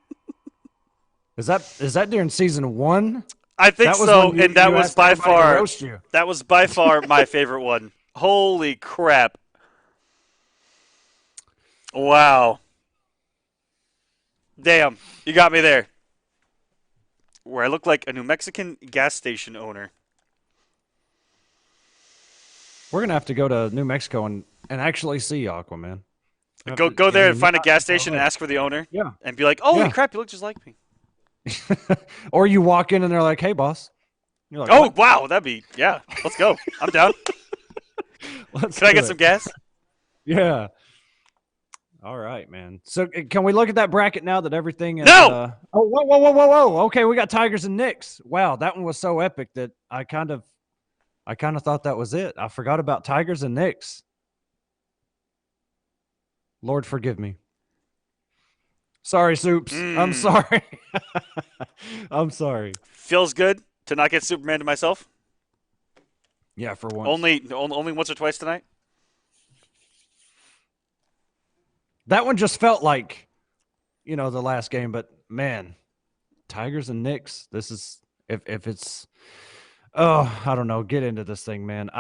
is that during season 1? I think so, and that was by far my favorite one. Holy crap! Wow. Damn, you got me there. Where I look like a New Mexican gas station owner. We're gonna have to go to New Mexico and actually see Aquaman. Go there and find a gas station and ask for the owner. Yeah. And be like, holy crap, you look just like me. Or you walk in and they're like, hey, boss. You're like, oh, what? wow, that'd be, yeah, let's go. I'm down. Can I get some gas? Yeah. All right, man. So can we look at that bracket now that everything is... No! Oh, whoa. Okay, we got Tigers and Knicks. Wow, that one was so epic that I kind of thought that was it. I forgot about Tigers and Knicks. Lord, forgive me. Sorry, Soups. I'm sorry. I'm sorry. Feels good to not get Superman to myself. Yeah, for once. Only once or twice tonight. That one just felt like, the last game. But man, Tigers and Knicks. This is if it's. Oh, I don't know. Get into this thing, man.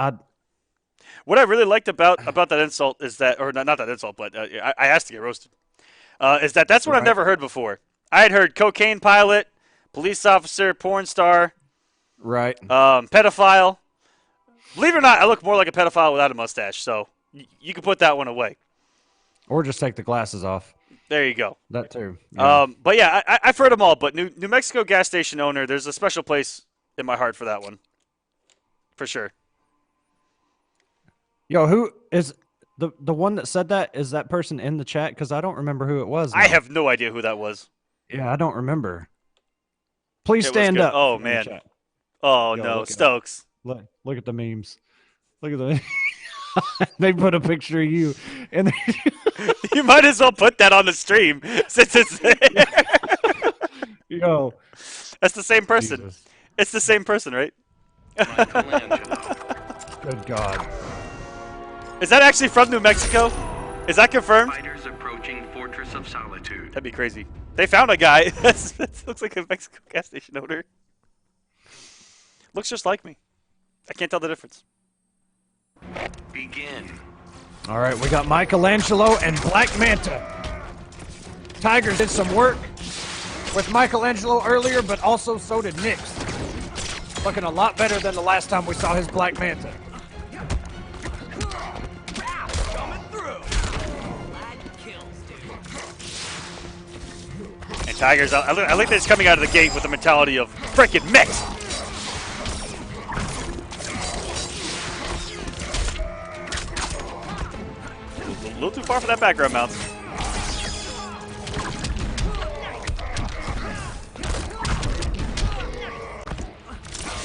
What I really liked about that insult is that, or not that insult, but I asked to get roasted. Is that's what I've never heard before. I had heard cocaine pilot, police officer, porn star, right? Pedophile. Believe it or not, I look more like a pedophile without a mustache, so you can put that one away. Or just take the glasses off. There you go. That too. Yeah. But yeah, I've heard them all. But New Mexico gas station owner, there's a special place in my heart for that one, for sure. Yo, who is the one that said that? Is that person in the chat? Because I don't remember who it was now. I have no idea who that was. Yeah, I don't remember. Please stand up. Oh, man. Oh, no. Stokes. Look at the memes. Look at the they put a picture of you. And you might as well put that on the stream since it's there. Yo. That's the same person. Jesus. It's the same person, right? Good God. Is that actually from New Mexico? Is that confirmed? Fighters approaching Fortress of Solitude. That'd be crazy. They found a guy. That looks like a Mexico gas station owner. Looks just like me. I can't tell the difference. Begin. All right, we got Michelangelo and Black Manta. Tigers did some work with Michelangelo earlier, but also so did Knicks. Looking a lot better than the last time we saw his Black Manta. And Tigers, I like that it's coming out of the gate with the mentality of freaking mix. A little too far for that background mount.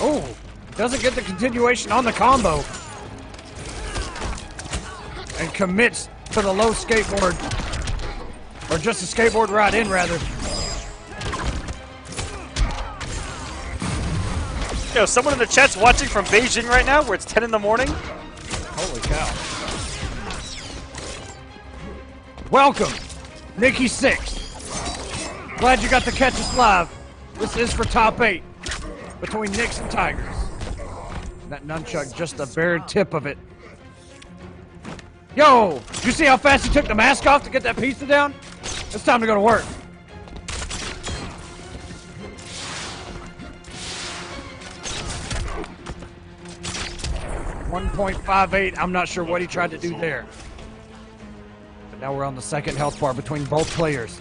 Oh, doesn't get the continuation on the combo. And commits to the low skateboard. Or just a skateboard ride in, rather. Yo, someone in the chat's watching from Beijing right now where it's 10 in the morning. Holy cow. Welcome, Nikki 6. Glad you got to catch us live. This is for top 8 between Knicks and Tigers. That nunchuck, just the bare tip of it. Yo, you see how fast he took the mask off to get that pizza down? It's time to go to work. .58. I'm not sure what he tried to do there. But now we're on the second health bar between both players.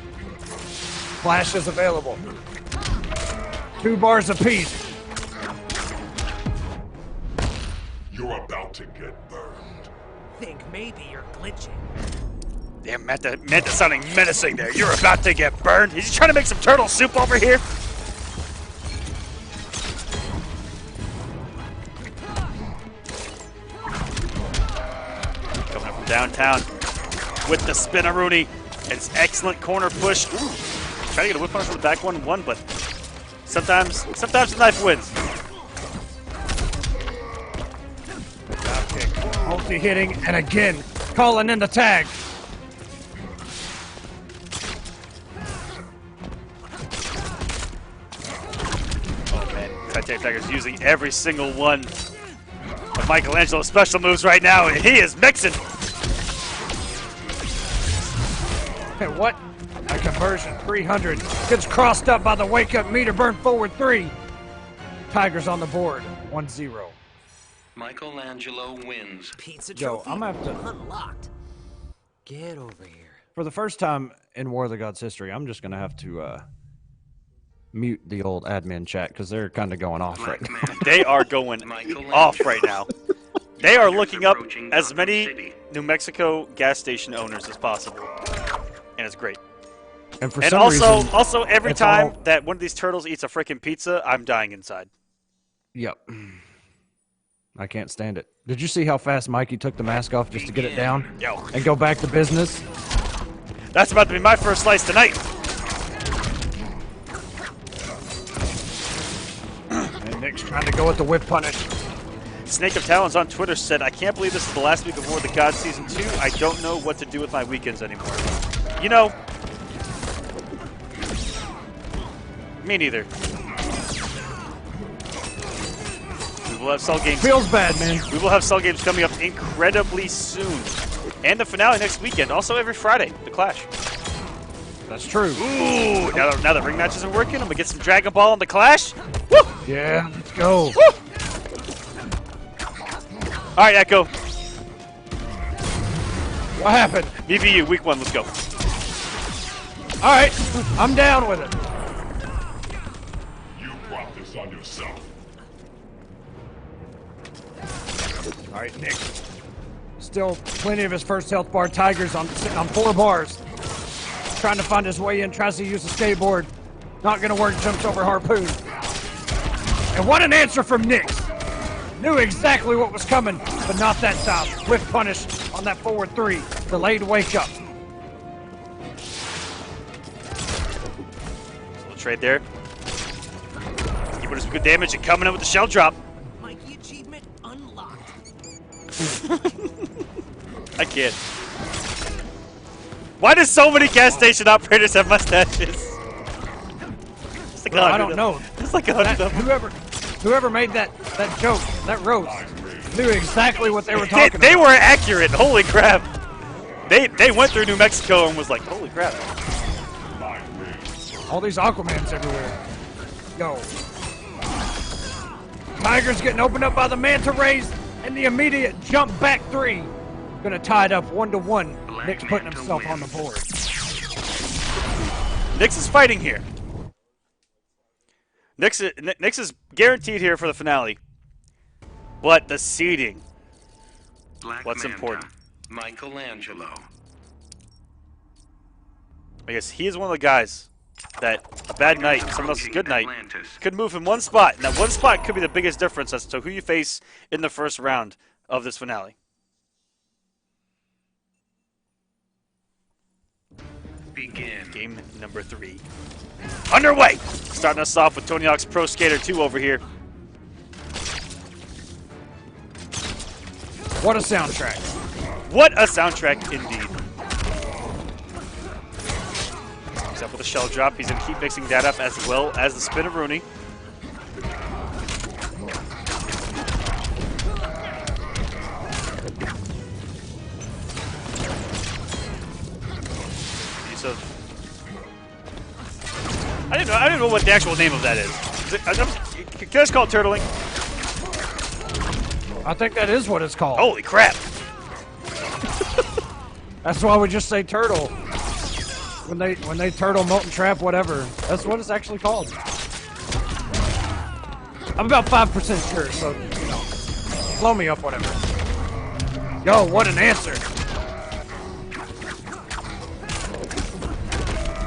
Flash is available. 2 bars apiece. You're about to get burned. Think maybe you're glitching. Damn, Manta sounding menacing there. You're about to get burned. Is he trying to make some turtle soup over here? Coming up from downtown with the spinaroonie. It's excellent corner push. Ooh. Trying to get a whip punish on the back 1-1, but sometimes the knife wins. Multi-hitting, and again, calling in the tag. Oh man, Hayatei Tiger's using every single one of Michelangelo's special moves right now, and he is mixing. And what? A conversion, 300. Gets crossed up by the wake-up meter, burn forward 3. Tigers on the board, 1-0. Michelangelo wins. Pizza Yo, trophy I'm gonna have to... unlocked. Get over here. For the first time in War of the Gods history, I'm just going to have to mute the old admin chat because they're kind of going off right now. They are going off right now. They are looking up as many New Mexico gas station owners as possible. And it's great. And for and some also, reason, also every time all... that one of these turtles eats a freaking pizza, I'm dying inside. Yep. I can't stand it. Did you see how fast Mikey took the mask off just to get it down? Yo. And go back to business? That's about to be my first slice tonight. And Nick's trying to go with the whip punish. Snake of Talons on Twitter said, I can't believe this is the last week of War of the Gods Season 2. I don't know what to do with my weekends anymore. You know, me neither. We will have Cell games. Feels bad, man. We will have Cell games coming up incredibly soon. And the finale next weekend. Also every Friday, the Clash. That's true. Ooh, now that ring matches are working, I'm going to get some Dragon Ball on the Clash. Woo! Yeah, let's go. Woo! All right, Echo. What happened? BBU, week 1, let's go. All right, I'm down with it. You brought this on yourself. All right, Nick. Still plenty of his first health bar. Tigers sitting on 4 bars. Trying to find his way in. Tries to use the skateboard. Not going to work. Jumps over Harpoon. And what an answer from Nick. Knew exactly what was coming, but not that time. Whip punish on that forward 3. Delayed wake up. Little trade there. He put some good damage and coming in with the shell drop. Mikey achievement unlocked. I can't. Why do so many gas station operators have mustaches? It's like I don't know. It's like 100 of them. Whoever made that joke, that roast, knew exactly what they were talking about. They were accurate. Holy crap. They went through New Mexico and was like, holy crap. All these Aquamans everywhere. Yo. Tigers getting opened up by the manta rays and the immediate jump back 3. Gonna tie it up 1-1. Nick's putting himself on the board. Nix is fighting here. Nix is guaranteed here for the finale. But the seeding. What's important? Michelangelo. I guess he is one of the guys that a bad night, someone else's good night, could move in one spot. And that one spot could be the biggest difference as to who you face in the first round of this finale. Begin. Game number 3. Underway! Starting us off with Tony Hawk's Pro Skater 2 over here. What a soundtrack. What a soundtrack indeed. He's up with a shell drop. He's going to keep mixing that up as well as the spin of Rooney. I don't know what the actual name of that is. Can I just call it turtling? I think that is what it's called. Holy crap. That's why we just say turtle. When they turtle, molten trap, whatever. That's what it's actually called. I'm about 5% sure, so blow me up, whatever. Yo, what an answer.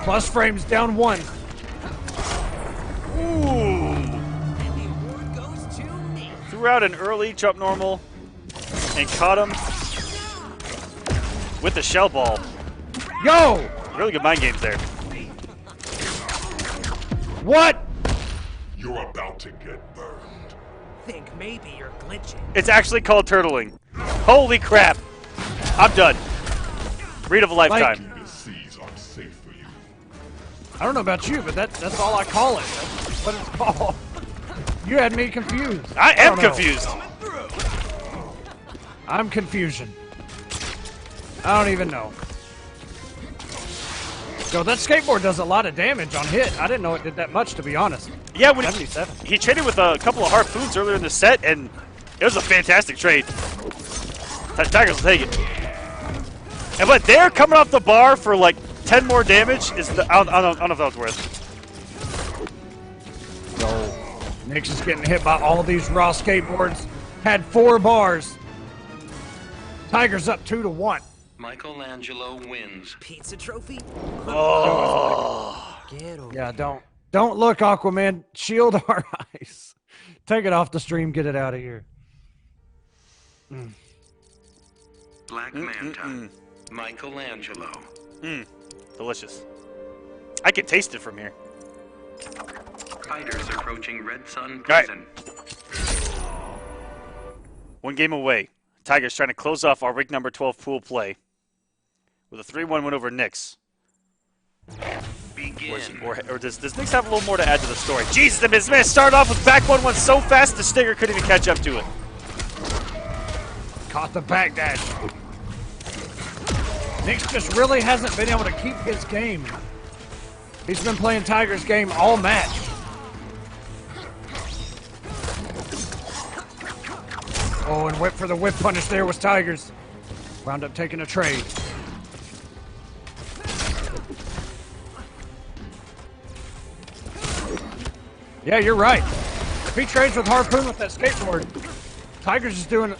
Plus frames down 1. Ooh. Threw out an early jump normal and caught him with the shell ball. Yo! Really good mind games there. What? You're about to get burned. Think maybe you're glitching. It's actually called turtling. Holy crap. I'm done. Read of a lifetime. The seas aren't safe for you. I don't know about you, but that's all I call it. That's what it's called. You had me confused. I am don't know. confused. I'm confusion. I don't even know. So that skateboard does a lot of damage on hit. I didn't know it did that much, to be honest. Yeah, when 77. he traded with a couple of harpoons earlier in the set, and it was a fantastic trade. Tigers will take it. And but they're coming off the bar for like 10 more damage. I don't know if that was worth it. So Nix is getting hit by all these raw skateboards. Had 4 bars. Tigers up 2-1. Michelangelo wins. Pizza trophy? Oh. Yeah, don't look, Aquaman. Shield our eyes. Take it off the stream. Get it out of here. Black Manta. Michelangelo. Delicious. I can taste it from here. Fighters approaching Red Sun Right. Prison. One game away. Tigers trying to close off our week number 12 pool play with a 3-1 win over Knicks. Begin. Or does Knicks have a little more to add to the story? Jesus, this man started off with back 1-1 so fast the Stinger couldn't even catch up to it. Caught the backdash. Nix just really hasn't been able to keep his game. He's been playing Tigers game all match. Oh, and went for the whip punish there was Tigers. Wound up taking a trade. Yeah, you're right. If he trades with Harpoon with that skateboard, Tigers is doing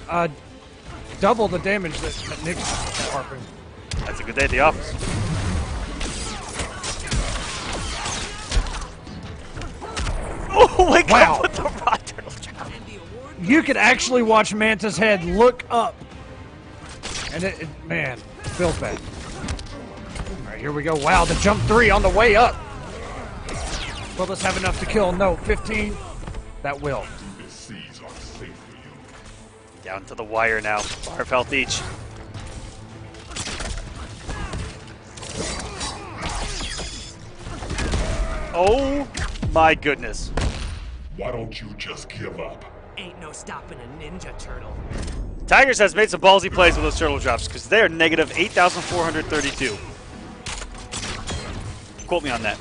double the damage that Nick does with that Harpoon. That's a good day at the office. Oh my God! With the raw turtle trap. You could actually watch Manta's head look up, and man, feels bad. All right, here we go. Wow, the jump 3 on the way up. Will this have enough to kill? No, 15. That will. Down to the wire now. Bar of health each. Oh my goodness. Why don't you just give up? Ain't no stopping a ninja turtle. Tigers has made some ballsy plays with those turtle drops because they are negative 8,432. Quote me on that.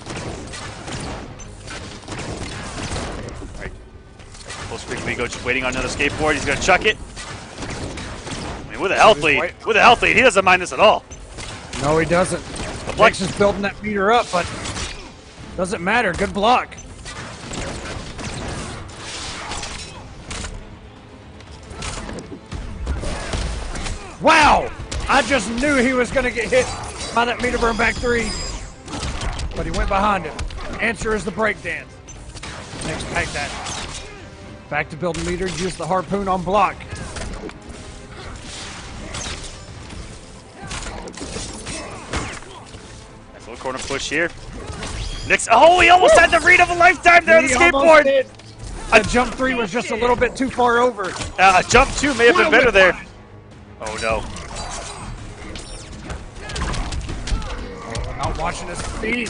All right. Full screen Vigo just waiting on another skateboard. He's going to chuck it. I mean, with a health lead. With a health lead, he doesn't mind this at all. No, he doesn't. The Flex is building that meter up, but doesn't matter. Good block. Wow! I just knew he was going to get hit by that meter burn back 3. But he went behind him. Answer is the breakdance. Next pack that. Back to building meter. Use the harpoon on block. Nice little corner push here. Next. Oh, he almost had the read of a lifetime there on the skateboard. A jump 3 was just a little bit too far over. Jump 2 may have been better there. Oh no. Not watching his speed.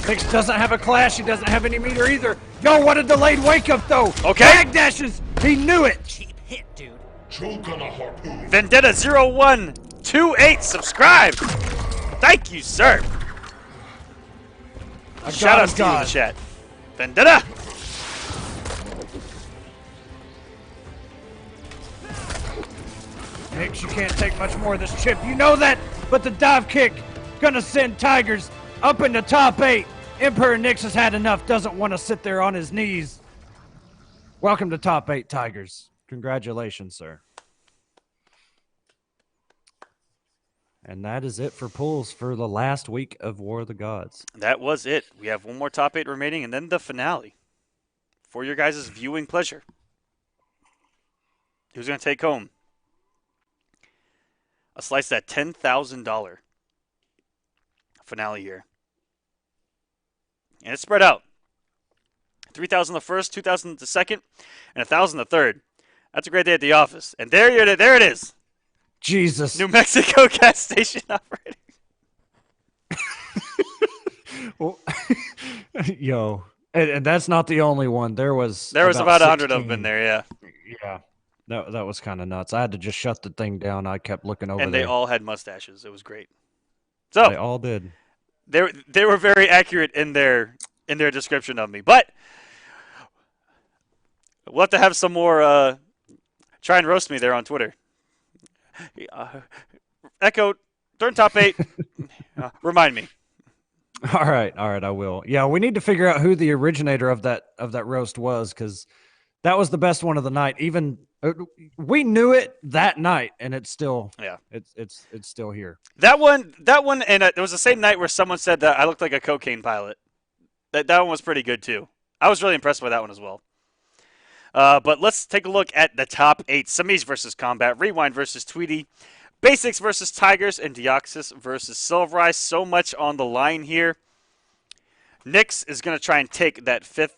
Nix doesn't have a clash. He doesn't have any meter either. Yo, what a delayed wake up though. Okay. Bag dashes. He knew it. Cheap hit, dude. Choke on a harpoon. Vendetta 0128 subscribe. Thank you, sir. Shout out to you in the chat. Vendetta. Nix, you can't take much more of this chip. You know that, but the dive kick gonna send Tigers up in the top 8. Emperor Nix has had enough, doesn't want to sit there on his knees. Welcome to top 8, Tigers. Congratulations, sir. And that is it for pulls for the last week of War of the Gods. That was it. We have one more top 8 remaining and then the finale for your guys' viewing pleasure. Who's going to take home a slice of that $10,000 finale here? And it's spread out. 3,000 the first, 2,000 the second, and 1,000 the third. That's a great day at the office. And there it is. Jesus. New Mexico gas station operator. Well, yo, and that's not the only one. There was about 100 of them in there, yeah. Yeah, that was kind of nuts. I had to just shut the thing down. I kept looking over and there. they all had mustaches. It was great. So they all did. They were very accurate in their description of me. But we'll have to have some more try and roast me there on Twitter. Echo, during top 8, remind me. All right, I will. Yeah, we need to figure out who the originator of that roast was, because that was the best one of the night. Even we knew it that night, and it's still it's still here. That one, and it was the same night where someone said that I looked like a cocaine pilot. That one was pretty good too. I was really impressed by that one as well. But let's take a look at the top 8. Semiij versus Kombat, Rewind versus Tweedy, Basics versus Tigers, and Deoxys versus SylverRye. So much on the line here. Nyx is going to try and take that 5th.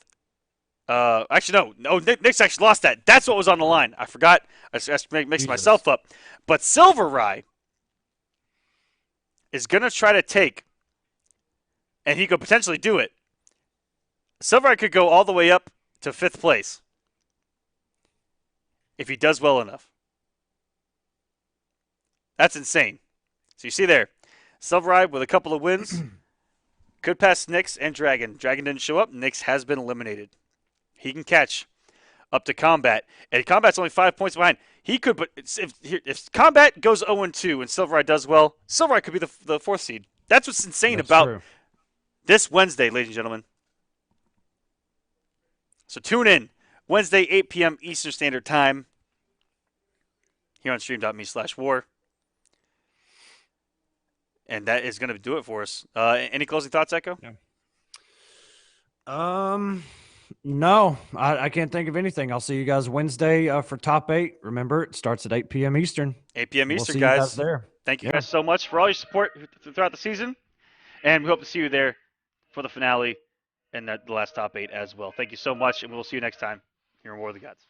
Actually, no. Nyx actually lost that. That's what was on the line. I forgot. I just mixed myself up. But SylverRye is going to try to take, and he could potentially do it. SylverRye could go all the way up to 5th place if he does well enough. That's insane. So you see there, SylverRye with a couple of wins could pass Nyx and Dragon. Dragon didn't show up. Nyx has been eliminated. He can catch up to Kombat, and Kombat's only 5 points behind. He could, but if Kombat goes 0-2 and SylverRye does well, SylverRye could be the 4th seed. That's what's insane about this Wednesday, ladies and gentlemen. So tune in Wednesday, 8 p.m. Eastern Standard Time here on stream.me/war. And that is going to do it for us. Any closing thoughts, Echo? Yeah. No, I can't think of anything. I'll see you guys Wednesday for top 8. Remember, it starts at 8 p.m. Eastern. 8 p.m. We'll Eastern, see guys. You guys there. Thank you guys so much for all your support throughout the season. And we hope to see you there for the finale and the last top 8 as well. Thank you so much, and we'll see you next time here on War of the Gods.